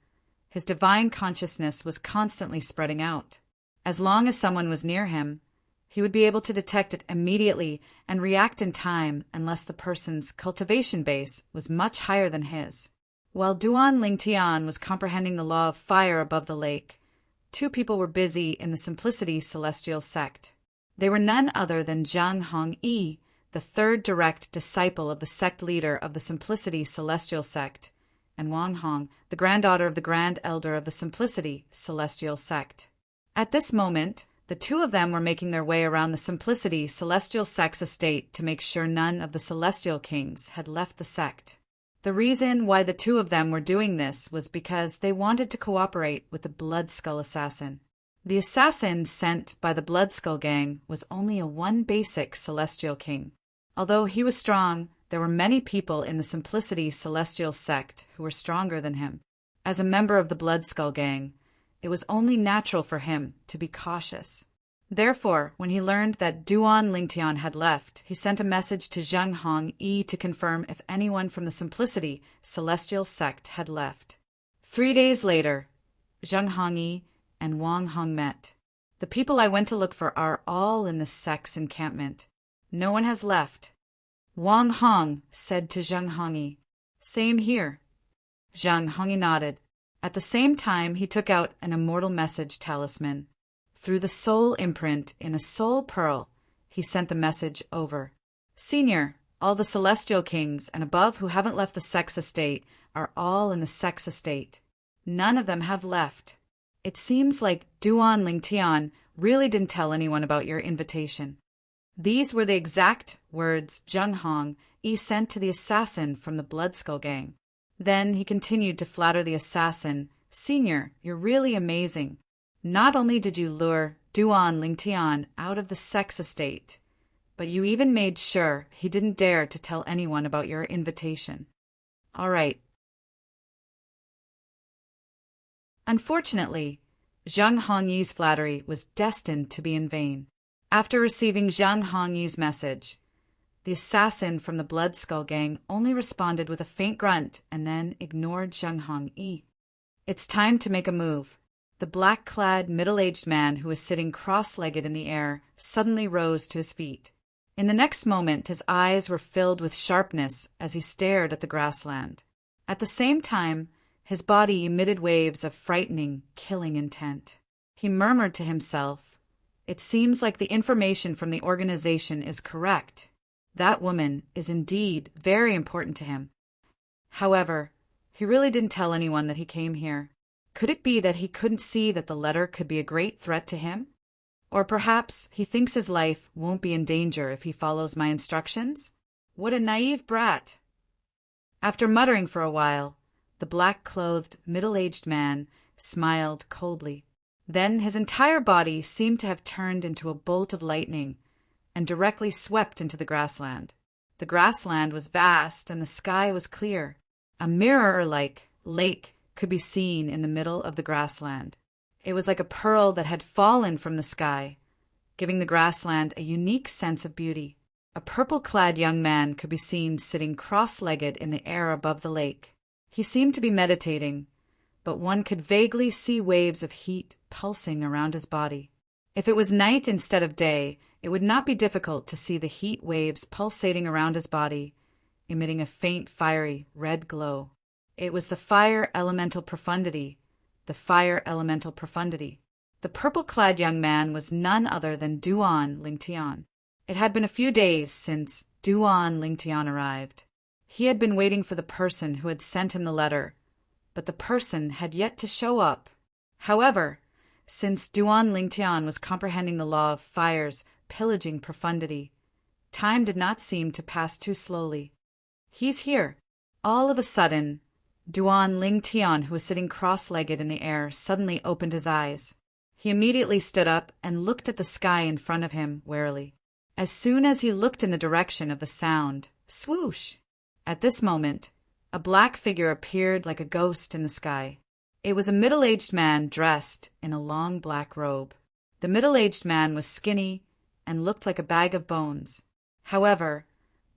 his divine consciousness was constantly spreading out. As long as someone was near him, he would be able to detect it immediately and react in time unless the person's cultivation base was much higher than his. While Duan Lingtian was comprehending the law of fire above the lake, two people were busy in the Simplicity Celestial Sect. They were none other than Zhang Hongyi, the third direct disciple of the sect leader of the Simplicity Celestial Sect, and Wang Hong, the granddaughter of the Grand Elder of the Simplicity Celestial Sect. At this moment, the two of them were making their way around the Simplicity Celestial Sect's estate to make sure none of the Celestial Kings had left the sect. The reason why the two of them were doing this was because they wanted to cooperate with the Bloodskull assassin. The assassin sent by the Bloodskull gang was only a one basic Celestial King. Although he was strong, there were many people in the Simplicity Celestial Sect who were stronger than him. As a member of the Bloodskull gang, it was only natural for him to be cautious. Therefore, when he learned that Duan Lingtian had left, he sent a message to Zhang Hongyi to confirm if anyone from the Simplicity Celestial Sect had left. 3 days later, Zhang Hongyi and Wang Hong met. The people I went to look for are all in the sect's encampment. No one has left. Wang Hong said to Zhang Hongyi, "Same here." Zhang Hongyi nodded. At the same time, he took out an immortal message talisman. Through the soul imprint in a soul pearl, he sent the message over. "Senior, all the Celestial Kings and above who haven't left the sex estate are all in the sex estate. None of them have left. It seems like Duan Lingtian really didn't tell anyone about your invitation." These were the exact words Zhang Hongyi sent to the assassin from the Bloodskull gang. Then he continued to flatter the assassin, "Senior, you're really amazing. Not only did you lure Duan Lingtian out of the sex estate, but you even made sure he didn't dare to tell anyone about your invitation. All right." Unfortunately, Zhang Hongyi's flattery was destined to be in vain. After receiving Zhang Hongyi's message, the assassin from the Bloodskull gang only responded with a faint grunt and then ignored Zhang Hongyi. "It's time to make a move." The black-clad, middle-aged man who was sitting cross-legged in the air suddenly rose to his feet. In the next moment, his eyes were filled with sharpness as he stared at the grassland. At the same time, his body emitted waves of frightening, killing intent. He murmured to himself, "It seems like the information from the organization is correct. That woman is indeed very important to him." However, he really didn't tell anyone that he came here. Could it be that he couldn't see that the letter could be a great threat to him? Or perhaps he thinks his life won't be in danger if he follows my instructions? What a naive brat! After muttering for a while, the black-clothed, middle-aged man smiled coldly. Then his entire body seemed to have turned into a bolt of lightning and directly swept into the grassland. The grassland was vast and the sky was clear. A mirror-like lake could be seen in the middle of the grassland. It was like a pearl that had fallen from the sky, giving the grassland a unique sense of beauty. A purple-clad young man could be seen sitting cross-legged in the air above the lake. He seemed to be meditating, but one could vaguely see waves of heat pulsing around his body. If it was night instead of day, it would not be difficult to see the heat waves pulsating around his body, emitting a faint, fiery, red glow. It was the fire elemental profundity, the fire elemental profundity. The purple-clad young man was none other than Duan Lingtian. It had been a few days since Duan Lingtian arrived. He had been waiting for the person who had sent him the letter, but the person had yet to show up. However, since Duan Lingtian was comprehending the law of fire's pillaging profundity, time did not seem to pass too slowly. He's here. All of a sudden, Duan Lingtian, who was sitting cross-legged in the air, suddenly opened his eyes. He immediately stood up and looked at the sky in front of him warily. As soon as he looked in the direction of the sound, swoosh! At this moment, a black figure appeared like a ghost in the sky. It was a middle-aged man dressed in a long black robe. The middle-aged man was skinny and looked like a bag of bones. However,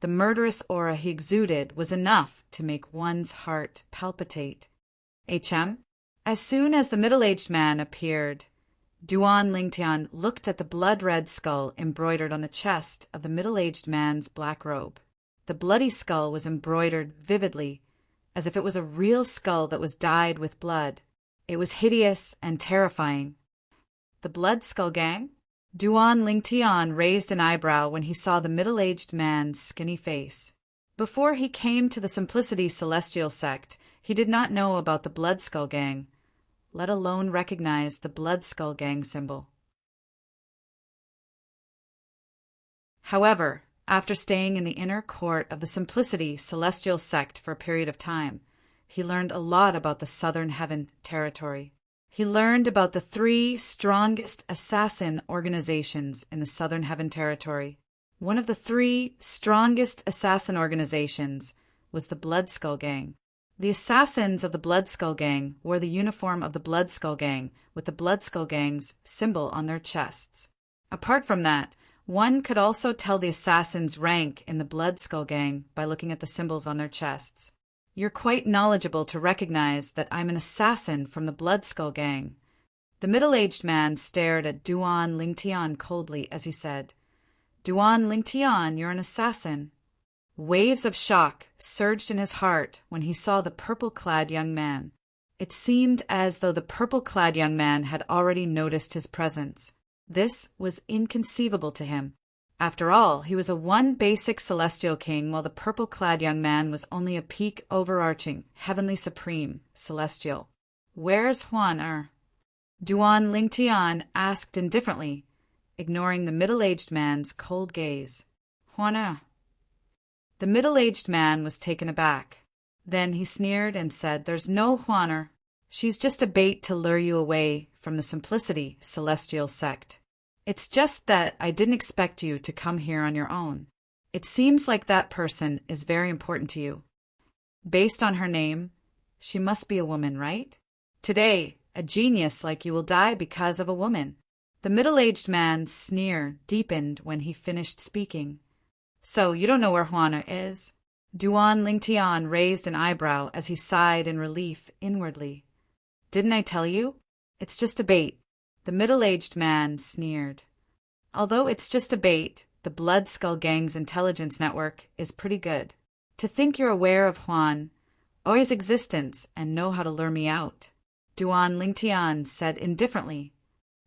the murderous aura he exuded was enough to make one's heart palpitate. HM? As soon as the middle-aged man appeared, Duan Lingtian looked at the blood-red skull embroidered on the chest of the middle-aged man's black robe. The bloody skull was embroidered vividly, as if it was a real skull that was dyed with blood. It was hideous and terrifying. The Blood Skull Gang? Duan Lingtian raised an eyebrow when he saw the middle-aged man's skinny face. Before he came to the Simplicity Celestial sect, he did not know about the Blood Skull Gang, let alone recognize the Blood Skull Gang symbol. However, after staying in the inner court of the Simplicity Celestial sect for a period of time, he learned a lot about the Southern Heaven territory. He learned about the 3 strongest assassin organizations in the Southern Heaven territory. One of the 3 strongest assassin organizations was the Blood Skull Gang. The assassins of the Blood Skull Gang wore the uniform of the Blood Skull Gang with the Blood Skull Gang's symbol on their chests. Apart from that, one could also tell the assassin's rank in the Blood Skull Gang by looking at the symbols on their chests. You're quite knowledgeable to recognize that I'm an assassin from the Blood Skull Gang. The middle-aged man stared at Duan Lingtian coldly as he said, Duan Lingtian, you're an assassin. Waves of shock surged in his heart when he saw the purple-clad young man. It seemed as though the purple-clad young man had already noticed his presence. This was inconceivable to him. After all, he was a one basic celestial king, while the purple-clad young man was only a peak overarching, heavenly supreme, celestial. Where's Huan? Duan Lingtian asked indifferently, ignoring the middle-aged man's cold gaze. Huan? The middle-aged man was taken aback. Then he sneered and said, There's no Huan. She's just a bait to lure you away from the Simplicity Celestial sect. It's just that I didn't expect you to come here on your own. It seems like that person is very important to you. Based on her name, she must be a woman, right? Today, a genius like you will die because of a woman. The middle-aged man's sneer deepened when he finished speaking. So you don't know where Juana is? Duan Lingtian raised an eyebrow as he sighed in relief inwardly. Didn't I tell you? It's just a bait. The middle-aged man sneered. Although it's just a bait, the Blood Skull Gang's intelligence network is pretty good. To think you're aware of Huan, or his existence, and know how to lure me out. Duan Lingtian said indifferently.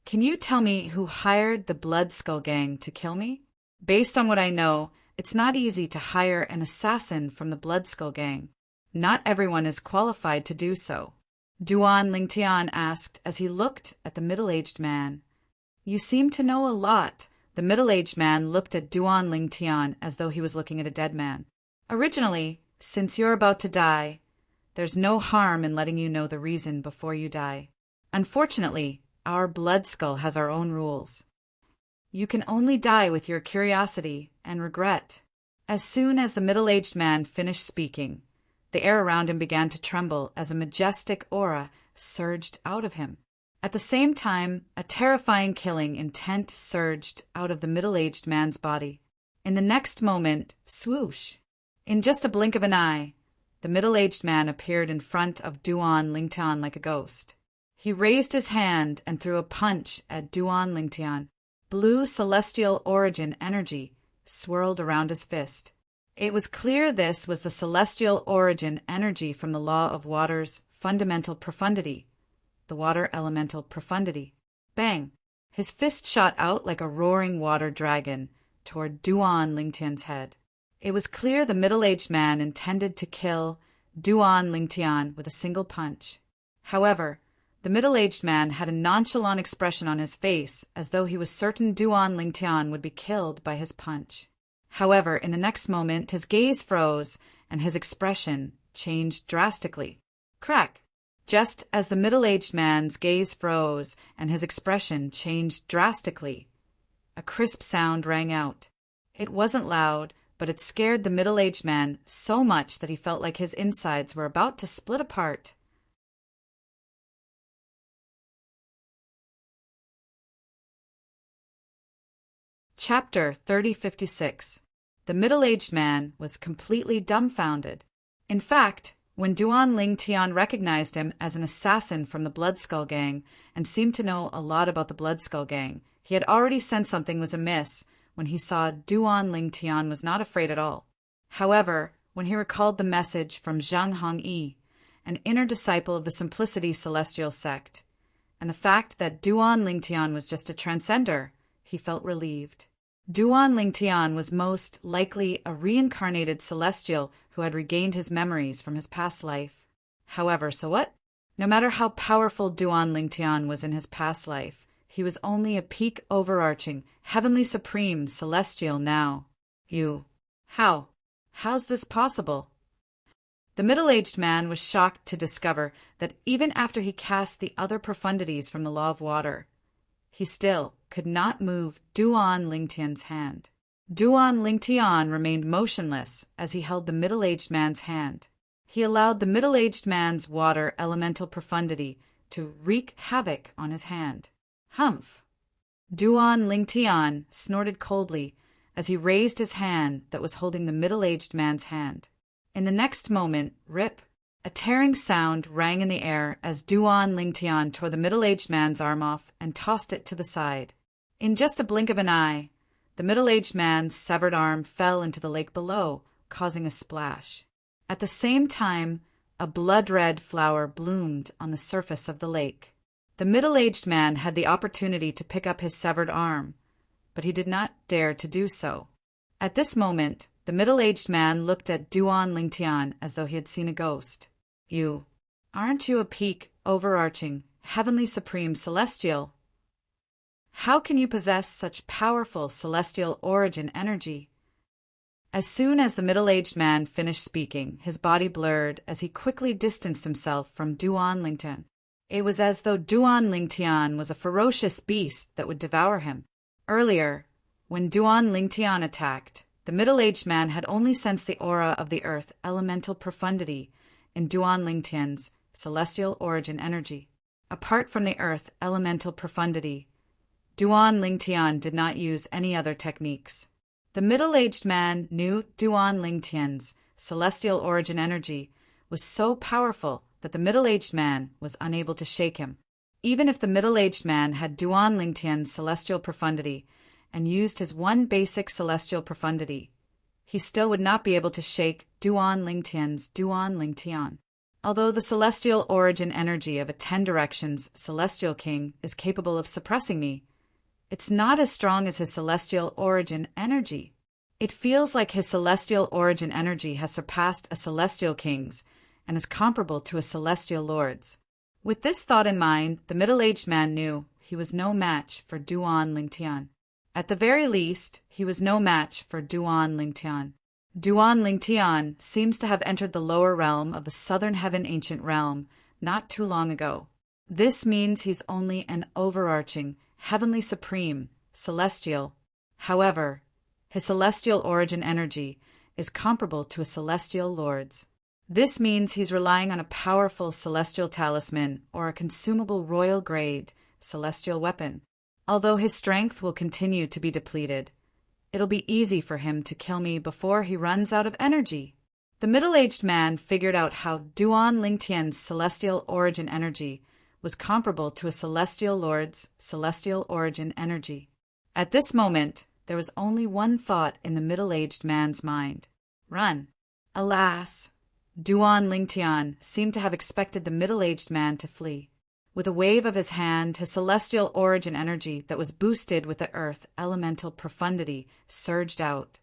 Can you tell me who hired the Blood Skull Gang to kill me? Based on what I know, it's not easy to hire an assassin from the Blood Skull Gang. Not everyone is qualified to do so. Duan Lingtian asked as he looked at the middle-aged man. You seem to know a lot. The middle-aged man looked at Duan Lingtian as though he was looking at a dead man. Originally, since you're about to die, there's no harm in letting you know the reason before you die. Unfortunately, our Blood Skull has our own rules. You can only die with your curiosity and regret. As soon as the middle-aged man finished speaking, the air around him began to tremble as a majestic aura surged out of him. At the same time, a terrifying killing intent surged out of the middle-aged man's body. In the next moment, swoosh! In just a blink of an eye, the middle-aged man appeared in front of Duan Lingtian like a ghost. He raised his hand and threw a punch at Duan Lingtian. Blue celestial origin energy swirled around his fist. It was clear this was the celestial origin energy from the law of water's fundamental profundity, the water elemental profundity. Bang! His fist shot out like a roaring water dragon toward Duan Lingtian's head. It was clear the middle-aged man intended to kill Duan Lingtian with a single punch. However, the middle-aged man had a nonchalant expression on his face, as though he was certain Duan Lingtian would be killed by his punch. However, in the next moment, his gaze froze, and his expression changed drastically. Crack! Just as the middle-aged man's gaze froze and his expression changed drastically, a crisp sound rang out. It wasn't loud, but it scared the middle-aged man so much that he felt like his insides were about to split apart. Chapter 3056. The middle-aged man was completely dumbfounded. In fact, when Duan Lingtian recognized him as an assassin from the Bloodskull Gang and seemed to know a lot about the Bloodskull Gang, he had already sensed something was amiss when he saw Duan Lingtian was not afraid at all. However, when he recalled the message from Zhang Hongyi, an inner disciple of the Simplicity Celestial Sect, and the fact that Duan Lingtian was just a transcender, he felt relieved. Duan Lingtian was most likely a reincarnated celestial who had regained his memories from his past life. However, so what? No matter how powerful Duan Lingtian was in his past life, he was only a peak overarching, heavenly supreme celestial now. How's this possible? The middle-aged man was shocked to discover that even after he cast the other profundities from the law of water, he still could not move Duan Lingtian's hand. Duan Lingtian remained motionless as he held the middle-aged man's hand. He allowed the middle-aged man's water elemental profundity to wreak havoc on his hand. Humph! Duan Lingtian snorted coldly as he raised his hand that was holding the middle-aged man's hand. In the next moment, rip! A tearing sound rang in the air as Duan Lingtian tore the middle-aged man's arm off and tossed it to the side. In just a blink of an eye, the middle-aged man's severed arm fell into the lake below, causing a splash. At the same time, a blood-red flower bloomed on the surface of the lake. The middle-aged man had the opportunity to pick up his severed arm, but he did not dare to do so. At this moment, the middle-aged man looked at Duan Lingtian as though he had seen a ghost. Aren't you a peak, overarching, heavenly supreme celestial? How can you possess such powerful celestial origin energy? As soon as the middle-aged man finished speaking, his body blurred as he quickly distanced himself from Duan Lingtian. It was as though Duan Lingtian was a ferocious beast that would devour him. Earlier, when Duan Lingtian attacked, the middle-aged man had only sensed the aura of the earth elemental profundity in Duan Lingtian's celestial origin energy. Apart from the earth elemental profundity, Duan Lingtian did not use any other techniques. The middle-aged man knew Duan Lingtian's celestial origin energy was so powerful that the middle-aged man was unable to shake him. Even if the middle-aged man had Duan Lingtian's celestial profundity and used his one basic celestial profundity, he still would not be able to shake Duan Lingtian's Duan Lingtian. Although the celestial origin energy of a 10 Directions celestial king is capable of suppressing me, it's not as strong as his celestial origin energy. It feels like his celestial origin energy has surpassed a celestial king's and is comparable to a celestial lord's. With this thought in mind, the middle-aged man knew he was no match for Duan Lingtian. At the very least, he was no match for Duan Lingtian. Duan Lingtian seems to have entered the lower realm of the Southern Heaven Ancient Realm not too long ago. This means he's only an overarching, heavenly supreme, celestial. However, his celestial origin energy is comparable to a celestial lord's. This means he's relying on a powerful celestial talisman or a consumable royal grade celestial weapon. Although his strength will continue to be depleted, It'll be easy for him to kill me before he runs out of energy. The middle-aged man figured out how Duan Lingtian's celestial origin energy was comparable to a celestial lord's celestial origin energy. At this moment, there was only one thought in the middle-aged man's mind: run. Alas, Duan Lingtian seemed to have expected the middle-aged man to flee. With a wave of his hand, his celestial origin energy that was boosted with the earth elemental profundity surged out.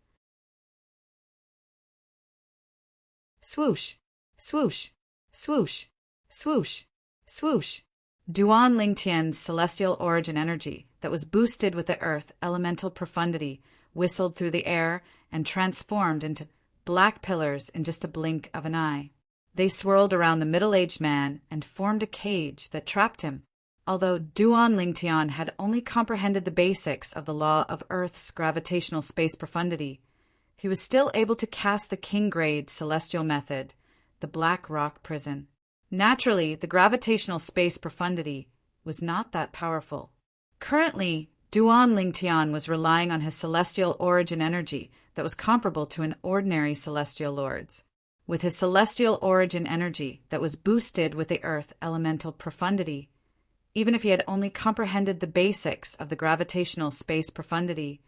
Swoosh, swoosh, swoosh, swoosh, swoosh. Duan Lingtian's celestial origin energy that was boosted with the earth elemental profundity whistled through the air and transformed into black pillars in just a blink of an eye. They swirled around the middle-aged man and formed a cage that trapped him. Although Duan Lingtian had only comprehended the basics of the law of Earth's gravitational space profundity, he was still able to cast the king-grade celestial method, the Black Rock Prison. Naturally, the gravitational space profundity was not that powerful. Currently, Duan Lingtian was relying on his celestial origin energy that was comparable to an ordinary celestial lord's. With his celestial origin energy that was boosted with the earth elemental profundity, even if he had only comprehended the basics of the gravitational space profundity,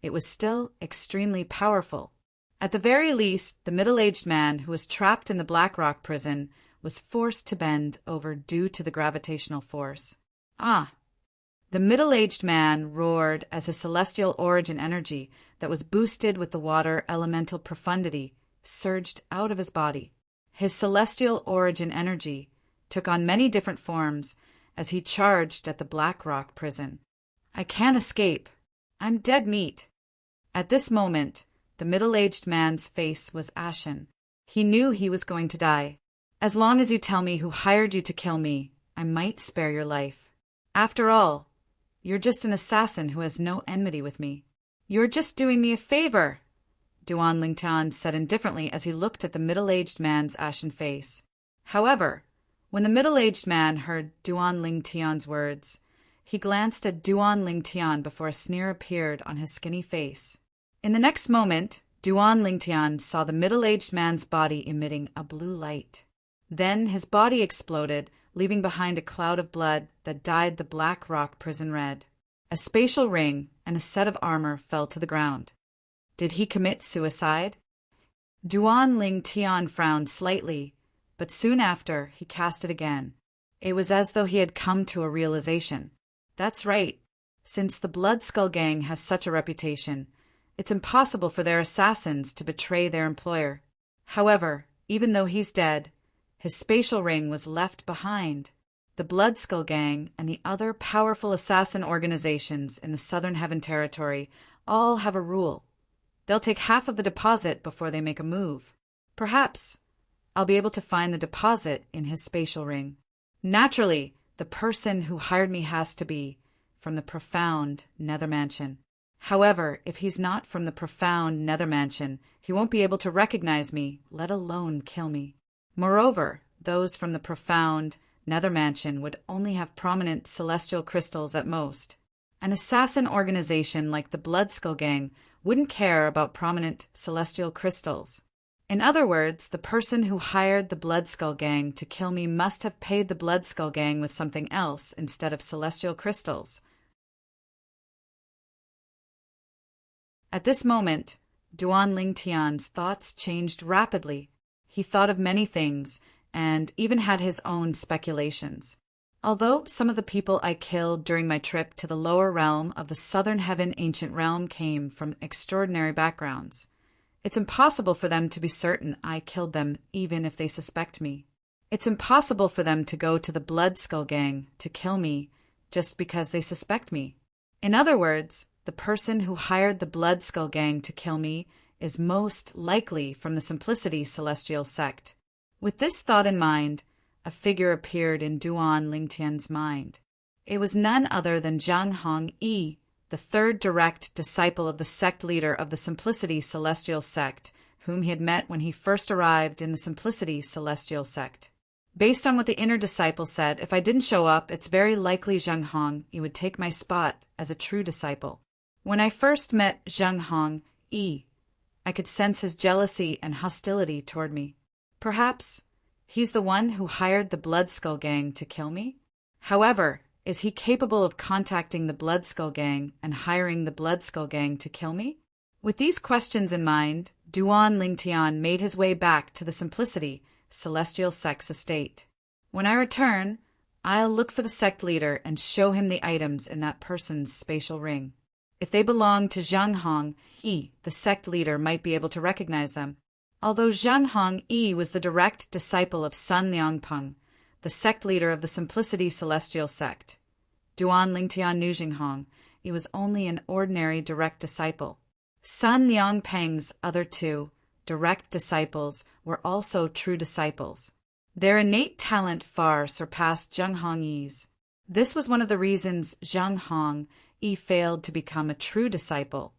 it was still extremely powerful. At the very least, the middle-aged man who was trapped in the Black Rock prison was forced to bend over due to the gravitational force. Ah! The middle-aged man roared as his celestial origin energy that was boosted with the water elemental profundity surged out of his body. His celestial origin energy took on many different forms as he charged at the Black Rock prison. I can't escape. I'm dead meat. At this moment, the middle-aged man's face was ashen. He knew he was going to die. As long as you tell me who hired you to kill me, I might spare your life. After all, you're just an assassin who has no enmity with me. You're just doing me a favor, Duan Lingtian said indifferently as he looked at the middle-aged man's ashen face. However, when the middle-aged man heard Duan Lingtian's words, he glanced at Duan Lingtian before a sneer appeared on his skinny face. In the next moment, Duan Lingtian saw the middle-aged man's body emitting a blue light. Then his body exploded, leaving behind a cloud of blood that dyed the Black Rock prison red. A spatial ring and a set of armor fell to the ground. Did he commit suicide? Duan Lingtian frowned slightly, but soon after he cast it again. It was as though he had come to a realization. That's right. Since the Blood Skull Gang has such a reputation, it's impossible for their assassins to betray their employer. However, even though he's dead, his spatial ring was left behind. The Blood Skull Gang and the other powerful assassin organizations in the Southern Heaven Territory all have a rule. They'll take half of the deposit before they make a move. Perhaps I'll be able to find the deposit in his spatial ring. Naturally, the person who hired me has to be from the profound Nether Mansion. However, if he's not from the profound Nether Mansion, he won't be able to recognize me, let alone kill me. Moreover, those from the profound Nether Mansion would only have prominent celestial crystals at most. An assassin organization like the Blood Skull Gang wouldn't care about prominent celestial crystals. In other words, the person who hired the Blood Skull Gang to kill me must have paid the Blood Skull Gang with something else instead of celestial crystals. At this moment, Duan Lingtian's thoughts changed rapidly. He thought of many things, and even had his own speculations. Although some of the people I killed during my trip to the lower realm of the Southern Heaven Ancient Realm came from extraordinary backgrounds, it's impossible for them to be certain I killed them even if they suspect me. It's impossible for them to go to the Blood Skull Gang to kill me just because they suspect me. In other words, the person who hired the Blood Skull Gang to kill me is most likely from the Simplicity Celestial Sect. With this thought in mind, a figure appeared in Duan Lingtian's mind. It was none other than Zhang Hongyi, the third direct disciple of the sect leader of the Simplicity Celestial Sect, whom he had met when he first arrived in the Simplicity Celestial Sect. Based on what the inner disciple said, if I didn't show up, it's very likely Zhang Hongyi would take my spot as a true disciple. When I first met Zheng Hong Yi, I could sense his jealousy and hostility toward me. Perhaps he's the one who hired the Bloodskull Gang to kill me? However, is he capable of contacting the Bloodskull Gang and hiring the Bloodskull Gang to kill me? With these questions in mind, Duan Lingtian made his way back to the Simplicity Celestial Sect's estate. When I return, I'll look for the sect leader and show him the items in that person's spatial ring. If they belong to Zheng Hong Yi, the sect leader might be able to recognize them. Although Zheng Hong Yi was the direct disciple of Sun Liangpeng, the sect leader of the Simplicity Celestial Sect, Duan Lingtian knew Zheng Hong Yi was only an ordinary direct disciple. Sun Liangpeng's other two direct disciples were also true disciples. Their innate talent far surpassed Zheng Hong Yi's. This was one of the reasons Zheng Hong Yi failed to become a true disciple.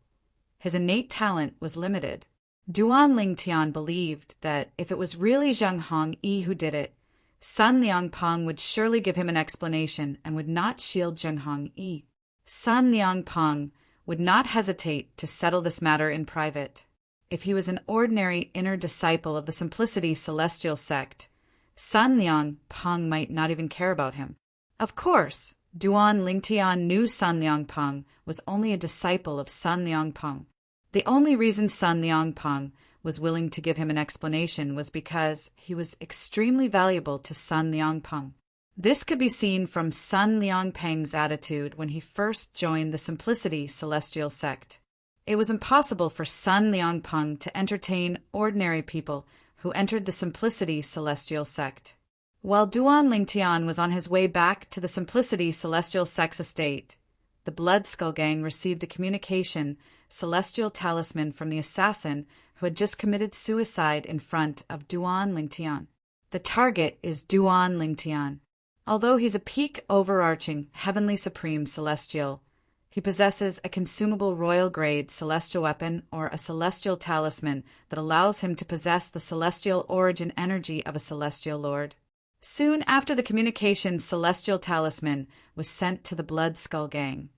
His innate talent was limited. Duan Lingtian believed that if it was really Zheng Hong Yi who did it, Sun Liangpeng would surely give him an explanation and would not shield Zheng Hong Yi. Sun Liangpeng would not hesitate to settle this matter in private. If he was an ordinary inner disciple of the Simplicity Celestial Sect, Sun Liangpeng might not even care about him. Of course, Duan Lingtian knew Sun Liangpeng was only a disciple of Sun Liangpeng. The only reason Sun Liangpeng was willing to give him an explanation was because he was extremely valuable to Sun Liangpeng. This could be seen from Sun Liangpeng's attitude when he first joined the Simplicity Celestial Sect. It was impossible for Sun Liangpeng to entertain ordinary people who entered the Simplicity Celestial Sect. While Duan Lingtian was on his way back to the Simplicity Celestial Sect's estate, the Bloodskull Gang received a communication celestial talisman from the assassin who had just committed suicide in front of Duan Lingtian. The target is Duan Lingtian. Although he's a peak overarching heavenly supreme celestial, he possesses a consumable royal grade celestial weapon or a celestial talisman that allows him to possess the celestial origin energy of a celestial lord. Soon after the communication celestial talisman was sent to the Bloodskull Gang,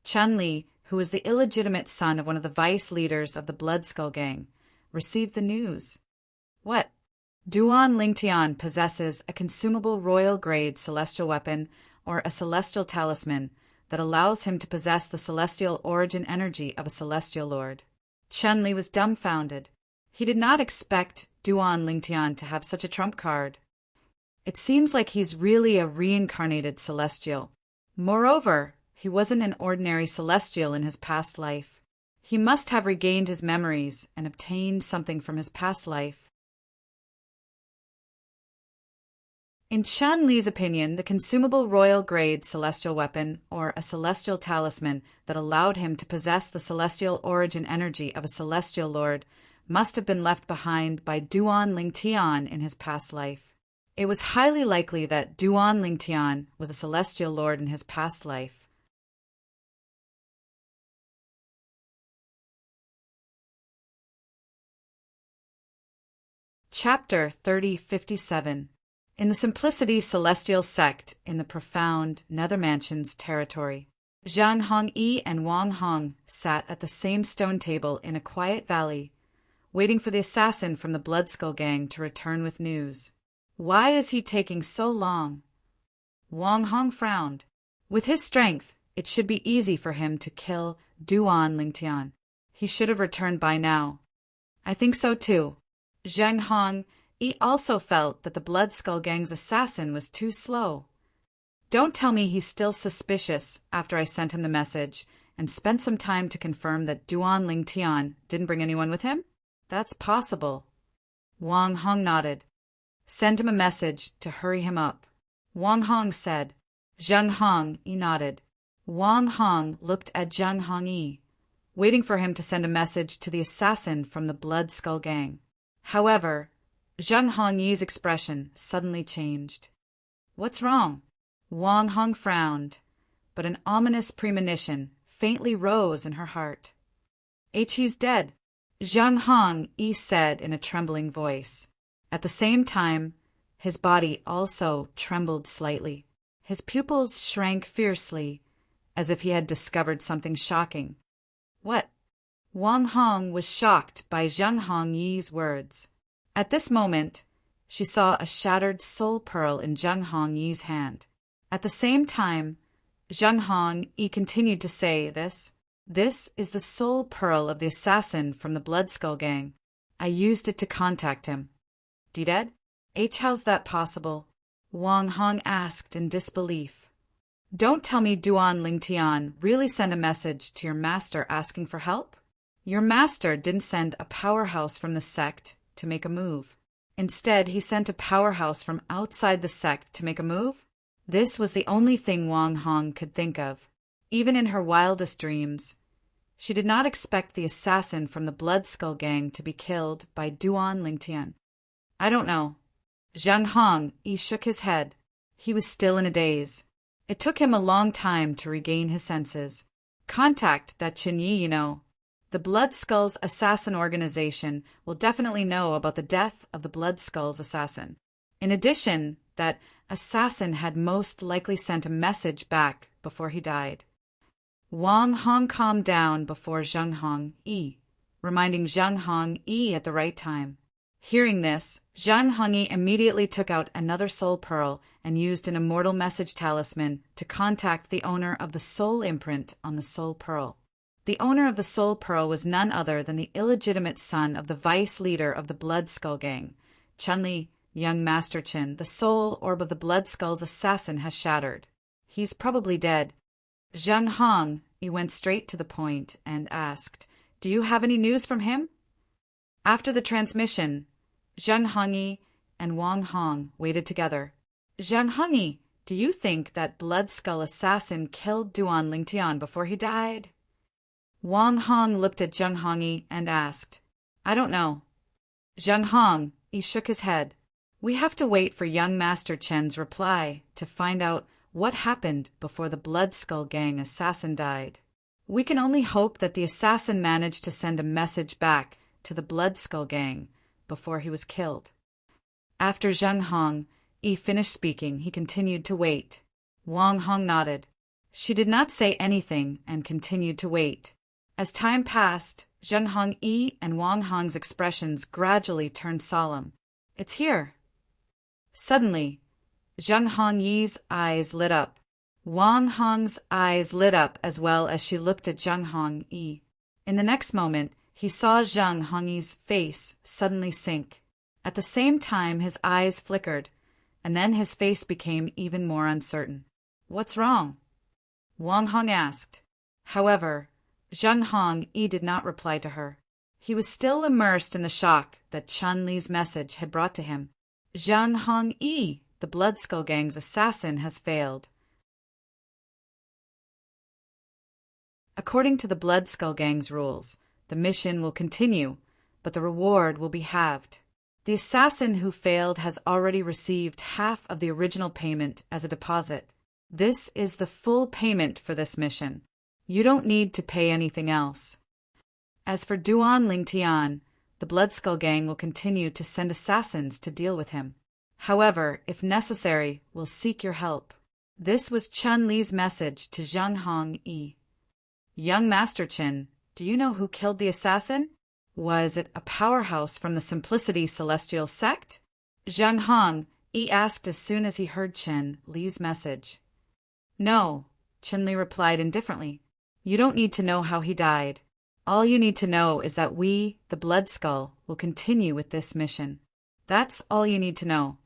Chun-Li, who was the illegitimate son of one of the vice leaders of the Bloodskull Gang, received the news. What? Duan Lingtian possesses a consumable royal grade celestial weapon or a celestial talisman that allows him to possess the celestial origin energy of a celestial lord. Chun-Li was dumbfounded. He did not expect Duan Lingtian to have such a trump card. It seems like he's really a reincarnated celestial. Moreover, he wasn't an ordinary celestial in his past life. He must have regained his memories and obtained something from his past life. In Chun-Li's opinion, the consumable royal grade celestial weapon or a celestial talisman that allowed him to possess the celestial origin energy of a celestial lord must have been left behind by Duan Lingtian in his past life. It was highly likely that Duan Lingtian was a celestial lord in his past life. Chapter 3057. In the Simplicity Celestial Sect in the profound Nether Mansions territory, Zheng Hong Yi and Wang Hong sat at the same stone table in a quiet valley, waiting for the assassin from the Bloodskull Gang to return with news. Why is he taking so long? Wang Hong frowned. With his strength, it should be easy for him to kill Duan Lingtian. He should have returned by now. I think so too. Zheng Hong Yi also felt that the Bloodskull Gang's assassin was too slow. Don't tell me he's still suspicious after I sent him the message and spent some time to confirm that Duan Lingtian didn't bring anyone with him? That's possible. Wang Hong nodded. Send him a message to hurry him up. Wang Hong said. Zheng Hong Yi nodded. Wang Hong looked at Zheng Hong Yi, waiting for him to send a message to the assassin from the Bloodskull Gang. However, Zheng Hong Yi's expression suddenly changed. What's wrong? Wang Hong frowned, but an ominous premonition faintly rose in her heart. He's dead, Zheng Hong Yi said in a trembling voice. At the same time, his body also trembled slightly. His pupils shrank fiercely, as if he had discovered something shocking. What? Wang Hong was shocked by Zheng Hongyi's words. At this moment, she saw a shattered soul pearl in Zheng Hongyi's hand. At the same time, Zheng Hongyi continued to say this is the soul pearl of the assassin from the Blood Skull Gang. I used it to contact him. Dead? How's that possible? Wang Hong asked in disbelief. Don't tell me Duan Lingtian really sent a message to your master asking for help? Your master didn't send a powerhouse from the sect to make a move. Instead, he sent a powerhouse from outside the sect to make a move? This was the only thing Wang Hong could think of. Even in her wildest dreams, she did not expect the assassin from the Blood Skull Gang to be killed by Duan Lingtian. I don't know. Zheng Hongyi shook his head. He was still in a daze. It took him a long time to regain his senses. Contact that Qin Yi, you know. The Blood Skull's assassin organization will definitely know about the death of the Blood Skull's assassin. In addition, that assassin had most likely sent a message back before he died. Wang Hong calmed down before Zheng Hongyi, reminding Zheng Hongyi at the right time. Hearing this, Zheng Hongyi immediately took out another soul pearl and used an immortal message talisman to contact the owner of the soul imprint on the soul pearl. The owner of the soul pearl was none other than the illegitimate son of the vice leader of the Blood Skull Gang. Chun-Li, young Master Qin, the soul orb of the Blood Skull's assassin has shattered. He's probably dead. Zheng Hongyi went straight to the point and asked, Do you have any news from him? After the transmission, Zheng Hongyi and Wang Hong waited together. Zheng Hongyi, do you think that Blood Skull assassin killed Duan Lingtian before he died? Wang Hong looked at Zheng Hongyi and asked, I don't know. Zheng Hongyi shook his head. We have to wait for young Master Chen's reply to find out what happened before the Blood Skull Gang assassin died. We can only hope that the assassin managed to send a message back to the Blood Skull Gang before he was killed. After Zheng Hongyi finished speaking, he continued to wait. Wang Hong nodded. She did not say anything and continued to wait. As time passed, Zheng Hongyi and Wang Hong's expressions gradually turned solemn. It's here. Suddenly, Zheng Hongyi's eyes lit up. Wang Hong's eyes lit up as well as she looked at Zheng Hongyi. In the next moment, he saw Zheng Hongyi's face suddenly sink. At the same time, his eyes flickered, and then his face became even more uncertain. What's wrong? Wang Hong asked. However, Zheng Hongyi did not reply to her. He was still immersed in the shock that Chun-Li's message had brought to him. Zheng Hongyi, the Blood Skull Gang's assassin, has failed. According to the Blood Skull Gang's rules, the mission will continue, but the reward will be halved. The assassin who failed has already received half of the original payment as a deposit. This is the full payment for this mission. You don't need to pay anything else. As for Duan Lingtian, the Blood Skull Gang will continue to send assassins to deal with him. However, if necessary, we'll seek your help. This was Chun-Li's message to Zheng Hongyi. Young Master Qin, do you know who killed the assassin? Was it a powerhouse from the Simplicity Celestial Sect? Zheng Hongyi asked as soon as he heard Chun-Li's message. No, Chun-Li replied indifferently. You don't need to know how he died. All you need to know is that we, the Blood Skull, will continue with this mission. That's all you need to know.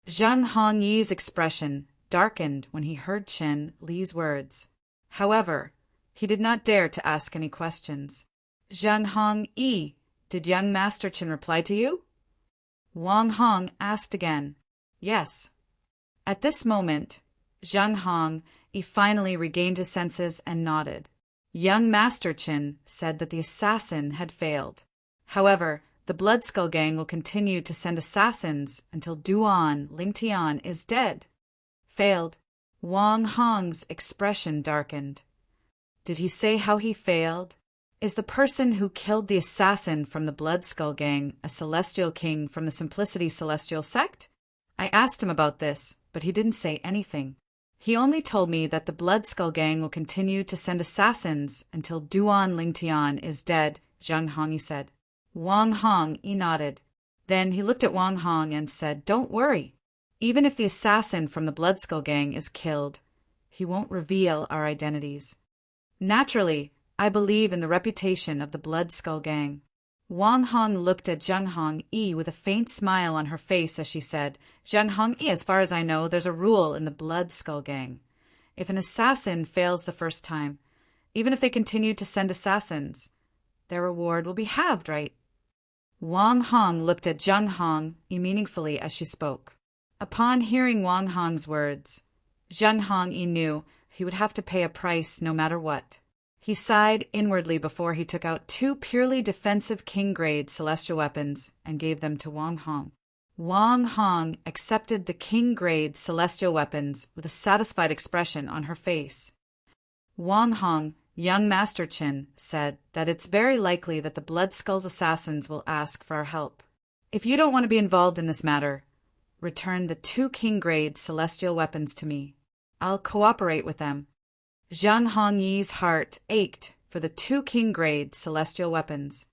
Zheng Hongyi's expression darkened when he heard Chun-Li's words. However, he did not dare to ask any questions. Zheng Hongyi, did young Master Qin reply to you? Wang Hong asked again. Yes. At this moment, Zheng Hongyi finally regained his senses and nodded. Young Master Qin said that the assassin had failed. However, the Blood Skull Gang will continue to send assassins until Duan Lingtian is dead. Failed. Wang Hong's expression darkened. Did he say how he failed? Is the person who killed the assassin from the Blood Skull Gang a celestial king from the Simplicity Celestial Sect? I asked him about this, but he didn't say anything. He only told me that the Blood Skull Gang will continue to send assassins until Duan Lingtian is dead, Zhang Hongyi said. Wang Hongyi nodded. Then he looked at Wang Hong and said, "Don't worry. Even if the assassin from the Blood Skull Gang is killed, he won't reveal our identities. Naturally, I believe in the reputation of the Blood Skull Gang." Wang Hong looked at Zhang Hongyi with a faint smile on her face as she said, "Zhang Hongyi, as far as I know, there's a rule in the Blood Skull Gang. If an assassin fails the first time, even if they continue to send assassins, their reward will be halved, right?" Wang Hong looked at Zhang Hongyi meaningfully as she spoke. Upon hearing Wang Hong's words, Zhang Hongyi knew he would have to pay a price no matter what. He sighed inwardly before he took out 2 purely defensive king-grade celestial weapons and gave them to Wang Hong. Wang Hong accepted the king-grade celestial weapons with a satisfied expression on her face. Wang Hong, young Master Qin, said that it's very likely that the Blood Skull's assassins will ask for our help. If you don't want to be involved in this matter, return the 2 king-grade celestial weapons to me. I'll cooperate with them. Zhang Hongyi's heart ached for the 2 king-grade celestial weapons.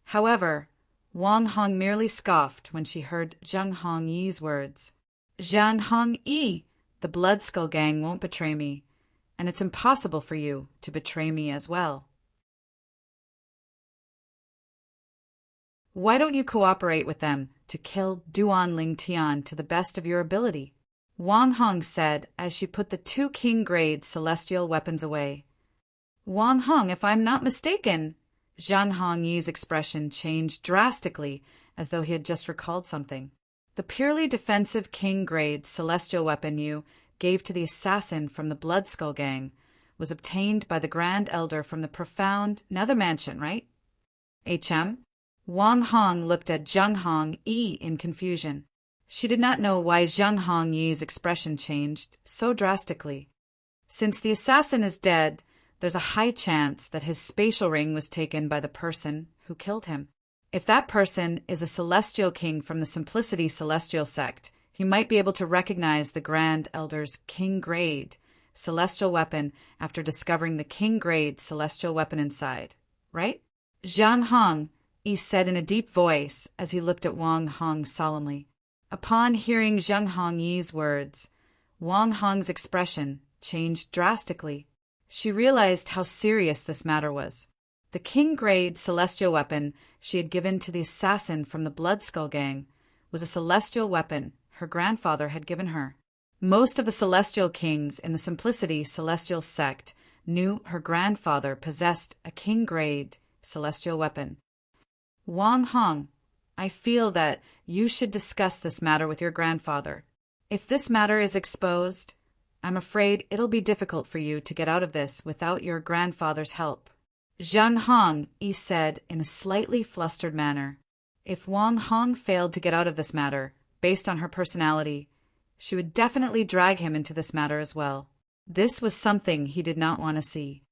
However, Wang Hong merely scoffed when she heard Zhang Hongyi's words. "Zhang Hongyi, the Blood Skull Gang won't betray me, and it's impossible for you to betray me as well. Why don't you cooperate with them to kill Duan Lingtian to the best of your ability?" Wang Hong said as she put the 2 king-grade celestial weapons away. "Wang Hong, if I'm not mistaken," Zhang Hongyi's expression changed drastically as though he had just recalled something. "The purely defensive king-grade celestial weapon you gave to the assassin from the Blood Skull Gang was obtained by the Grand Elder from the profound Nether Mansion, right?" Wang Hong looked at Zhang Hongyi in confusion. She did not know why Zhang Hongyi's expression changed so drastically. Since the assassin is dead, there's a high chance that his spatial ring was taken by the person who killed him. If that person is a celestial king from the Simplicity Celestial sect, he might be able to recognize the Grand Elder's king-grade celestial weapon after discovering the king-grade celestial weapon inside, right? Zhang Hongyi said in a deep voice as he looked at Wang Hong solemnly. Upon hearing Zhang Hongyi's words, Wang Hong's expression changed drastically. She realized how serious this matter was. The king-grade celestial weapon she had given to the assassin from the Blood Skull Gang was a celestial weapon her grandfather had given her. Most of the celestial kings in the Simplicity Celestial sect knew her grandfather possessed a king-grade celestial weapon. "Wang Hong, I feel that you should discuss this matter with your grandfather. If this matter is exposed, I'm afraid it'll be difficult for you to get out of this without your grandfather's help," Zhang Hongyi said in a slightly flustered manner. If Wang Hong failed to get out of this matter, based on her personality, she would definitely drag him into this matter as well. This was something he did not want to see.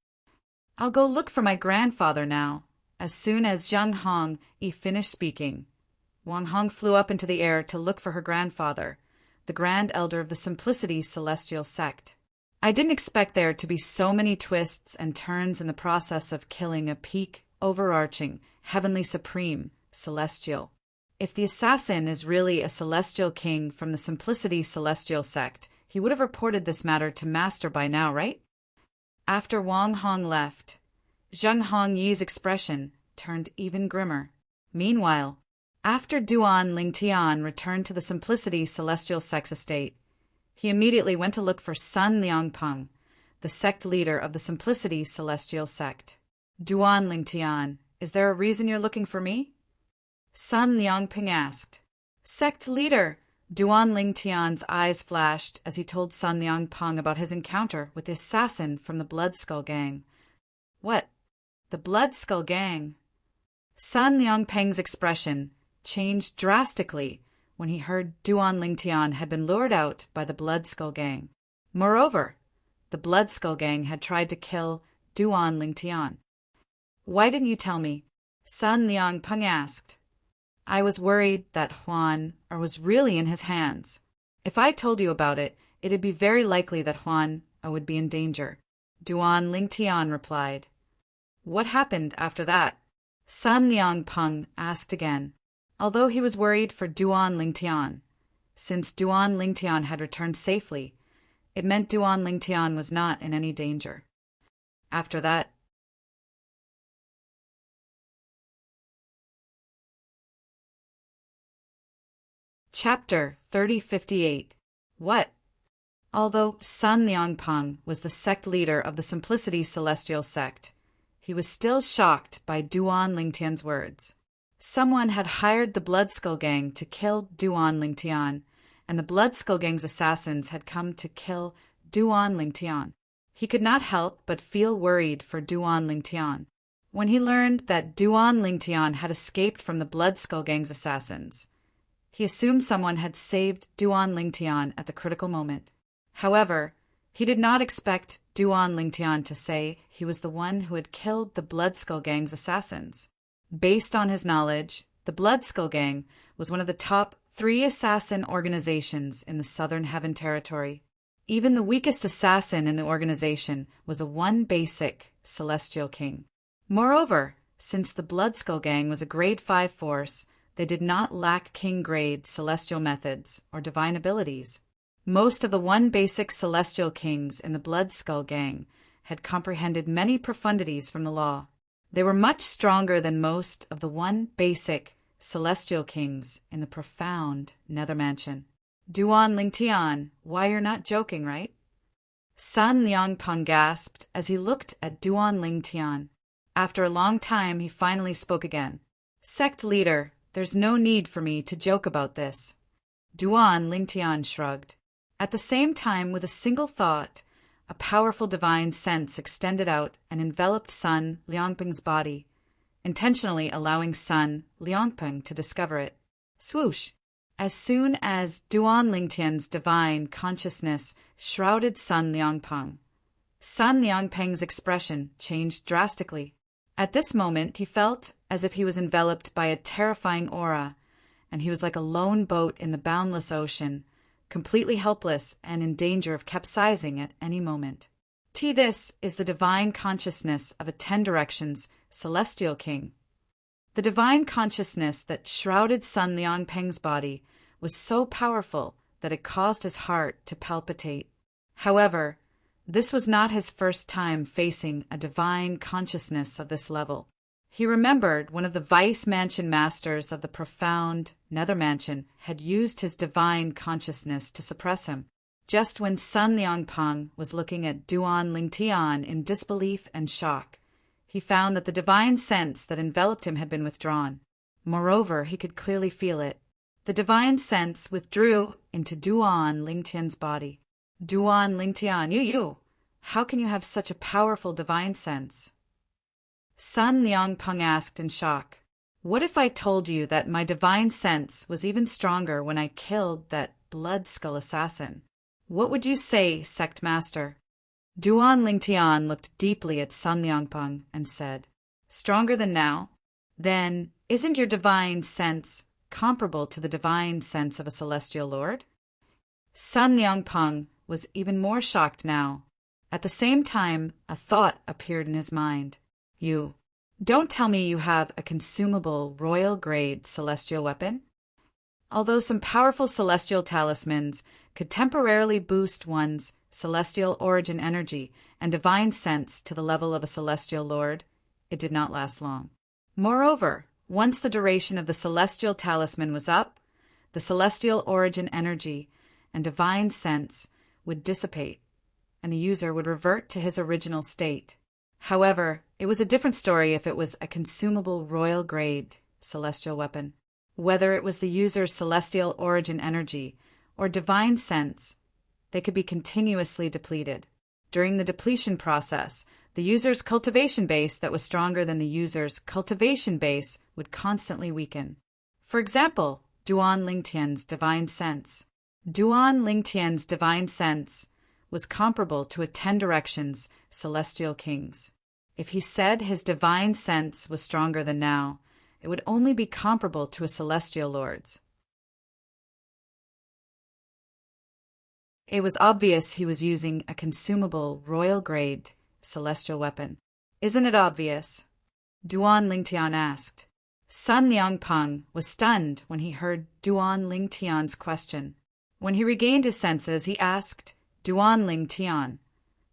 "I'll go look for my grandfather now." As soon as Zhang Hongyi finished speaking, Wang Hong flew up into the air to look for her grandfather, the Grand Elder of the Simplicity Celestial sect. I didn't expect there to be so many twists and turns in the process of killing a peak, overarching, heavenly supreme, celestial. If the assassin is really a celestial king from the Simplicity Celestial sect, he would have reported this matter to Master by now, right? After Wang Hong left, Zhang Hongyi's expression turned even grimmer. Meanwhile, after Duan Lingtian returned to the Simplicity Celestial Sect's estate, he immediately went to look for Sun Liangpeng, the sect leader of the Simplicity Celestial sect. "Duan Lingtian, is there a reason you're looking for me?" Sun Liangpeng asked. "Sect leader," Duan Lingtian's eyes flashed as he told Sun Liangpeng about his encounter with the assassin from the Blood Skull Gang. "What? The Blood Skull Gang?" Sun Liangpeng's expression changed drastically when he heard Duan Lingtian had been lured out by the Blood Skull Gang. Moreover, the Blood Skull Gang had tried to kill Duan Lingtian. "Why didn't you tell me?" Sun Liangpeng asked. "I was worried that Huan was really in his hands. If I told you about it, it'd be very likely that Huan would be in danger. Duan Lingtian replied. What happened after that? San Liangpeng asked again, although he was worried for Duan Lingtian. Since Duan Lingtian had returned safely, it meant Duan Lingtian was not in any danger. After that, Chapter 3058. What? Although San Liangpeng was the sect leader of the Simplicity Celestial sect, he was still shocked by Duan Lingtian's words. Someone had hired the Blood Skull Gang to kill Duan Lingtian, and the Blood Skull Gang's assassins had come to kill Duan Lingtian. He could not help but feel worried for Duan Lingtian. When he learned that Duan Lingtian had escaped from the Blood Skull Gang's assassins, he assumed someone had saved Duan Lingtian at the critical moment. However, he did not expect Duan Lingtian to say he was the one who had killed the Blood Skull Gang's assassins. Based on his knowledge, the Blood Skull Gang was one of the top 3 assassin organizations in the Southern Heaven Territory. Even the weakest assassin in the organization was a one basic Celestial King. Moreover, since the Blood Skull Gang was a Grade 5 force, they did not lack King-grade celestial methods or divine abilities. Most of the one basic Celestial Kings in the Blood Skull Gang had comprehended many profundities from the law. They were much stronger than most of the one basic Celestial Kings in the profound Nether Mansion. Duan Lingtian, why you're not joking, right? San Liangpeng gasped as he looked at Duan Lingtian. After a long time, he finally spoke again. Sect leader, there's no need for me to joke about this. Duan Lingtian shrugged. At the same time, with a single thought, a powerful divine sense extended out and enveloped San Liangpeng's body, intentionally allowing San Liangpeng to discover it. Swoosh! As soon as Duan Lingtian's divine consciousness shrouded San Liangpeng expression changed drastically. At this moment, he felt as if he was enveloped by a terrifying aura, and he was like a lone boat in the boundless ocean, completely helpless and in danger of capsizing at any moment. This is the divine consciousness of a 10 Directions Celestial King. The divine consciousness that shrouded San Liangpeng's body was so powerful that it caused his heart to palpitate. However, this was not his first time facing a divine consciousness of this level. He remembered one of the Vice Mansion Masters of the profound Nether Mansion had used his divine consciousness to suppress him. Just when San Liangpeng was looking at Duan Lingtian in disbelief and shock, he found that the divine sense that enveloped him had been withdrawn. Moreover, he could clearly feel it. The divine sense withdrew into Duan Lingtian's body. Duan Lingtian, you! How can you have such a powerful divine sense? San Liangpeng asked in shock. What if I told you that my divine sense was even stronger when I killed that Blood Skull assassin? What would you say, Sect Master? Duan Lingtian looked deeply at San Liangpeng and said, Stronger than now? Then isn't your divine sense comparable to the divine sense of a celestial lord? San Liangpeng was even more shocked now. At the same time, a thought appeared in his mind. You don't tell me you have a consumable royal-grade celestial weapon? Although some powerful celestial talismans could temporarily boost one's celestial origin energy and divine sense to the level of a celestial lord, it did not last long. Moreover, once the duration of the celestial talisman was up, the celestial origin energy and divine sense would dissipate, and the user would revert to his original state. However, it was a different story if it was a consumable royal-grade celestial weapon. Whether it was the user's celestial origin energy or divine sense, they could be continuously depleted. During the depletion process, the user's cultivation base that was stronger than the user's cultivation base would constantly weaken. For example, Duan Lingtian's divine sense. Duan Lingtian's divine sense was comparable to a 10 Directions Celestial King's. If he said his divine sense was stronger than now, it would only be comparable to a celestial lord's. It was obvious he was using a consumable, royal-grade, celestial weapon. Isn't it obvious? Duan Lingtian asked. Sun Liangpeng was stunned when he heard Duan Lingtian's question. When he regained his senses, he asked, Duan Lingtian,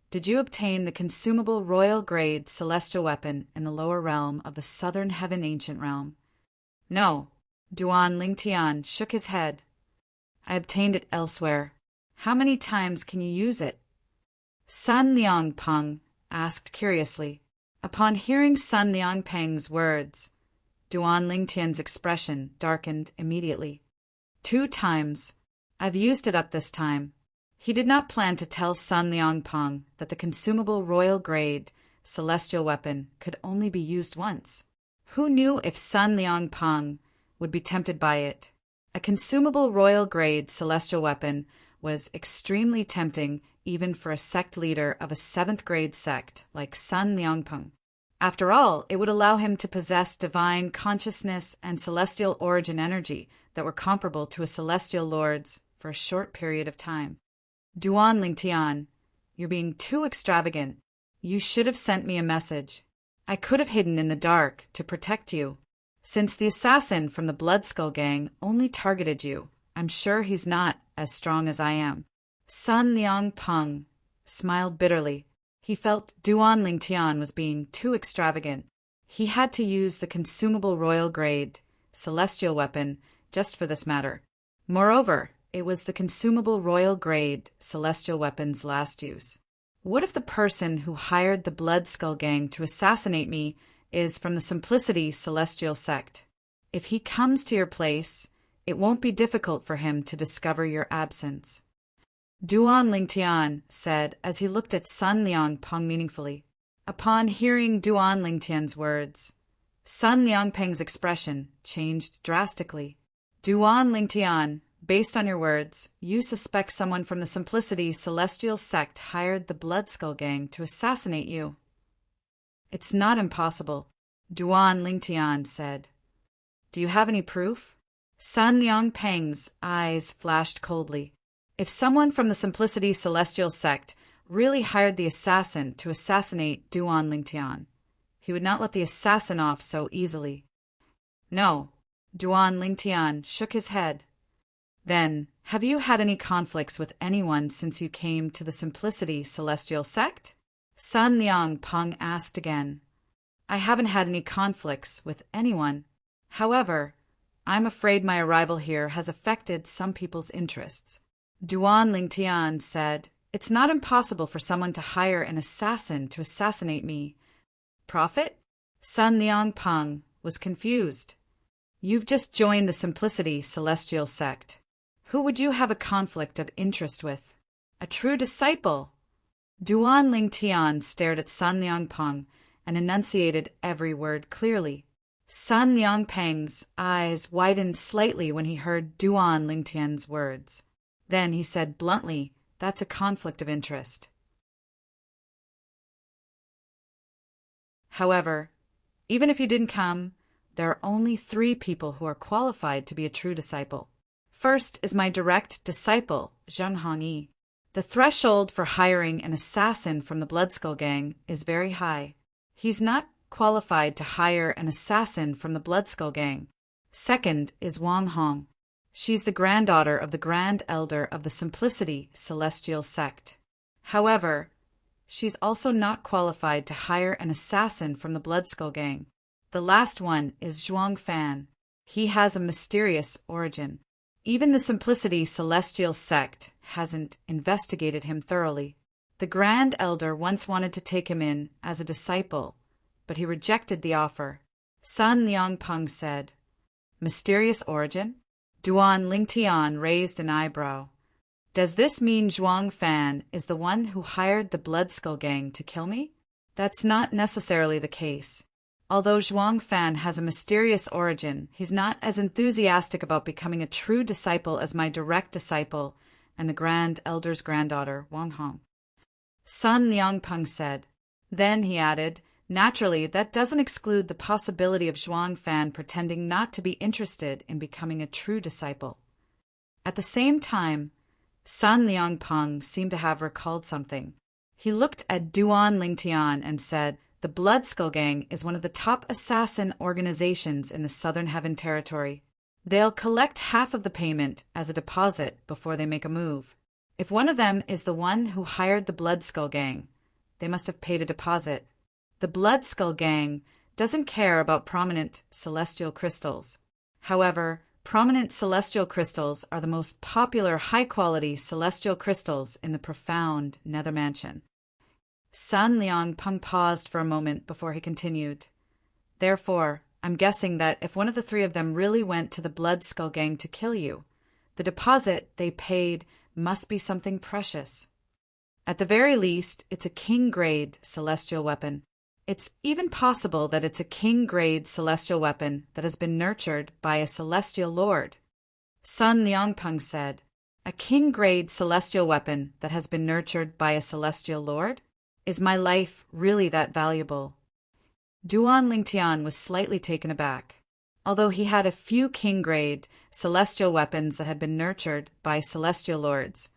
did you obtain the consumable royal-grade celestial weapon in the lower realm of the southern heaven ancient realm? No. Duan Lingtian shook his head. I obtained it elsewhere. How many times can you use it? Sun Liangpeng asked curiously. Upon hearing Sun Liangpeng's words, Duan Lingtian's expression darkened immediately. 2 times. I've used it up this time. He did not plan to tell Sun Liangpeng that the consumable royal-grade celestial weapon could only be used once. Who knew if Sun Liangpeng would be tempted by it? A consumable royal-grade celestial weapon was extremely tempting even for a sect leader of a 7th-grade sect like Sun Liangpeng. After all, it would allow him to possess divine consciousness and celestial origin energy that were comparable to a celestial lord's for a short period of time. Duan Lingtian, you're being too extravagant. You should have sent me a message. I could have hidden in the dark to protect you. Since the assassin from the Bloodskull gang only targeted you, I'm sure he's not as strong as I am. Sun Liangpeng smiled bitterly. He felt Duan Lingtian was being too extravagant. He had to use the consumable royal-grade celestial weapon just for this matter. Moreover, it was the consumable royal-grade celestial weapon's last use. What if the person who hired the Bloodskull gang to assassinate me is from the Simplicity Celestial sect? If he comes to your place, it won't be difficult for him to discover your absence. Duan Lingtian said as he looked at Sun Liangpeng meaningfully. Upon hearing Duan Lingtian's words, Sun Liangpeng's expression changed drastically. Duan Lingtian, based on your words, you suspect someone from the Simplicity Celestial sect hired the Bloodskull gang to assassinate you. It's not impossible, Duan Lingtian said. Do you have any proof? Sun Liangpeng's eyes flashed coldly. If someone from the Simplicity Celestial sect really hired the assassin to assassinate Duan Lingtian, he would not let the assassin off so easily. No, Duan Lingtian shook his head. Then, have you had any conflicts with anyone since you came to the Simplicity Celestial sect? Sun Liangpeng asked again. I haven't had any conflicts with anyone. However, I'm afraid my arrival here has affected some people's interests. Duan Lingtian said, It's not impossible for someone to hire an assassin to assassinate me. Prophet? Sun Liangpeng was confused. You've just joined the Simplicity Celestial sect. Who would you have a conflict of interest with? A true disciple. Duan Lingtian stared at Sun Liangpeng and enunciated every word clearly. Sun Liangpeng's eyes widened slightly when he heard Duan Lingtian's words. Then he said bluntly, That's a conflict of interest. However, even if you didn't come, there are only 3 people who are qualified to be a true disciple. First is my direct disciple, Zheng Hongyi. The threshold for hiring an assassin from the Bloodskull gang is very high. He's not qualified to hire an assassin from the Bloodskull gang. Second is Wang Hong. She's the granddaughter of the Grand Elder of the Simplicity Celestial sect. However, she's also not qualified to hire an assassin from the Bloodskull gang. The last one is Zhuang Fan. He has a mysterious origin. Even the Simplicity Celestial sect hasn't investigated him thoroughly. The Grand Elder once wanted to take him in as a disciple, but he rejected the offer. Sun Liangpeng said, Mysterious origin? Duan Lingtian raised an eyebrow. Does this mean Zhuang Fan is the one who hired the Bloodskull gang to kill me? That's not necessarily the case. Although Zhuang Fan has a mysterious origin, he's not as enthusiastic about becoming a true disciple as my direct disciple and the Grand Elder's granddaughter, Wang Hong. Sun Liangpeng said. Then he added, Naturally, that doesn't exclude the possibility of Zhuang Fan pretending not to be interested in becoming a true disciple. At the same time, Sun Liangpeng seemed to have recalled something. He looked at Duan Lingtian and said, "The Blood Skull Gang is one of the top assassin organizations in the Southern Heaven Territory. They'll collect half of the payment as a deposit before they make a move. If one of them is the one who hired the Blood Skull Gang, they must have paid a deposit. The Blood Skull Gang doesn't care about prominent celestial crystals. However, prominent celestial crystals are the most popular high-quality celestial crystals in the profound Nether Mansion." Sun Liangpeng paused for a moment before he continued. "Therefore, I'm guessing that if one of the three of them really went to the Blood Skull Gang to kill you, the deposit they paid must be something precious. At the very least, it's a king-grade celestial weapon. It's even possible that it's a king-grade celestial weapon that has been nurtured by a celestial lord." Sun Liangpeng said, "A king-grade celestial weapon that has been nurtured by a celestial lord? Is my life really that valuable?" Duan Lingtian was slightly taken aback. Although he had a few king-grade celestial weapons that had been nurtured by celestial lords,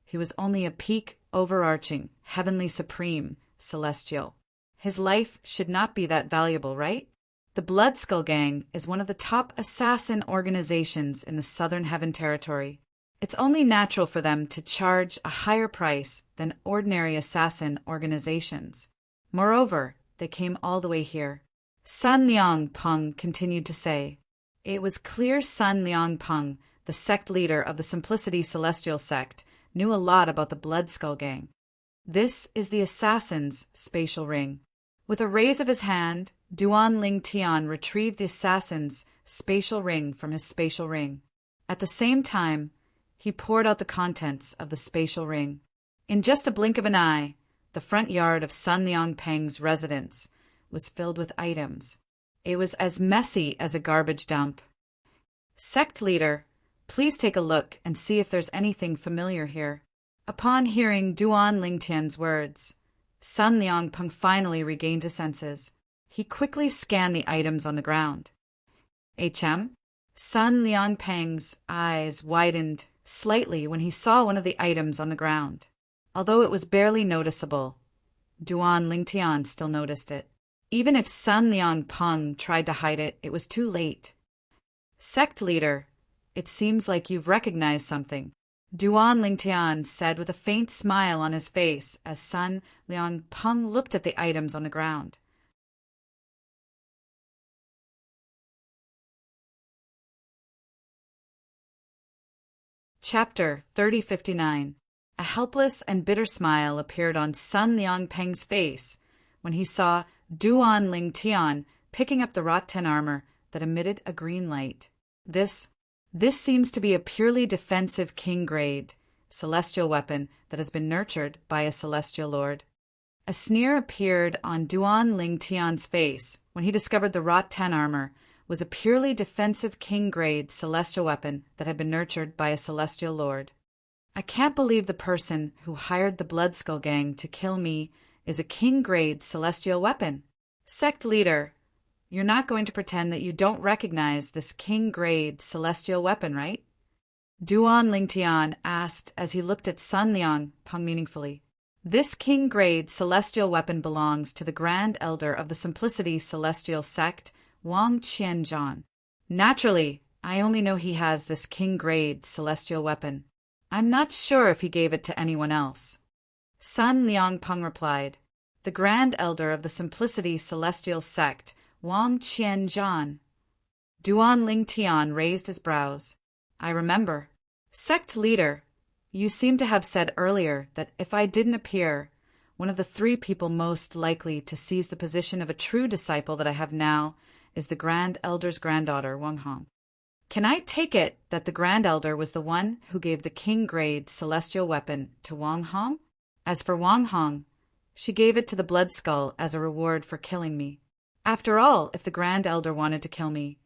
he was only a peak overarching, heavenly supreme celestial. His life should not be that valuable, right? The Blood Skull Gang is one of the top assassin organizations in the Southern Heaven Territory. It's only natural for them to charge a higher price than ordinary assassin organizations. Moreover, they came all the way here. Sun Liangpeng continued to say. It was clear Sun Liangpeng, the sect leader of the Simplicity Celestial sect, knew a lot about the Blood Skull Gang. "This is the assassin's spatial ring." With a raise of his hand, Duan Lingtian retrieved the assassin's spatial ring from his spatial ring. At the same time, he poured out the contents of the spatial ring. In just a blink of an eye, the front yard of Sun Liangpeng's residence was filled with items. It was as messy as a garbage dump. "Sect leader, please take a look and see if there's anything familiar here." Upon hearing Duan Lingtian's words, Sun Liangpeng finally regained his senses. He quickly scanned the items on the ground. "HM?" Sun Liangpeng's eyes widened slightly when he saw one of the items on the ground. Although it was barely noticeable, Duan Lingtian still noticed it. Even if Sun Liangpeng tried to hide it, it was too late. "Sect leader, it seems like you've recognized something," Duan Lingtian said with a faint smile on his face as Sun Liangpeng looked at the items on the ground. Chapter 3059. A helpless and bitter smile appeared on Sun Liangpeng's face when he saw Duan Lingtian picking up the wrought tin armor that emitted a green light. This seems to be a purely defensive king-grade celestial weapon that has been nurtured by a celestial lord. A sneer appeared on Duan Lingtian's face when he discovered the wrought tin armor was a purely defensive king-grade celestial weapon that had been nurtured by a celestial lord. "I can't believe the person who hired the Blood Skull Gang to kill me is a king-grade celestial weapon. Sect leader, you're not going to pretend that you don't recognize this king-grade celestial weapon, right?" Duan Lingtian asked as he looked at Sun Liangpeng meaningfully. "This king-grade celestial weapon belongs to the Grand Elder of the Simplicity Celestial sect, Wang Qianzhan. Naturally, I only know he has this king-grade celestial weapon. I'm not sure if he gave it to anyone else." Sun Liangpeng replied, "The Grand Elder of the Simplicity Celestial sect, Wang Qianzhan." Duan Lingtian raised his brows. "I remember. Sect leader, you seem to have said earlier that if I didn't appear, one of the three people most likely to seize the position of a true disciple that I have now is the Grand Elder's granddaughter, Wang Hong. Can I take it that the Grand Elder was the one who gave the king-grade celestial weapon to Wang Hong? As for Wang Hong, she gave it to the Blood Skull as a reward for killing me. After all, if the Grand Elder wanted to kill me,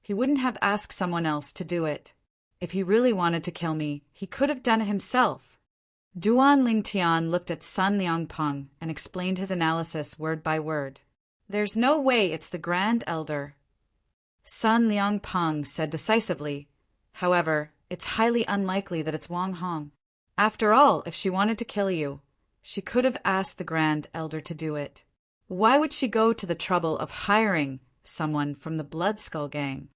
he wouldn't have asked someone else to do it. If he really wanted to kill me, he could have done it himself." Duan Lingtian looked at Sun Liangpeng and explained his analysis word by word. "There's no way it's the Grand Elder," Sun Liangpeng said decisively. "However, it's highly unlikely that it's Wang Hong. After all, if she wanted to kill you, she could have asked the Grand Elder to do it. Why would she go to the trouble of hiring someone from the Blood Skull Gang?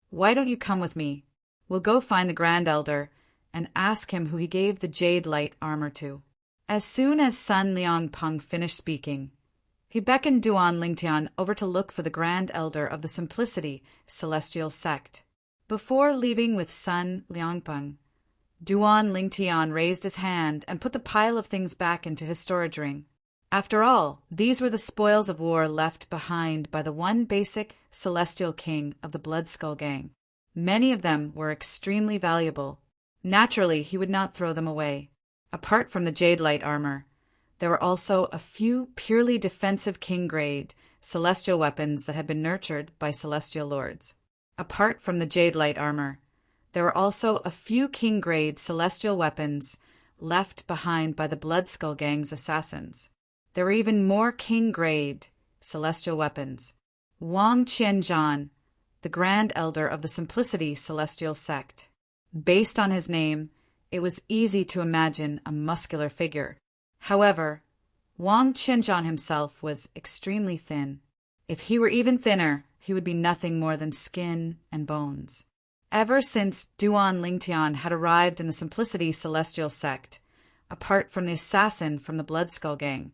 Why don't you come with me? We'll go find the Grand Elder and ask him who he gave the jade light armor to. As soon as Sun Liangpeng finished speaking, he beckoned Duan Lingtian over to look for the Grand Elder of the Simplicity Celestial Sect. Before leaving with Sun Liangpeng, Duan Lingtian raised his hand and put the pile of things back into his storage ring. After all, these were the spoils of war left behind by the one basic celestial king of the Blood Skull Gang. Many of them were extremely valuable. Naturally, he would not throw them away. Apart from the jade light armor, there were also a few purely defensive king-grade celestial weapons that had been nurtured by celestial lords. Apart from the jade light armor, there were also a few king-grade celestial weapons left behind by the Blood Skull Gang's assassins. There were even more king-grade celestial weapons. Wang Qianzhan, the Grand Elder of the Simplicity Celestial Sect. Based on his name, it was easy to imagine a muscular figure. However, Wang Qianzhan himself was extremely thin. If he were even thinner, he would be nothing more than skin and bones. Ever since Duan Lingtian had arrived in the Simplicity Celestial Sect, apart from the assassin from the Blood Skull Gang,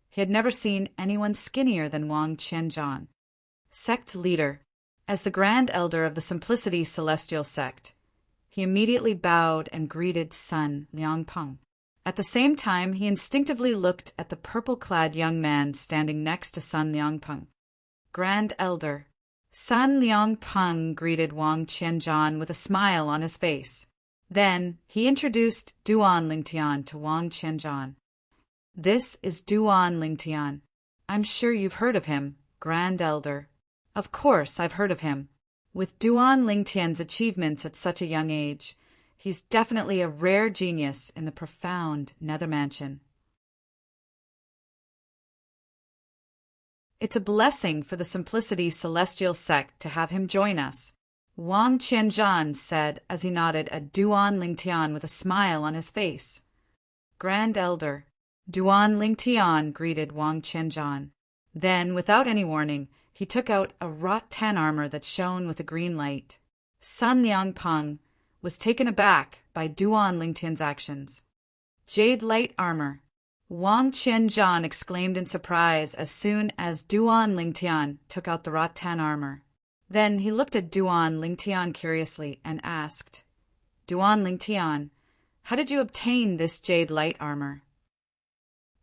he had never seen anyone skinnier than Wang Qianzhan. Sect leader. As the Grand Elder of the Simplicity Celestial Sect, he immediately bowed and greeted Sun Liangpeng. At the same time, he instinctively looked at the purple-clad young man standing next to Sun Liangpeng. Grand Elder. Sun Liangpeng greeted Wang Qianzhan with a smile on his face. Then he introduced Duan Lingtian to Wang Qianzhan. This is Duan Lingtian. I'm sure you've heard of him, Grand Elder. Of course, I've heard of him. With Duan Lingtian's achievements at such a young age, he's definitely a rare genius in the profound Nether Mansion. It's a blessing for the Simplicity Celestial Sect to have him join us, Wang Qianzhan said as he nodded at Duan Lingtian with a smile on his face. Grand Elder. Duan Lingtian greeted Wang Qianzhan. Then, without any warning, he took out a wrought tan armor that shone with a green light. Sun Liangpeng was taken aback by Duan Lingtian's actions. Jade light armor. Wang Qianzhan exclaimed in surprise as soon as Duan Lingtian took out the wrought tan armor. Then he looked at Duan Lingtian curiously and asked, Duan Lingtian, how did you obtain this jade light armor?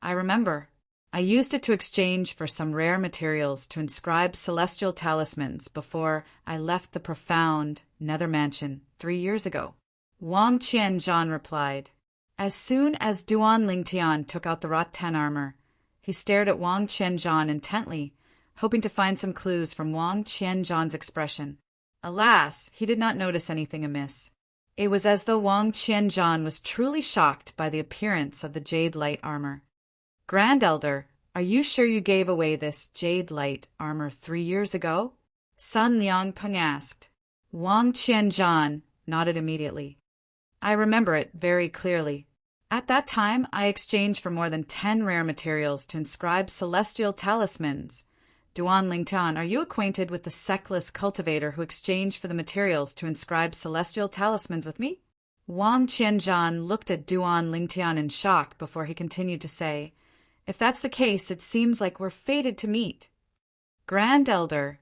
I remember. I used it to exchange for some rare materials to inscribe celestial talismans before I left the profound Nether Mansion 3 years ago. Wang Qianzhan replied. As soon as Duan Lingtian took out the wrought tan armor, he stared at Wang Qianzhan intently, hoping to find some clues from Wang Qianzhan's expression. Alas, he did not notice anything amiss. It was as though Wang Qianzhan was truly shocked by the appearance of the jade light armor. Grand Elder, are you sure you gave away this jade light armor 3 years ago? Sun Liangpeng asked. Wang Qianzhan nodded immediately. I remember it very clearly. At that time, I exchanged for more than 10 rare materials to inscribe celestial talismans. Duan Lingtian, are you acquainted with the sectless cultivator who exchanged for the materials to inscribe celestial talismans with me? Wang Qianzhan looked at Duan Lingtian in shock before he continued to say, If that's the case, it seems like we're fated to meet. Grand Elder,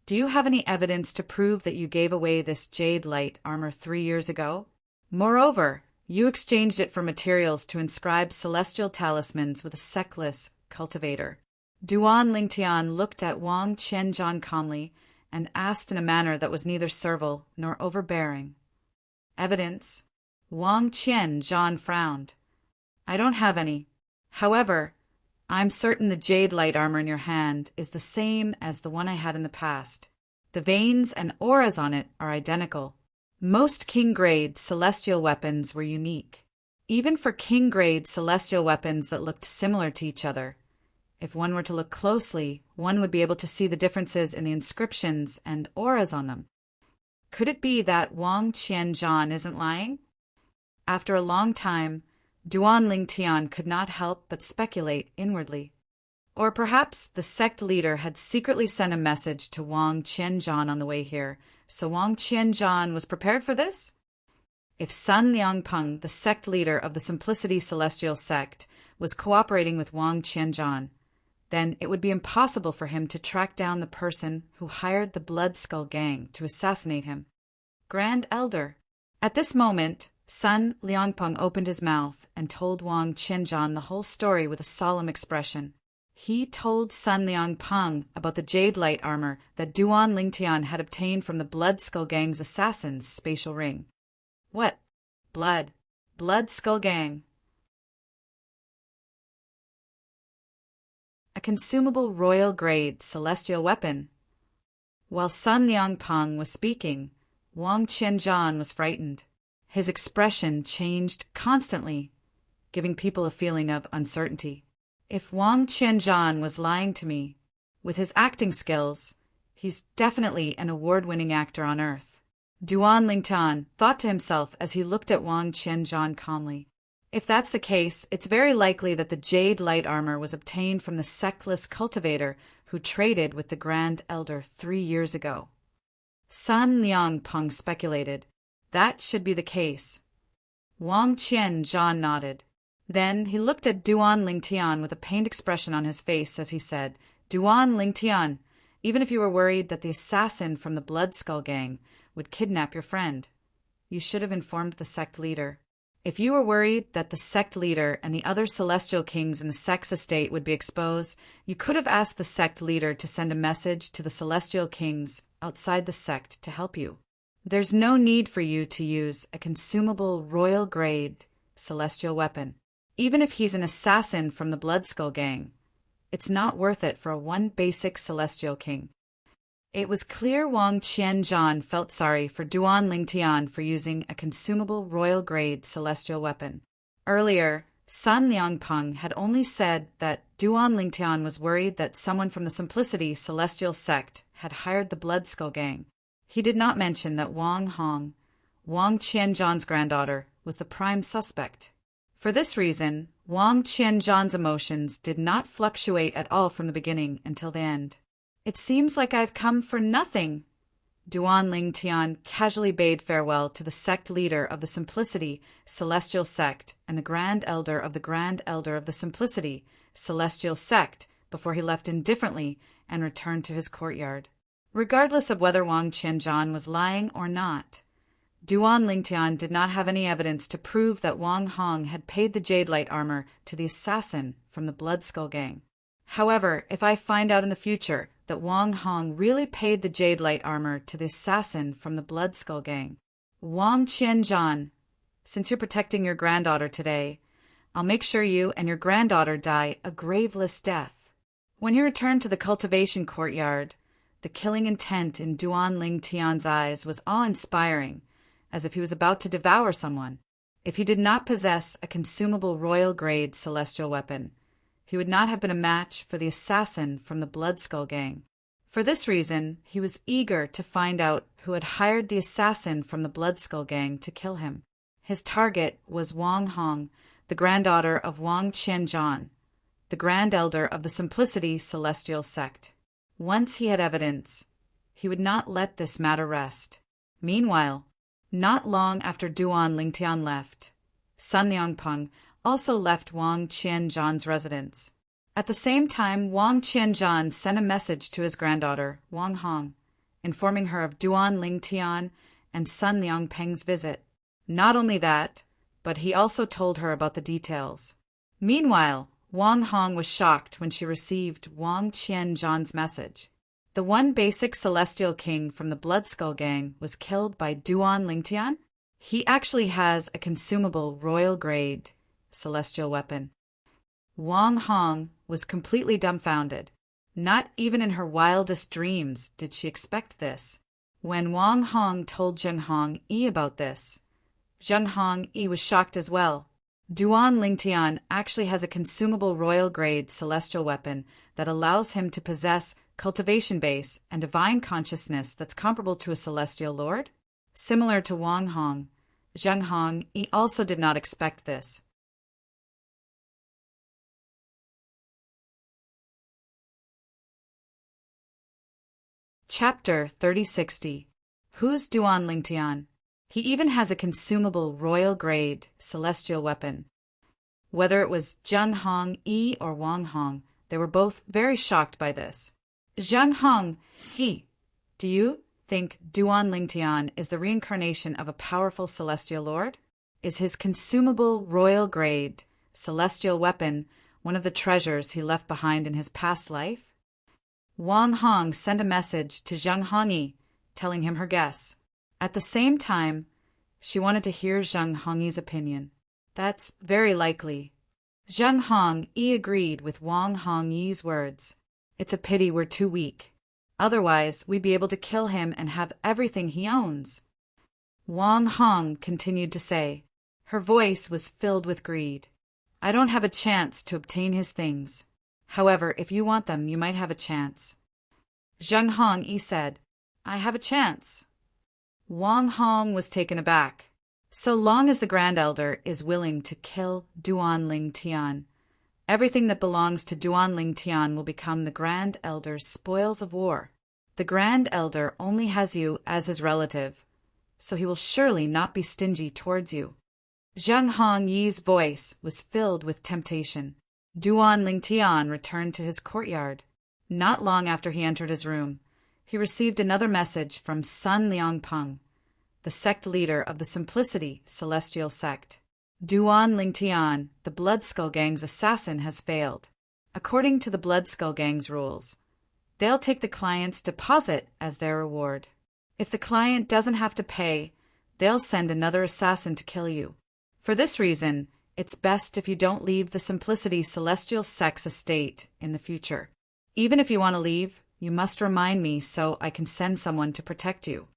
do you have any evidence to prove that you gave away this jade light armor 3 years ago? Moreover, you exchanged it for materials to inscribe celestial talismans with a sectless cultivator. Duan Lingtian looked at Wang Qianzhan calmly and asked in a manner that was neither servile nor overbearing. Evidence? Wang Qianzhan frowned. I don't have any. However, I'm certain the jade light armor in your hand is the same as the one I had in the past. The veins and auras on it are identical. Most king-grade celestial weapons were unique. Even for king-grade celestial weapons that looked similar to each other, if one were to look closely, one would be able to see the differences in the inscriptions and auras on them. Could it be that Wang Qianzhan isn't lying? After a long time, Duan Lingtian could not help but speculate inwardly. Or perhaps the sect leader had secretly sent a message to Wang Qianzhan on the way here, so Wang Qianzhan was prepared for this? If Sun Liangpeng, the sect leader of the Simplicity Celestial sect, was cooperating with Wang Qianzhan, then it would be impossible for him to track down the person who hired the Blood Skull Gang to assassinate him. Grand Elder. At this moment, Sun Liangpeng opened his mouth and told Wang Qianzhan the whole story with a solemn expression. He told Sun Liangpeng about the jade light armor that Duan Lingtian had obtained from the Blood Skull Gang's assassin's spatial ring. What? Blood Skull Gang. A consumable royal-grade celestial weapon. While Sun Liangpeng was speaking, Wang Qianzhan was frightened. His expression changed constantly, giving people a feeling of uncertainty. If Wang Qianzhan was lying to me, with his acting skills, he's definitely an award-winning actor on Earth. Duan Lingtian thought to himself as he looked at Wang Qianzhan calmly. If that's the case, it's very likely that the jade light armor was obtained from the sectless cultivator who traded with the Grand Elder 3 years ago. Sun Liangpeng speculated. That should be the case. Wang Qianzhan nodded. Then he looked at Duan Lingtian with a pained expression on his face as he said, Duan Lingtian, even if you were worried that the assassin from the Blood Skull Gang would kidnap your friend, you should have informed the sect leader. If you were worried that the sect leader and the other celestial kings in the sect's estate would be exposed, you could have asked the sect leader to send a message to the celestial kings outside the sect to help you. There's no need for you to use a consumable royal-grade celestial weapon. Even if he's an assassin from the Blood Skull Gang, it's not worth it for one basic celestial king. It was clear Wang Qianzhan felt sorry for Duan Lingtian for using a consumable royal-grade celestial weapon. Earlier, Sun Liangpeng had only said that Duan Lingtian was worried that someone from the Simplicity Celestial sect had hired the Blood Skull Gang. He did not mention that Wang Hong, Wang Qianzhan's granddaughter, was the prime suspect. For this reason, Wang Qianzhan's emotions did not fluctuate at all from the beginning until the end. It seems like I've come for nothing. Duan Lingtian casually bade farewell to the sect leader of the Simplicity Celestial sect and the Grand Elder of the Simplicity Celestial sect before he left indifferently and returned to his courtyard. Regardless of whether Wang Qianzhan was lying or not, Duan Lingtian did not have any evidence to prove that Wang Hong had paid the jade light armor to the assassin from the Blood Skull Gang. However, if I find out in the future that Wang Hong really paid the jade light armor to the assassin from the Blood Skull Gang, Wang Qianzhan, since you're protecting your granddaughter today, I'll make sure you and your granddaughter die a graveless death. When he returned to the cultivation courtyard, the killing intent in Duan Lingtian's eyes was awe-inspiring, as if he was about to devour someone. If he did not possess a consumable royal-grade celestial weapon, he would not have been a match for the assassin from the Blood Skull Gang. For this reason, he was eager to find out who had hired the assassin from the Blood Skull Gang to kill him. His target was Wang Hong, the granddaughter of Wang Qianzhan, the Grand Elder of the Simplicity Celestial sect. Once he had evidence, he would not let this matter rest. Meanwhile, not long after Duan Lingtian left, Sun Liangpeng also left Wang Qianzhan's residence. At the same time, Wang Qianzhan sent a message to his granddaughter, Wang Hong, informing her of Duan Lingtian and Sun Liangpeng's visit. Not only that, but he also told her about the details. Meanwhile, Wang Hong was shocked when she received Wang Qianzhan's message. The one basic celestial king from the Blood Skull Gang was killed by Duan Lingtian? He actually has a consumable royal-grade celestial weapon. Wang Hong was completely dumbfounded. Not even in her wildest dreams did she expect this. When Wang Hong told Zheng Hong Yi about this, Zheng Hong Yi was shocked as well. Duan Lingtian actually has a consumable royal-grade celestial weapon that allows him to possess cultivation base and divine consciousness that's comparable to a celestial lord? Similar to Wang Hong, Zheng Hong also did not expect this. Chapter 3060. Who's Duan Lingtian? He even has a consumable royal-grade celestial weapon. Whether it was Zheng Hong or Wang Hong, they were both very shocked by this. Zheng Hong, do you think Duan Lingtian is the reincarnation of a powerful celestial lord? Is his consumable royal-grade celestial weapon one of the treasures he left behind in his past life? Wang Hong sent a message to Zheng Hongyi, telling him her guess. At the same time, she wanted to hear Zheng Hongyi's opinion. That's very likely. Zheng Hongyi agreed with Wang Hongyi's words. It's a pity we're too weak. Otherwise, we'd be able to kill him and have everything he owns. Wang Hong continued to say. Her voice was filled with greed. I don't have a chance to obtain his things. However, if you want them, you might have a chance. Zheng Hongyi said, I have a chance. Wang Hong was taken aback. So long as the Grand Elder is willing to kill Duan Lingtian, everything that belongs to Duan Lingtian will become the Grand Elder's spoils of war. The Grand Elder only has you as his relative, so he will surely not be stingy towards you. Zheng Hongyi's voice was filled with temptation. Duan Lingtian returned to his courtyard. Not long after he entered his room, he received another message from Sun Liangpeng, the sect leader of the Simplicity Celestial Sect. Duan Lingtian, the Blood Skull Gang's assassin, has failed. According to the Blood Skull Gang's rules, they'll take the client's deposit as their reward. If the client doesn't have to pay, they'll send another assassin to kill you. For this reason, it's best if you don't leave the Simplicity Celestial Sect's estate in the future. Even if you want to leave, you must remind me so I can send someone to protect you.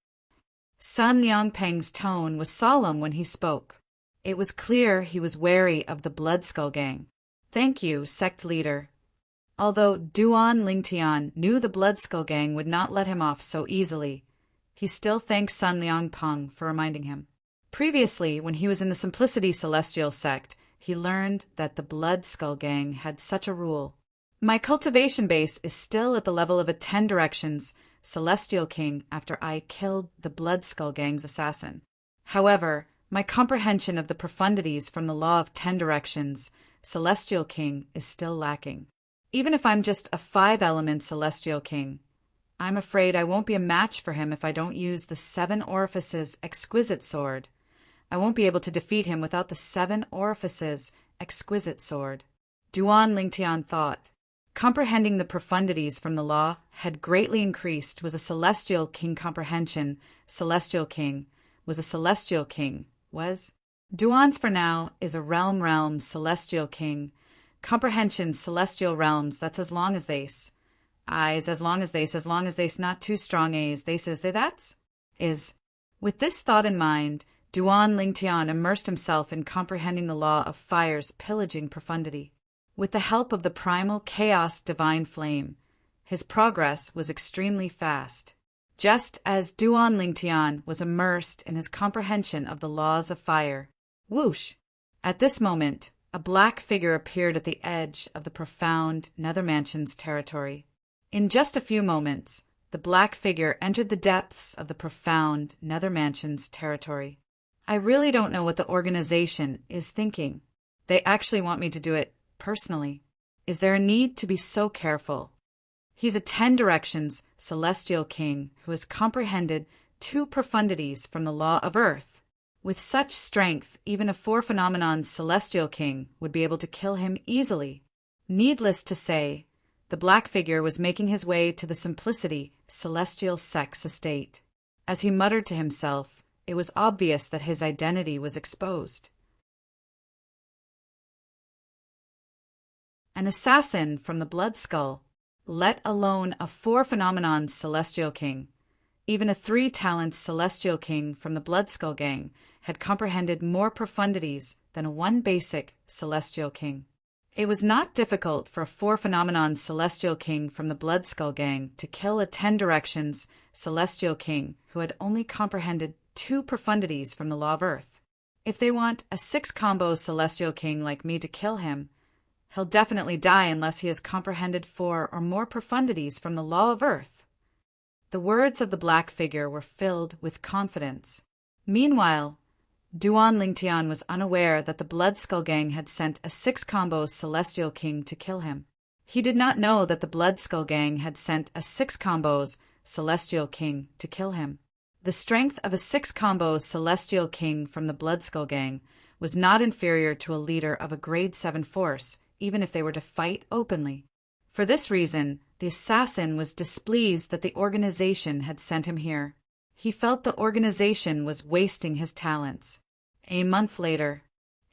Sun Liangpeng's tone was solemn when he spoke. It was clear he was wary of the Blood Skull Gang. Thank you, sect leader. Although Duan Lingtian knew the Blood Skull Gang would not let him off so easily, he still thanked Sun Liangpeng for reminding him. Previously, when he was in the Simplicity Celestial Sect, he learned that the Blood Skull Gang had such a rule. My cultivation base is still at the level of a 10 Directions Celestial King after I killed the Blood Skull Gang's assassin. However, my comprehension of the profundities from the law of 10 Directions Celestial King is still lacking. Even if I'm just a 5-element Celestial King, I'm afraid I won't be a match for him if I don't use the 7 Orifices Exquisite Sword. I won't be able to defeat him without the 7 Orifices Exquisite Sword. Duan Lingtian thought. Comprehending the profundities from the law had greatly increased was a Celestial King comprehension. Celestial King was a Celestial King, was. Duan's for now is a realm Celestial King. Comprehension Celestial Realms, that's as long as they's. Eyes as long as they's not too strong as they says they that's. Is. With this thought in mind, Duan Lingtian immersed himself in comprehending the law of fire's pillaging profundity. With the help of the primal chaos divine flame, his progress was extremely fast. Just as Duan Lingtian was immersed in his comprehension of the laws of fire. Whoosh! At this moment, a black figure appeared at the edge of the profound Nether Mansion's territory. In just a few moments, the black figure entered the depths of the profound Nether Mansion's territory. I really don't know what the organization is thinking. They actually want me to do it personally. Is there a need to be so careful? He's a 10 Directions Celestial King who has comprehended 2 profundities from the law of Earth. With such strength, even a 4-phenomenon Celestial King would be able to kill him easily. Needless to say, the black figure was making his way to the Simplicity Celestial Sect's estate. As he muttered to himself, it was obvious that his identity was exposed. An assassin from the Blood Skull, let alone a 4-phenomenon Celestial King. Even a 3-talent Celestial King from the Blood Skull Gang had comprehended more profundities than a 1-basic Celestial King. It was not difficult for a 4-phenomenon Celestial King from the Blood Skull Gang to kill a 10 Directions Celestial King who had only comprehended 2 profundities from the law of Earth. If they want a 6-combo celestial king like me to kill him, he'll definitely die unless he has comprehended 4 or more profundities from the law of earth." The words of the black figure were filled with confidence. Meanwhile, Duan Lingtian was unaware that the Blood Skull Gang had sent a 6-combo celestial king to kill him. He did not know that the Blood Skull Gang had sent a 6-combos celestial king to kill him. The strength of a 6-combo celestial king from the Blood Skull Gang was not inferior to a leader of a grade 7 force, even if they were to fight openly. For this reason, the assassin was displeased that the organization had sent him here. He felt the organization was wasting his talents. A month later,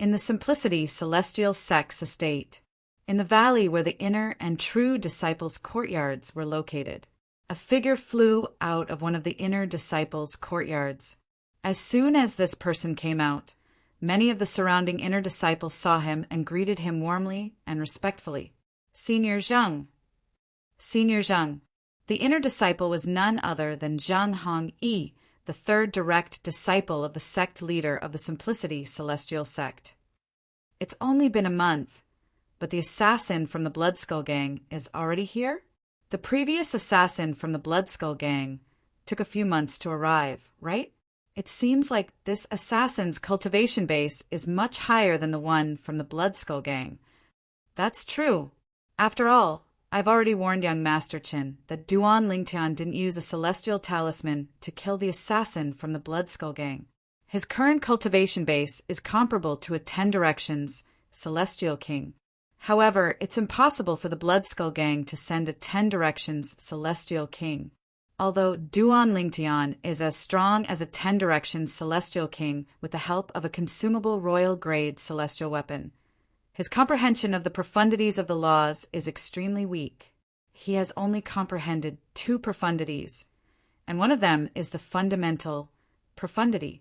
in the Simplicity Celestial Sect's estate, in the valley where the inner and true disciples' courtyards were located, a figure flew out of one of the inner disciples' courtyards. As soon as this person came out, many of the surrounding inner disciples saw him and greeted him warmly and respectfully. "Senior Zhang." Senior Zhang. The inner disciple was none other than Zhang Hongyi, the third direct disciple of the sect leader of the Simplicity Celestial Sect. "It's only been a month, but the assassin from the Blood Skull Gang is already here?" The previous assassin from the Blood Skull Gang took a few months to arrive, right? It seems like this assassin's cultivation base is much higher than the one from the Blood Skull Gang. That's true. After all, I've already warned young Master Qin that Duan Lingtian didn't use a celestial talisman to kill the assassin from the Blood Skull Gang. His current cultivation base is comparable to a 10 Directions Celestial King. However, it's impossible for the Blood Skull Gang to send a 10 Directions Celestial King. Although Duan Lingtian is as strong as a 10 Directions Celestial King with the help of a consumable royal grade celestial weapon, his comprehension of the profundities of the laws is extremely weak. He has only comprehended 2 profundities, and one of them is the fundamental profundity.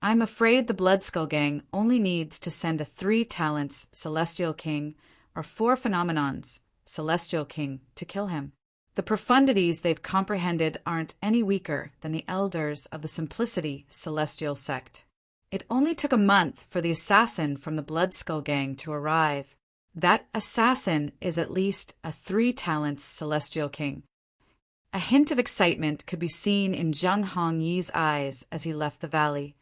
I'm afraid the Blood Skull Gang only needs to send a 3 talents Celestial King or 4 phenomenons Celestial King to kill him. The profundities they've comprehended aren't any weaker than the elders of the Simplicity Celestial Sect. It only took a month for the assassin from the Blood Skull Gang to arrive. That assassin is at least a 3 talents Celestial King. A hint of excitement could be seen in Zhang Hongyi's eyes as he left the valley.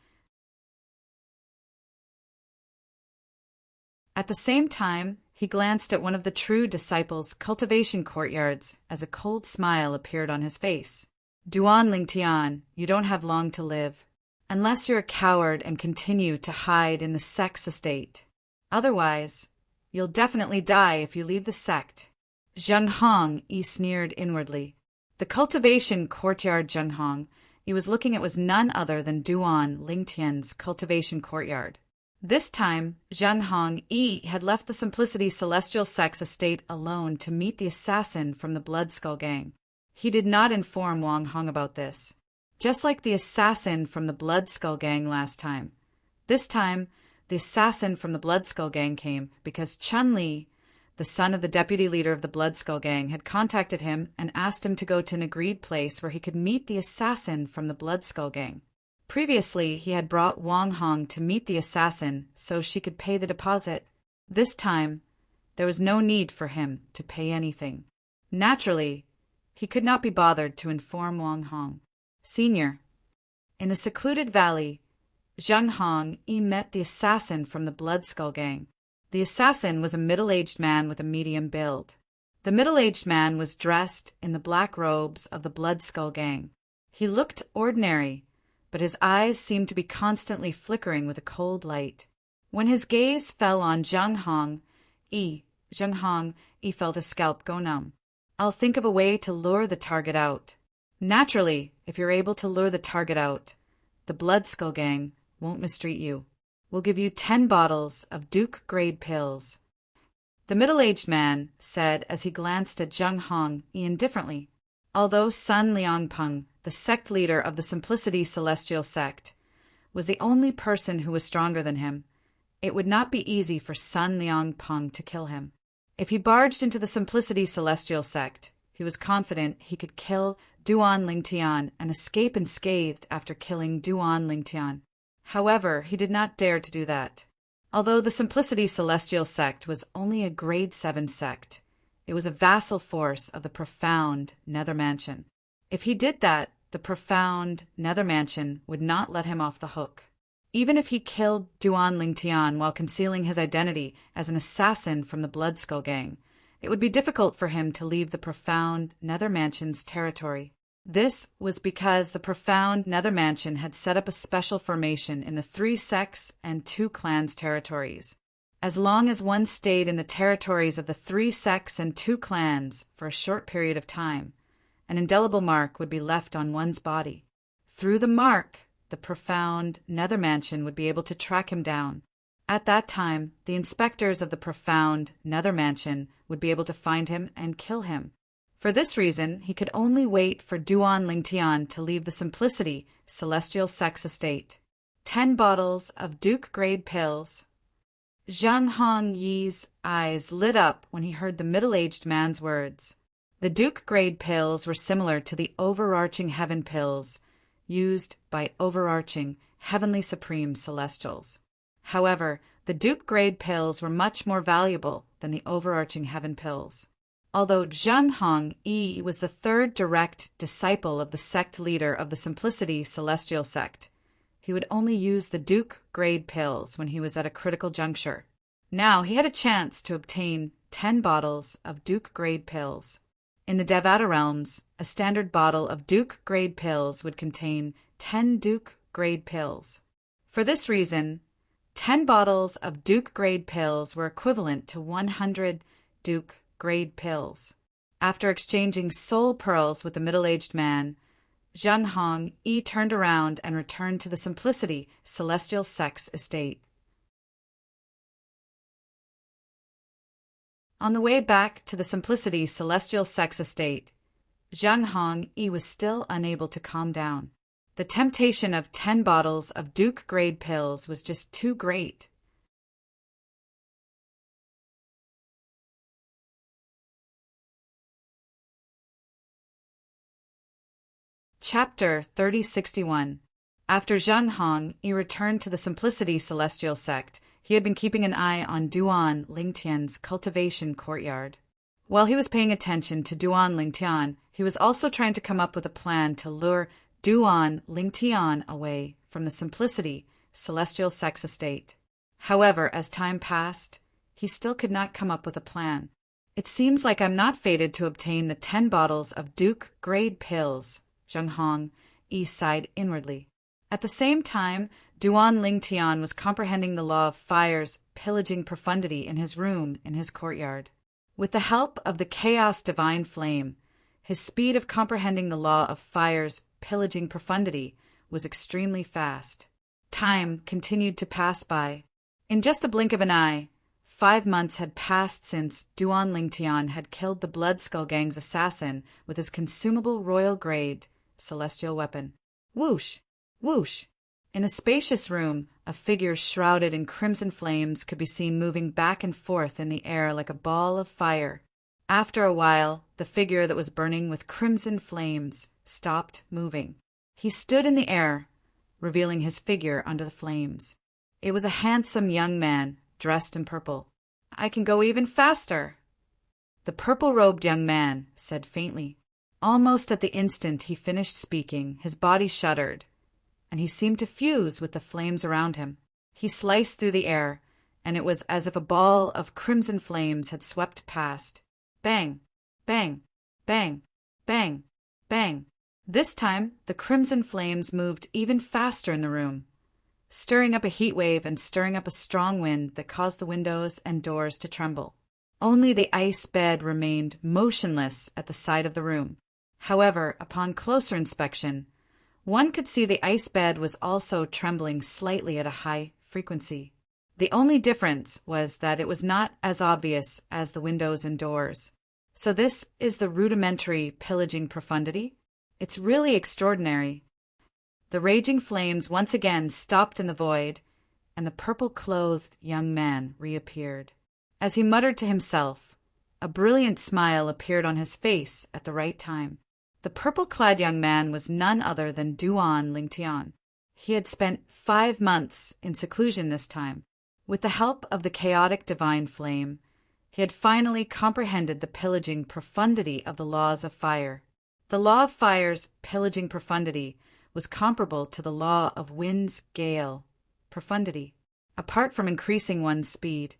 At the same time, he glanced at one of the true disciples' cultivation courtyards as a cold smile appeared on his face. "Duan Lingtian, you don't have long to live, unless you're a coward and continue to hide in the sect's estate. Otherwise, you'll definitely die if you leave the sect." Zhang Hongyi sneered inwardly. The cultivation courtyard Zhang Hongyi was looking at was none other than Duan Lingtian's cultivation courtyard. This time, Zhang Hongyi had left the Simplicity Celestial Sect's estate alone to meet the assassin from the Blood Skull Gang. He did not inform Wang Hong about this. Just like the assassin from the Blood Skull Gang last time. This time, the assassin from the Blood Skull Gang came because Chun Li, the son of the deputy leader of the Blood Skull Gang, had contacted him and asked him to go to an agreed place where he could meet the assassin from the Blood Skull Gang. Previously, he had brought Wang Hong to meet the assassin so she could pay the deposit. This time, there was no need for him to pay anything. Naturally, he could not be bothered to inform Wang Hong. Senior. In a secluded valley, Zhang Hongyi met the assassin from the Blood Skull Gang. The assassin was a middle-aged man with a medium build. The middle-aged man was dressed in the black robes of the Blood Skull Gang. He looked ordinary, but his eyes seemed to be constantly flickering with a cold light. When his gaze fell on Zhang Hongyi felt his scalp go numb. "I'll think of a way to lure the target out." Naturally, if you're able to lure the target out, the Blood Skull Gang won't mistreat you. We'll give you 10 bottles of Duke-grade pills. The middle-aged man said as he glanced at Zhang Hongyi indifferently. Although Sun Liangpeng, the sect leader of the Simplicity Celestial Sect, was the only person who was stronger than him, it would not be easy for Sun Liangpeng to kill him. If he barged into the Simplicity Celestial Sect, he was confident he could kill Duan Lingtian and escape unscathed after killing Duan Lingtian. However, he did not dare to do that. Although the Simplicity Celestial sect was only a grade 7 sect, it was a vassal force of the Profound Nether Mansion. If he did that, the Profound Nether Mansion would not let him off the hook. Even if he killed Duan Lingtian while concealing his identity as an assassin from the Bloodskull Gang, it would be difficult for him to leave the Profound Nether Mansion's territory. This was because the Profound Nether Mansion had set up a special formation in the 3 sects and 2 clans territories. As long as one stayed in the territories of the 3 sects and 2 clans for a short period of time, an indelible mark would be left on one's body. Through the mark, the Profound Nether Mansion would be able to track him down. At that time, the inspectors of the Profound Nether Mansion would be able to find him and kill him. For this reason, he could only wait for Duan Lingtian to leave the Simplicity Celestial Sex estate. 10 bottles of Duke-grade pills. Zhang Hongyi's eyes lit up when he heard the middle-aged man's words. The Duke-grade pills were similar to the overarching heaven pills used by overarching heavenly supreme celestials. However, the Duke-grade pills were much more valuable than the overarching heaven pills. Although Zhang Hongyi was the 3rd direct disciple of the sect leader of the Simplicity Celestial sect, he would only use the Duke-grade pills when he was at a critical juncture. Now he had a chance to obtain 10 bottles of Duke-grade pills. In the Devata realms, a standard bottle of Duke-grade pills would contain 10 Duke-grade pills. For this reason, 10 bottles of Duke-grade pills were equivalent to 100 Duke-grade pills. After exchanging soul pearls with the middle-aged man, Zhang Hongyi turned around and returned to the Simplicity Celestial Sex estate. On the way back to the Simplicity Celestial Sex estate, Zhang Hongyi was still unable to calm down. The temptation of 10 bottles of Duke-grade pills was just too great. Chapter 3061. After Zhang Hongyi returned to the Simplicity Celestial sect, he had been keeping an eye on Duan Lingtian's cultivation courtyard. While he was paying attention to Duan Lingtian, he was also trying to come up with a plan to lure Duan Lingtian away from the Simplicity Celestial Sex estate. However, as time passed, he still could not come up with a plan. It seems like I'm not fated to obtain the 10 bottles of Duke-grade pills, Zhang Hongyi sighed inwardly. At the same time, Duan Lingtian was comprehending the law of fire's pillaging profundity in his room in his courtyard. With the help of the chaos divine flame, his speed of comprehending the law of fire's pillaging profundity was extremely fast. Time continued to pass by. In just a blink of an eye, 5 months had passed since Duan Lingtian had killed the Bloodskull Gang's assassin with his consumable royal-grade celestial weapon. Whoosh! Whoosh! In a spacious room, a figure shrouded in crimson flames could be seen moving back and forth in the air like a ball of fire. After a while, the figure that was burning with crimson flames stopped moving. He stood in the air, revealing his figure under the flames. It was a handsome young man, dressed in purple. "I can go even faster," the purple-robed young man said faintly. Almost at the instant he finished speaking, his body shuddered, and he seemed to fuse with the flames around him. He sliced through the air, and it was as if a ball of crimson flames had swept past. Bang! Bang! Bang! Bang! Bang! This time, the crimson flames moved even faster in the room, stirring up a heat wave and stirring up a strong wind that caused the windows and doors to tremble. Only the ice bed remained motionless at the side of the room. However, upon closer inspection, one could see the ice bed was also trembling slightly at a high frequency. The only difference was that it was not as obvious as the windows and doors. So this is the rudimentary pillaging profundity? It's really extraordinary. The raging flames once again stopped in the void, and the purple-clothed young man reappeared. As he muttered to himself, a brilliant smile appeared on his face at the right time. The purple-clad young man was none other than Duan Lingtian. He had spent 5 months in seclusion this time. With the help of the chaotic divine flame, he had finally comprehended the pillaging profundity of the laws of fire. The law of fire's pillaging profundity was comparable to the law of wind's gale profundity. Apart from increasing one's speed,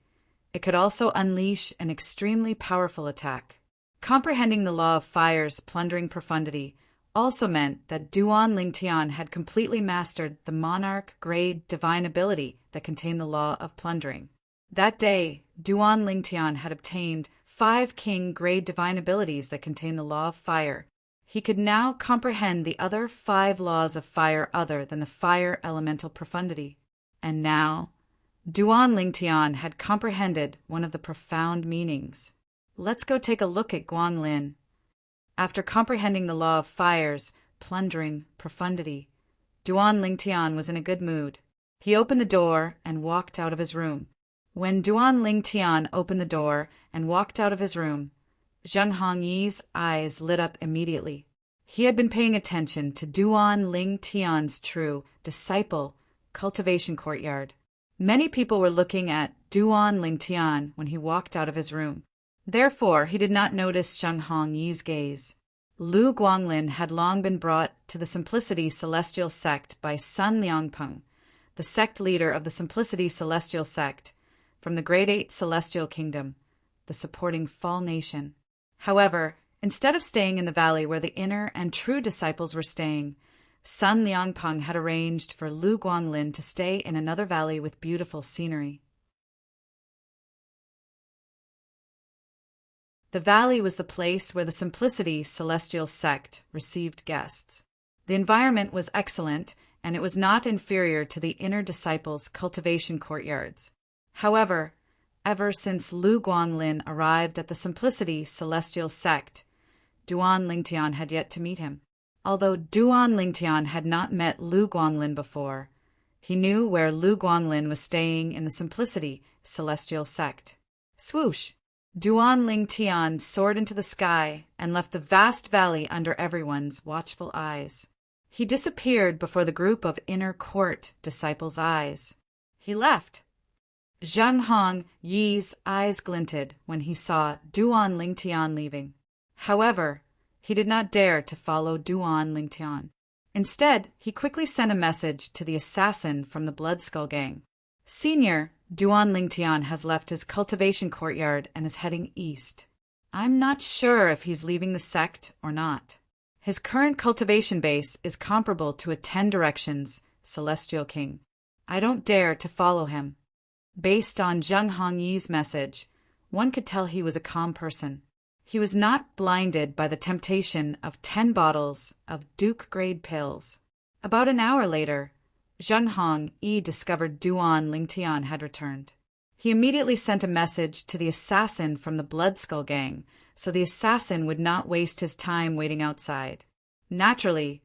it could also unleash an extremely powerful attack. Comprehending the law of fire's plundering profundity also meant that Duan Lingtian had completely mastered the Monarch grade divine ability that contained the law of plundering. That day, Duan Lingtian had obtained 5 king grade divine abilities that contain the law of fire. He could now comprehend the other 5 laws of fire other than the fire elemental profundity. And now, Duan Lingtian had comprehended one of the profound meanings. Let's go take a look at Guanlin. After comprehending the law of fire's plundering profundity, Duan Lingtian was in a good mood. He opened the door and walked out of his room. When Duan Lingtian opened the door and walked out of his room, Zheng Hongyi's eyes lit up immediately. He had been paying attention to Duan Lingtian's true disciple cultivation courtyard. Many people were looking at Duan Lingtian when he walked out of his room. Therefore, he did not notice Zheng Hongyi's gaze. Lu Guanglin had long been brought to the Simplicity Celestial Sect by Sun Liangpeng, the sect leader of the Simplicity Celestial Sect, from the Grade 8 Celestial Kingdom, the supporting Fall Nation. However, instead of staying in the valley where the inner and true disciples were staying, Sun Liangpeng had arranged for Lu Guanglin to stay in another valley with beautiful scenery. The valley was the place where the Simplicity Celestial Sect received guests. The environment was excellent, and it was not inferior to the inner disciples' cultivation courtyards. However, ever since Lu Guanglin arrived at the Simplicity Celestial Sect, Duan Lingtian had yet to meet him. Although Duan Lingtian had not met Lu Guanglin before, he knew where Lu Guanglin was staying in the Simplicity Celestial Sect. Swoosh! Duan Lingtian soared into the sky and left the vast valley under everyone's watchful eyes. He disappeared before the group of inner court disciples' eyes. He left. Zheng Hongyi's eyes glinted when he saw Duan Lingtian leaving. However, he did not dare to follow Duan Lingtian. Instead, he quickly sent a message to the assassin from the Bloodskull Gang. Senior, Duan Lingtian has left his cultivation courtyard and is heading east. I'm not sure if he's leaving the sect or not. His current cultivation base is comparable to a 10 Directions Celestial King. I don't dare to follow him. Based on Zheng Hongyi's message, one could tell he was a calm person. He was not blinded by the temptation of 10 bottles of Duke-grade pills. About an hour later, Zheng Hongyi discovered Duan Lingtian had returned. He immediately sent a message to the assassin from the Bloodskull Gang, so the assassin would not waste his time waiting outside. Naturally,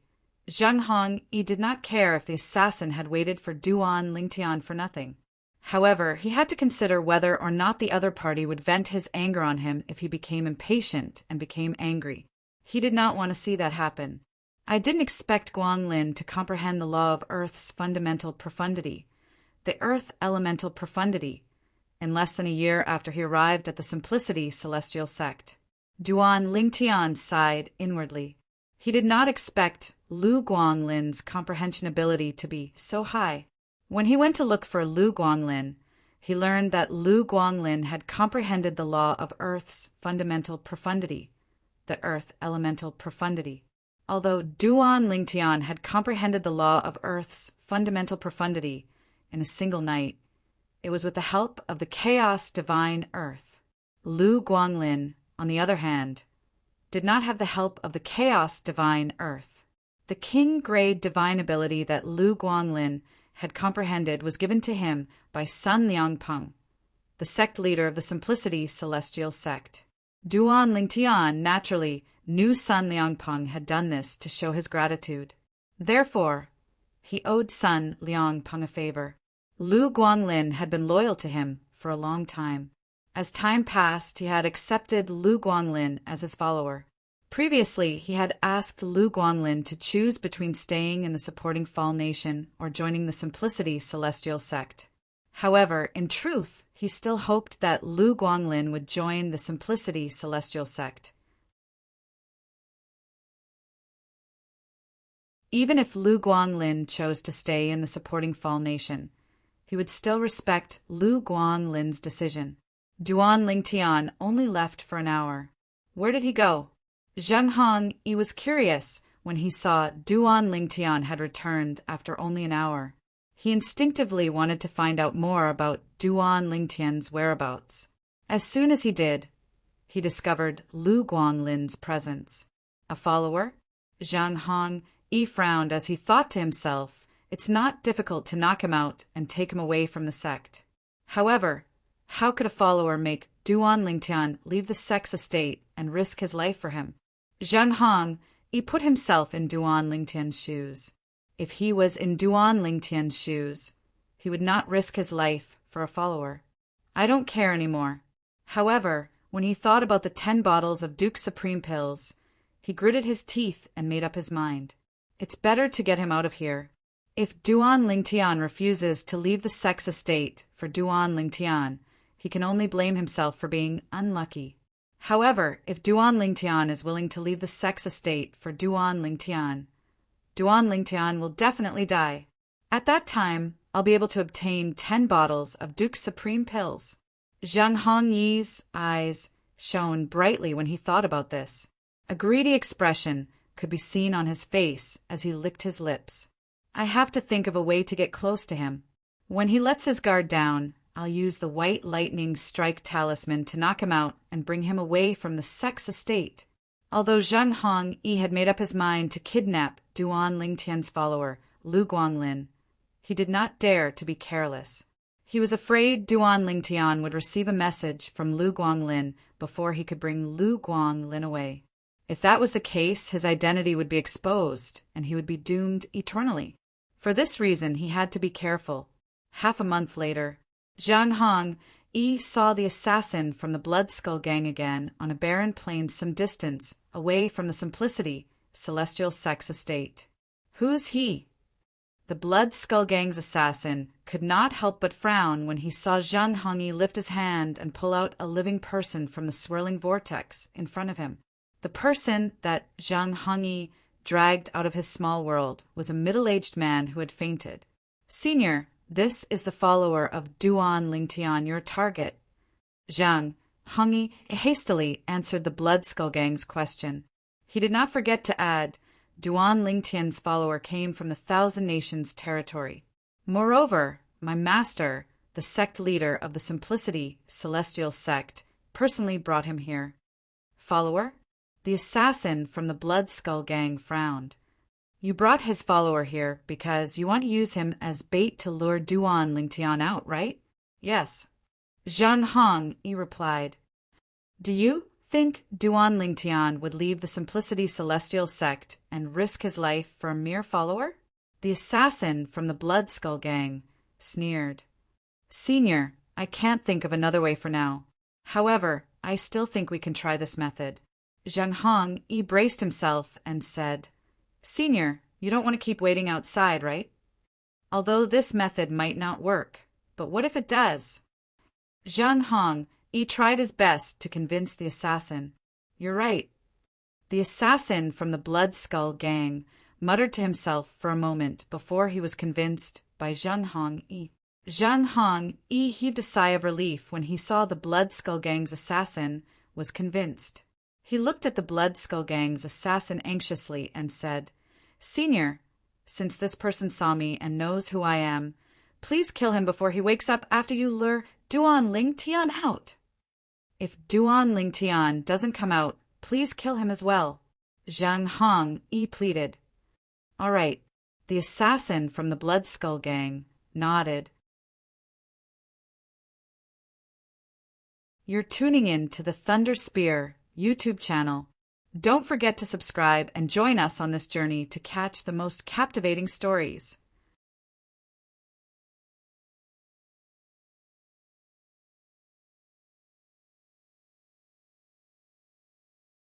Zheng Hongyi did not care if the assassin had waited for Duan Lingtian for nothing. However, he had to consider whether or not the other party would vent his anger on him if he became impatient and became angry. He did not want to see that happen. I didn't expect Guanglin to comprehend the law of Earth's fundamental profundity, the Earth elemental profundity, in less than a year after he arrived at the Simplicity Celestial Sect. Duan Lingtian sighed inwardly. He did not expect Lu Guanglin's comprehension ability to be so high. When he went to look for Lu Guanglin, he learned that Lu Guanglin had comprehended the law of Earth's fundamental profundity, the Earth elemental profundity. Although Duan Lingtian had comprehended the law of Earth's fundamental profundity in a single night, it was with the help of the chaos divine Earth. Lu Guanglin, on the other hand, did not have the help of the chaos divine Earth. The king-grade divine ability that Lu Guanglin had comprehended was given to him by Sun Liangpeng, the sect leader of the Simplicity Celestial Sect. Duan Lingtian naturally knew Sun Liangpeng had done this to show his gratitude. Therefore, he owed Sun Liangpeng a favor. Lu Guanglin had been loyal to him for a long time. As time passed, he had accepted Lu Guanglin as his follower. Previously, he had asked Lu Guanlin to choose between staying in the supporting Fall Nation or joining the Simplicity Celestial Sect. However, in truth, he still hoped that Lu Guanlin would join the Simplicity Celestial Sect. Even if Lu Guanlin chose to stay in the supporting Fall Nation, he would still respect Lu Guanlin's decision. Duan Lingtian only left for an hour. Where did he go? Zheng Hongyi was curious when he saw Duan Lingtian had returned after only an hour. He instinctively wanted to find out more about Duan Lingtian's whereabouts. As soon as he did, he discovered Lu Guanlin's presence. A follower? Zheng Hongyi frowned as he thought to himself, it's not difficult to knock him out and take him away from the sect. However, how could a follower make Duan Lingtian leave the sect's estate and risk his life for him? Zheng Hongyi put himself in Duan Lingtian's shoes. If he was in Duan Lingtian's shoes, he would not risk his life for a follower. I don't care anymore. However, when he thought about the 10 bottles of Duke Supreme pills, he gritted his teeth and made up his mind. It's better to get him out of here. If Duan Lingtian refuses to leave the sect's estate for Duan Lingtian, he can only blame himself for being unlucky. However, if Duan Lingtian is willing to leave the sect's estate for Duan Lingtian, Duan Lingtian will definitely die. At that time, I'll be able to obtain 10 bottles of Duke's Supreme pills. Zheng Hongyi's eyes shone brightly when he thought about this. A greedy expression could be seen on his face as he licked his lips. I have to think of a way to get close to him. When he lets his guard down, I'll use the White Lightning Strike talisman to knock him out and bring him away from the sect's estate. Although Zheng Hongyi had made up his mind to kidnap Duan Lingtian's follower, Lu Guanlin, he did not dare to be careless. He was afraid Duan Lingtian would receive a message from Lu Guanlin before he could bring Lu Guanlin away. If that was the case, his identity would be exposed, and he would be doomed eternally. For this reason, he had to be careful. Half a month later, Zheng Hongyi saw the assassin from the Blood Skull Gang again on a barren plain some distance away from the Simplicity Celestial Sect's estate. Who's he? The Blood Skull Gang's assassin could not help but frown when he saw Zheng Hongyi lift his hand and pull out a living person from the swirling vortex in front of him. The person that Zheng Hongyi dragged out of his small world was a middle-aged man who had fainted. Senior, this is the follower of Duan Lingtian, your target. Zheng Hongyi hastily answered the Blood Skull Gang's question. He did not forget to add, Duan Lingtian's follower came from the Thousand Nations territory. Moreover, my master, the sect leader of the Simplicity Celestial Sect, personally brought him here. Follower? The assassin from the Blood Skull Gang frowned. You brought his follower here because you want to use him as bait to lure Duan Lingtian out, right? Yes. Zheng Hongyi replied. Do you think Duan Lingtian would leave the Simplicity Celestial Sect and risk his life for a mere follower? The assassin from the Blood Skull Gang sneered. Senior, I can't think of another way for now. However, I still think we can try this method. Zheng Hongyi braced himself and said, Senior, you don't want to keep waiting outside, right? Although this method might not work, but what if it does? Zheng Hongyi tried his best to convince the assassin. You're right. The assassin from the Blood Skull Gang muttered to himself for a moment before he was convinced by Zheng Hongyi. Zheng Hongyi heaved a sigh of relief when he saw the Blood Skull Gang's assassin was convinced. He looked at the Blood Skull Gang's assassin anxiously and said, Senior, since this person saw me and knows who I am, please kill him before he wakes up after you lure Duan Lingtian out. If Duan Lingtian doesn't come out, please kill him as well. Zheng Hongyi pleaded. All right. The assassin from the Blood Skull Gang nodded. You're tuning in to the Thunder Spear YouTube channel. Don't forget to subscribe and join us on this journey to catch the most captivating stories.